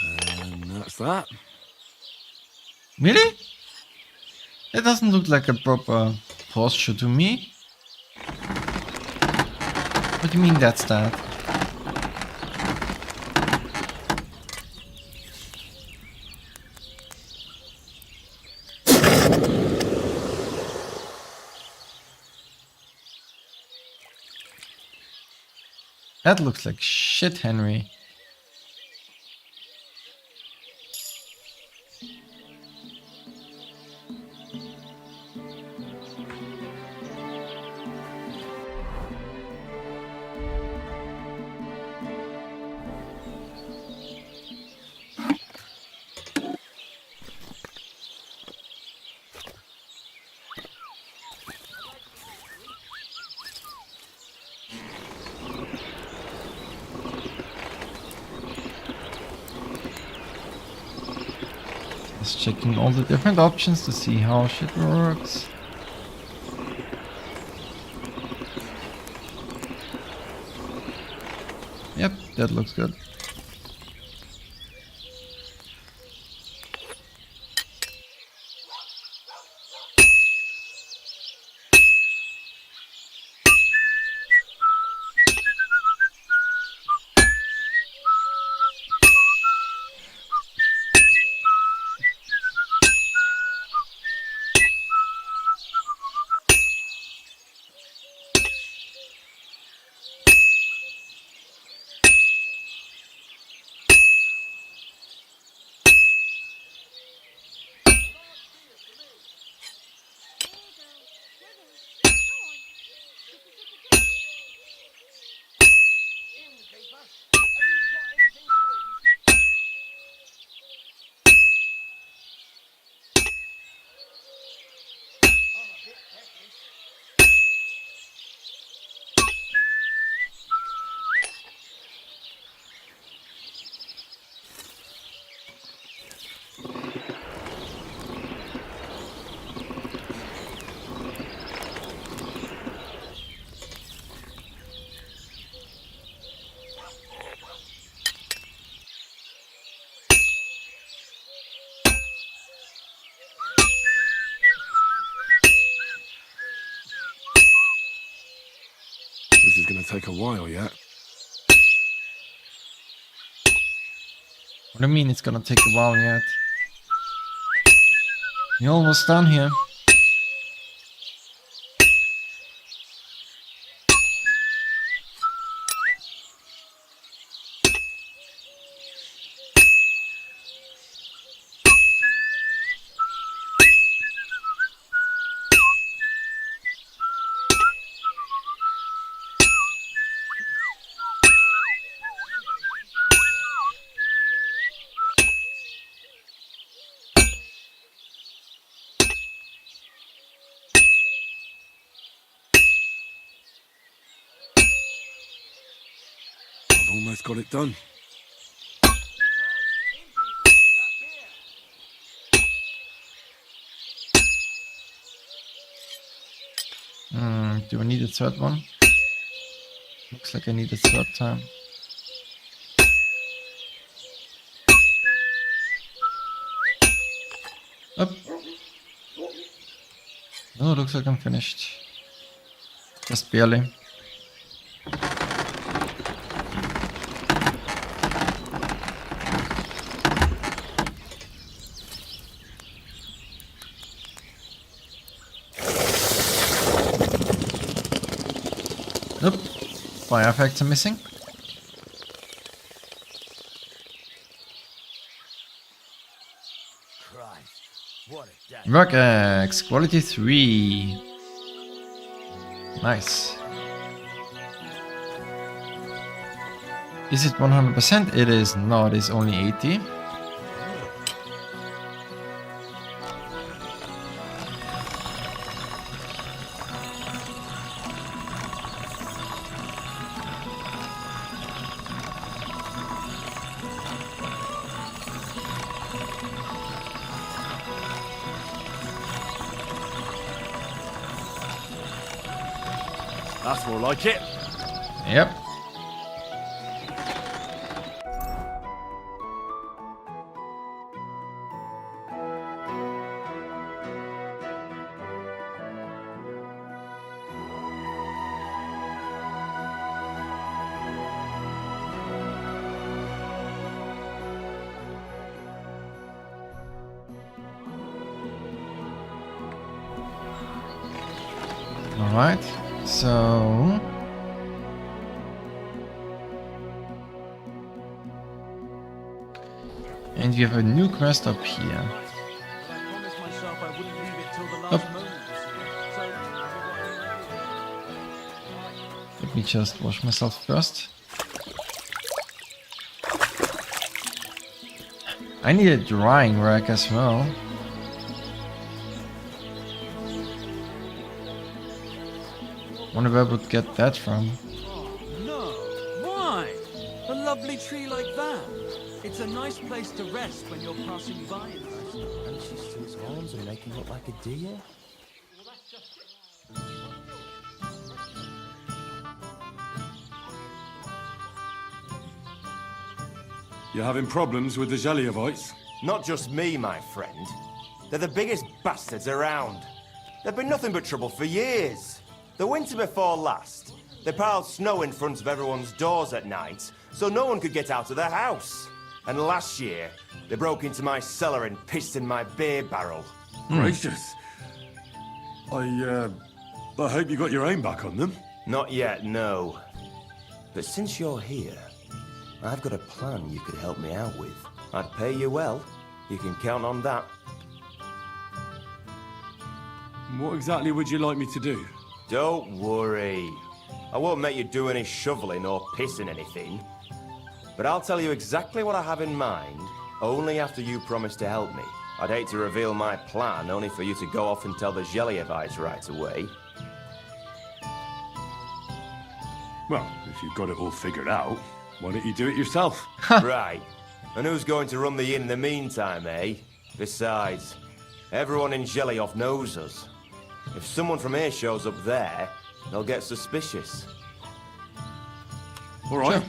And that's that. Really? That doesn't look like a proper posture to me. What do you mean that's that? That looks like shit, Henry. Just checking all the different options to see how shit works. Yep, that looks good. This is gonna take a while yet. What do you mean it's gonna take a while yet? You're almost done here. almost got it done. Do I need a third one? Looks like I need a third time. Up. No, looks like I'm finished. Just barely. Nope. Fire effects are missing. Rock axe, quality 3. Nice. Is it 100%? It is not, it's only 80. That's more like it. Yep. All right. So and we have a new quest up here. Up. Let me just wash myself first. I need a drying rack as well. Wonder where I would get that from. No, why? A lovely tree like that. It's a nice place to rest when you're passing by. Anxious to its horns and make him look like a deer. You having problems with the Zhelyevites? Not just me, my friend. They're the biggest bastards around. They've been nothing but trouble for years. The winter before last, they piled snow in front of everyone's doors at night, so no one could get out of their house. And last year, they broke into my cellar and pissed in my beer barrel. Gracious. I hope you got your aim back on them. Not yet, no. But since you're here, I've got a plan you could help me out with. I'd pay you well. You can count on that. What exactly would you like me to do? Don't worry. I won't make you do any shoveling or pissing anything. But I'll tell you exactly what I have in mind, only after you promise to help me. I'd hate to reveal my plan, only for you to go off and tell the Zhelyevites right away. Well, if you've got it all figured out, why don't you do it yourself? Right. And who's going to run the inn in the meantime, eh? Besides, everyone in Zhelyev knows us. If someone from here shows up there, they'll get suspicious. All right.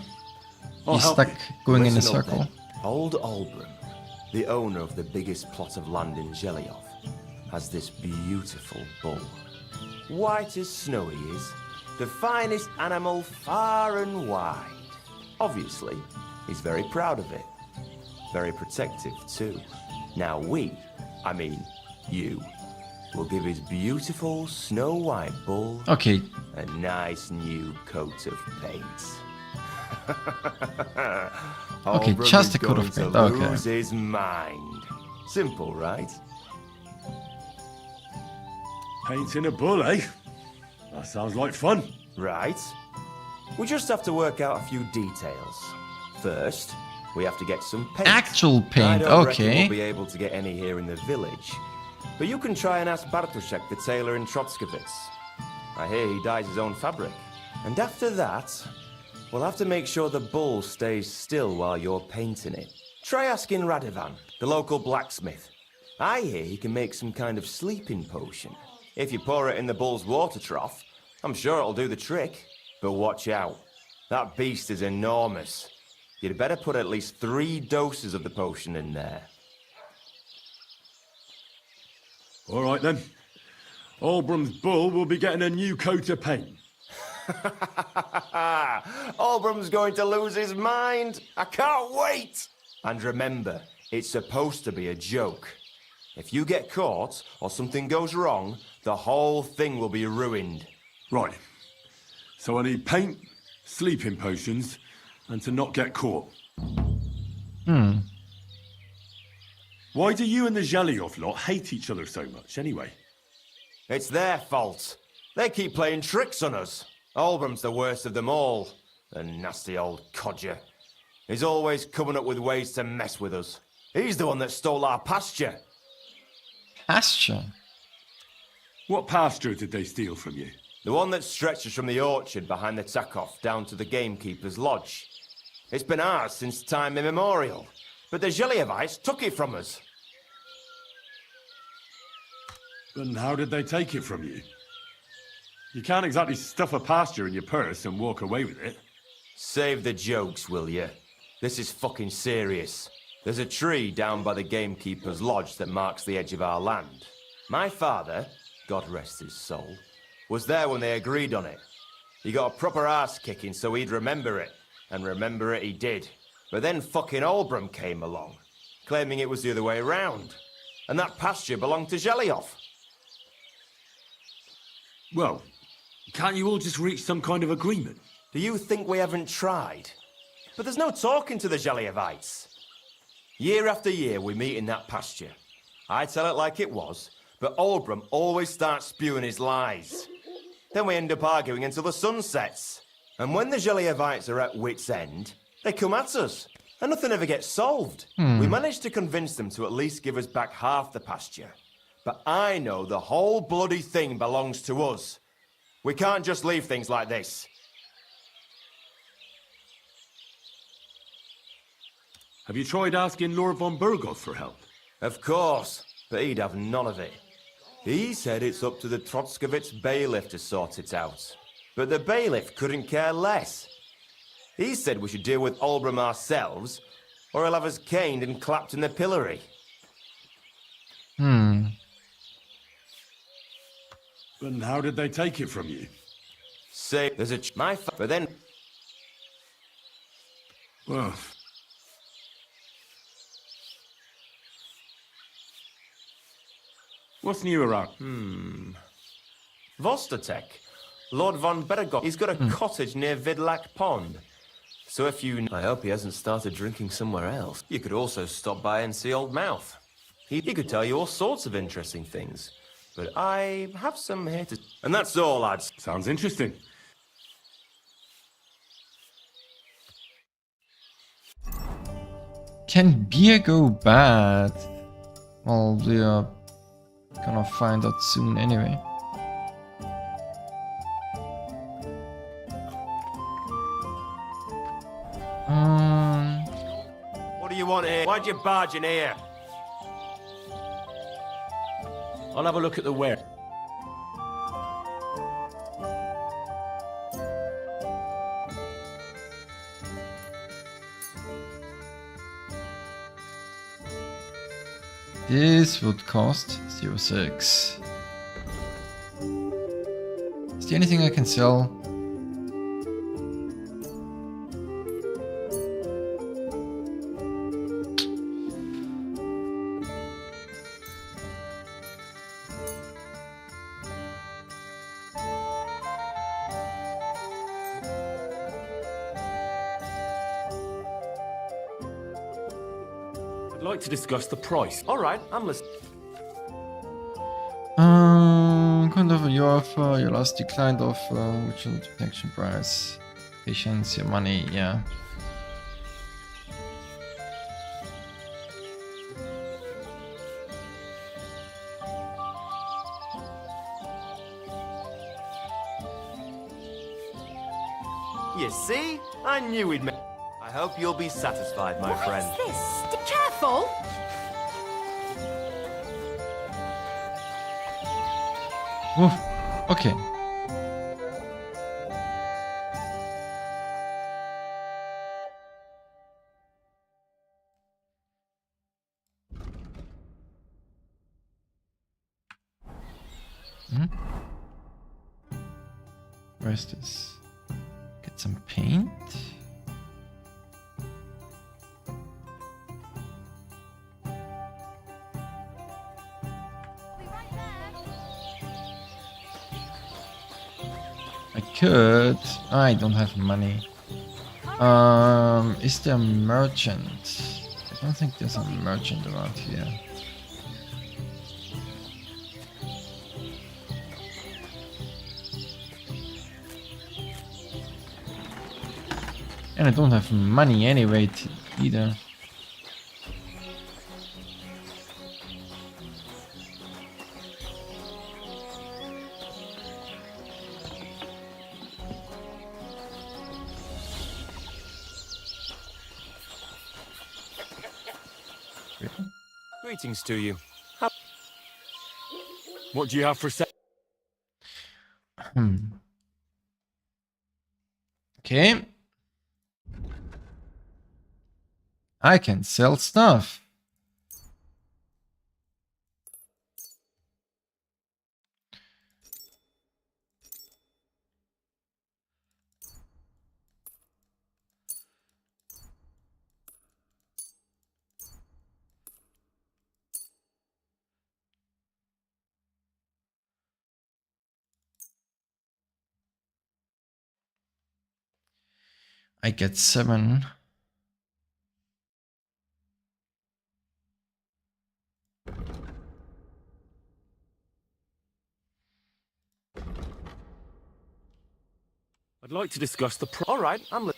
He's stuck going in a Listen up circle. then. Old Albram, the owner of the biggest plot of land in Zhelyev, has this beautiful bull. White as snow he is, the finest animal far and wide. Obviously, he's very proud of it. Very protective, too. Now you, will give his beautiful snow-white bull Okay. a nice new coat of paint. Okay, Albram just is a coat of going paint, to okay. lose his mind. Simple, right? Painting a bull, eh? That sounds like fun. Right. We just have to work out a few details. First, we have to get some paint. Actual I paint, don't reckon okay. we'll be able to get any here in the village. But you can try and ask Bartoszek, the tailor in Trotskovitz. I hear he dyes his own fabric. And after that, We'll have to make sure the bull stays still while you're painting it. Try asking Radovan, the local blacksmith. I hear he can make some kind of sleeping potion. If you pour it in the bull's water trough, I'm sure it'll do the trick. But watch out. That beast is enormous. You'd better put at least 3 doses of the potion in there. All right then. Olbram's bull will be getting a new coat of paint. Olbram's going to lose his mind. I can't wait. And remember, it's supposed to be a joke. If you get caught or something goes wrong, the whole thing will be ruined. Right. So I need paint, sleeping potions, and to not get caught. Why do you and the Zhelyov lot hate each other so much, anyway? It's their fault. They keep playing tricks on us. Olbram's the worst of them all. The nasty old codger. He's always coming up with ways to mess with us. He's the one that stole our pasture. Pasture? What pasture did they steal from you? The one that stretches from the orchard behind the Takov down to the gamekeeper's lodge. It's been ours since time immemorial, but the Zhelyevites took it from us. And how did they take it from you? You can't exactly stuff a pasture in your purse and walk away with it. Save the jokes, will you? This is fucking serious. There's a tree down by the gamekeeper's lodge that marks the edge of our land. My father, God rest his soul, was there when they agreed on it. He got a proper ass kicking so he'd remember it. And remember it he did. But then fucking Olbram came along, claiming it was the other way around. And that pasture belonged to Zhelyov. Well, can't you all just reach some kind of agreement? Do you think we haven't tried? But there's no talking to the Zhelyevites. Year after year we meet in that pasture. I tell it like it was, but Olbram always starts spewing his lies. Then we end up arguing until the sun sets. And when the Zhelyevites are at wit's end, they come at us. And nothing ever gets solved. We managed to convince them to at least give us back half the pasture. But I know the whole bloody thing belongs to us. We can't just leave things like this. Have you tried asking Lord von Burgos for help? Of course, but he'd have none of it. He said it's up to the Trotskovitz bailiff to sort it out. But the bailiff couldn't care less. He said we should deal with Olbram ourselves, or he'll have us caned and clapped in the pillory. And how did they take it from you? Say, there's a but then... Well... What's new around? Vostotek. Lord von Bergov. He's got a cottage near Vidlak Pond. So if you... I hope he hasn't started drinking somewhere else. You could also stop by and see Old Mouth. He could tell you all sorts of interesting things. But I have some here to... And that's all, lads. Sounds interesting. Can beer go bad? Well, we are gonna find out soon anyway. What do you want here? Why'd you barge in here? I'll have a look at the ware. This would cost 0.6. Is there anything I can sell? I'd like to discuss the price. All right, I'm listening. Kind of your offer, your last declined offer, which is the protection price, patience, your money, yeah. You see? I knew we'd make... I hope you'll be satisfied, my friend. What's this? Careful! Oof. Okay. Where's this? Get some paint. I could. I don't have money. Is there a merchant? I don't think there's a merchant around here. And I don't have money anyway either. Greetings to you. What do you have for sale? Okay. I can sell stuff. I get 7. I'd like to discuss the All right, I'm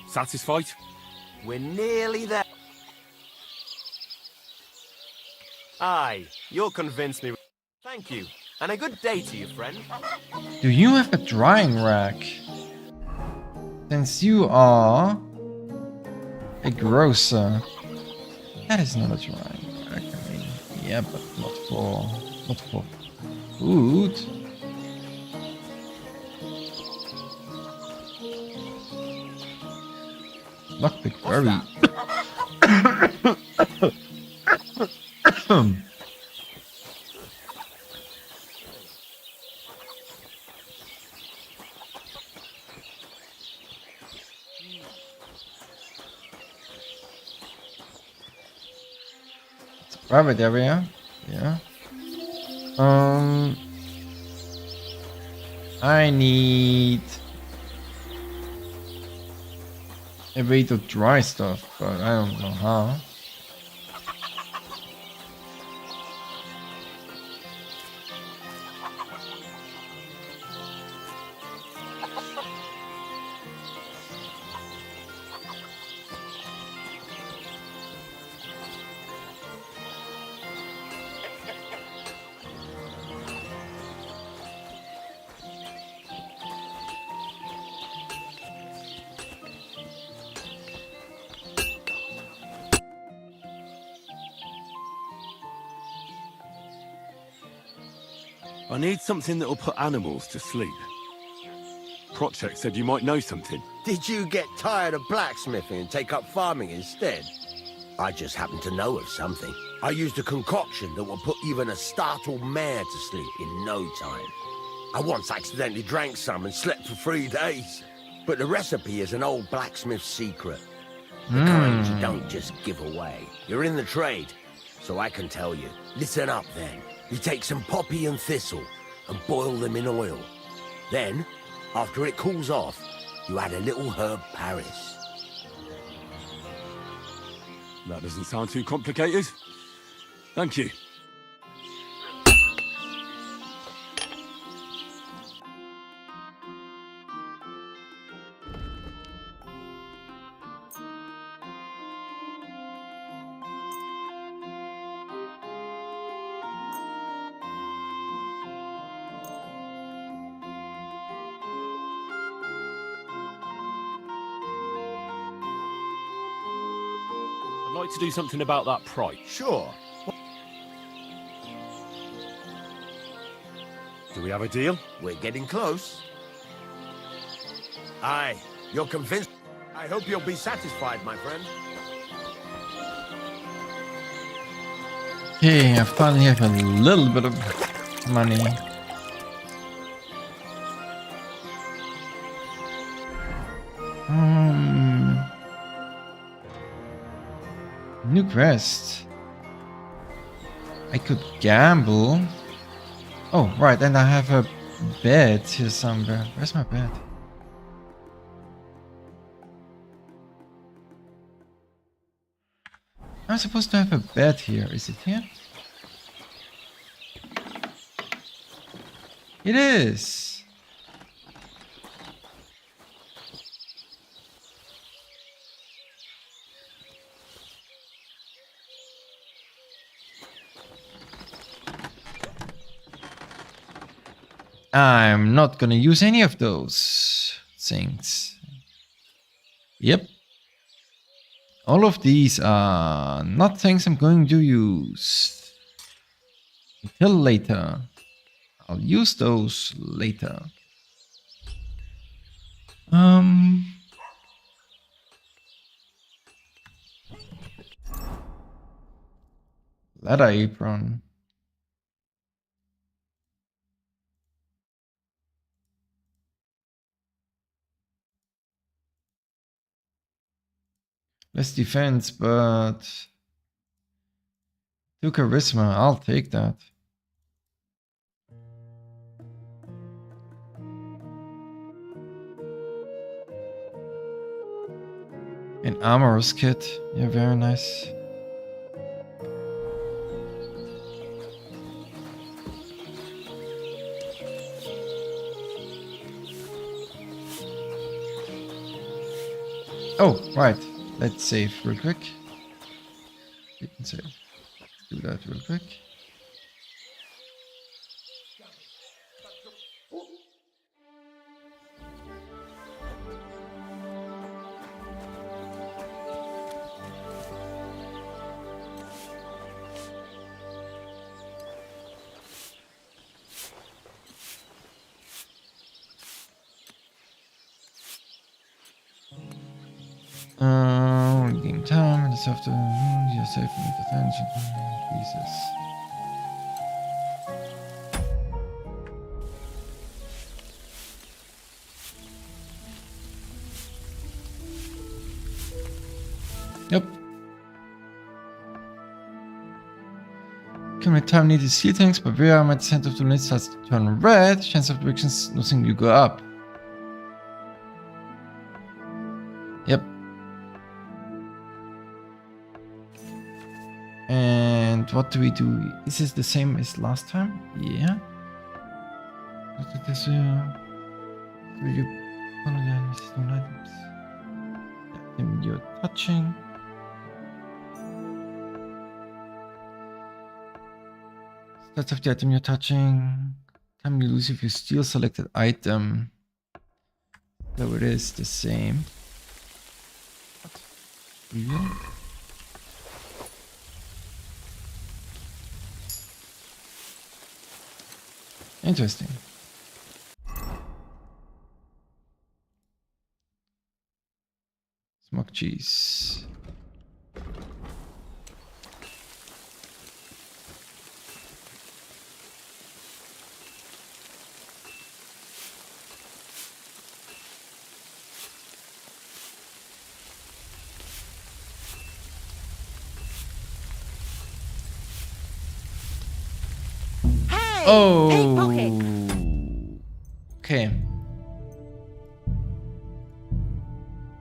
satisfied. We're nearly there. Aye, you'll convince me. Thank you, and a good day to you, friend. Do you have a drying rack? Since you are a grocer, that is not a drying rack. I mean, yeah, but not for food. Lockpick berry. It's a private area. Yeah. I need a way to dry stuff, but I don't know how. I need something that'll put animals to sleep. Project said you might know something. Did you get tired of blacksmithing and take up farming instead? I just happen to know of something. I used a concoction that will put even a startled mare to sleep in no time. I once accidentally drank some and slept for 3 days. But the recipe is an old blacksmith's secret. The kind you don't just give away. You're in the trade, so I can tell you. Listen up then. You take some poppy and thistle and boil them in oil. Then, after it cools off, you add a little herb Paris. That doesn't sound too complicated. Thank you. I'd like to do something about that price. Sure. Do we have a deal? We're getting close. Aye, you're convinced. I hope you'll be satisfied, my friend. Okay, I finally have a little bit of money. New quest. I could gamble. Oh, right, and I have a bed here somewhere. Where's my bed? I'm supposed to have a bed here. Is it here? It is. I'm not gonna use any of those things. Yep. All of these are not things I'm going to use until later. I'll use those later. Leather apron. Less defense, but 2 charisma. I'll take that. An armorer's kit. Yeah, very nice. Oh, right. Let's save real quick. We can save. Do that real quick. Game time and it's after you're safe from detention. Jesus. Yep. Current time needed to see things, but where I'm at the center of the lid starts to turn red. Chance of directions, nothing will go up. Yep. And what do we do? Is this the same as last time? Yeah. What did this will you follow the stone items? Item you're touching. Stats of the item you're touching. Time you lose if you steal selected item. So it is the same. What? Really? Interesting. Smoked cheese. Oh. Okay.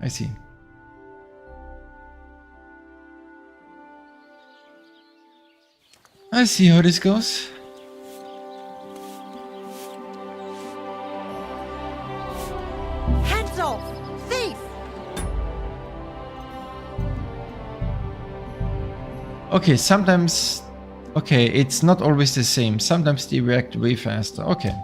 I see. I see how this goes. Hands off! Thief! Okay, sometimes... Okay, it's not always the same. Sometimes they react way faster. Okay.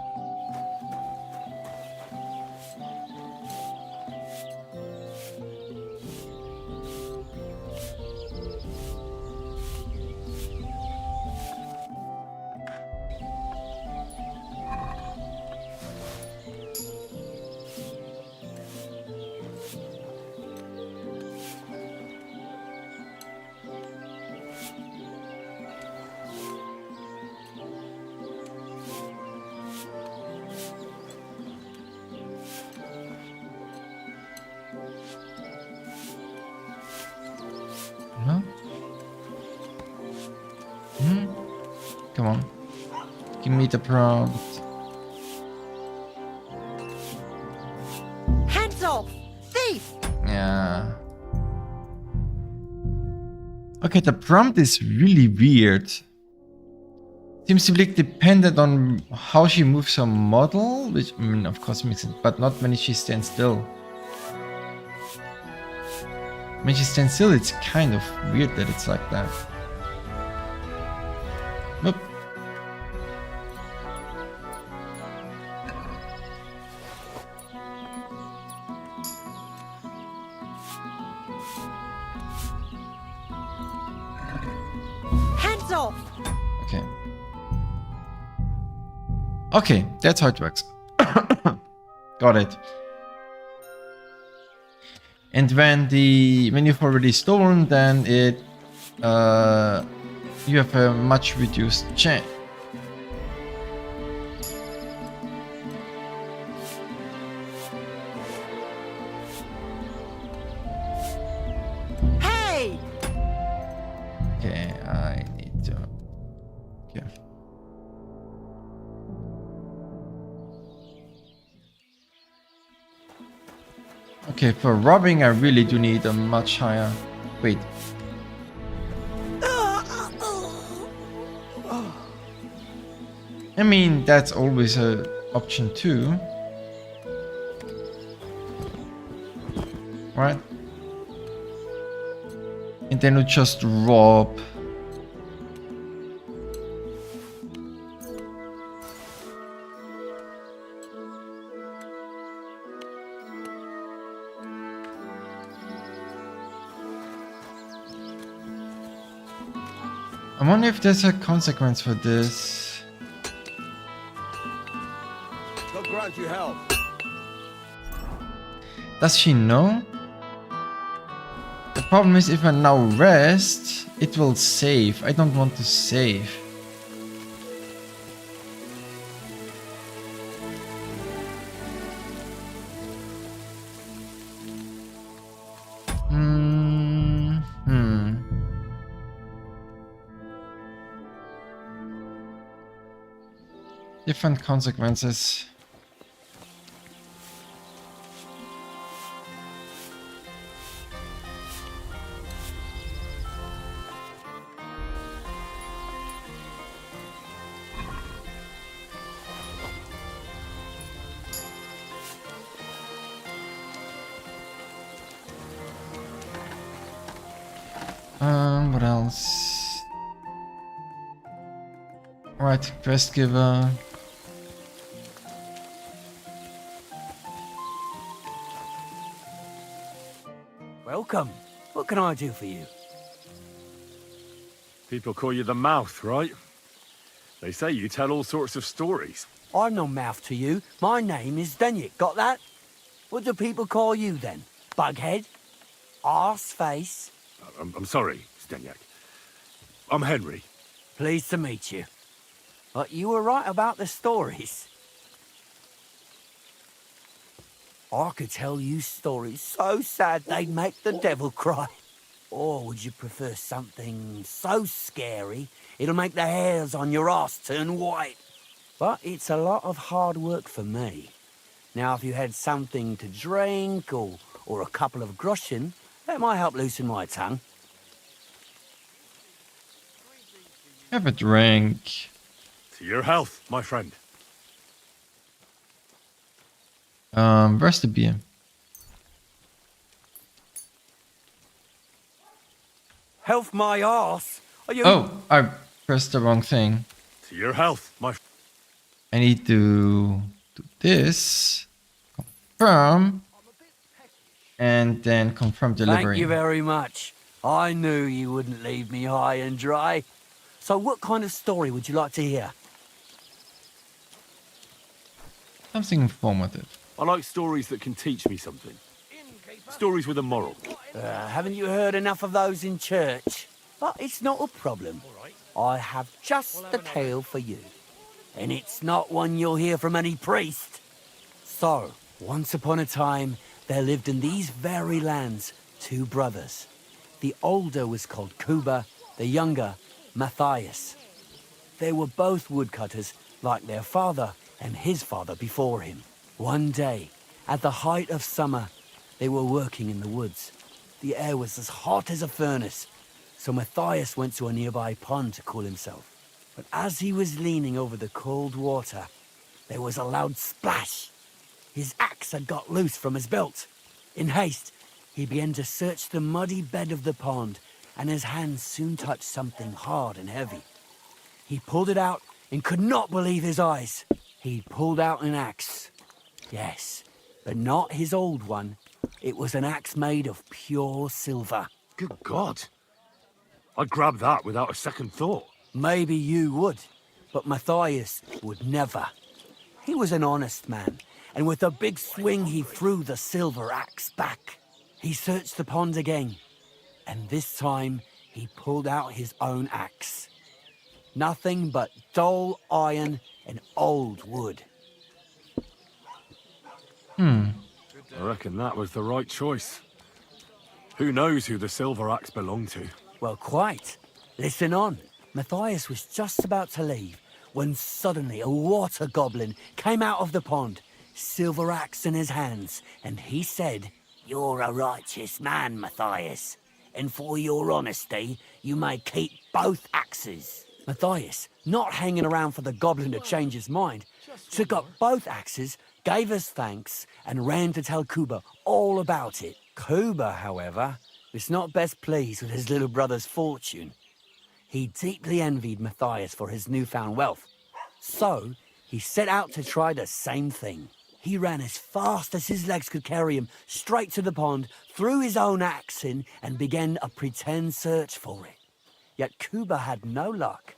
need a prompt. Hands off! Thief! Yeah. Okay, the prompt is really weird. Seems to be dependent on how she moves her model, which, I mean, of course makes it, but not when she stands still. When she stands still, it's kind of weird that it's like that. Nope. Hands off! Okay. Okay, that's how it works. Got it. And when you've already stolen, then it you have a much reduced chance. Hey! Okay, I need to. Okay. Okay, for robbing, I really do need a much higher. Wait. I mean, that's always a option too. Right? And then we just rob. I wonder if there's a consequence for this. God grant you help. Does she know? The problem is if I now rest, it will save. I don't want to save. Different consequences. What else? Right, quest giver. Welcome. What can I do for you? People call you the mouth, right? They say you tell all sorts of stories. I'm no mouth to you. My name is Denyek. Got that? What do people call you then? Bughead? Arseface? I'm sorry, Stenyak. I'm Henry. Pleased to meet you. But you were right about the stories. I could tell you stories so sad they'd make the devil cry. Or would you prefer something so scary it'll make the hairs on your ass turn white? But it's a lot of hard work for me. Now, if you had something to drink or a couple of groschen, that might help loosen my tongue. Have a drink. To your health, my friend. Where's the beer? Health my arse? Are you... Oh, I pressed the wrong thing. To your health, my... I need to do this. Confirm. And then confirm delivery. Thank you very much. I knew you wouldn't leave me high and dry. So what kind of story would you like to hear? Something informative. I like stories that can teach me something. Stories with a moral. Haven't you heard enough of those in church? But it's not a problem. I have just the tale for you. And it's not one you'll hear from any priest. So, once upon a time, there lived in these very lands 2 brothers. The older was called Kuba, the younger, Matthias. They were both woodcutters, like their father and his father before him. One day, at the height of summer, they were working in the woods. The air was as hot as a furnace, so Matthias went to a nearby pond to cool himself. But as he was leaning over the cold water, there was a loud splash. His axe had got loose from his belt. In haste, he began to search the muddy bed of the pond, and his hands soon touched something hard and heavy. He pulled it out and could not believe his eyes. He pulled out an axe. Yes, but not his old one. It was an axe made of pure silver. Good God. I'd grab that without a second thought. Maybe you would, but Matthias would never. He was an honest man, and with a big swing he threw the silver axe back. He searched the pond again, and this time he pulled out his own axe. Nothing but dull iron and old wood. I reckon that was the right choice. Who knows who the silver axe belonged to? Well, quite. Listen on. Matthias was just about to leave when suddenly a water goblin came out of the pond, silver axe in his hands, and he said, "You're a righteous man, Matthias, and for your honesty, you may keep both axes." Matthias, not hanging around for the goblin to change his mind, took up both axes, gave us thanks, and ran to tell Kuba all about it. Kuba, however, was not best pleased with his little brother's fortune. He deeply envied Matthias for his newfound wealth, so he set out to try the same thing. He ran as fast as his legs could carry him straight to the pond, threw his own axe in, and began a pretend search for it. Yet Kuba had no luck.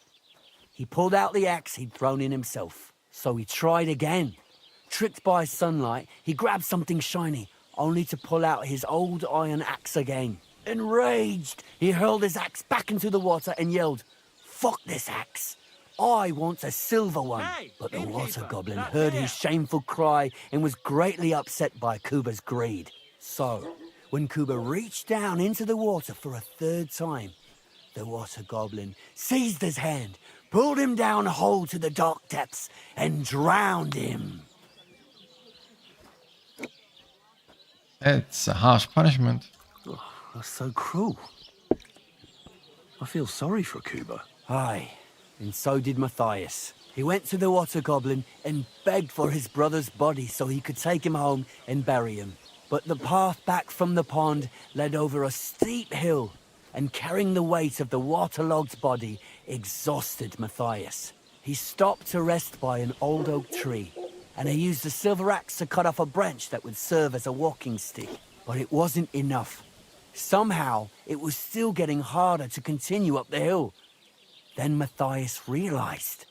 He pulled out the axe he'd thrown in himself, so he tried again. Tricked by sunlight, he grabbed something shiny, only to pull out his old iron axe again. Enraged, he hurled his axe back into the water and yelled, "Fuck this axe! I want a silver one." But the water goblin heard his shameful cry and was greatly upset by Kuba's greed. So, when Kuba reached down into the water for a third time, the water goblin seized his hand, pulled him down whole to the dark depths, and drowned him. It's a harsh punishment. Oh, that's so cruel. I feel sorry for Kuba. Aye, and so did Matthias. He went to the water goblin and begged for his brother's body so he could take him home and bury him. But the path back from the pond led over a steep hill, and carrying the weight of the waterlogged body exhausted Matthias. He stopped to rest by an old oak tree, and he used the silver axe to cut off a branch that would serve as a walking stick. But it wasn't enough. Somehow, it was still getting harder to continue up the hill. Then Matthias realized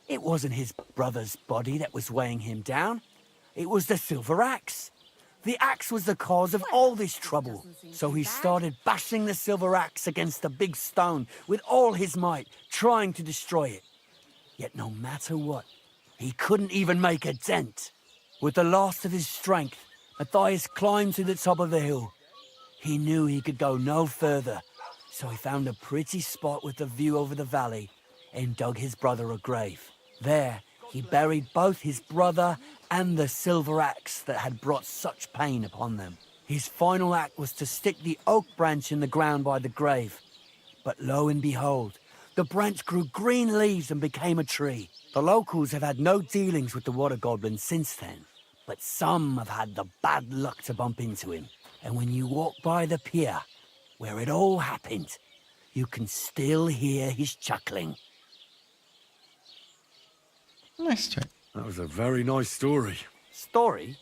it wasn't his brother's body that was weighing him down. It was the silver axe. The axe was the cause of all this trouble. So he started bashing the silver axe against the big stone with all his might, trying to destroy it. Yet no matter what, he couldn't even make a dent. With the last of his strength, Matthias climbed to the top of the hill. He knew he could go no further, so he found a pretty spot with a view over the valley and dug his brother a grave. There, he buried both his brother and the silver axe that had brought such pain upon them. His final act was to stick the oak branch in the ground by the grave. But lo and behold, the branch grew green leaves and became a tree. The locals have had no dealings with the water goblin since then, but some have had the bad luck to bump into him. And when you walk by the pier, where it all happened, you can still hear his chuckling. Nice try. That was a very nice story. Story?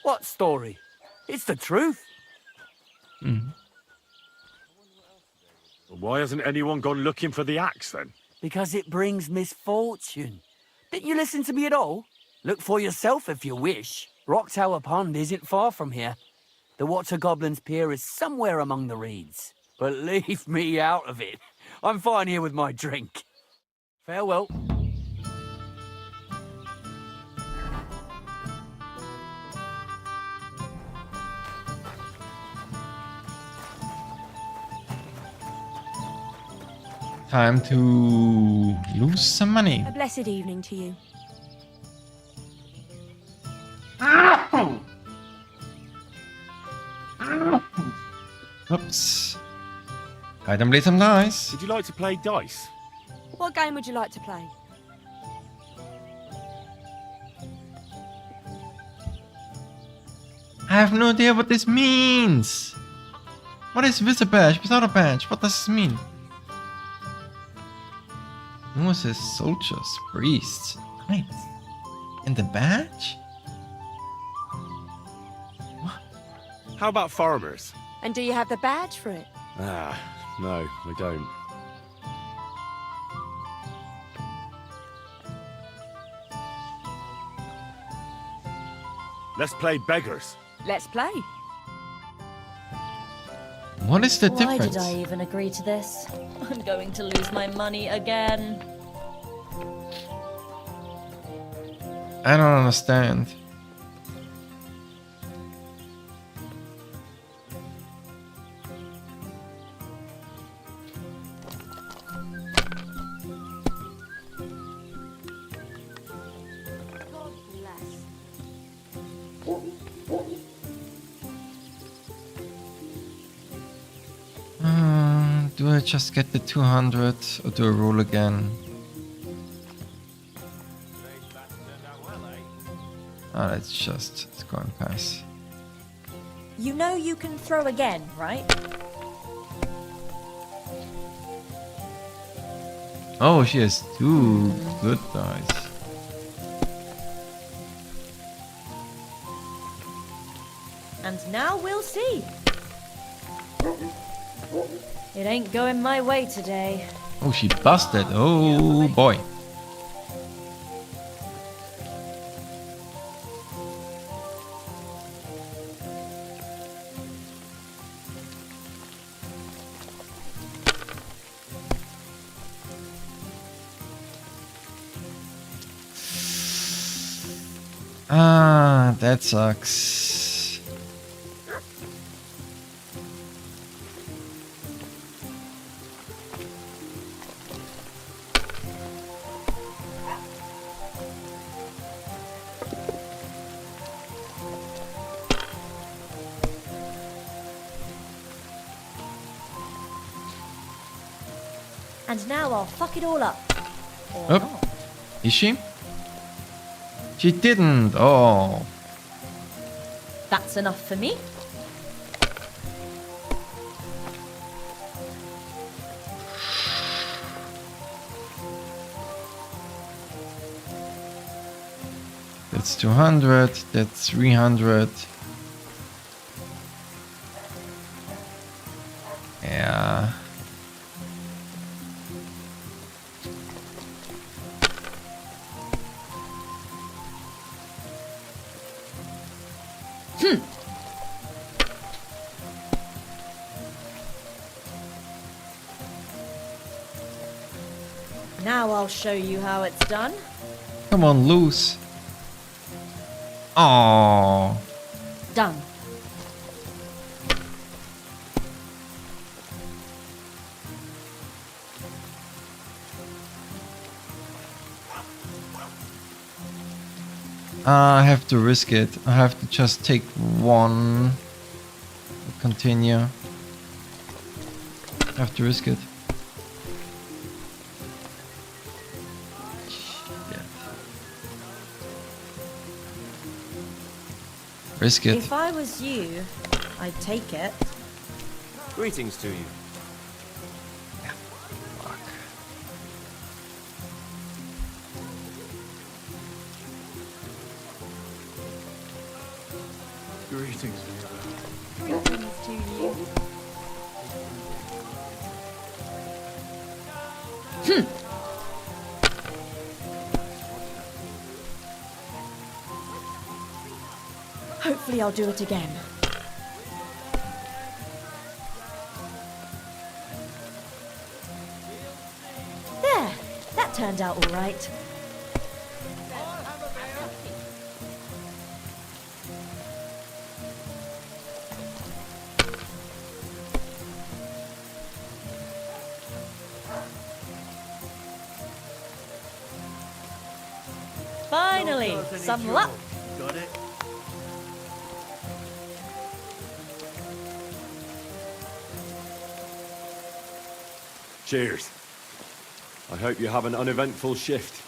What story? It's the truth. Why hasn't anyone gone looking for the axe then? Because it brings misfortune. Didn't you listen to me at all? Look for yourself if you wish. Rock Tower Pond isn't far from here. The Water Goblin's Pier is somewhere among the reeds. But leave me out of it. I'm fine here with my drink. Farewell. Time to lose some money. A blessed evening to you. Oops. Item blade some dice. Would you like to play dice? What game would you like to play? I have no idea what this means. What is with a badge, without a badge? What does this mean? Moses, soldiers, priests, knights. And the badge? How about farmers? And do you have the badge for it? Ah, no, we don't. Let's play beggars. Let's play. What is the Why difference? did I even agree to this? I'm going to lose my money again. I don't understand. Do I just get the 200 or do I roll again? Ah, let's go and pass. You know you can throw again, right? Oh, she has 2 good dice. And now we'll see. It ain't going my way today. Oh, she busted. Oh boy. Ah, that sucks. And now I'll fuck it all up. Or Oh, not. is she? She didn't. Oh. That's enough for me. That's 200. That's 300. Yeah. Now I'll show you how it's done. Come on, loose. Oh. Done. I have to risk it. I have to just take one. Continue. I have to risk it. Risk it. If I was you, I'd take it. Greetings to you. Greetings. Greetings to you. Hopefully I'll do it again. There, that turned out all right. Finally, some luck. Got it? Cheers. I hope you have an uneventful shift.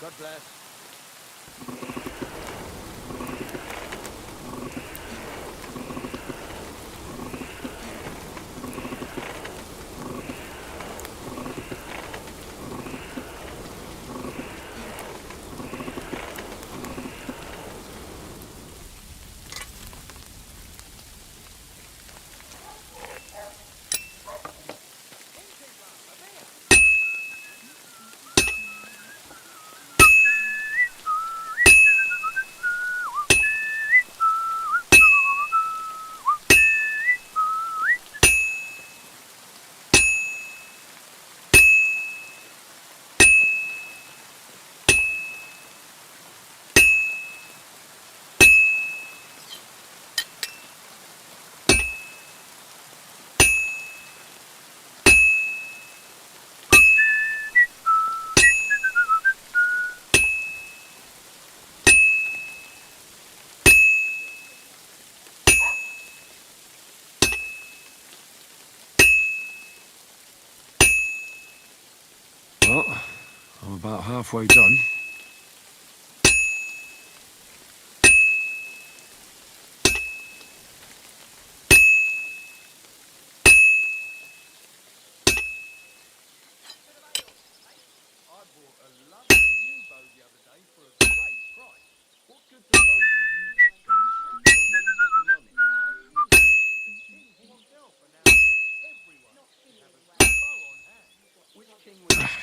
God bless. Well, I'm about halfway done.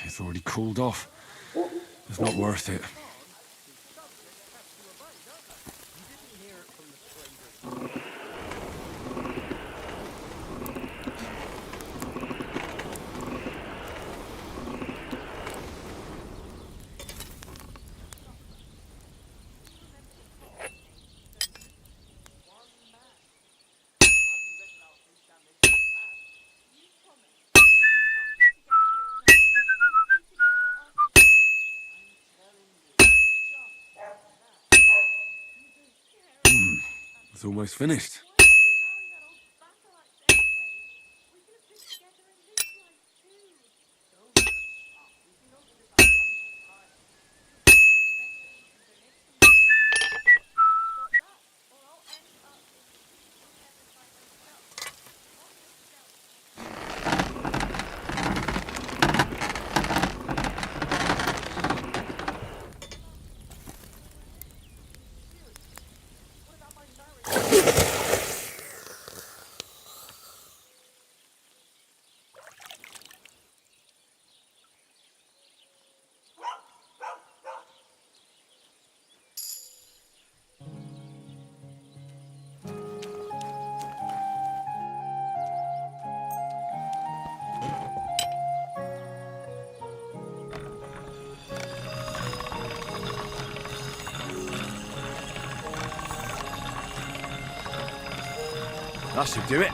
It's already cooled off. It's not worth it. It's almost finished. That should do it.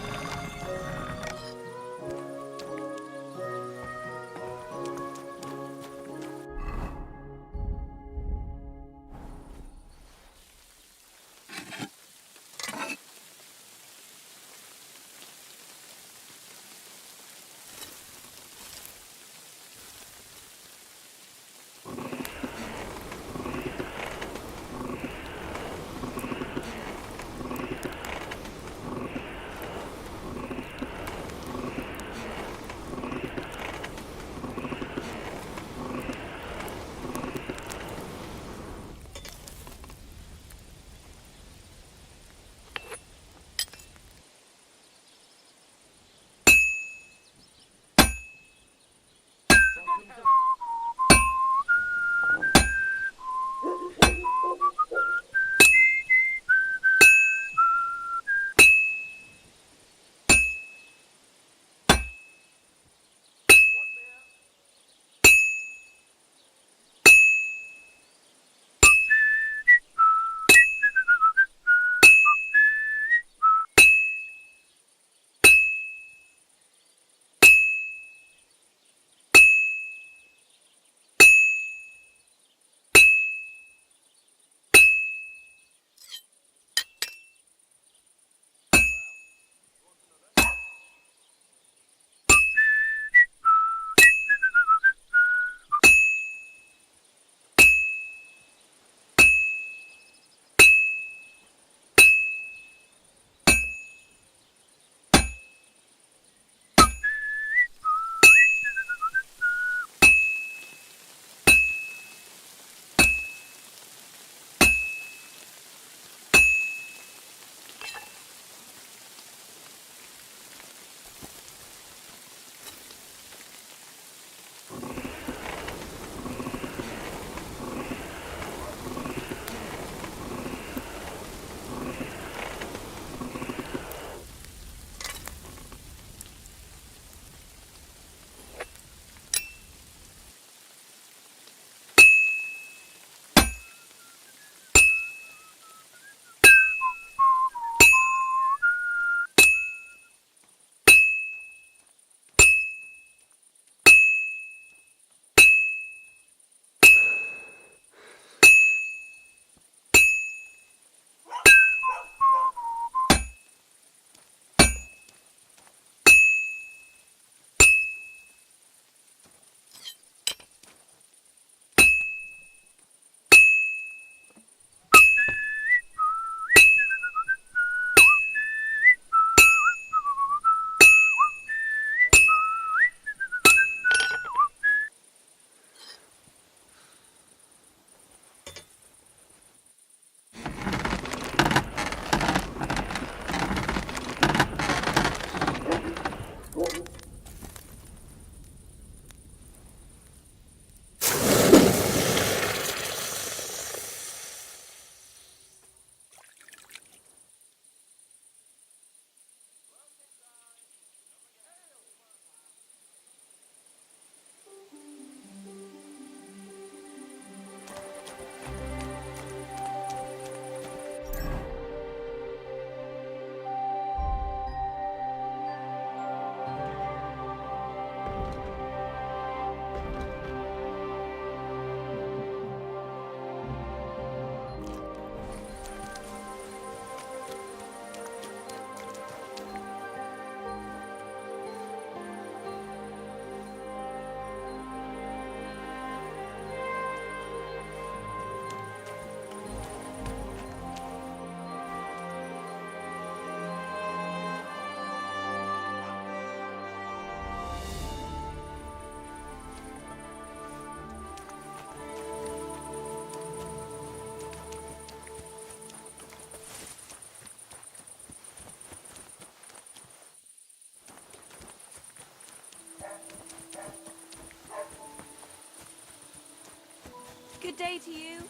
Good day to you.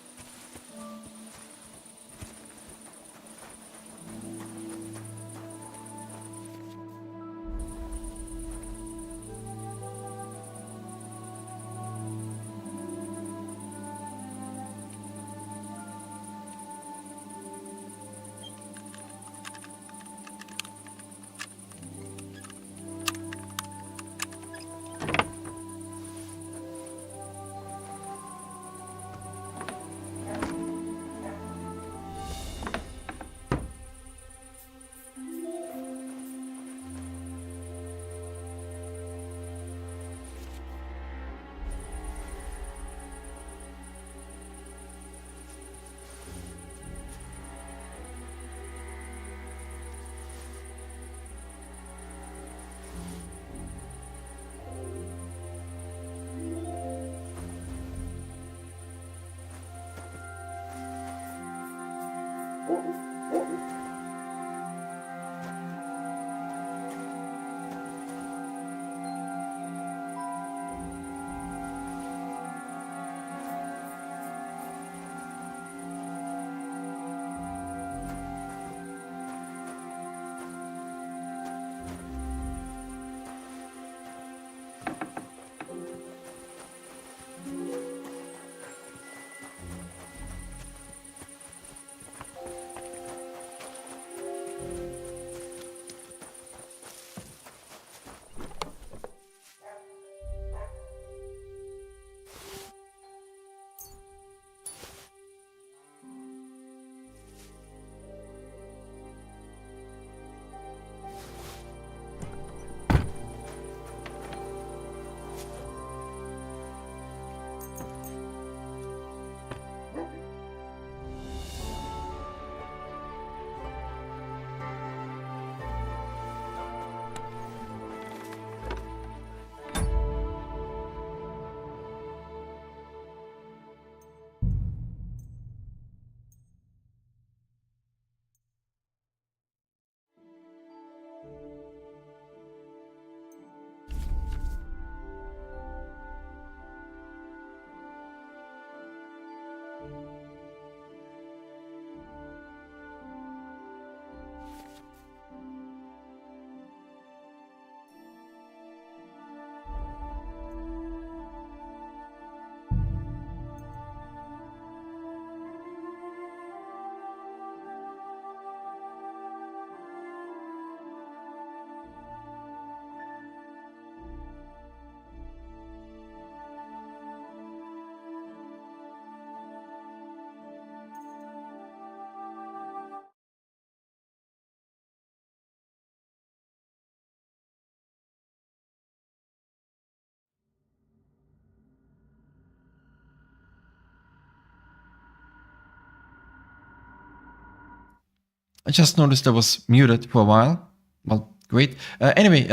I just noticed I was muted for a while. Well, great. Anyway,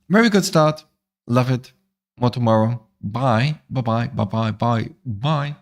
very good start. Love it. More tomorrow. Bye. Bye-bye. Bye-bye. Bye. Bye.